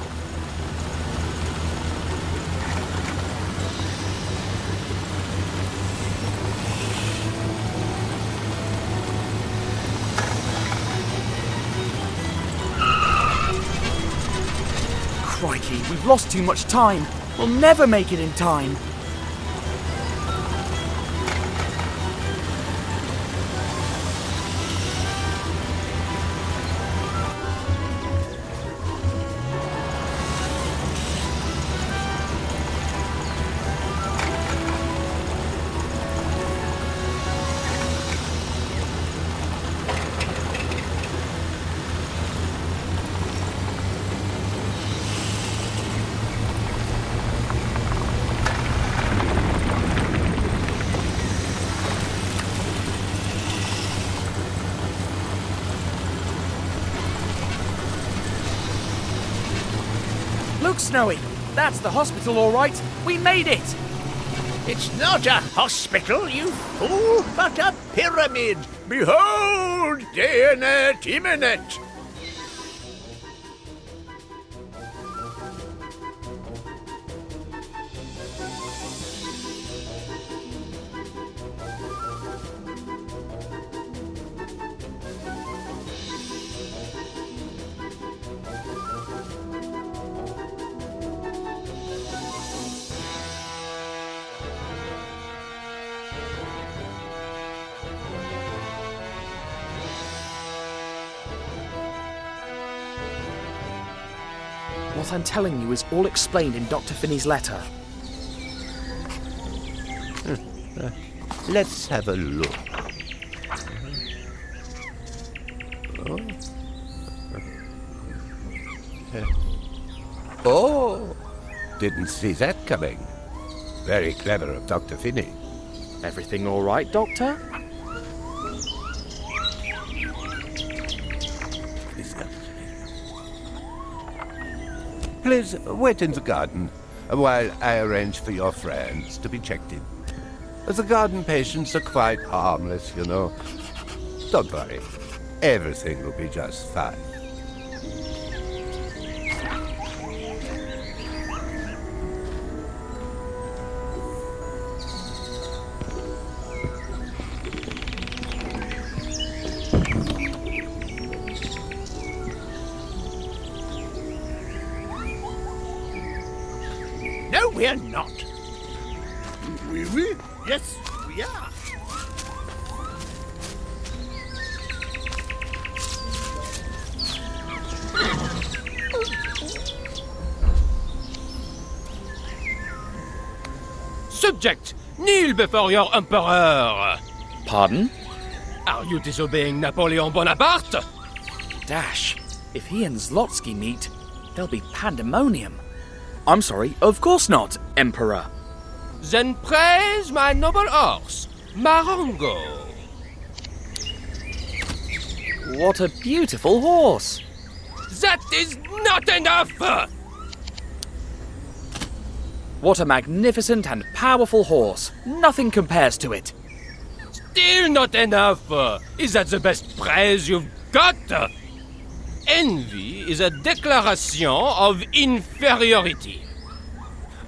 S1: Crikey, we've lost too much time. We'll never make it in time. Look, Snowy, that's the hospital, all right. We made it.
S2: It's not a hospital, you fool, but a pyramid. Behold, Deonet imminent.
S19: What I'm telling you is all explained in Dr. Finney's letter.
S16: Let's have a look. Oh, didn't see that coming. Very clever of Dr. Finney.
S19: Everything all right, Doctor?
S16: Please wait in the garden while I arrange for your friends to be checked in. The garden patients are quite harmless, you know. Don't worry. Everything will be just fine.
S2: No, we're not.
S6: Oui?
S2: Yes, we are.
S13: Subject, kneel before your emperor.
S19: Pardon?
S13: Are you disobeying Napoleon Bonaparte?
S1: Dash, if he and Zlotsky meet, there'll be pandemonium. I'm sorry, of course not, Emperor.
S13: Then praise my noble horse, Marongo.
S19: What a beautiful horse.
S13: That is not enough!
S1: What a magnificent and powerful horse. Nothing compares to it.
S13: Still not enough! Is that the best praise you've got? Envy is a declaration of inferiority.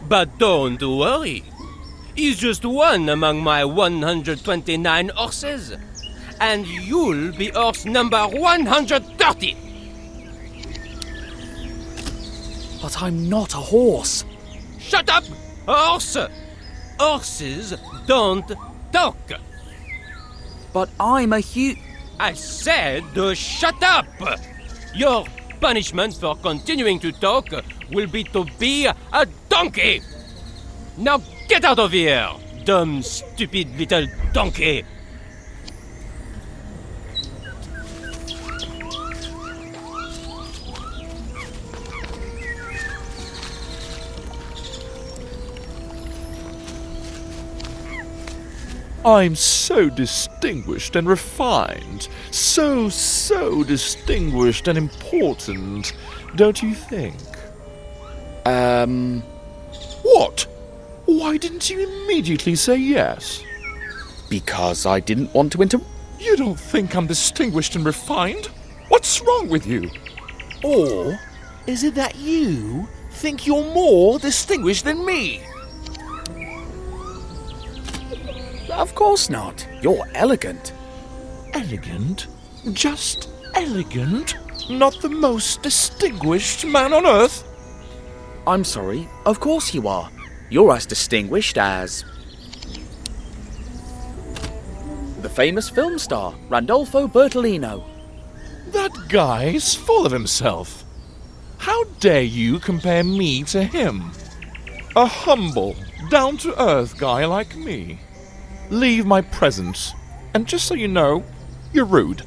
S13: But don't worry. He's just one among my 129 horses. And you'll be horse number 130.
S1: But I'm not a horse.
S13: Shut up, horse! Horses don't talk.
S1: But I'm a
S13: I said shut up! Your punishment for continuing to talk will be to be a donkey! Now get out of here, dumb, stupid little donkey!
S22: I'm so distinguished and refined. So distinguished and important. Don't you think? What? Why didn't you immediately say yes?
S19: Because I didn't want to
S22: You don't think I'm distinguished and refined? What's wrong with you? Or is it that you think you're more distinguished than me?
S19: Of course not. You're elegant.
S22: Elegant? Just elegant? Not the most distinguished man on earth?
S19: I'm sorry. Of course you are. You're as distinguished as the famous film star, Randolfo Bertolino.
S22: That guy's full of himself. How dare you compare me to him? A humble, down-to-earth guy like me. Leave my presence. And just so you know, you're rude.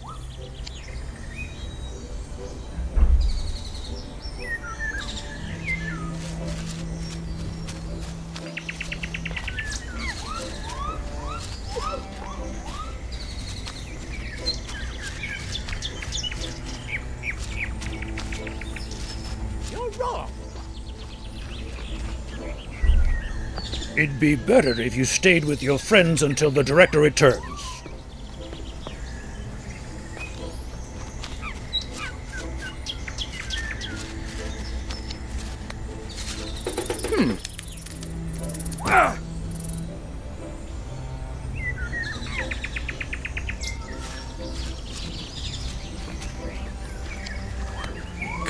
S10: You're wrong.
S4: It'd be better if you stayed with your friends until the director returns.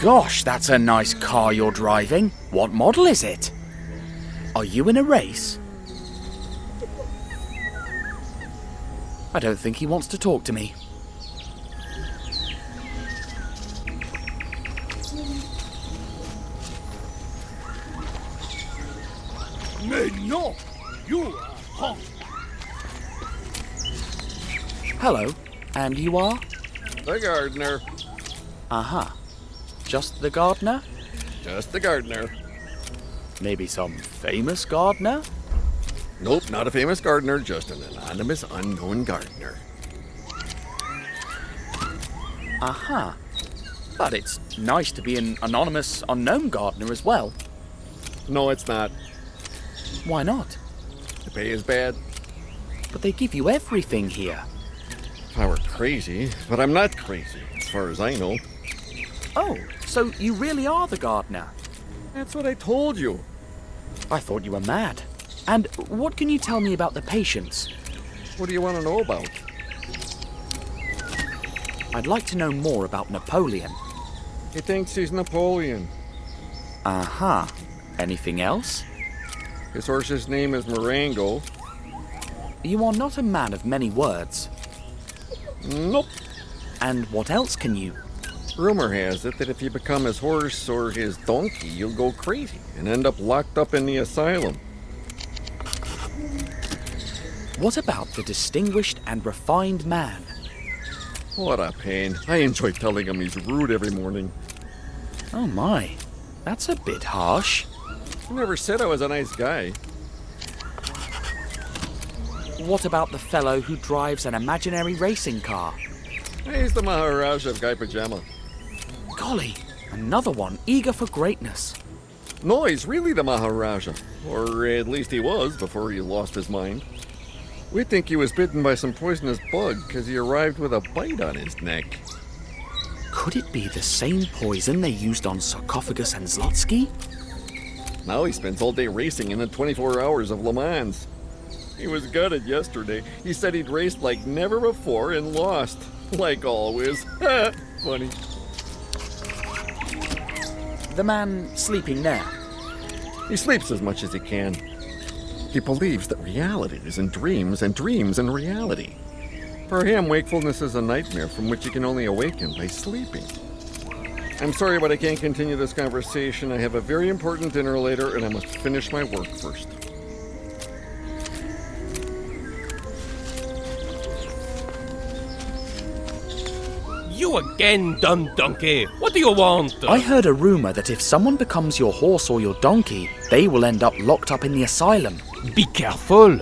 S19: Gosh, that's a nice car you're driving. What model is it? Are you in a race? I don't think he wants to talk to me.
S4: Mais non! You are hot!
S19: Hello, and you are?
S21: The gardener.
S19: Uh-huh. Just the gardener?
S21: Just the gardener.
S19: Maybe some famous gardener?
S21: Nope, not a famous gardener, just an anonymous, unknown gardener.
S19: Uh-huh. But it's nice to be an anonymous, unknown gardener as well.
S21: No, it's not.
S19: Why not?
S21: The pay is bad.
S19: But they give you everything here.
S21: If I were crazy, but I'm not crazy, as far as I know.
S19: Oh, so you really are the gardener?
S21: That's what I told you.
S19: I thought you were mad. And what can you tell me about the patients?
S21: What do you want to know about?
S19: I'd like to know more about Napoleon.
S21: He thinks he's Napoleon.
S19: Uh-huh. Anything else?
S21: His horse's name is Marengo.
S19: You are not a man of many words.
S21: Nope.
S19: And what else can you?
S21: Rumor has it that if you become his horse or his donkey, you'll go crazy and end up locked up in the asylum.
S19: What about the distinguished and refined man?
S21: What a pain. I enjoy telling him he's rude every morning.
S19: Oh my, that's a bit harsh.
S21: I never said I was a nice guy.
S19: What about the fellow who drives an imaginary racing car?
S21: He's the Maharaja of Guy Pajama.
S19: Golly, another one eager for greatness.
S21: No, he's really the Maharaja. Or at least he was before he lost his mind. We think he was bitten by some poisonous bug because he arrived with a bite on his neck.
S19: Could it be the same poison they used on Sarcophagus and Zlotsky?
S21: Now he spends all day racing in the 24 hours of Le Mans. He was gutted yesterday. He said he'd raced like never before and lost. Like always. Funny.
S19: The man sleeping there?
S21: He sleeps as much as he can. He believes that reality is in dreams and dreams in reality. For him, wakefulness is a nightmare from which you can only awaken by sleeping. I'm sorry, but I can't continue this conversation. I have a very important dinner later, and I must finish my work first.
S13: You again, dumb donkey! What do you want?
S19: I heard a rumor that if someone becomes your horse or your donkey, they will end up locked up in the asylum.
S13: Be careful.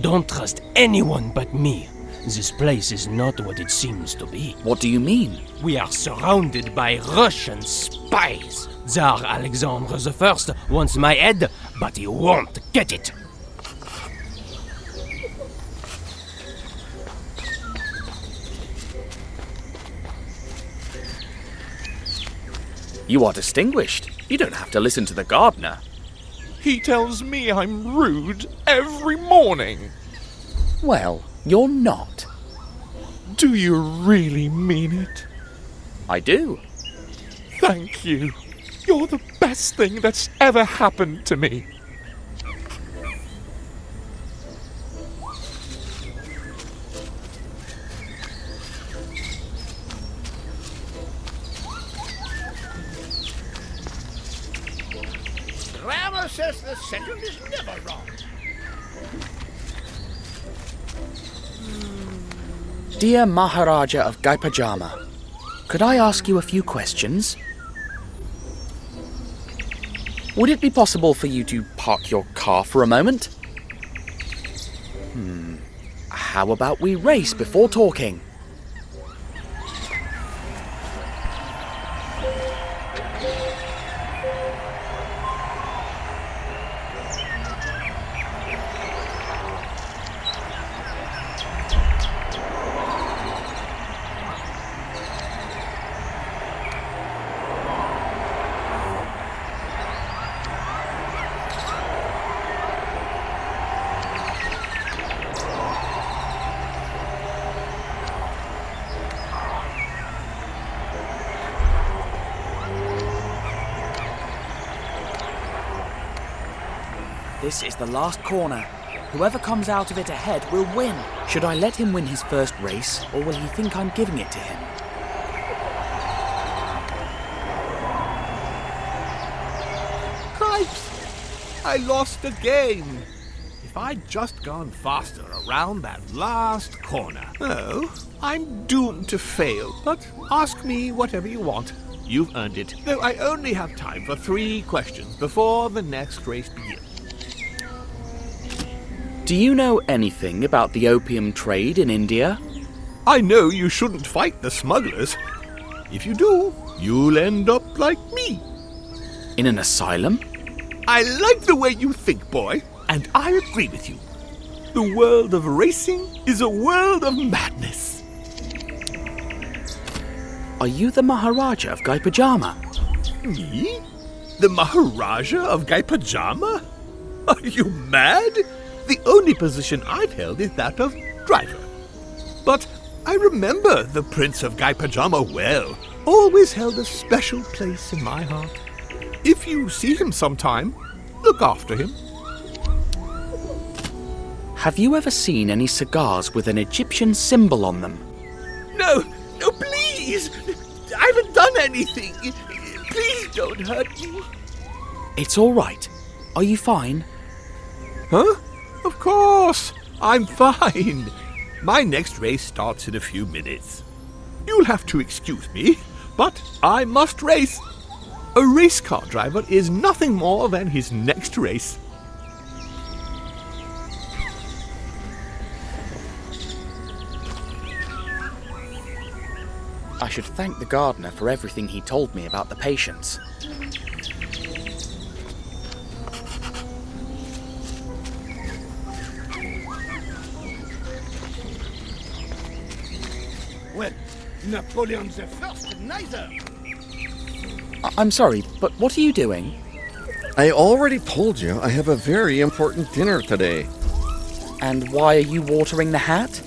S13: Don't trust anyone but me. This place is not what it seems to be.
S19: What do you mean?
S13: We are surrounded by Russian spies. Tsar Alexander I wants my head, but he won't get it.
S19: You are distinguished. You don't have to listen to the gardener.
S22: He tells me I'm rude every morning.
S19: Well, you're not.
S22: Do you really mean it?
S19: I do.
S22: Thank you. You're the best thing that's ever happened to me.
S10: Ramses the Second is never wrong.
S19: Dear Maharaja of Gaipajama, could I ask you a few questions? Would it be possible for you to park your car for a moment? How about we race before talking? This is the last corner. Whoever comes out of it ahead will win. Should I let him win his first race, or will he think I'm giving it to him?
S8: Cripes! I lost again. If I'd just gone faster around that last corner. Oh, I'm doomed to fail. But ask me whatever you want. You've earned it. Though I only have time for 3 questions before the next race begins.
S19: Do you know anything about the opium trade in India?
S8: I know you shouldn't fight the smugglers. If you do, you'll end up like me.
S19: In an asylum?
S8: I like the way you think, boy, and I agree with you. The world of racing is a world of madness.
S19: Are you the Maharaja of Gaipajama?
S8: Me? The Maharaja of Gaipajama? Are you mad? The only position I've held is that of driver. But I remember the Prince of Gaipajama well. Always held a special place in my heart. If you see him sometime, look after him.
S19: Have you ever seen any cigars with an Egyptian symbol on them?
S8: No, please! I haven't done anything. Please don't hurt me.
S19: It's all right. Are you fine?
S8: Huh? Of course, I'm fine. My next race starts in a few minutes. You'll have to excuse me, but I must race. A race car driver is nothing more than his next race.
S19: I should thank the gardener for everything he told me about the patients.
S12: Well, Napoleon the First, neither.
S19: I'm sorry, but what are you doing?
S21: I already told you I have a very important dinner today.
S19: And why are you watering the hat?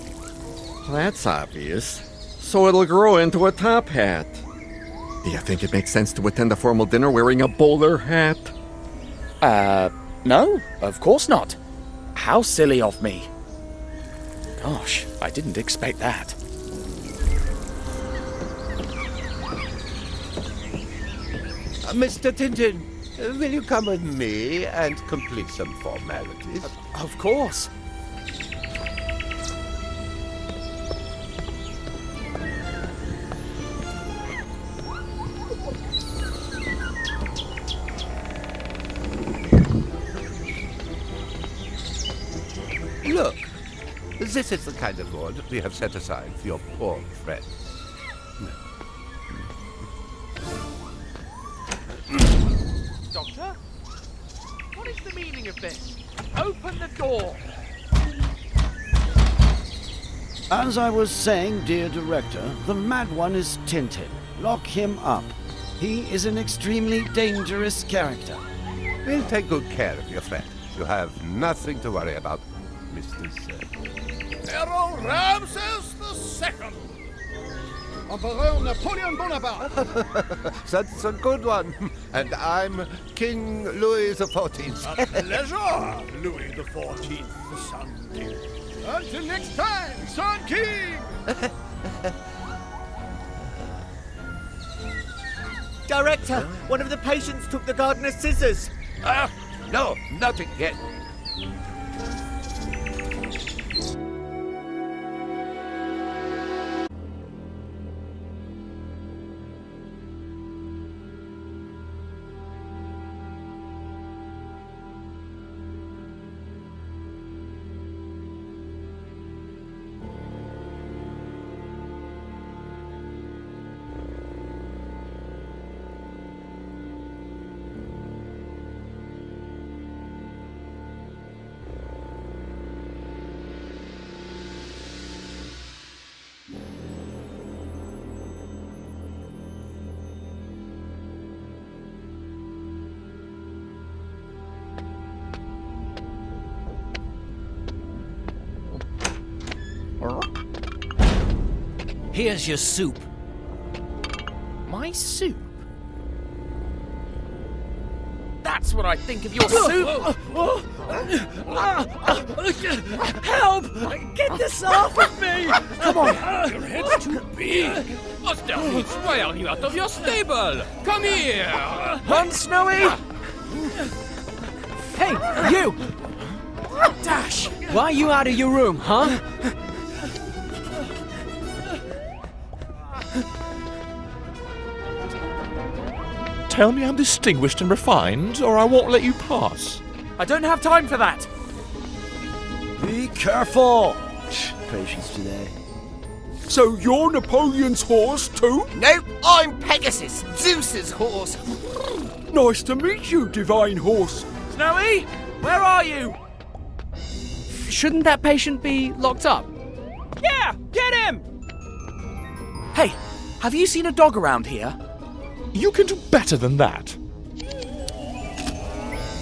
S21: That's obvious. So it'll grow into a top hat. Do you think it makes sense to attend a formal dinner wearing a bowler hat?
S19: No, of course not. How silly of me. Gosh, I didn't expect that.
S16: Mr. Tintin, will you come with me and complete some formalities?
S19: Of course.
S16: Look, this is the kind of reward we have set aside for your poor friend.
S1: Doctor? What is the meaning of this? Open the door!
S12: As I was saying, dear director, the mad one is Tintin. Lock him up. He is an extremely dangerous character.
S16: We'll take good care of your friend. You have nothing to worry about, Mr. Sir.
S10: Pharaoh Ramses II.
S15: Empereur Napoleon Bonaparte.
S16: That's a good one. And I'm King Louis XIV.
S6: A pleasure, Louis XIV, Son King.
S15: Until next time, Son King!
S3: Director, one of the patients took the gardener's scissors.
S16: No, nothing yet.
S1: Here's your soup. My soup? That's what I think of your soup!
S9: Help! Get this off of me!
S1: Come on!
S13: Your head's too big! Austerlitz, why are you out of your stable? Come here!
S1: Run, Snowy! Hey, you! Dash!
S9: Why are you out of your room, huh?
S22: Tell me I'm distinguished and refined, or I won't let you pass.
S1: I don't have time for that!
S9: Be careful! Patience today.
S6: So you're Napoleon's horse too?
S7: Nope, I'm Pegasus, Zeus's horse.
S6: Nice to meet you, divine horse.
S1: Snowy, where are you?
S9: Shouldn't that patient be locked up?
S1: Yeah, get him! Hey, have you seen a dog around here?
S22: You can do better than that.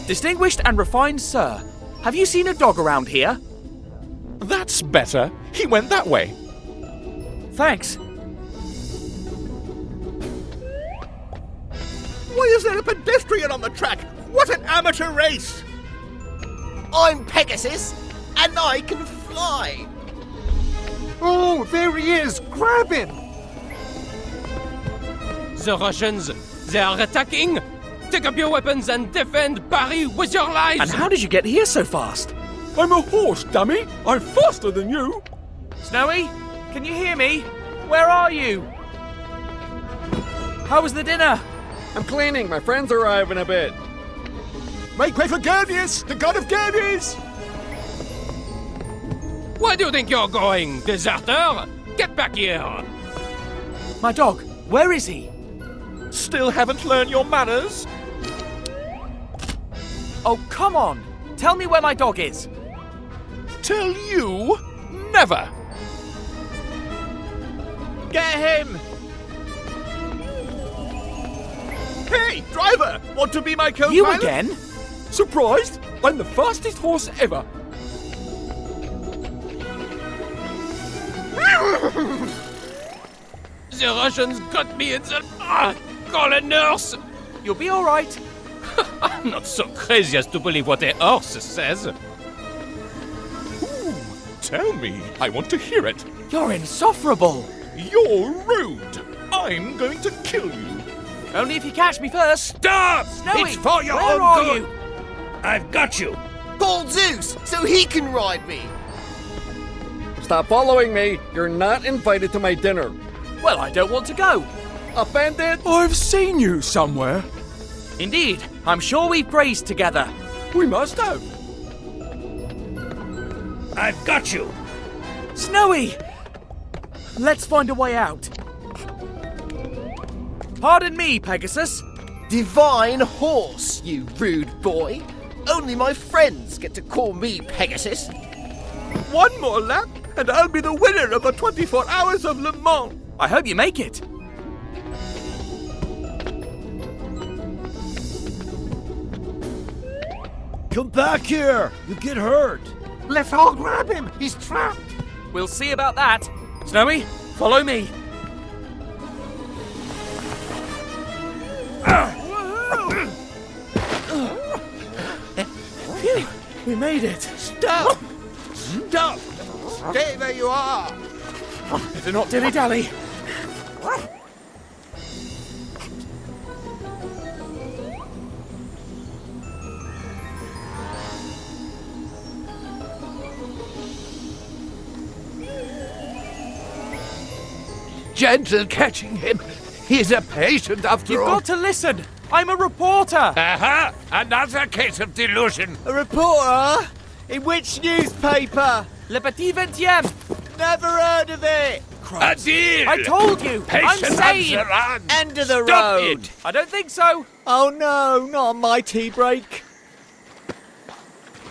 S1: Distinguished and refined sir, have you seen a dog around here?
S22: That's better. He went that way.
S1: Thanks.
S8: Why is there a pedestrian on the track? What an amateur race!
S7: I'm Pegasus, and I can fly.
S8: Oh, there he is! Grab him!
S13: The Russians, they are attacking! Take up your weapons and defend Paris with your lives!
S1: And how did you get here so fast?
S6: I'm a horse, dummy! I'm faster than you!
S1: Snowy, can you hear me? Where are you? How was the dinner?
S12: I'm cleaning. My friends arrive in a bit.
S6: Make way for Gurneus, the god of Gurneus!
S13: Where do you think you're going, deserter? Get back here!
S1: My dog, where is he?
S22: Still haven't learned your manners?
S1: Oh, come on! Tell me where my dog is!
S22: Tell you? Never!
S8: Get him! Hey, driver! Want to be my co-pilot?
S1: You again?
S6: Surprised? I'm the fastest horse ever!
S13: The Russians got me in the... call a nurse!
S1: You'll be alright.
S13: I'm not so crazy as to believe what a horse says.
S22: Ooh, tell me. I want to hear it.
S1: You're insufferable.
S22: You're rude. I'm going to kill you.
S1: Only if you catch me first.
S6: Stop!
S1: Snowy,
S6: It's for your
S1: where
S6: own
S1: are
S6: good.
S1: you?
S6: I've got you.
S7: Call Zeus, so he can ride me.
S12: Stop following me. You're not invited to my dinner.
S1: Well, I don't want to go.
S12: Offended?
S6: I've seen you somewhere.
S1: Indeed, I'm sure we've grazed together.
S6: We must have. I've got you.
S1: Snowy! Let's find a way out. Pardon me, Pegasus.
S7: Divine horse, you rude boy. Only my friends get to call me Pegasus.
S8: One more lap, and I'll be the winner of the 24 Hours of Le Mans.
S1: I hope you make it.
S12: Come back here! You get hurt!
S10: Let's all grab him! He's trapped!
S1: We'll see about that. Snowy, follow me. Phew, we made it.
S10: Stop! Stop! Stay where you are!
S1: Better not dilly-dally.
S8: Gentle catching him. He's a patient after
S1: You've
S8: all.
S1: got to listen. I'm a reporter.
S8: Aha! Another case of delusion.
S3: A reporter? In which newspaper?
S1: Le Petit Vingtième.
S3: Never heard of it.
S8: A deal!
S1: I told you. I'm
S8: Patient
S1: sane.
S8: on the run.
S3: End of the
S8: Stop
S3: road.
S8: it.
S1: I don't think so.
S3: Oh no, not on my tea break.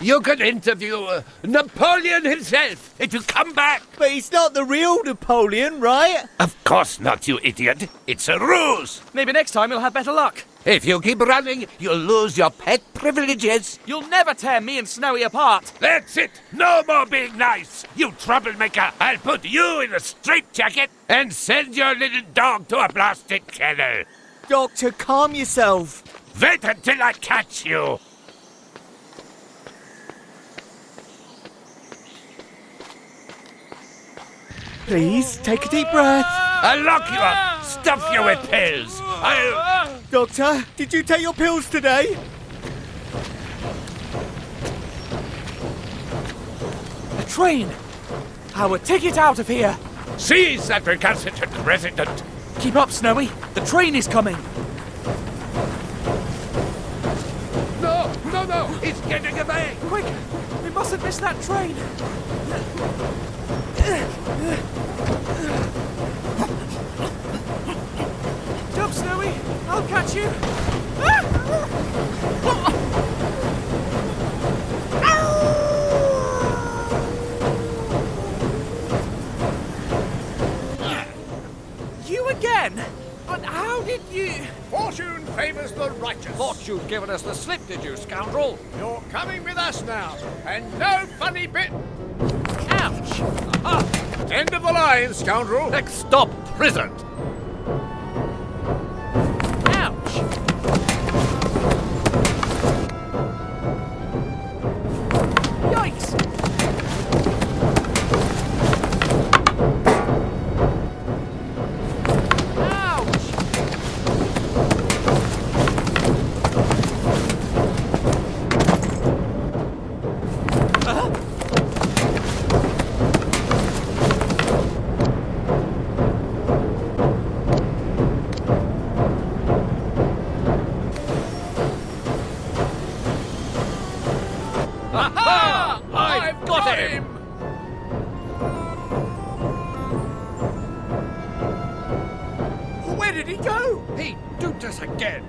S8: You could interview Napoleon himself if you come back.
S3: But he's not the real Napoleon, right?
S8: Of course not, you idiot. It's a ruse.
S1: Maybe next time you'll have better luck.
S8: If you keep running, you'll lose your pet privileges.
S1: You'll never tear me and Snowy apart.
S8: That's it. No more being nice. You troublemaker. I'll put you in a straitjacket and send your little dog to a blasted kennel.
S3: Doctor, calm yourself.
S8: Wait until I catch you.
S3: Please, take a deep breath.
S8: I'll lock you up, stuff you with pills.
S3: Doctor, did you take your pills today?
S1: A train. Our ticket out of here.
S8: Seize that recalcitrant resident.
S1: Keep up, Snowy. The train is coming.
S8: No, no, no. It's getting away.
S1: Quick. We mustn't miss that train. Jump, Snowy! I'll catch you! You again? But how did you...
S10: Fortune favors the righteous.
S14: Thought you'd given us the slip, did you, scoundrel?
S10: You're coming with us now, and no funny bit.
S1: Ouch!
S10: Aha! End of the line, scoundrel.
S14: Next stop, prison.
S1: Ouch! Yikes!
S10: Aha! I've got him!
S1: Where did he go?
S14: He duped us again.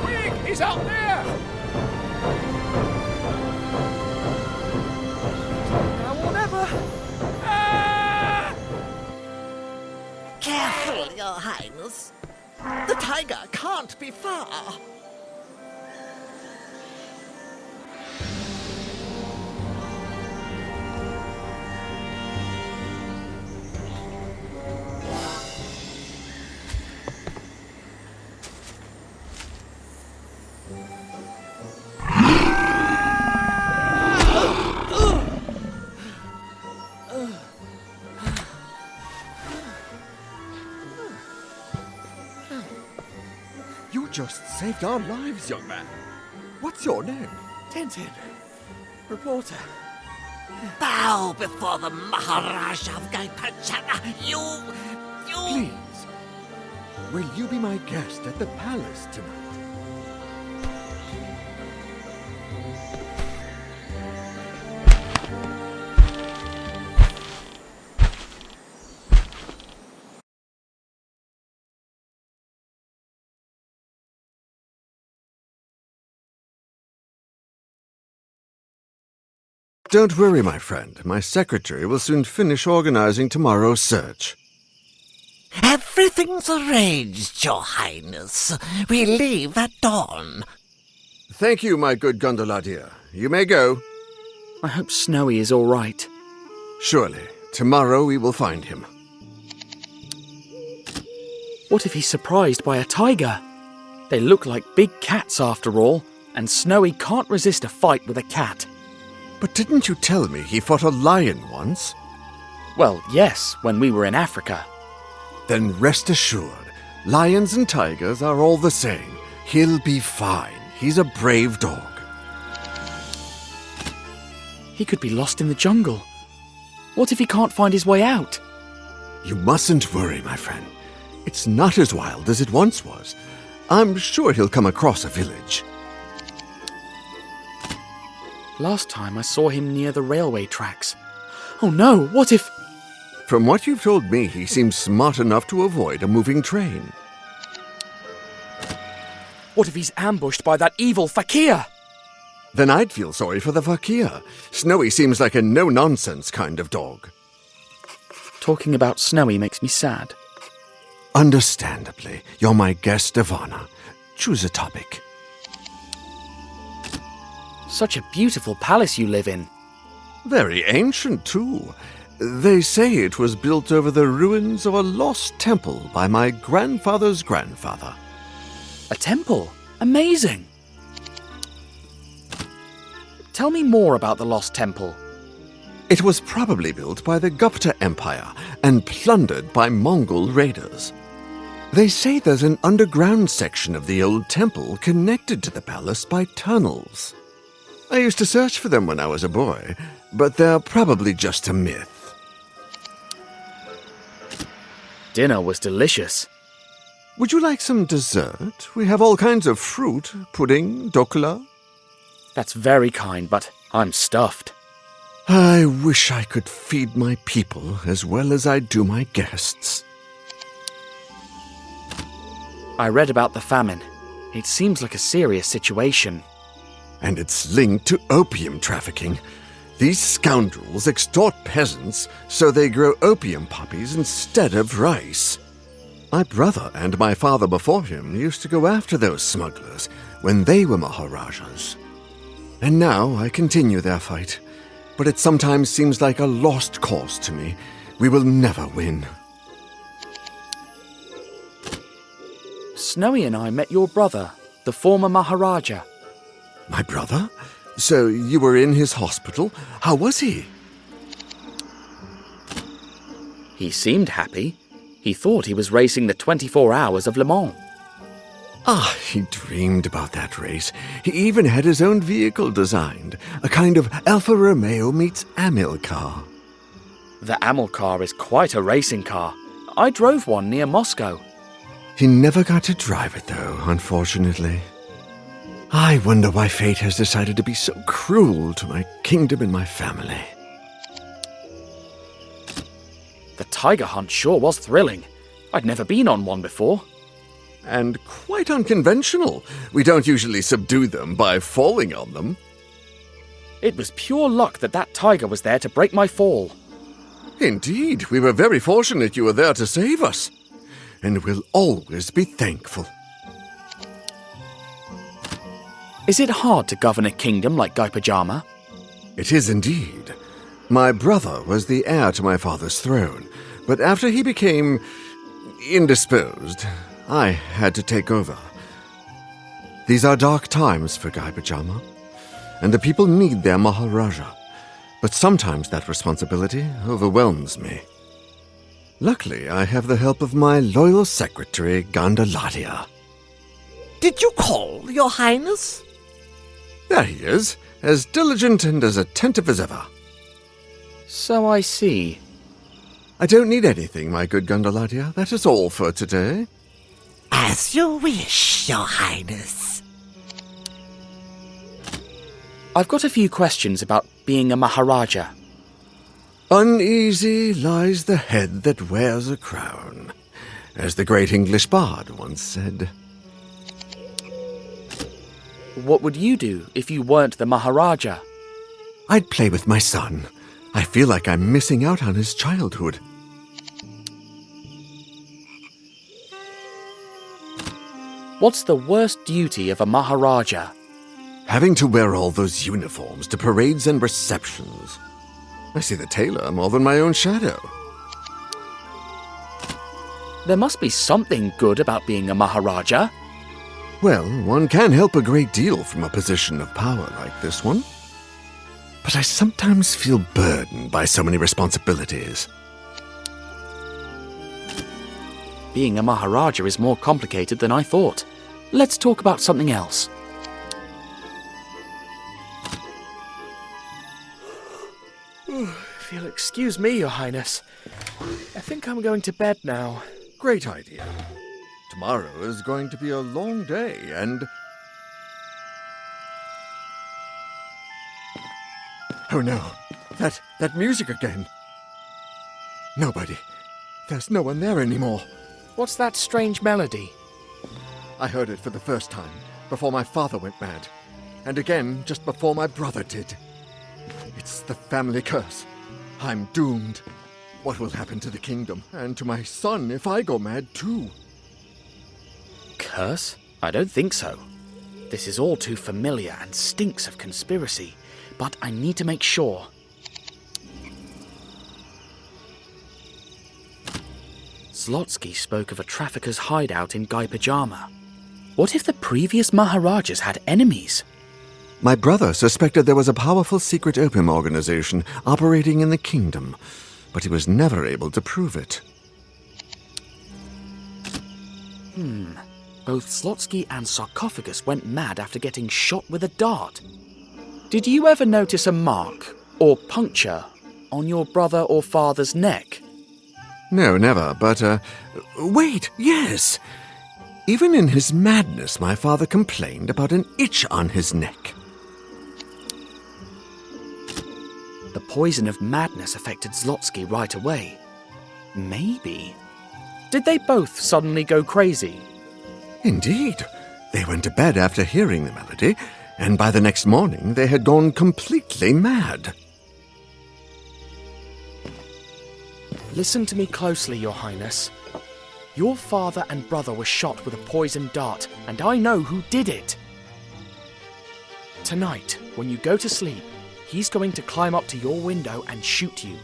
S10: Quick! He's out there!
S1: Now or never.
S7: Careful, Your Highness. The tiger can't be far.
S21: You just saved our lives, young man. What's your name?
S1: Tintin. Reporter.
S7: Bow before the Maharaja of Gaipanchana. You...
S21: Please, will you be my guest at the palace tonight? Don't worry, my friend. My secretary will soon finish organizing tomorrow's search.
S2: Everything's arranged, Your Highness. We leave at dawn.
S21: Thank you, my good gondola dear. You may go.
S19: I hope Snowy is all right.
S21: Surely. Tomorrow we will find him.
S19: What if he's surprised by a tiger? They look like big cats after all, and Snowy can't resist a fight with a cat.
S21: But didn't you tell me he fought a lion once?
S19: Well, yes, when we were in Africa.
S21: Then rest assured, lions and tigers are all the same. He'll be fine. He's a brave dog.
S19: He could be lost in the jungle. What if he can't find his way out?
S21: You mustn't worry, my friend. It's not as wild as it once was. I'm sure he'll come across a village.
S19: Last time I saw him near the railway tracks. Oh no, what if...
S21: From what you've told me, he seems smart enough to avoid a moving train.
S19: What if he's ambushed by that evil fakir?
S21: Then I'd feel sorry for the fakir. Snowy seems like a no-nonsense kind of dog.
S19: Talking about Snowy makes me sad.
S21: Understandably, you're my guest of honor. Choose a topic.
S19: Such a beautiful palace you live in.
S21: Very ancient, too. They say it was built over the ruins of a lost temple by my grandfather's grandfather.
S19: A temple? Amazing! Tell me more about the lost temple.
S21: It was probably built by the Gupta Empire and plundered by Mongol raiders. They say there's an underground section of the old temple connected to the palace by tunnels. I used to search for them when I was a boy, but they're probably just a myth.
S19: Dinner was delicious.
S21: Would you like some dessert? We have all kinds of fruit, pudding, dokla.
S19: That's very kind, but I'm stuffed.
S21: I wish I could feed my people as well as I do my guests.
S19: I read about the famine. It seems like a serious situation.
S21: And it's linked to opium trafficking. These scoundrels extort peasants so they grow opium poppies instead of rice. My brother and my father before him used to go after those smugglers when they were Maharajas. And now I continue their fight, but it sometimes seems like a lost cause to me. We will never win.
S19: Snowy and I met your brother, the former Maharaja.
S21: My brother? So you were in his hospital? How was he?
S19: He seemed happy. He thought he was racing the 24 Hours of Le Mans.
S21: Ah, he dreamed about that race. He even had his own vehicle designed, a kind of Alfa Romeo meets Amilcar.
S19: The Amilcar is quite a racing car. I drove one near Moscow.
S21: He never got to drive it, though, unfortunately. I wonder why fate has decided to be so cruel to my kingdom and my family.
S19: The tiger hunt sure was thrilling. I'd never been on one before.
S21: And quite unconventional. We don't usually subdue them by falling on them.
S19: It was pure luck that that tiger was there to break my fall.
S21: Indeed, we were very fortunate you were there to save us. And we'll always be thankful.
S19: Is it hard to govern a kingdom like Guy Pajama?
S21: It is indeed. My brother was the heir to my father's throne, but after he became indisposed, I had to take over. These are dark times for Guy Pajama, and the people need their Maharaja. But sometimes that responsibility overwhelms me. Luckily, I have the help of my loyal secretary, Gandaladia.
S2: Did you call, Your Highness?
S21: There he is, as diligent and as attentive as ever.
S19: So I see.
S21: I don't need anything, my good Gandaladia. That is all for today.
S2: As you wish, Your Highness.
S19: I've got a few questions about being a Maharaja.
S21: Uneasy lies the head that wears a crown, as the great English bard once said.
S19: What would you do if you weren't the Maharaja?
S21: I'd play with my son. I feel like I'm missing out on his childhood.
S19: What's the worst duty of a Maharaja?
S21: Having to wear all those uniforms to parades and receptions. I see the tailor more than my own shadow.
S19: There must be something good about being a Maharaja.
S21: Well, one can help a great deal from a position of power like this one. But I sometimes feel burdened by so many responsibilities.
S19: Being a Maharaja is more complicated than I thought. Let's talk about something else. If you'll excuse me, Your Highness, I think I'm going to bed now.
S21: Great idea. Tomorrow is going to be a long day, and... Oh no, that music again. Nobody. There's no one there anymore.
S19: What's that strange melody?
S21: I heard it for the first time, before my father went mad. And again, just before my brother did. It's the family curse. I'm doomed. What will happen to the kingdom, and to my son if I go mad too?
S19: Curse? I don't think so. This is all too familiar and stinks of conspiracy, but I need to make sure. Zlotsky spoke of a trafficker's hideout in Guy Pajama. What if the previous Maharajas had enemies?
S21: My brother suspected there was a powerful secret opium organization operating in the kingdom, but he was never able to prove it.
S19: Both Zlotsky and Sarcophagus went mad after getting shot with a dart. Did you ever notice a mark, or puncture, on your brother or father's neck?
S21: No, never, but, wait, yes! Even in his madness, my father complained about an itch on his neck.
S19: The poison of madness affected Zlotsky right away. Maybe. Did they both suddenly go crazy?
S21: Indeed. They went to bed after hearing the melody, and by the next morning they had gone completely mad.
S19: Listen to me closely, Your Highness. Your father and brother were shot with a poisoned dart, and I know who did it. Tonight, when you go to sleep, he's going to climb up to your window and shoot you.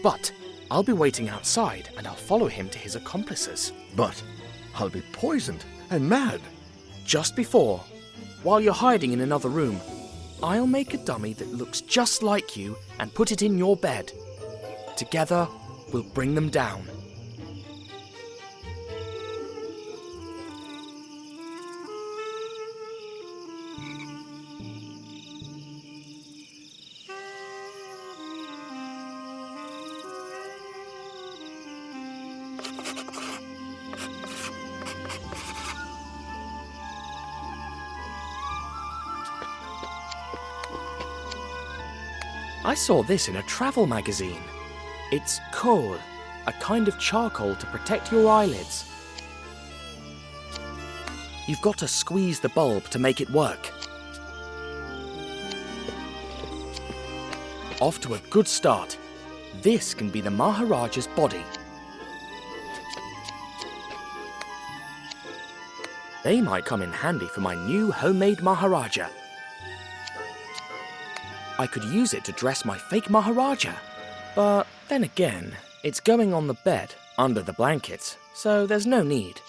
S19: But I'll be waiting outside, and I'll follow him to his accomplices.
S21: But I'll be poisoned and mad.
S19: Just before, while you're hiding in another room, I'll make a dummy that looks just like you and put it in your bed. Together, we'll bring them down. I saw this in a travel magazine. It's kohl, a kind of charcoal to protect your eyelids. You've got to squeeze the bulb to make it work. Off to a good start. This can be the Maharaja's body. They might come in handy for my new homemade Maharaja. I could use it to dress my fake Maharaja. But then again, it's going on the bed, under the blankets, so there's no need.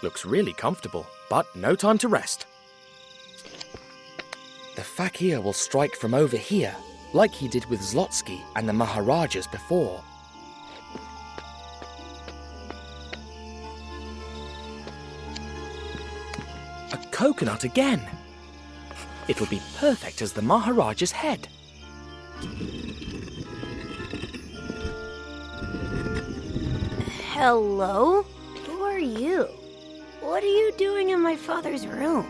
S19: Looks really comfortable, but no time to rest. The fakir will strike from over here, like he did with Zlotsky and the Maharajas before. A coconut again! It'll be perfect as the Maharaja's head.
S17: Hello? Who are you? What are you doing in my father's room?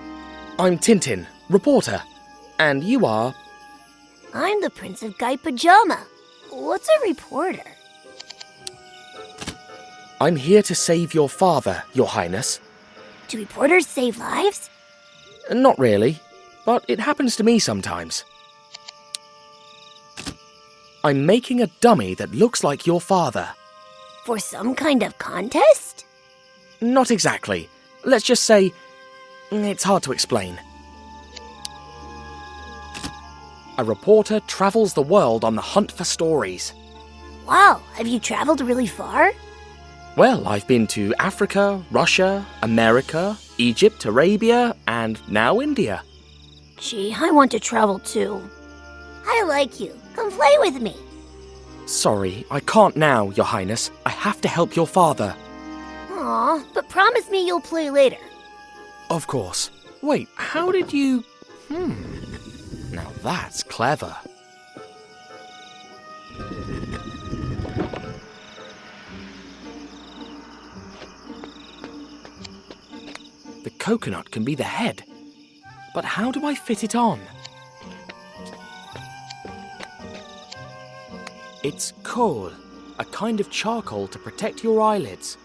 S19: I'm Tintin, reporter. And you are?
S17: I'm the Prince of Guy Pajama. What's a reporter?
S19: I'm here to save your father, Your Highness.
S17: Do reporters save lives?
S19: Not really, but it happens to me sometimes. I'm making a dummy that looks like your father.
S17: For some kind of contest?
S19: Not exactly. Let's just say it's hard to explain. A reporter travels the world on the hunt for stories.
S17: Wow, have you traveled really far?
S19: Well, I've been to Africa, Russia, America, Egypt, Arabia, and now India.
S17: Gee, I want to travel too. I like you. Come play with me.
S19: Sorry, I can't now, Your Highness. I have to help your father.
S17: Aw, but promise me you'll play later.
S19: Of course. Wait, how did you... Now that's clever. The coconut can be the head. But how do I fit it on? It's kohl, a kind of charcoal to protect your eyelids.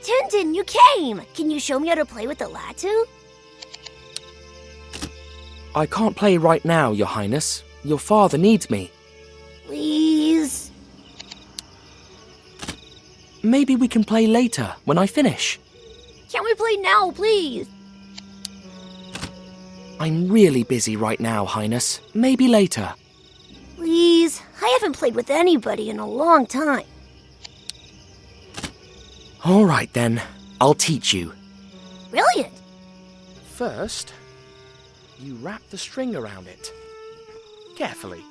S17: Tintin, you came! Can you show me how to play with the latu?
S19: I can't play right now, Your Highness. Your father needs me.
S17: Please?
S19: Maybe we can play later, when I finish.
S17: Can we play now, please?
S19: I'm really busy right now, Highness. Maybe later.
S17: Please? I haven't played with anybody in a long time.
S19: All right then, I'll teach you.
S17: Brilliant!
S19: First, you wrap the string around it. Carefully.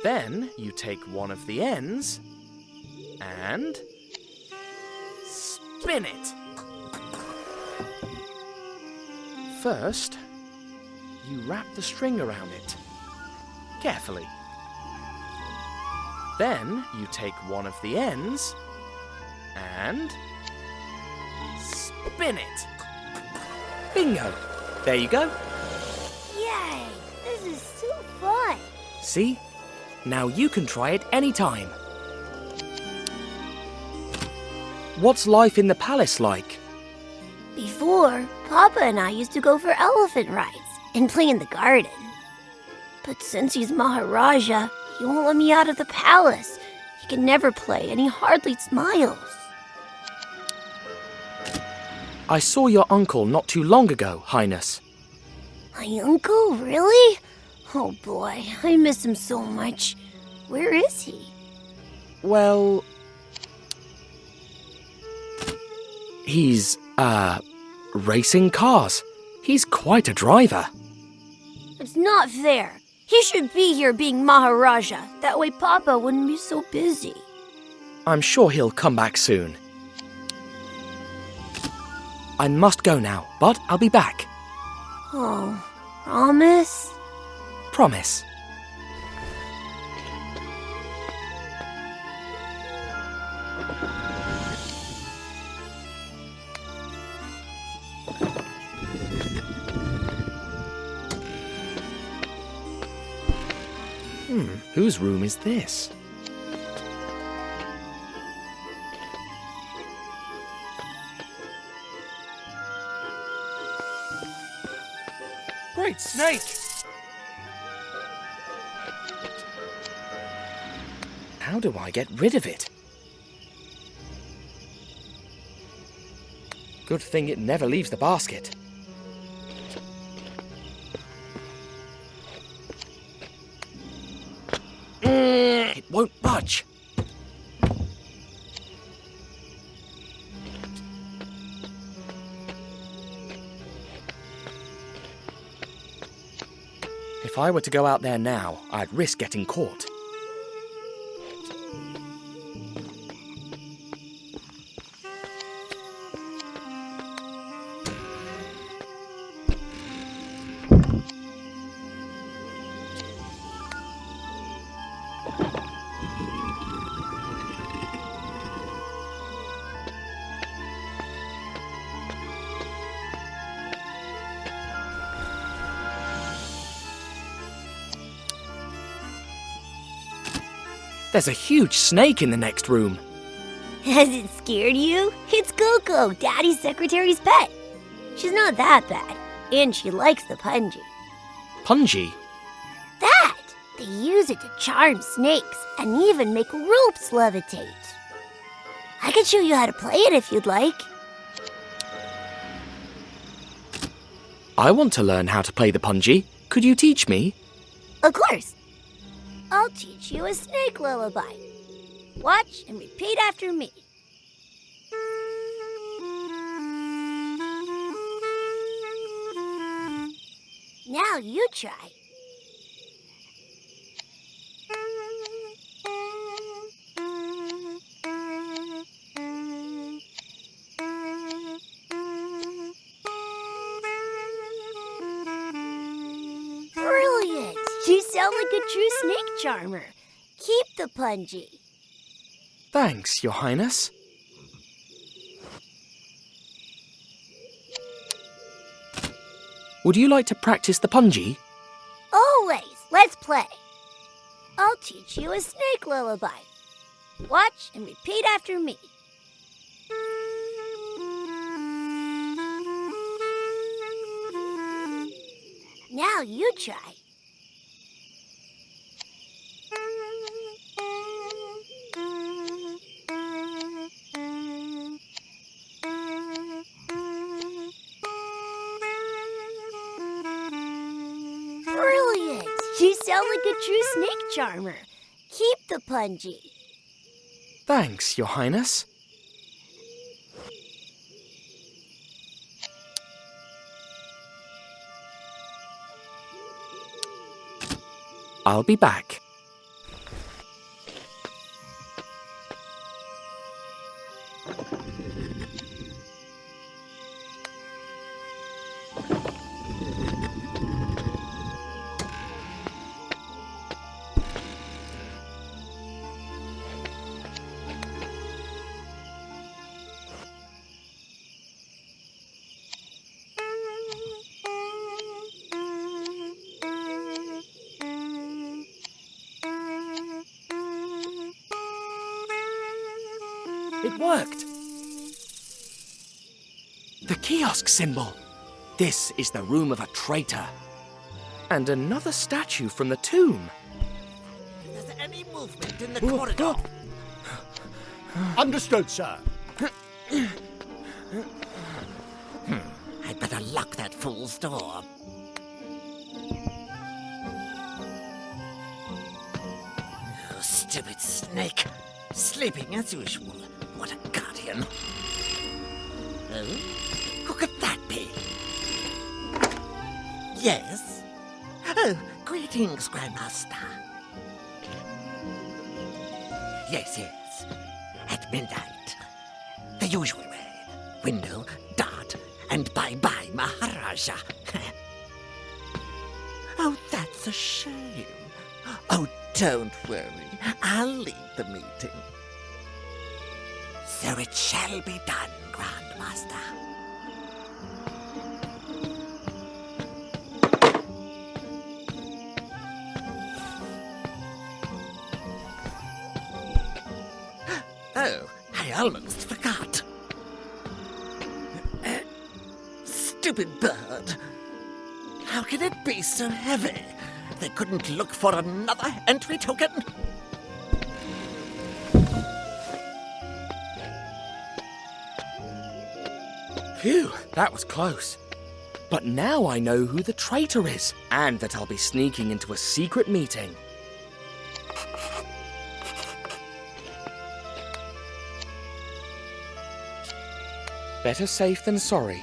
S19: Then you take one of the ends and spin it. First, you wrap the string around it. Carefully. Then you take one of the ends and spin it. Bingo! There you go.
S17: Yay! This is so fun!
S19: See? Now you can try it anytime. What's life in the palace like?
S17: Before, Papa and I used to go for elephant rides and play in the garden. But since he's Maharaja, he won't let me out of the palace. He can never play and he hardly smiles.
S19: I saw your uncle not too long ago, Highness.
S17: My uncle? Really? Oh boy, I miss him so much. Where is he?
S19: Well... he's, racing cars. He's quite a driver.
S17: It's not fair. He should be here being Maharaja. That way Papa wouldn't be so busy.
S19: I'm sure he'll come back soon. I must go now, but I'll be back.
S17: Oh, promise?
S19: Promise. Whose room is this?
S9: Great snake!
S19: How do I get rid of it? Good thing it never leaves the basket. It won't budge. If I were to go out there now, I'd risk getting caught. There's a huge snake in the next room.
S17: Has it scared you? It's Coco, Daddy's secretary's pet. She's not that bad, and she likes the punji.
S19: Punji?
S17: That! They use it to charm snakes and even make ropes levitate. I could show you how to play it if you'd like.
S19: I want to learn how to play the punji. Could you teach me?
S17: Of course. I'll teach you a snake lullaby. Watch and repeat after me. Now you try. Brilliant! You sound like a true snake charmer. Keep the punji.
S19: Thanks, Your Highness. Would you like to practice the punji?
S17: Always. Let's play. I'll teach you a snake lullaby. Watch and repeat after me. Now you try. Brilliant! You sound like a true snake charmer. Keep the punji.
S19: Thanks, Your Highness. I'll be back. It worked! The kiosk symbol! This is the room of a traitor. And another statue from the tomb.
S2: Is there any movement in the corridor?
S3: Understood, sir.
S2: I'd better lock that fool's door. Oh, stupid snake. Sleeping as usual. What a guardian. Oh, who could that be? Yes? Oh, greetings, Grandmaster. Yes. At midnight. The usual way. Window, dart, and bye-bye, Maharaja. Oh, that's a shame. Oh, don't worry. I'll lead the meeting. So it shall be done, Grandmaster. Oh, I almost forgot. Stupid bird. How can it be so heavy? They couldn't look for another entry token?
S19: Phew, that was close. But now I know who the traitor is, and that I'll be sneaking into a secret meeting. Better safe than sorry.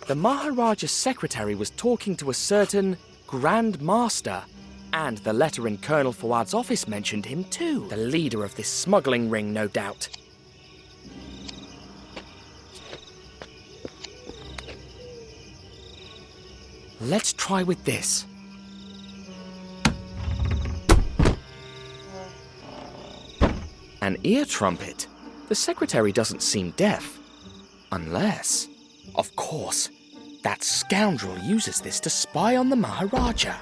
S19: The Maharaja's secretary was talking to a certain Grand Master, and the letter in Colonel Fuad's office mentioned him too. The leader of this smuggling ring, no doubt. Let's try with this. An ear trumpet. The secretary doesn't seem deaf. Unless, of course, that scoundrel uses this to spy on the Maharaja.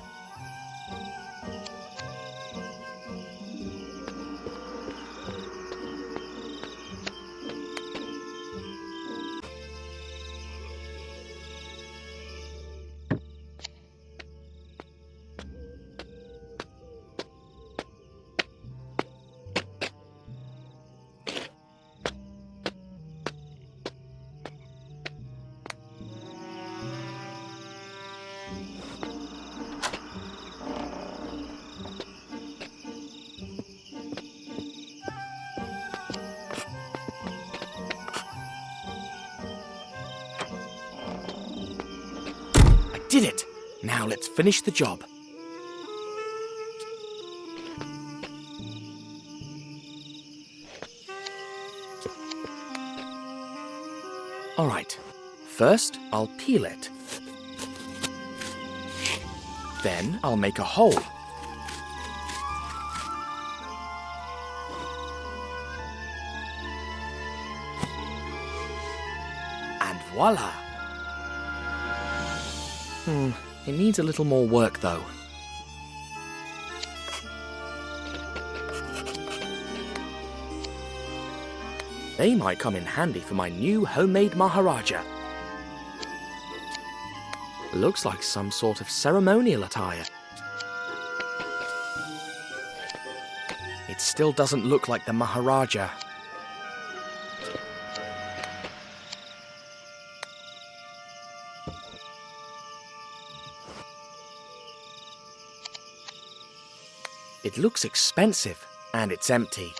S19: did it! Now let's finish the job. Alright, first I'll peel it. Then I'll make a hole. And voila! It needs a little more work though. They might come in handy for my new homemade Maharaja. Looks like some sort of ceremonial attire. It still doesn't look like the Maharaja. It looks expensive, and it's empty.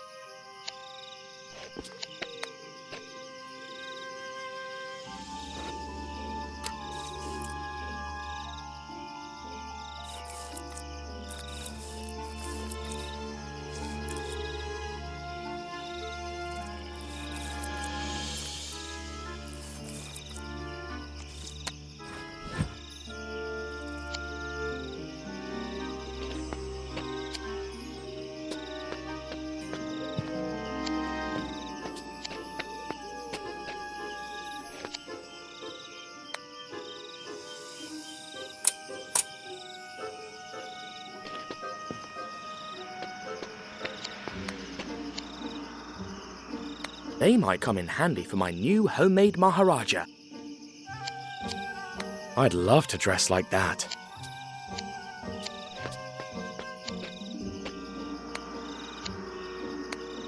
S19: They might come in handy for my new homemade Maharaja. I'd love to dress like that.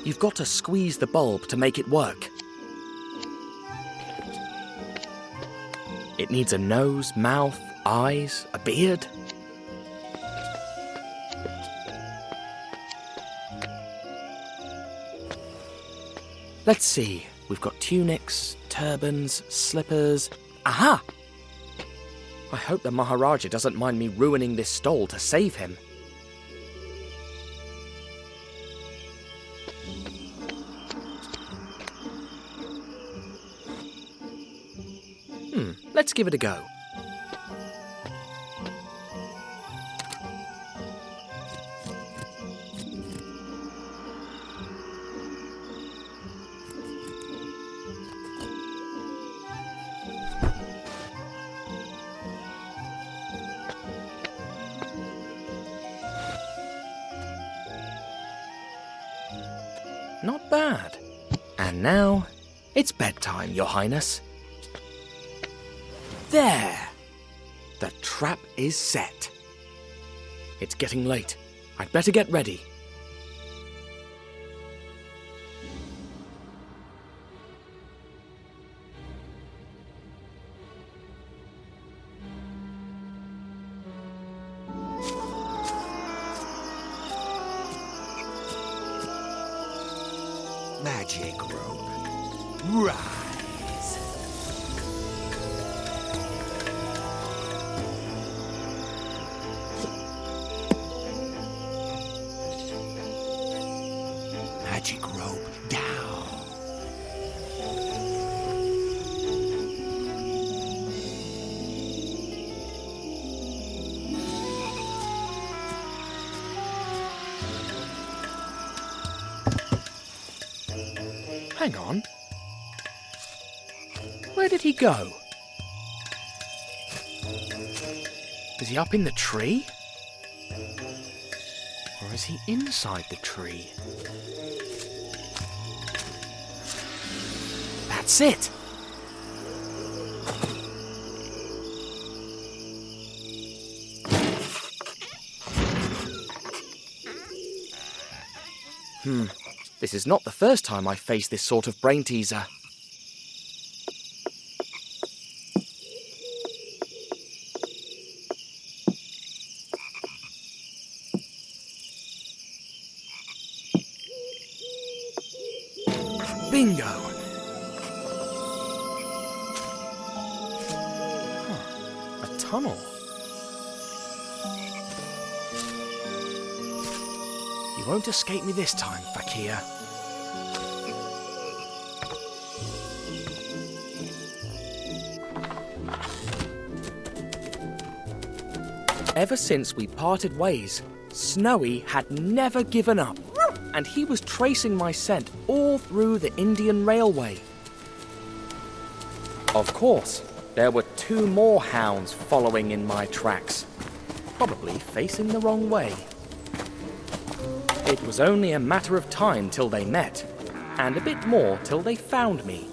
S19: You've got to squeeze the bulb to make it work. It needs a nose, mouth, eyes, a beard. Let's see, we've got tunics, turbans, slippers. Aha! I hope the Maharaja doesn't mind me ruining this stole to save him. Let's give it a go. Not bad. And now, it's bedtime, Your Highness. There! The trap is set. It's getting late. I'd better get ready.
S11: Magic rope. Rise. Magic rope down.
S19: Hang on. Where did he go? Is he up in the tree? Or is he inside the tree? That's it! This is not the first time I've faced this sort of brain teaser. Bingo! A tunnel. You won't escape me this time, Fakir. Ever since we parted ways, Snowy had never given up, and he was tracing my scent all through the Indian Railway. Of course, there were 2 more hounds following in my tracks, probably facing the wrong way. It was only a matter of time till they met, and a bit more till they found me.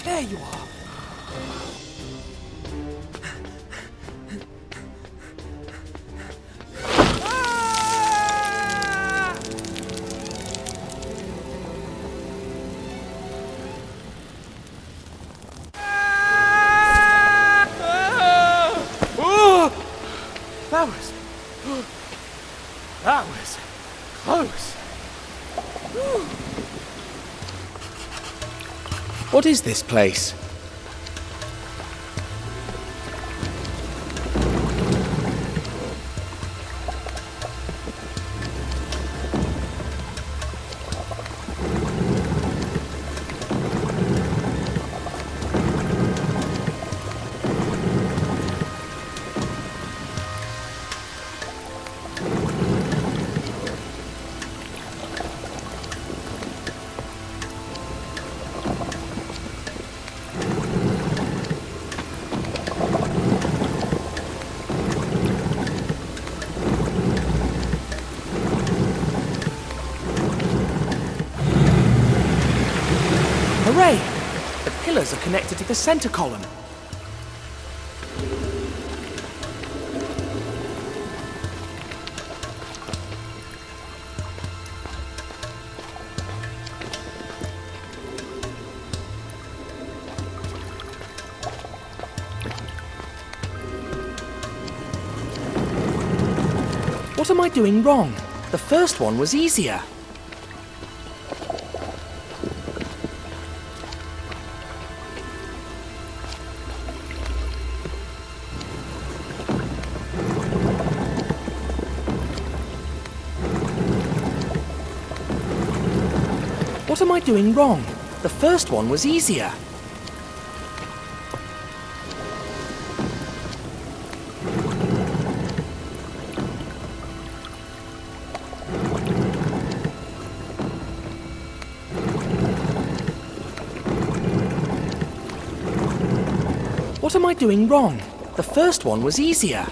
S19: There you are! That was close. What is this place? Hooray! The pillars are connected to the center column. What am I doing wrong? The first one was easier. What am I doing wrong? The first one was easier. What am I doing wrong? The first one was easier.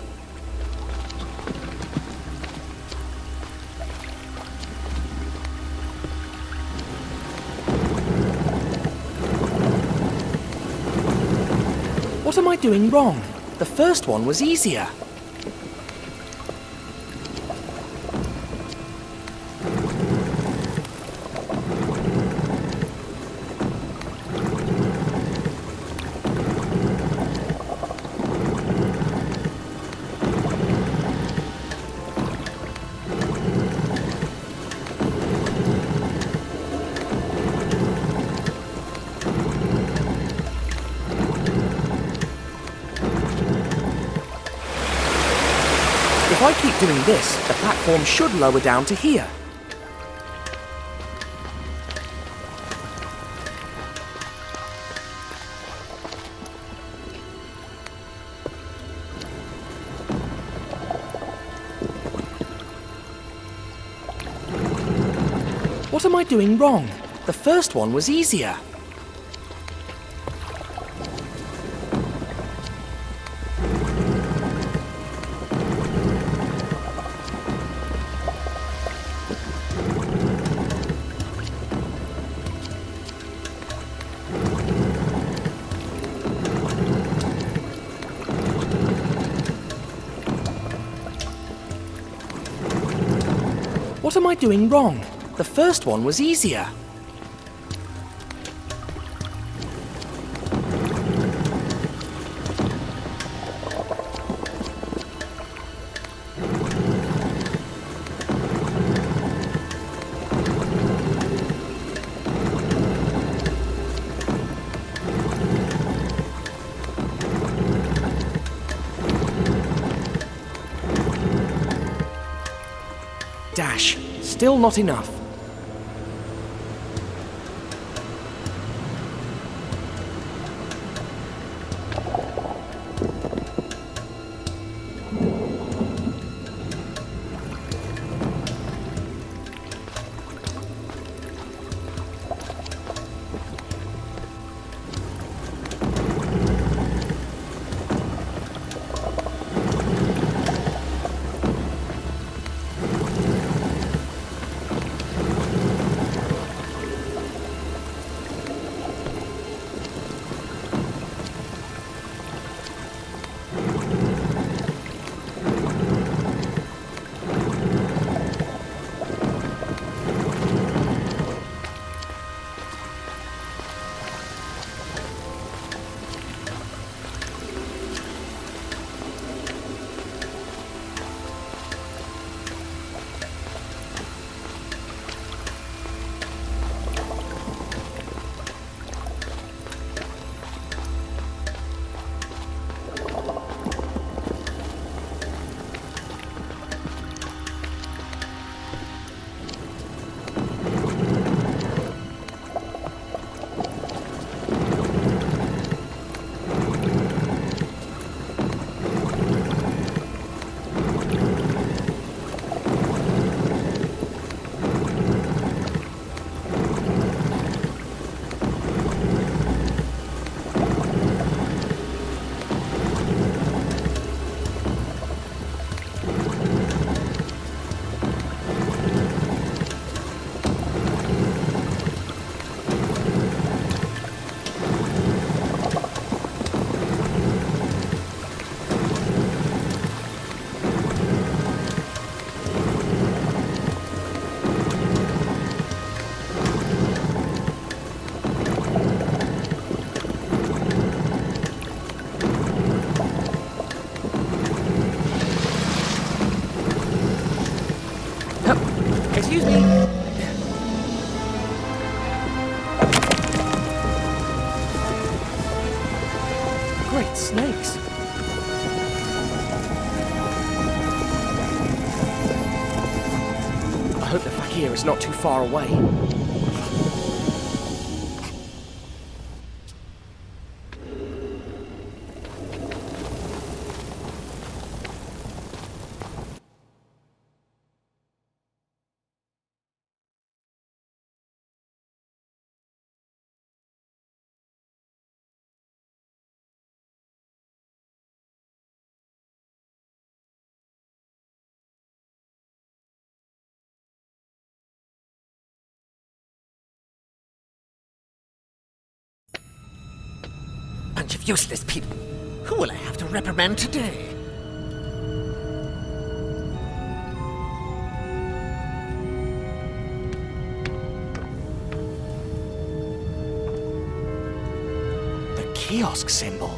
S19: What am I doing wrong? The first one was easier. If I keep doing this, the platform should lower down to here. What am I doing wrong? The first one was easier. What am I doing wrong? The first one was easier. dash. Still not enough.
S1: Excuse me. Great snakes.
S19: I hope the fakir is not too far away.
S7: Bunch of useless people. Who will I have to reprimand today?
S19: The kiosk symbol.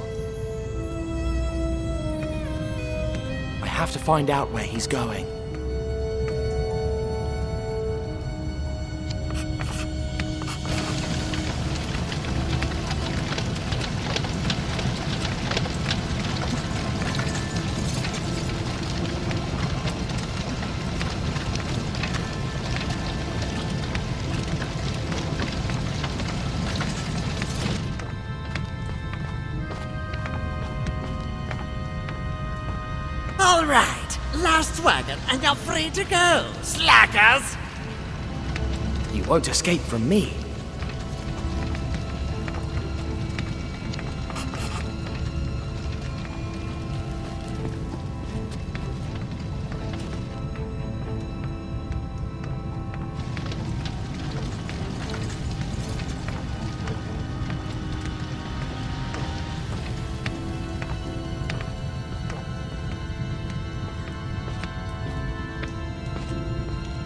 S19: I have to find out where he's going.
S7: All right, last wagon, and you're free to go, slackers!
S19: You won't escape from me.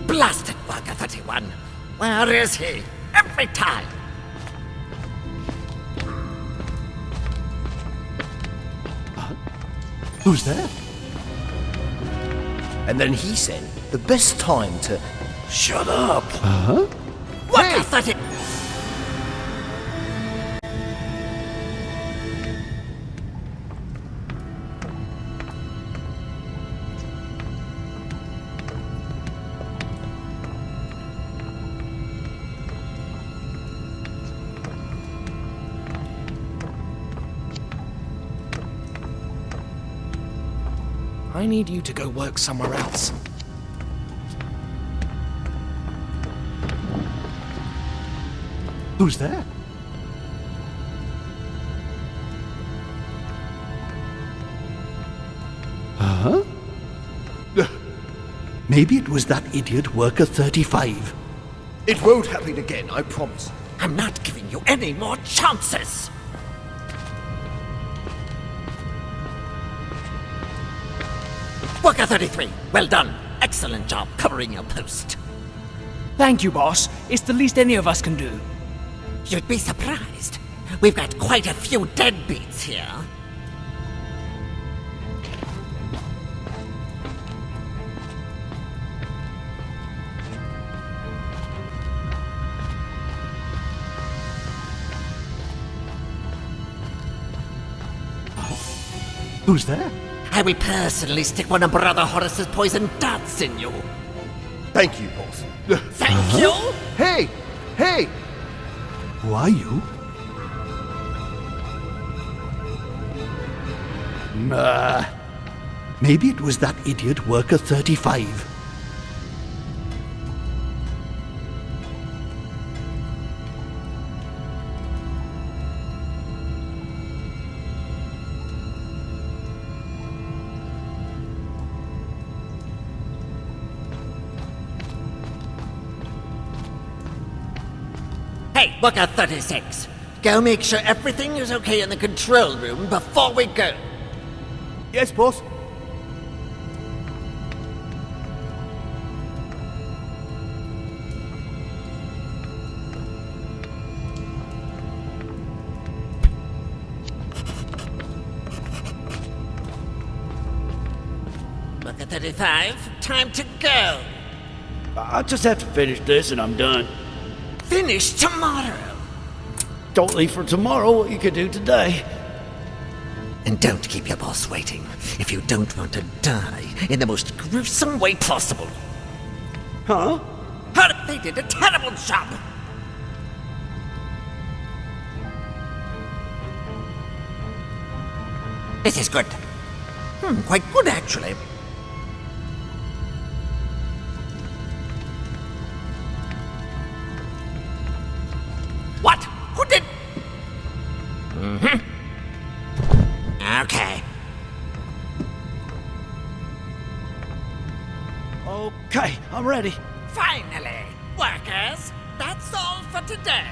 S7: Blasted bugger 31! Where is he? Every time!
S5: Who's there? And then he said, the best time to... Shut up!
S7: Huh? What 30...
S19: I need you to go work somewhere else.
S3: Who's there?
S18: Huh? Maybe it was that idiot Worker 35.
S7: It won't happen again, I promise.
S2: I'm not giving you any more chances! Worker 33, well done. Excellent job covering your post.
S9: Thank you, boss. It's the least any of us can do.
S2: You'd be surprised. We've got quite a few deadbeats here.
S18: Who's there?
S2: I will personally stick one of Brother Horace's poison darts in you.
S7: Thank you, boss.
S2: Thank you?
S7: Hey! Hey!
S18: Who are you? Maybe it was that idiot Worker 35.
S2: Hey, Worker 36. Go make sure everything is okay in the control room before we go.
S3: Yes, boss.
S2: Worker 35, time to go.
S12: I just have to finish this and I'm done.
S2: Finish tomorrow.
S12: Don't leave for tomorrow what you could do today.
S2: And don't keep your boss waiting if you don't want to die in the most gruesome way possible.
S12: Huh?
S2: They did a terrible job. This is good. Quite good, actually. What? Who did? Okay.
S12: Okay, I'm ready.
S2: Finally, workers, that's all for today.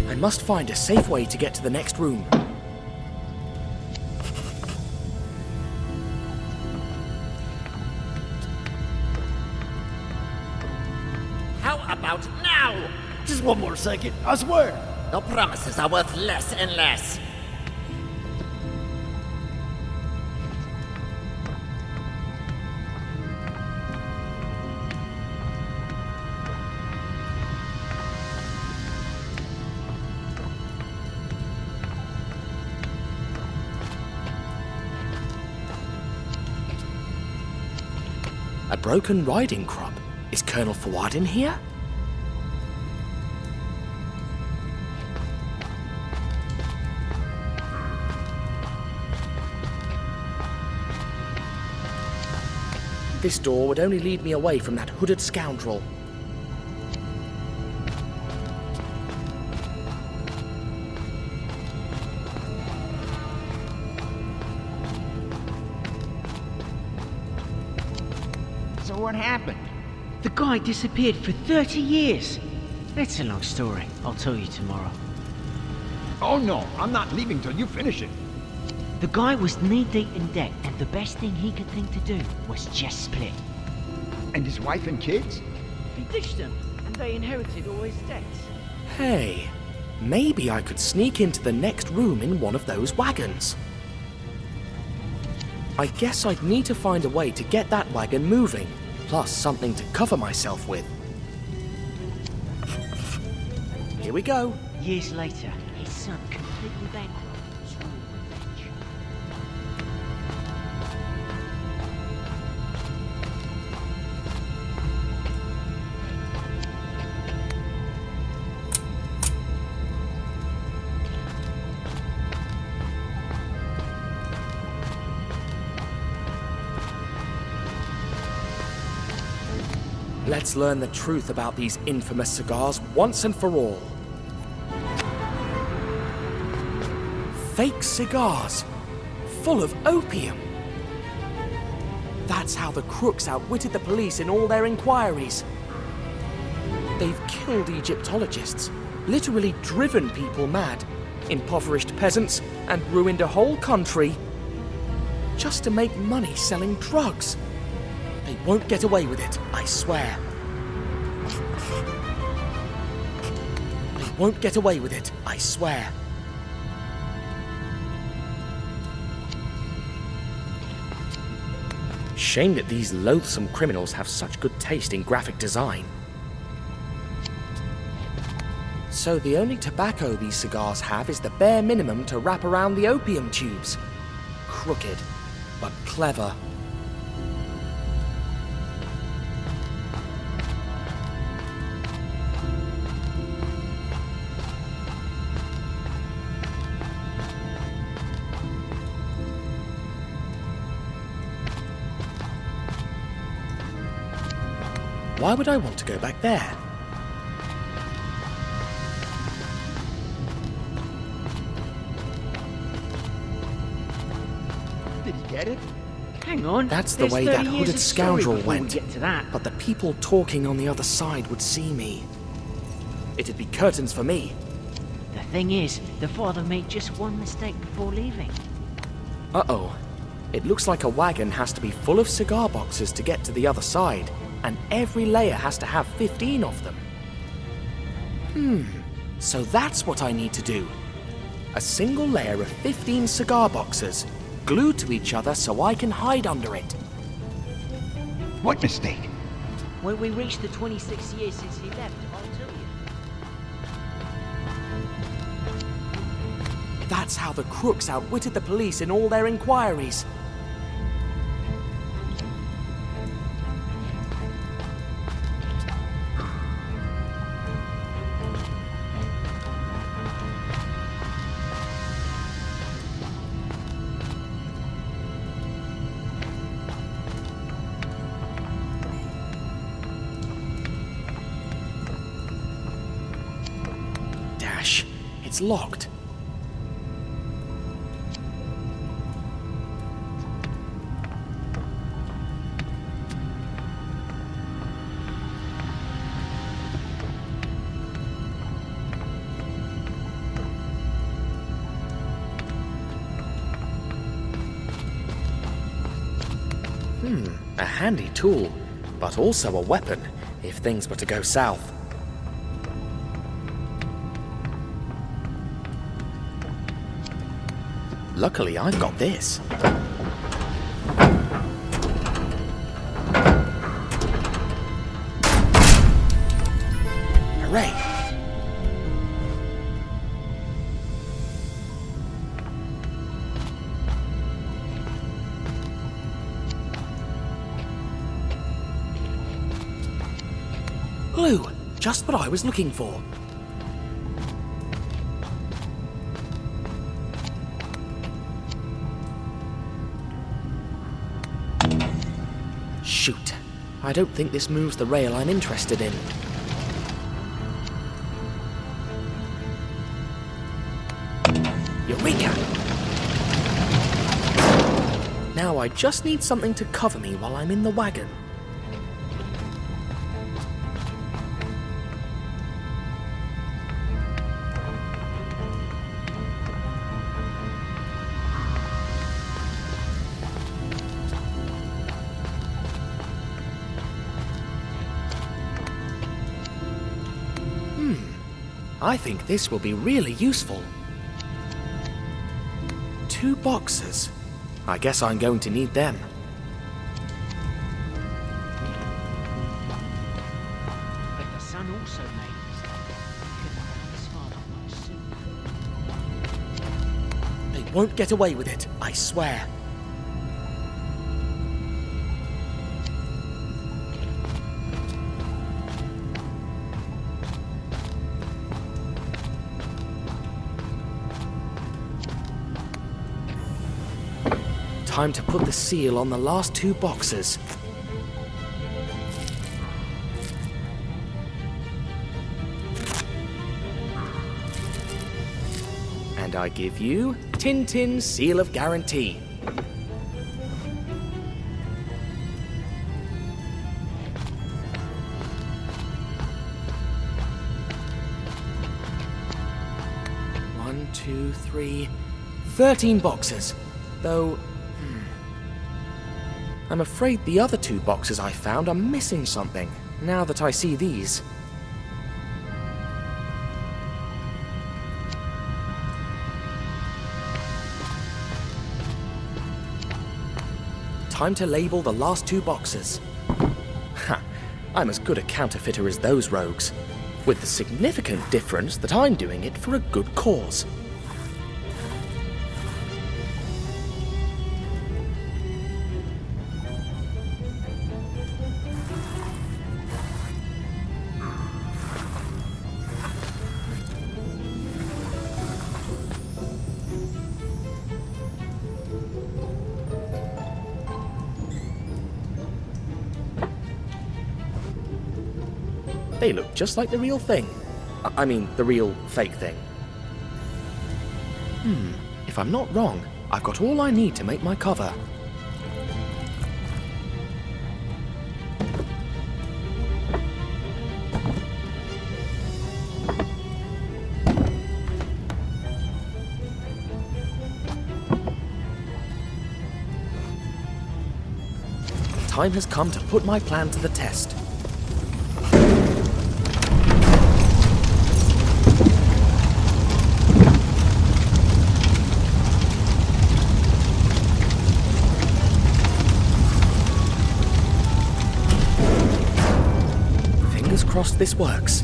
S19: I must find a safe way to get to the next room.
S2: How about now?
S12: Just one more second, I swear.
S2: Your promises are worth less and less.
S19: A broken riding crop. Is Colonel Fawad in here? This door would only lead me away from that hooded scoundrel.
S20: So what happened? The guy disappeared for 30 years. That's a long story. I'll tell you tomorrow.
S23: Oh no, I'm not leaving till you finish it.
S20: The guy was knee-deep in debt, and the best thing he could think to do was just split.
S23: And his wife and kids?
S20: He ditched them, and they inherited all his debts.
S19: Hey, maybe I could sneak into the next room in one of those wagons. I guess I'd need to find a way to get that wagon moving, plus something to cover myself with. Here we go.
S20: Years later, his son, completely bankrupt, swore revenge.
S19: Let's learn the truth about these infamous cigars once and for all. Fake cigars, full of opium. That's how the crooks outwitted the police in all their inquiries. They've killed Egyptologists, literally driven people mad, impoverished peasants, and ruined a whole country just to make money selling drugs. They won't get away with it, I swear. They won't get away with it, I swear. Shame that these loathsome criminals have such good taste in graphic design. So the only tobacco these cigars have is the bare minimum to wrap around the opium tubes. Crooked, but clever. Why would I want to go back there?
S20: Did he get it? Hang on.
S19: That's the way that hooded scoundrel went.
S20: Get to that.
S19: But the people talking on the other side would see me. It'd be curtains for me.
S20: The thing is, the father made just one mistake before leaving.
S19: Uh-oh. It looks like a wagon has to be full of cigar boxes to get to the other side, and every layer has to have 15 of them. So that's what I need to do. A single layer of 15 cigar boxes, glued to each other so I can hide under it.
S23: What mistake?
S20: When we reach the 26 years since he left, I'll tell you.
S19: That's how the crooks outwitted the police in all their inquiries. It's locked. A handy tool, but also a weapon if things were to go south. Luckily, I've got this. Hooray! Glue! Just what I was looking for. Shoot. I don't think this moves the rail I'm interested in. Eureka! Now I just need something to cover me while I'm in the wagon. I think this will be really useful. 2 boxes. I guess I'm going to need them.
S20: But the son also made a mistake. He could have found his father much sooner.
S19: They won't get away with it, I swear. Time to put the seal on the last 2 boxes. And I give you Tintin Seal of Guarantee. One, two, three, 13 boxes. Though, I'm afraid the other 2 boxes I found are missing something, now that I see these. Time to label the last 2 boxes. Ha! I'm as good a counterfeiter as those rogues, with the significant difference that I'm doing it for a good cause. They look just like the real thing. I mean, the real fake thing. If I'm not wrong, I've got all I need to make my cover. Time has come to put my plan to the test. Crossed this works.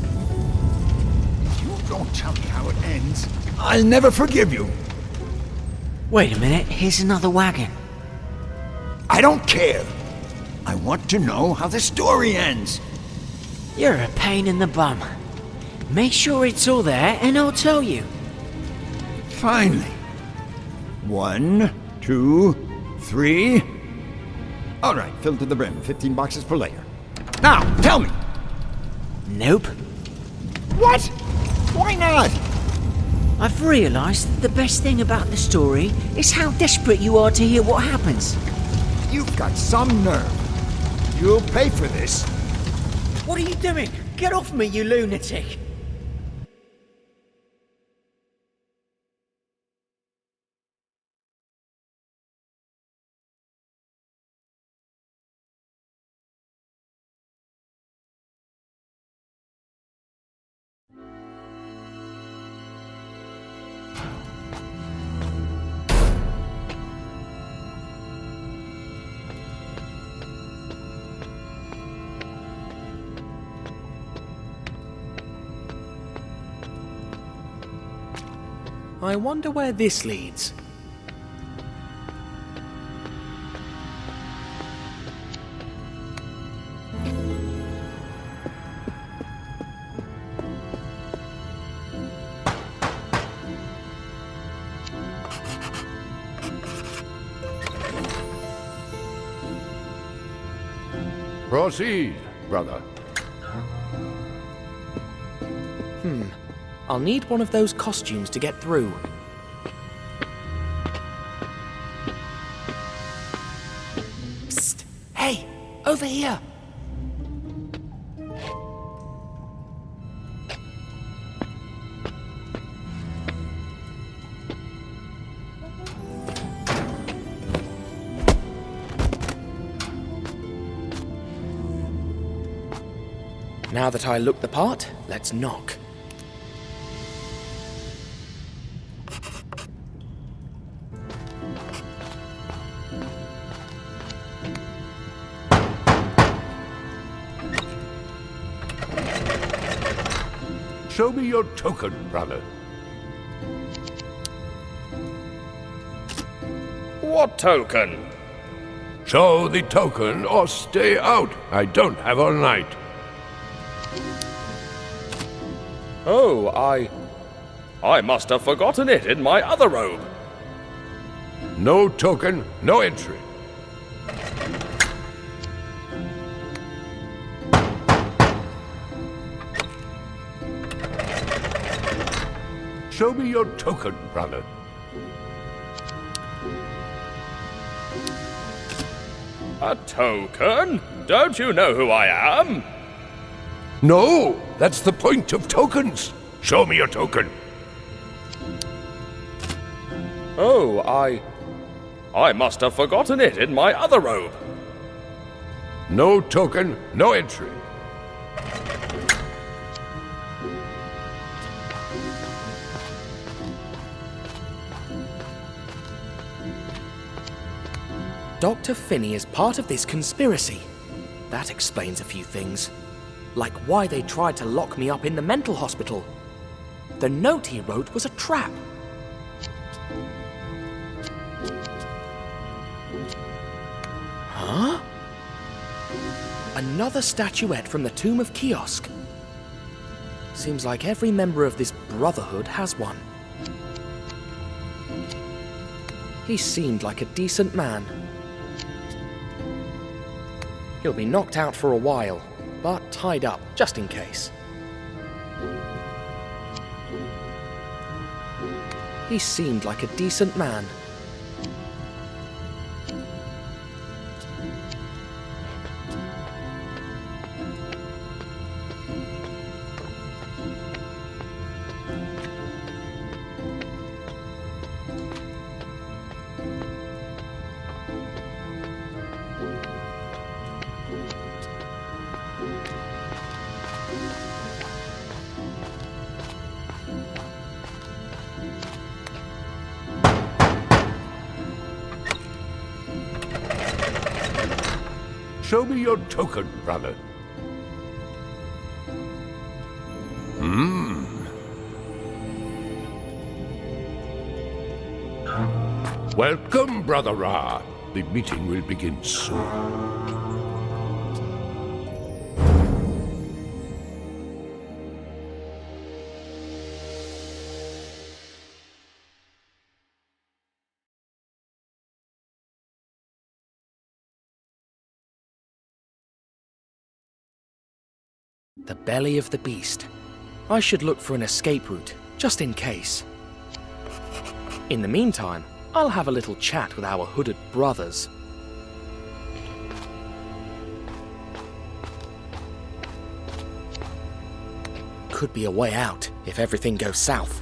S23: You don't tell me how it ends. I'll never forgive you.
S20: Wait a minute, here's another wagon.
S23: I don't care. I want to know how the story ends.
S20: You're a pain in the bum. Make sure it's all there and I'll tell you.
S23: Finally. 1, 2, 3. All right, filled to the brim. 15 boxes per layer. Now, tell me.
S20: Nope.
S23: What? Why not?
S20: I've realized that the best thing about the story is how desperate you are to hear what happens.
S23: You've got some nerve. You'll pay for this.
S20: What are you doing? Get off me, you lunatic!
S19: I wonder where this leads.
S22: Proceed, brother.
S19: I'll need one of those costumes to get through. Psst! Hey! Over here! Now that I look the part, let's knock.
S22: Show me your token, brother.
S13: What token?
S22: Show the token or stay out. I don't have all night.
S13: Oh, I must have forgotten it in my other robe.
S22: No token, no entry.
S8: Show me your token, brother.
S4: A token? Don't you know who I am?
S8: No, that's the point of tokens. Show me your token.
S4: Oh, I must have forgotten it in my other robe.
S8: No token, no entry.
S19: Dr. Finney is part of this conspiracy. That explains a few things. Like why they tried to lock me up in the mental hospital. The note he wrote was a trap. Huh? Another statuette from the Tomb of Kiosk. Seems like every member of this brotherhood has one. He seemed like a decent man. He'll be knocked out for a while, but tied up, just in case. He seemed like a decent man.
S8: Show me your token, brother. Welcome, Brother Ra. The meeting will begin soon.
S19: The belly of the beast. I should look for an escape route, just in case. In the meantime, I'll have a little chat with our hooded brothers. Could be a way out, if everything goes south.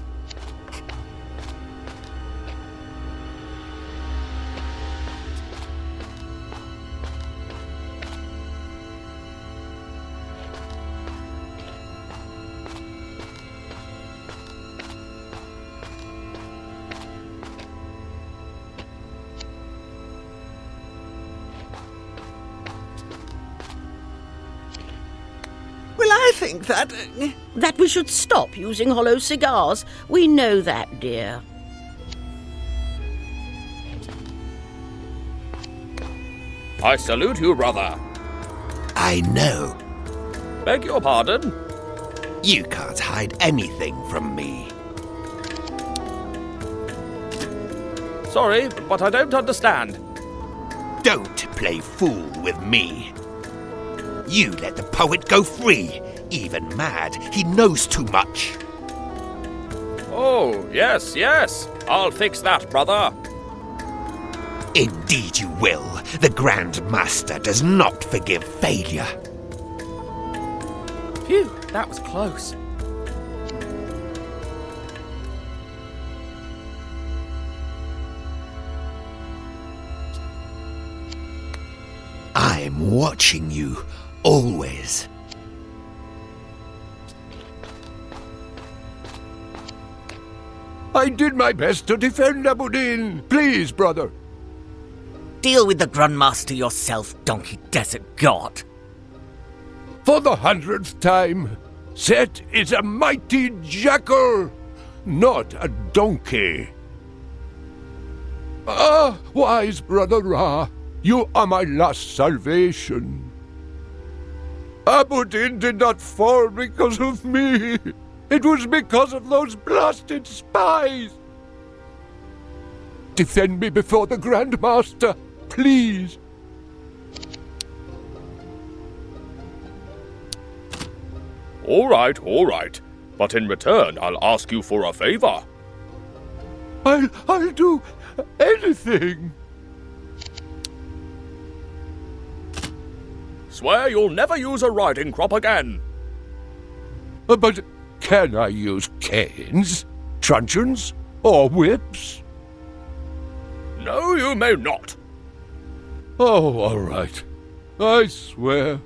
S15: I think that we should stop using hollow cigars. We know that, dear.
S4: I salute you, brother.
S2: I know.
S4: Beg your pardon?
S2: You can't hide anything from me.
S4: Sorry, but I don't understand.
S2: Don't play fool with me. You let the poet go free. Even mad, he knows too much.
S4: Oh, yes, yes. I'll fix that, brother.
S2: Indeed you will. The Grand Master does not forgive failure.
S19: Phew, that was close.
S2: I'm watching you, always.
S8: I did my best to defend Abuddin. Please, brother.
S16: Deal with the Grandmaster yourself, donkey desert god.
S8: For the 100th time, Set is a mighty jackal, not a donkey. Ah, wise brother Ra, you are my last salvation. Abuddin did not fall because of me. It was because of those blasted spies. Defend me before the Grand Master, please.
S4: All right. But in return, I'll ask you for a favor.
S22: I'll do anything.
S4: Swear you'll never use a riding crop again.
S22: But can I use canes, truncheons, or whips?
S4: No, you may not.
S22: Oh, all right. I swear.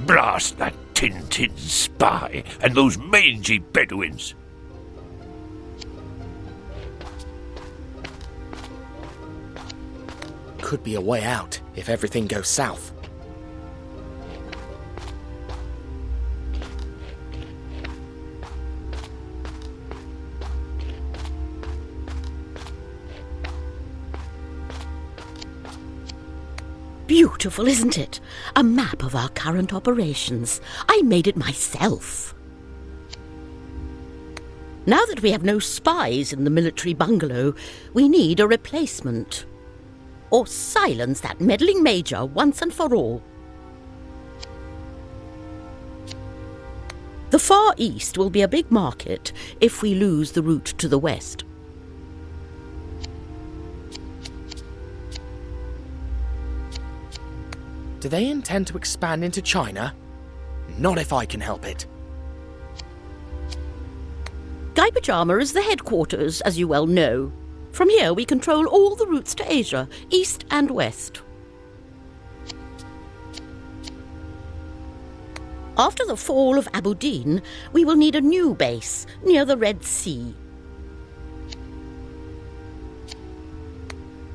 S6: Blast that Tintin spy and those mangy Bedouins.
S19: Could be a way out if everything goes south.
S15: Beautiful, isn't it? A map of our current operations. I made it myself. Now that we have no spies in the military bungalow, we need a replacement. Or silence that meddling major once and for all. The Far East will be a big market if we lose the route to the west.
S19: Do they intend to expand into China? Not if I can help it.
S15: Guy Pajama is the headquarters, as you well know. From here we control all the routes to Asia, east and west. After the fall of Abu Din, we will need a new base near the Red Sea.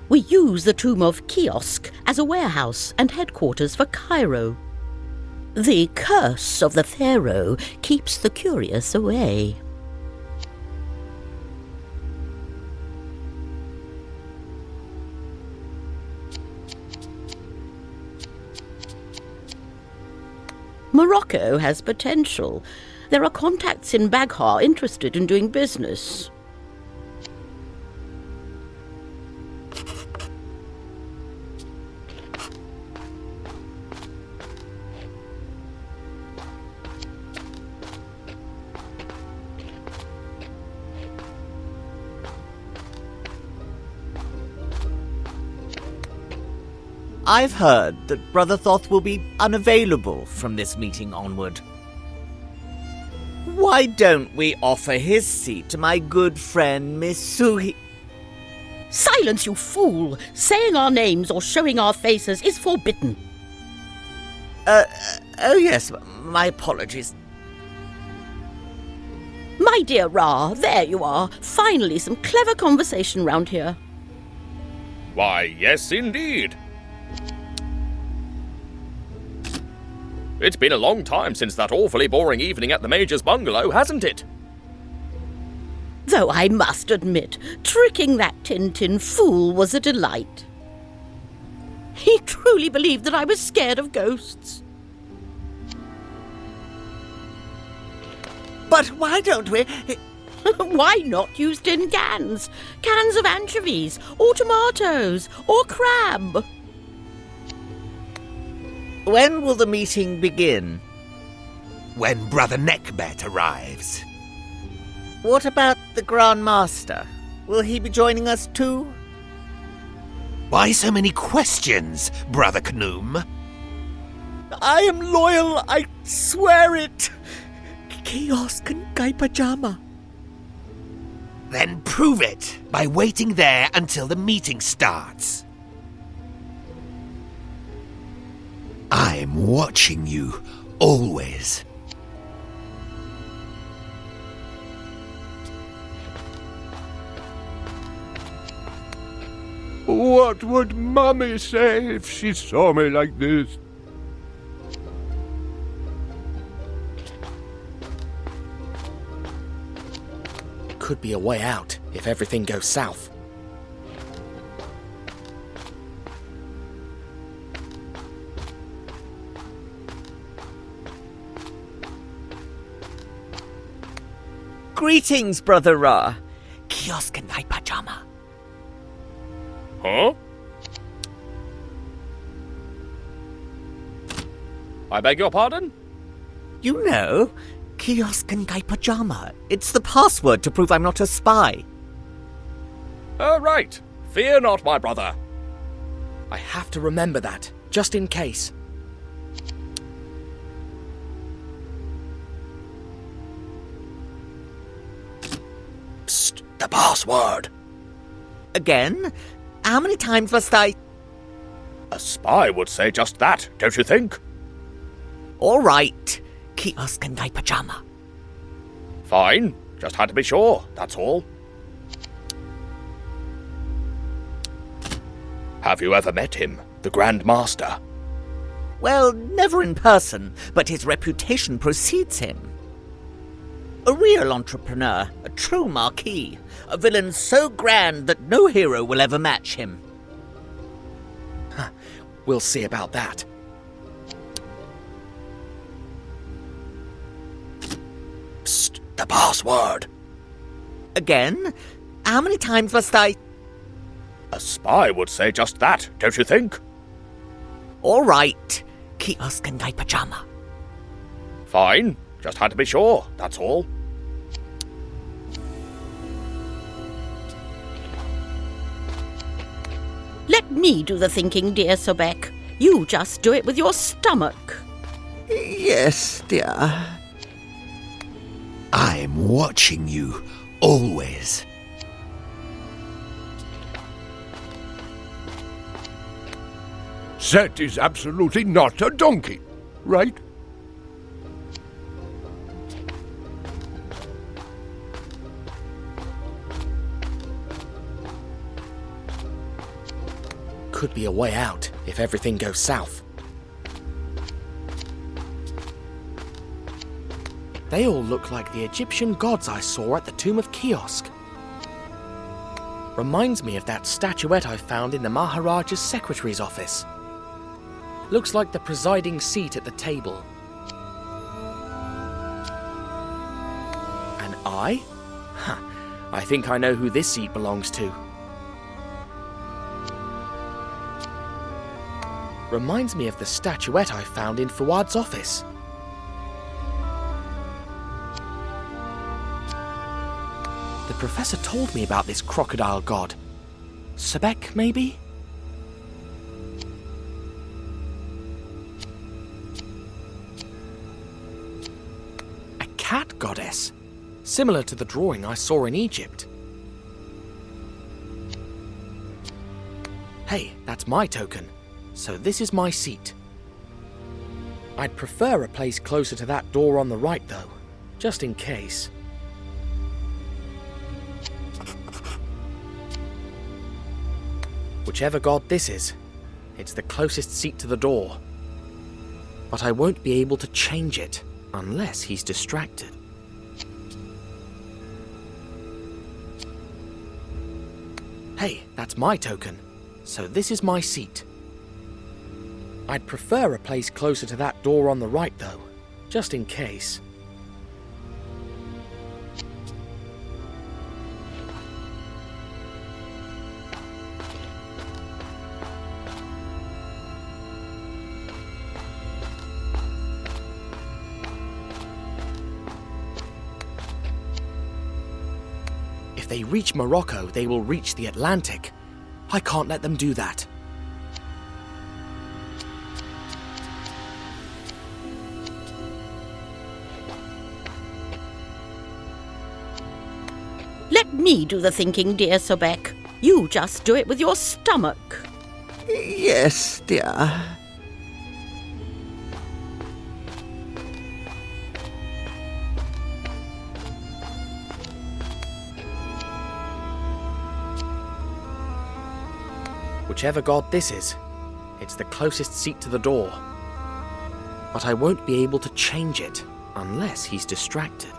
S15: We use the tomb of Kiosk as a warehouse and headquarters for Cairo. The curse of the Pharaoh keeps the curious away. Morocco has potential. There are contacts in Baghdad interested in doing business.
S16: I've heard that Brother Thoth will be unavailable from this meeting onward. Why don't we offer his seat to my good friend Miss Suhi?
S15: Silence, you fool! Saying our names or showing our faces is forbidden.
S16: Oh yes, my apologies.
S15: My dear Ra, there you are. Finally, some clever conversation round here.
S4: Why, yes, indeed. It's been a long time since that awfully boring evening at the Major's bungalow, hasn't it?
S15: Though I must admit, tricking that Tintin fool was a delight. He truly believed that I was scared of ghosts.
S16: But why don't we...
S15: Why not use tin cans? Cans of anchovies, or tomatoes, or crab.
S16: When will the meeting begin?
S6: When Brother Neckbet arrives.
S16: What about the Grand Master? Will he be joining us too?
S6: Why so many questions, Brother Knoom?
S16: I am loyal, I swear it. Kiosk and Guy Pajama.
S6: Then prove it by waiting there until the meeting starts. I'm watching you, always.
S22: What would Mummy say if she saw me like this?
S19: Could be a way out if everything goes south.
S16: Greetings, Brother Ra. Kiosk and Guy Pajama.
S4: Huh? I beg your pardon?
S16: You know, Kiosk and Guy Pajama. It's the password to prove I'm not a spy.
S4: Right. Fear not, my brother.
S19: I have to remember that, just in case.
S2: Psst, the password.
S16: Again? How many times must I...
S4: A spy would say just that, don't you think?
S16: All right. Kiosk and Guy Pajama.
S4: Fine. Just had to be sure, that's all. Have you ever met him, the Grand Master?
S16: Well, never in person, but his reputation precedes him. A real entrepreneur, a true marquis, a villain so grand that no hero will ever match him.
S19: We'll see about that.
S2: Psst, the password.
S16: Again? How many times must I...
S4: A spy would say just that, don't you think?
S16: All right. Kiosk and Guy Pajama.
S4: Fine. Just had to be sure, that's all.
S15: Let me do the thinking, dear Sobek. You just do it with your stomach.
S7: Yes, dear. I'm watching you, always.
S10: Set is absolutely not a donkey, right?
S19: Could be a way out if everything goes south. They all look like the Egyptian gods I saw at the tomb of Kiosk. Reminds me of that statuette I found in the Maharaja's secretary's office. Looks like the presiding seat at the table. An eye? Huh. I think I know who this seat belongs to. Reminds me of the statuette I found in Fuad's office. The professor told me about this crocodile god. Sebek, maybe? A cat goddess, similar to the drawing I saw in Egypt. Hey, that's my token. So this is my seat. I'd prefer a place closer to that door on the right, though, just in case. Whichever god this is, it's the closest seat to the door. But I won't be able to change it unless he's distracted. Hey, that's my token. So this is my seat. I'd prefer a place closer to that door on the right, though, just in case. If they reach Morocco, they will reach the Atlantic. I can't let them do that.
S15: Let me do the thinking, dear Sobek. You just do it with your stomach.
S7: Yes, dear.
S19: Whichever god this is, it's the closest seat to the door. But I won't be able to change it unless he's distracted.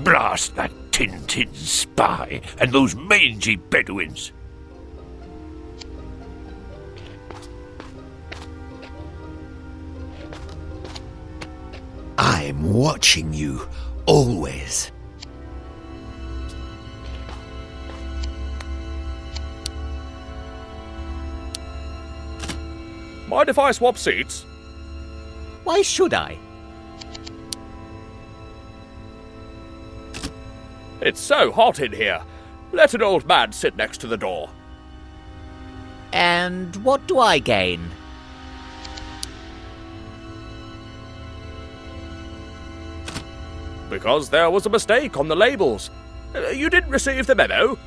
S11: Blast that Tintin spy and those mangy Bedouins.
S7: I'm watching you, always.
S4: Mind if I swap seats?
S16: Why should I?
S4: It's so hot in here. Let an old man sit next to the door.
S16: And what do I gain?
S4: Because there was a mistake on the labels. You didn't receive the memo?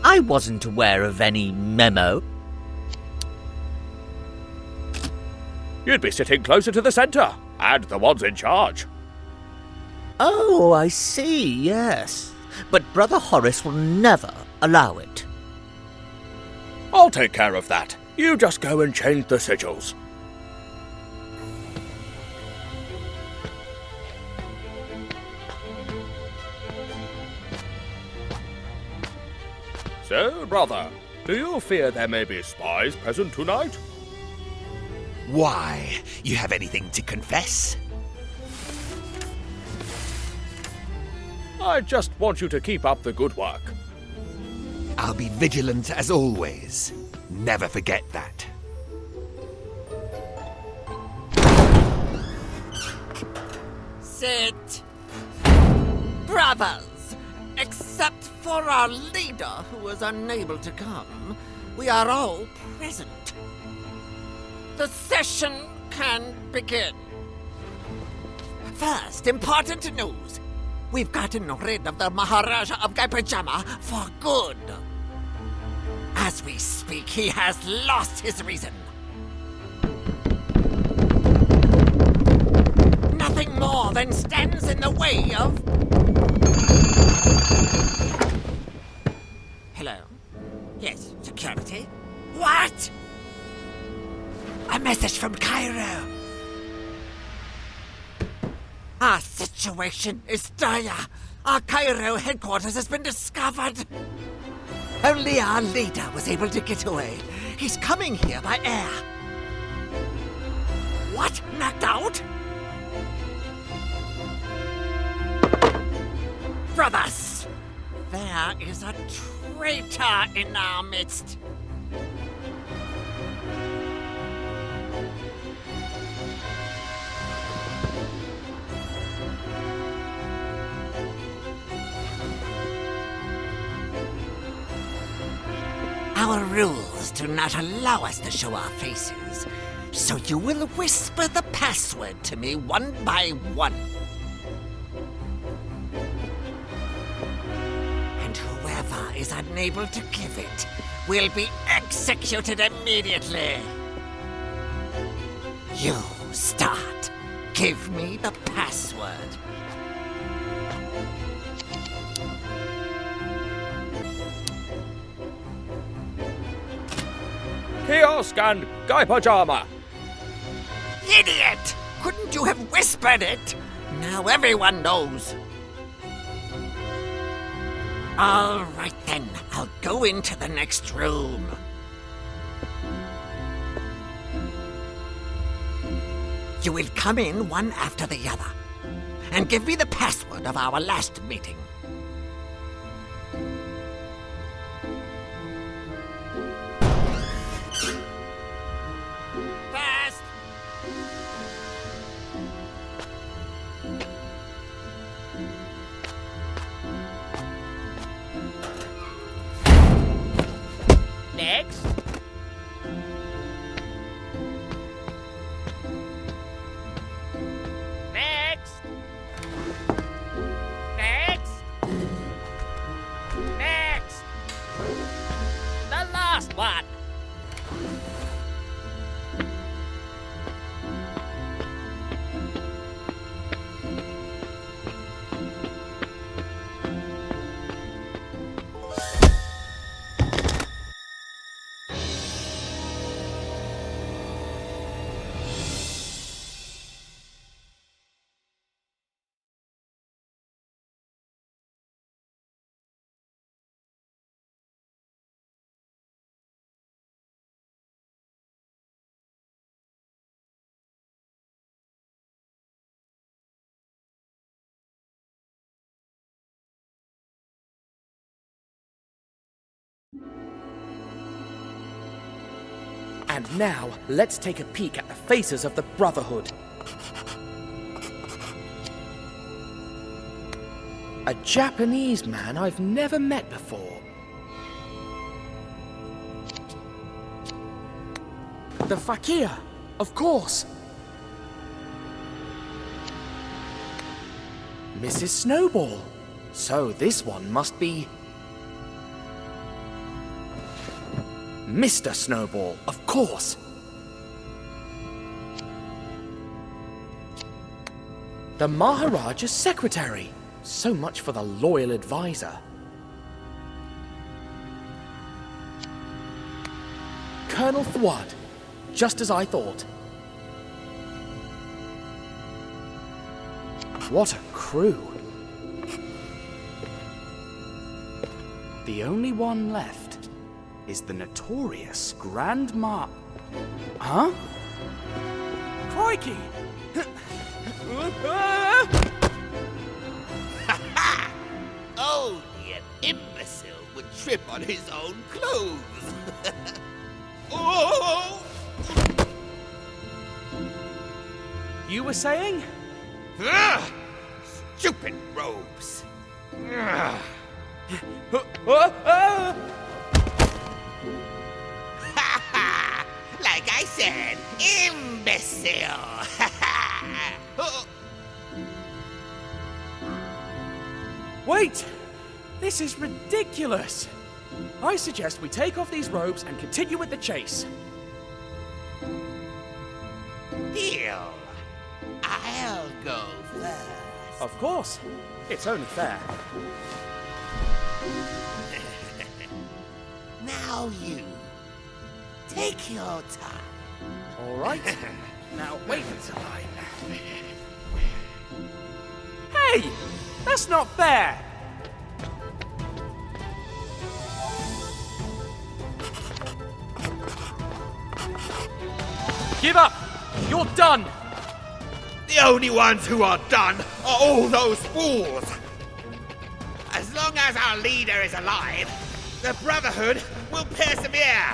S16: I wasn't aware of any memo.
S4: You'd be sitting closer to the centre, and the ones in charge.
S16: Oh, I see, yes. But Brother Horace will never allow it.
S4: I'll take care of that. You just go and change the sigils. So, brother, do you fear there may be spies present tonight?
S6: Why? You have anything to confess?
S4: I just want you to keep up the good work.
S6: I'll be vigilant as always. Never forget that.
S14: Sit. Brothers, except for our leader who was unable to come, we are all present. The session can begin. First, important news. We've gotten rid of the Maharaja of Gaipajama for good. As we speak, he has lost his reason. Nothing more than stands in the way of... Hello? Yes, security? What? A message from Cairo. Our situation is dire. Our Cairo headquarters has been discovered. Only our leader was able to get away. He's coming here by air. What? Knocked out? Brothers, there is a traitor in our midst. Our rules do not allow us to show our faces, so you will whisper the password to me one by one. And whoever is unable to give it will be executed immediately. You start. Give me the password.
S4: Kiosk and Guy Pajama.
S14: Idiot! Couldn't you have whispered it? Now everyone knows. All right then, I'll go into the next room. You will come in one after the other, and give me the password of our last meeting. Fast! Next. Next. Next. Next. The last one.
S19: And now, let's take a peek at the faces of the Brotherhood. A Japanese man I've never met before. The Fakir, of course. Mrs. Snowball. So this one must be... Mr. Snowball, of course. The Maharaja's secretary. So much for the loyal advisor. Colonel Fuad. Just as I thought. What a crew. The only one left is the notorious Grand Huh? Crikey!
S6: Only an imbecile would trip on his own clothes. Oh!
S19: You were saying?
S6: Ugh! Stupid robes. Ugh. Like I said, imbecile.
S19: Wait! This is ridiculous! I suggest we take off these robes and continue with the chase.
S6: Deal. I'll go first.
S19: Of course. It's only fair.
S6: Now you. Take your time.
S19: All right. Now wait until Hey! That's not fair! Give up! You're done!
S6: The only ones who are done are all those fools. As long as our leader is alive, the Brotherhood will persevere.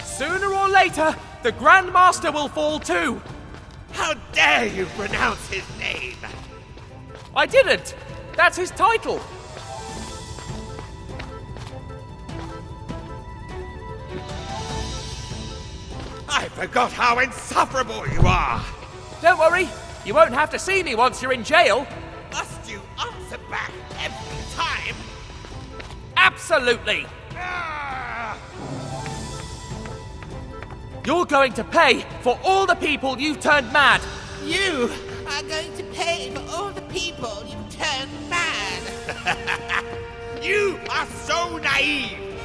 S19: Sooner or later, the Grand Master will fall too!
S6: How dare you pronounce his name?
S19: I didn't! That's his title!
S6: I forgot how insufferable you are!
S19: Don't worry, you won't have to see me once you're in jail!
S6: Must you answer back every time?
S19: Absolutely! You're going to pay for all the people you've turned mad!
S6: You are going to pay for all the people you've turned mad! You are so naive!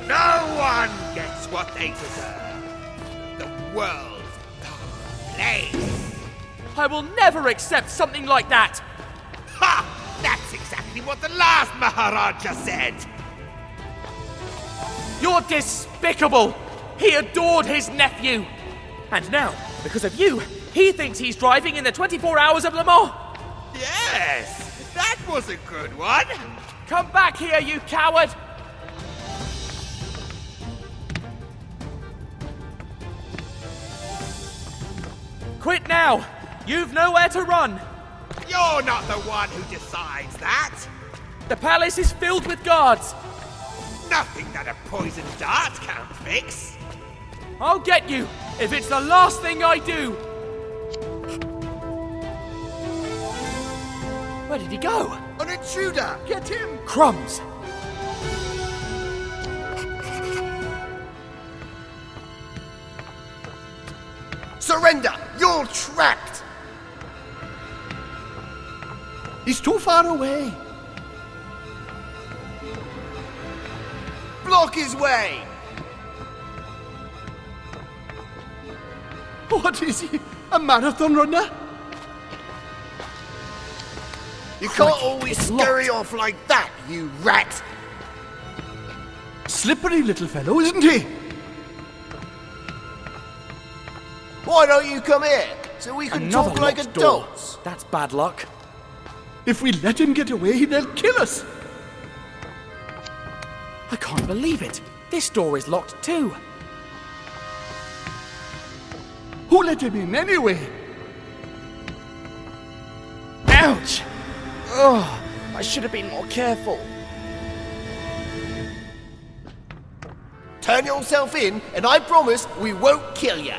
S6: No one gets what they deserve! The world's dark place!
S19: I will never accept something like that!
S6: Ha! That's exactly what the last Maharaja said!
S19: You're despicable! He adored his nephew! And now, because of you, he thinks he's driving in the 24 Hours of Le Mans!
S6: Yes! That was a good one!
S19: Come back here, you coward! Quit now! You've nowhere to run!
S6: You're not the one who decides that!
S19: The palace is filled with guards!
S6: Nothing that a poisoned dart can't fix!
S19: I'll get you, if it's the last thing I do! Where did he go?
S3: An intruder! Get him!
S19: Crumbs!
S5: Surrender! You're trapped!
S18: He's too far away.
S5: Block his way!
S18: What is he? A marathon runner?
S5: You can't always scurry off like that, you rat!
S18: Slippery little fellow, isn't he?
S5: Why don't you come here, so we can
S19: Another
S5: talk like
S19: locked door.
S5: adults?
S19: That's bad luck.
S18: If we let him get away, they'll kill us.
S19: I can't believe it. This door is locked too.
S18: Who let him in anyway?
S19: Ouch! Oh, I should have been more careful.
S7: Turn yourself in, and I promise we won't kill you.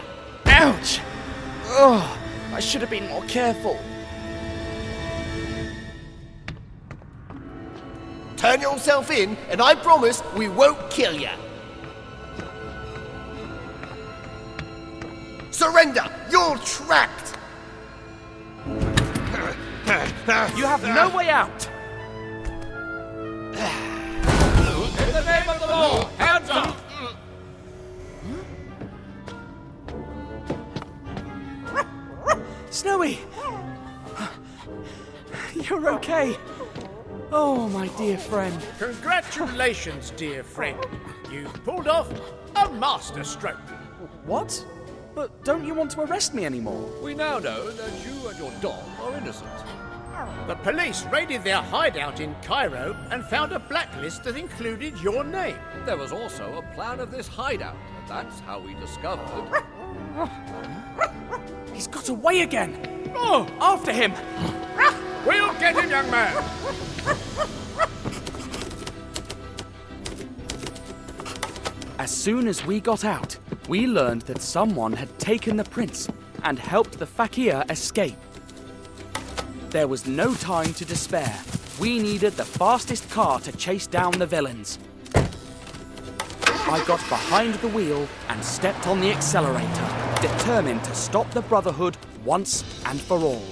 S19: Ouch! Oh, I should have been more careful.
S7: Turn yourself in, and I promise we won't kill you. Surrender! You're trapped!
S19: You have no way out!
S13: In the name of the law, hands up!
S19: Snowy! You're okay. Oh, my dear friend.
S2: Congratulations, dear friend. You've pulled off a masterstroke.
S19: What? But don't you want to arrest me anymore?
S2: We now know that you and your dog are innocent. The police raided their hideout in Cairo and found a blacklist that included your name.
S1: There was also a plan of this hideout, and that's how we discovered...
S19: He's got away again! Oh, after him!
S2: We'll get him, young man!
S19: As soon as we got out, we learned that someone had taken the prince and helped the fakir escape. There was no time to despair. We needed the fastest car to chase down the villains. I got behind the wheel and stepped on the accelerator, determined to stop the Brotherhood once and for all.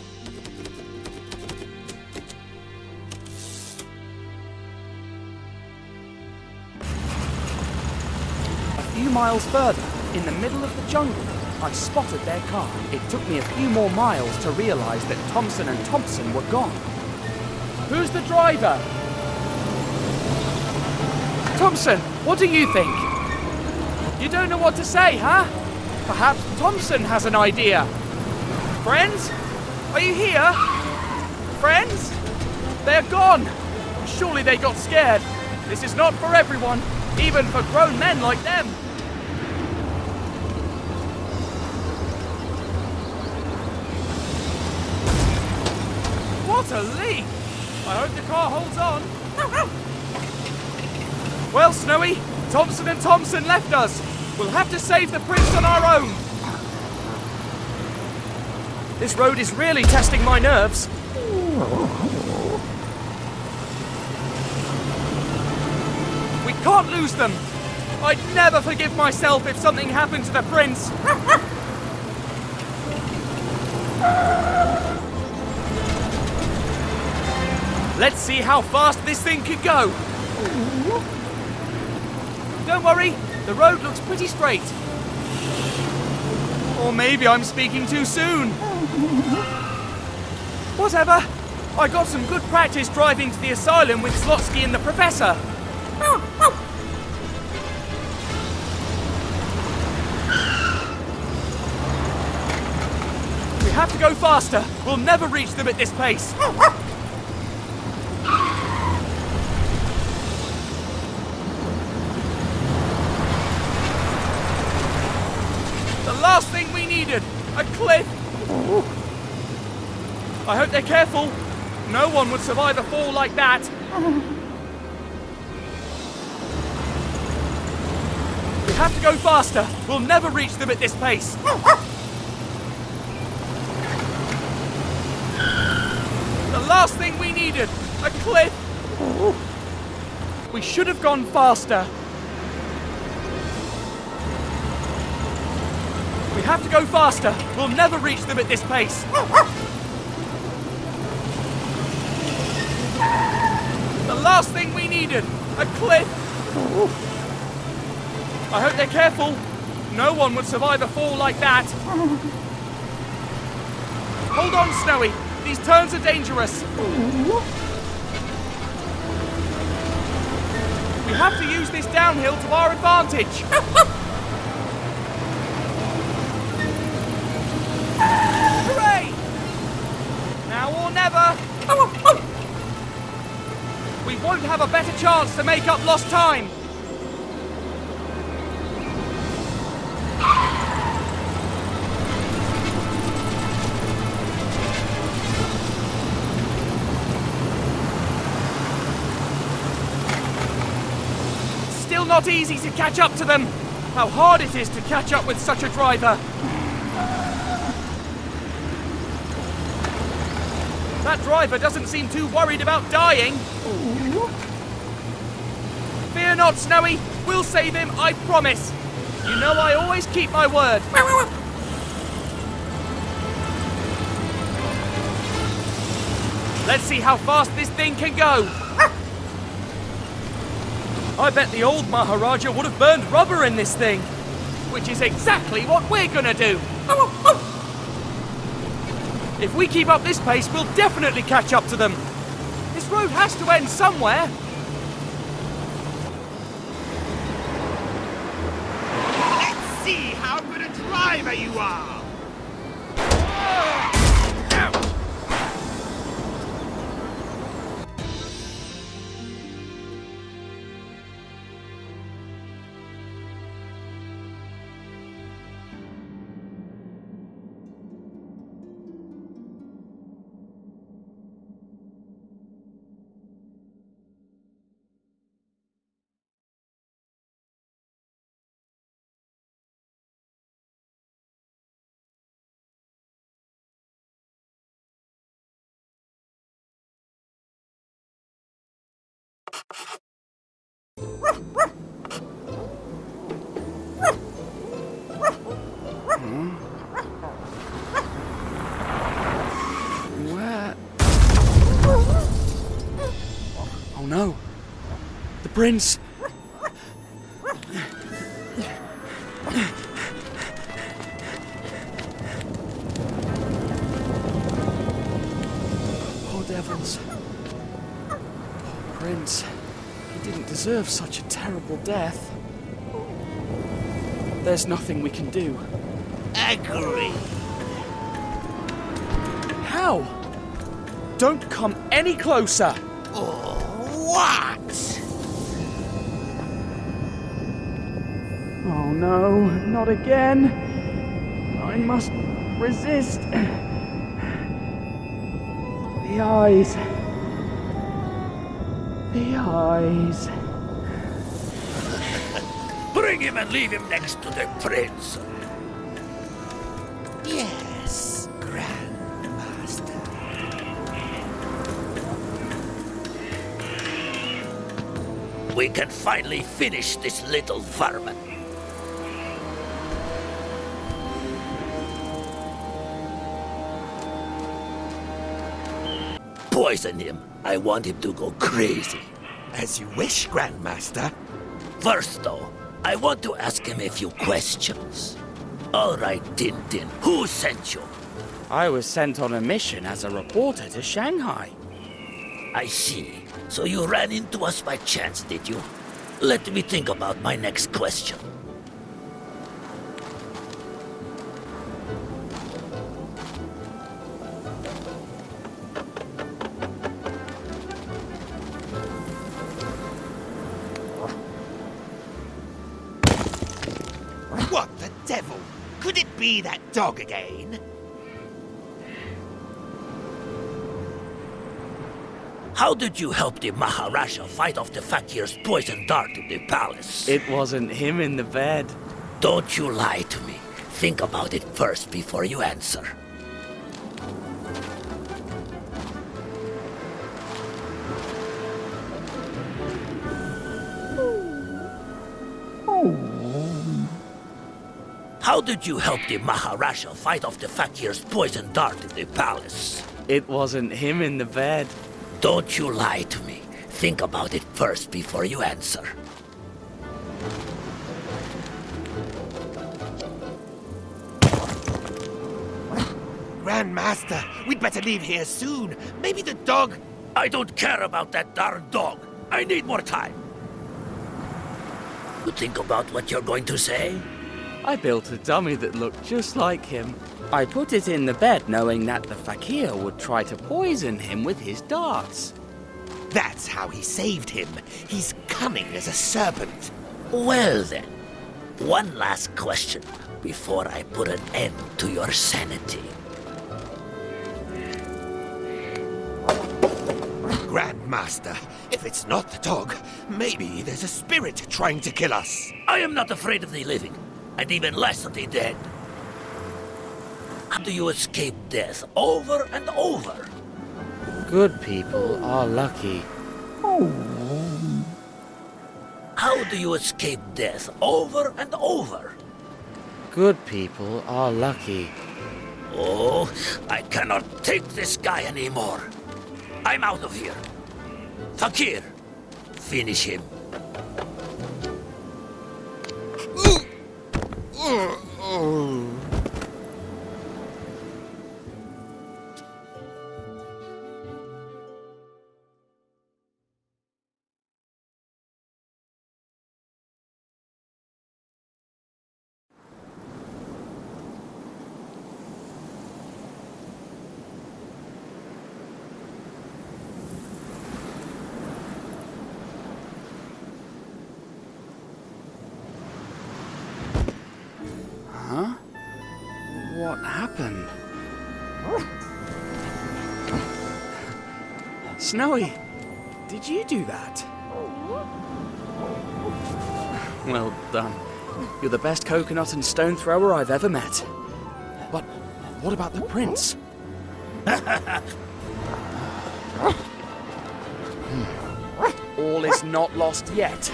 S19: A few miles further, in the middle of the jungle, I spotted their car. It took me a few more miles to realize that Thompson and Thompson were gone. Who's the driver? Thompson, what do you think? You don't know what to say, huh? Perhaps Thompson has an idea. Friends? Are you here? Friends? They're gone. Surely they got scared. This is not for everyone, even for grown men like them. What a leap! I hope the car holds on. Well, Snowy, Thompson and Thompson left us. We'll have to save the prince on our own. This road is really testing my nerves. We can't lose them. I'd never forgive myself if something happened to the prince. Let's see how fast this thing could go. Don't worry, the road looks pretty straight. Or maybe I'm speaking too soon. Whatever. I got some good practice driving to the asylum with Slotsky and the professor. We have to go faster. We'll never reach them at this pace. The last thing we needed, a cliff. I hope they're careful. No one would survive a fall like that. We have to go faster. We'll never reach them at this pace. The last thing we needed, a cliff. We should have gone faster. We have to go faster. We'll never reach them at this pace. The last thing we needed, a cliff. I hope they're careful. No one would survive a fall like that. Hold on, Snowy. These turns are dangerous. We have to use this downhill to our advantage. Hooray! Now or never. We won't have a better chance to make up lost time. still not easy to catch up to them. How hard it is to catch up with such a driver. That driver doesn't seem too worried about dying. Fear not, Snowy. We'll save him, I promise. You know I always keep my word. Let's see how fast this thing can go. I bet the old Maharaja would have burned rubber in this thing, which is exactly what we're gonna do. If we keep up this pace, we'll definitely catch up to them. This road has to end somewhere.
S6: Let's see how good a driver you are.
S19: Where? Oh no! The prince! Poor devils. Poor prince. He didn't deserve such a terrible death. There's nothing we can do.
S6: Agree.
S19: How? Don't come any closer!
S6: What?
S19: Oh no, not again. I must resist. The eyes. The eyes.
S2: Bring him and leave him next to the prince.
S6: Yes, Grandmaster.
S2: We can finally finish this little vermin. Poison him. I want him to go crazy.
S6: As you wish, Grandmaster.
S2: First, though, I want to ask him a few questions. All right, Tintin, who sent you?
S19: I was sent on a mission as a reporter to Shanghai.
S2: I see. So you ran into us by chance, did you? Let me think about my next question.
S6: What the devil? Could it be that dog again?
S2: How did you help the Maharaja fight off the fakir's poison dart in the palace?
S19: It wasn't him in the bed.
S2: Don't you lie to me. Think about it first before you answer. How did you help the Maharaja fight off the fakir's poison dart in the palace?
S19: It wasn't him in the bed.
S2: Don't you lie to me. Think about it first before you answer.
S6: Grandmaster, we'd better leave here soon. Maybe the dog...
S2: I don't care about that darn dog. I need more time. You think about what you're going to say?
S19: I built a dummy that looked just like him. I put it in the bed knowing that the fakir would try to poison him with his darts.
S6: That's how he saved him. He's cunning as a serpent.
S2: Well then, one last question before I put an end to your sanity.
S6: Grandmaster. Master. If it's not the dog, maybe there's a spirit trying to kill us.
S2: I am not afraid of the living, and even less of the dead. How do you escape death over and over?
S19: Good people are lucky.
S2: How do you escape death over and over?
S19: Good people are lucky.
S2: Oh, I cannot take this guy anymore. I'm out of here. Fakir, finish him.
S19: Huh? What happened? Snowy, did you do that? Well done. You're the best coconut and stone thrower I've ever met. But what about the prince? All is not lost yet.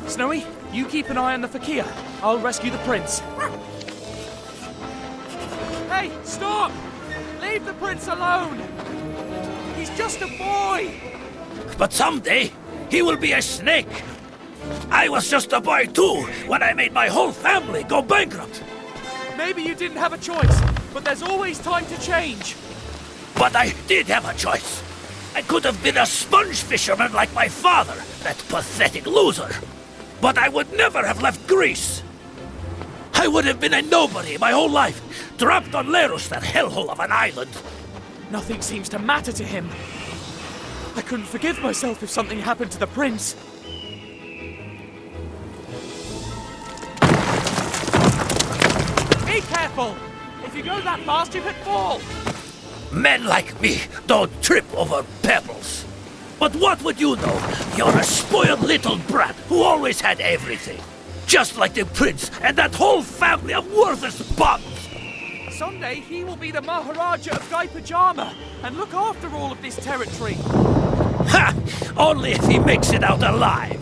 S19: Snowy, you keep an eye on the fakir. I'll rescue the prince. Hey, stop! Leave the prince alone! He's just a boy!
S2: But someday, he will be a snake. I was just a boy too when I made my whole family go bankrupt.
S19: Maybe you didn't have a choice, but there's always time to change.
S2: But I did have a choice. I could have been a sponge fisherman like my father, that pathetic loser. But I would never have left Greece. I would have been a nobody my whole life, trapped on Lerus, that hellhole of an island.
S19: Nothing seems to matter to him. I couldn't forgive myself if something happened to the prince. Be careful! If you go that fast, you could fall!
S2: Men like me don't trip over pebbles. But what would you know? You're a spoiled little brat who always had everything. Just like the prince and that whole family of worthless bums.
S19: Someday he will be the Maharaja of Guy Pajama and look after all of this territory.
S2: Ha! Only if he makes it out alive.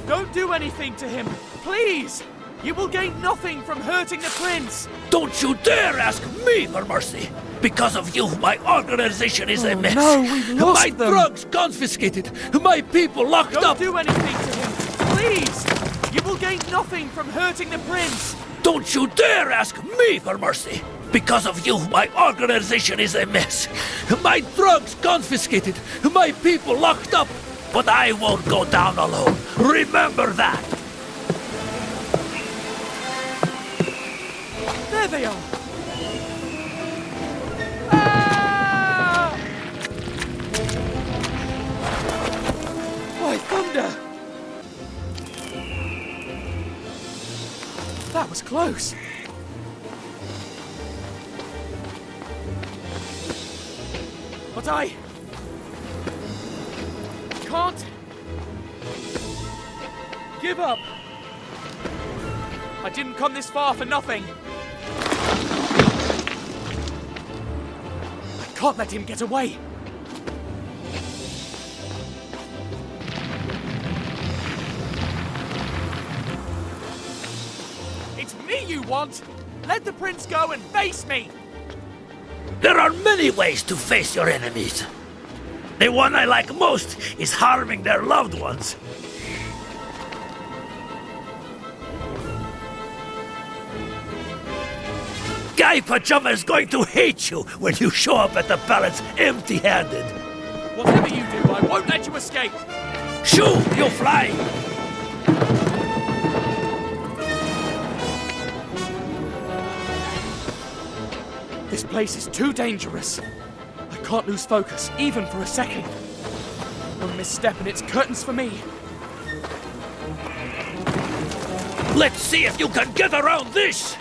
S19: Don't do anything to him, please! You will gain nothing from hurting the prince!
S2: Don't you dare ask me for mercy! Because of you, my organization is a mess.
S19: No, we've lost
S2: my
S19: them.
S2: drugs confiscated. My people locked up.
S19: Don't do anything to him, please! You will gain nothing from hurting the prince!
S2: Don't you dare ask me for mercy! Because of you, my organization is a mess. My drugs confiscated. My people locked up. But I won't go down alone. Remember that!
S19: There they are! Ah! By thunder! That was close. But I can't give up. I didn't come this far for nothing. I can't let him get away. It's me you want. Let the prince go and face me.
S2: There are many ways to face your enemies. The one I like most is harming their loved ones. Guy Pajama is going to hate you when you show up at the palace empty-handed.
S19: Whatever you do, I won't let you escape.
S2: Shoo, you fly!
S19: This place is too dangerous. I can't lose focus, even for a second. One misstep and it's curtains for me.
S2: Let's see if you can get around this!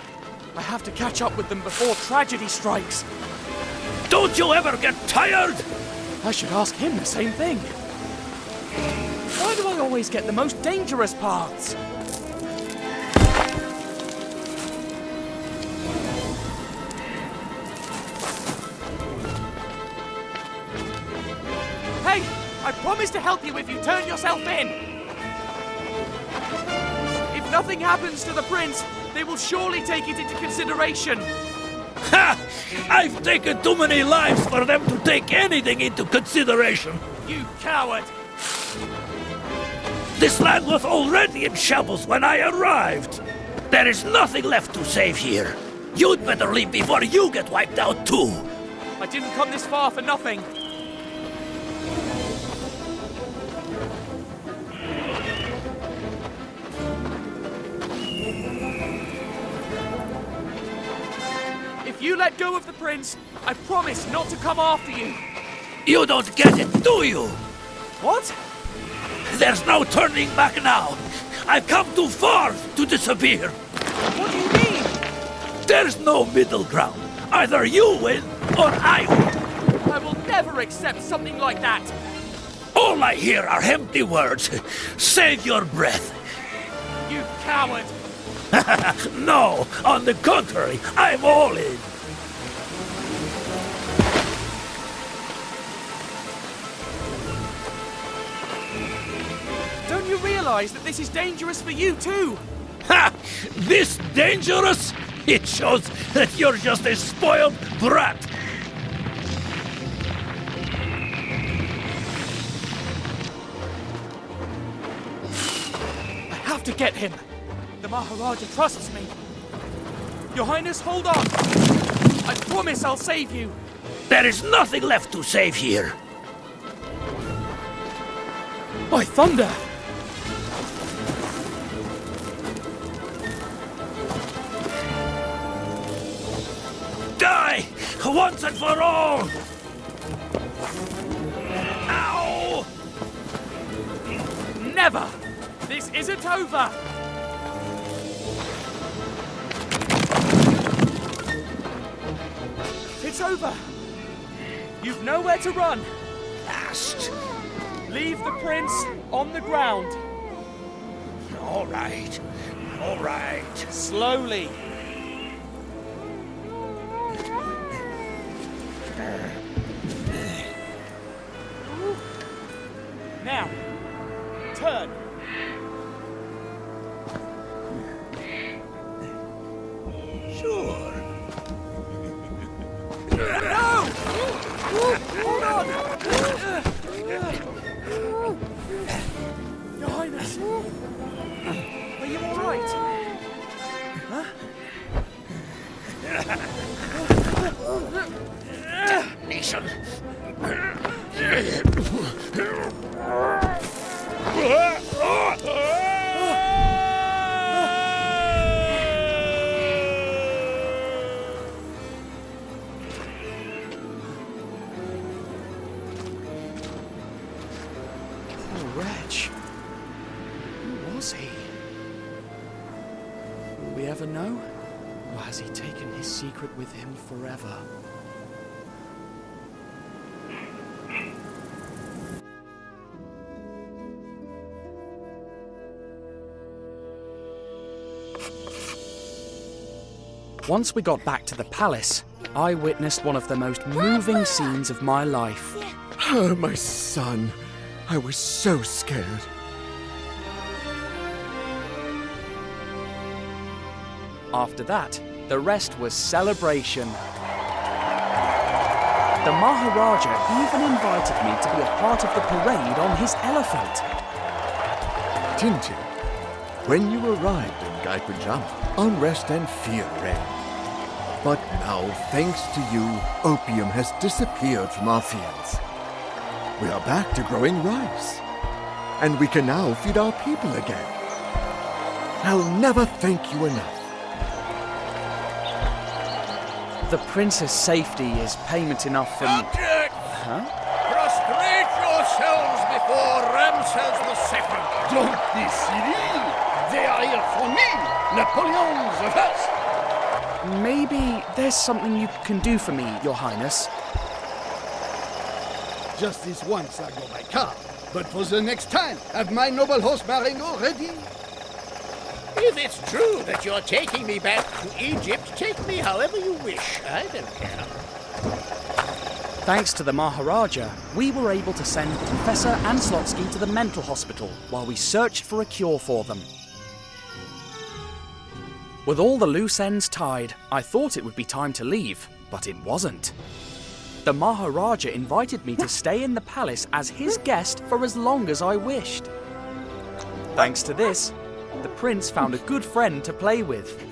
S19: I have to catch up with them before tragedy strikes.
S2: Don't you ever get tired?
S19: I should ask him the same thing. Why do I always get the most dangerous parts? Hey! I promise to help you if you turn yourself in! If nothing happens to the prince, they will surely take it into consideration.
S2: Ha! I've taken too many lives for them to take anything into consideration.
S19: You coward!
S2: This land was already in shambles when I arrived. There is nothing left to save here. You'd better leave before you get wiped out too.
S19: I didn't come this far for nothing. If you let go of the prince, I promise not to come after you.
S2: You don't get it, do you?
S19: What?
S2: There's no turning back now. I've come too far to disappear.
S19: What do you mean?
S2: There's no middle ground. Either you win or I win.
S19: I will never accept something like that.
S2: All I hear are empty words. Save your breath.
S19: You coward.
S2: No, on the contrary, I'm all in.
S19: Don't you realize that this is dangerous for you too?
S2: Ha! This dangerous? It shows that you're just a spoiled brat.
S19: I have to get him. The Maharaja trusts me. Your Highness, hold on. I promise I'll save you.
S2: There is nothing left to save here.
S19: By thunder!
S2: Die! Once and for all! Ow!
S19: Never! This isn't over! It's over! You've nowhere to run!
S2: Last!
S19: Leave the prince on the ground!
S2: All right. All right.
S19: Slowly! Now, turn!
S2: Sure.
S19: No! Hold on! Your Highness! Are you all right? Huh?
S2: Damnation!
S19: Poor wretch. Who was he? Will we ever know? Or has he taken his secret with him forever? Once we got back to the palace, I witnessed one of the most moving scenes of my life.
S18: Oh, my son. I was so scared.
S19: After that, the rest was celebration. The Maharaja even invited me to be a part of the parade on his elephant.
S18: Tintin, when you arrived in Gaipujama, unrest and fear reigned. But now, thanks to you, opium has disappeared from our fields. We are back to growing rice. And we can now feed our people again. I'll never thank you enough.
S19: The prince's safety is payment enough for...
S1: Subject!
S19: Huh?
S1: Prostrate yourselves before Ramses II.
S10: Don't be silly. They are here for me, Napoleon the First.
S19: Maybe there's something you can do for me, Your Highness.
S10: Just this once I go by car. But for the next time, have my noble host Marengo ready?
S2: If it's true that you're taking me back to Egypt, take me however you wish. I don't care.
S9: Thanks to the Maharaja, we were able to send Professor Anslotsky to the mental hospital while we searched for a cure for them. With all the loose ends tied, I thought it would be time to leave, but it wasn't. The Maharaja invited me to stay in the palace as his guest for as long as I wished. Thanks to this, the prince found a good friend to play with.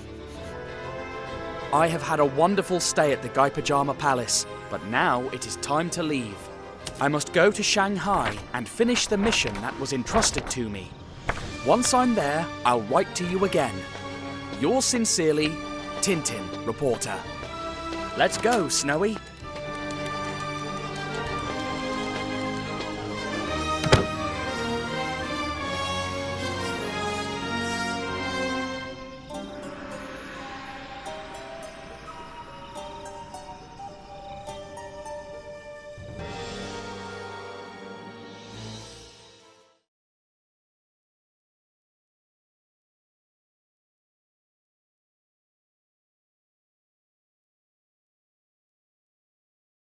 S9: I have had a wonderful stay at the Guy Pajama Palace, but now it is time to leave. I must go to Shanghai and finish the mission that was entrusted to me. Once I'm there, I'll write to you again. Yours sincerely, Tintin, reporter. Let's go, Snowy.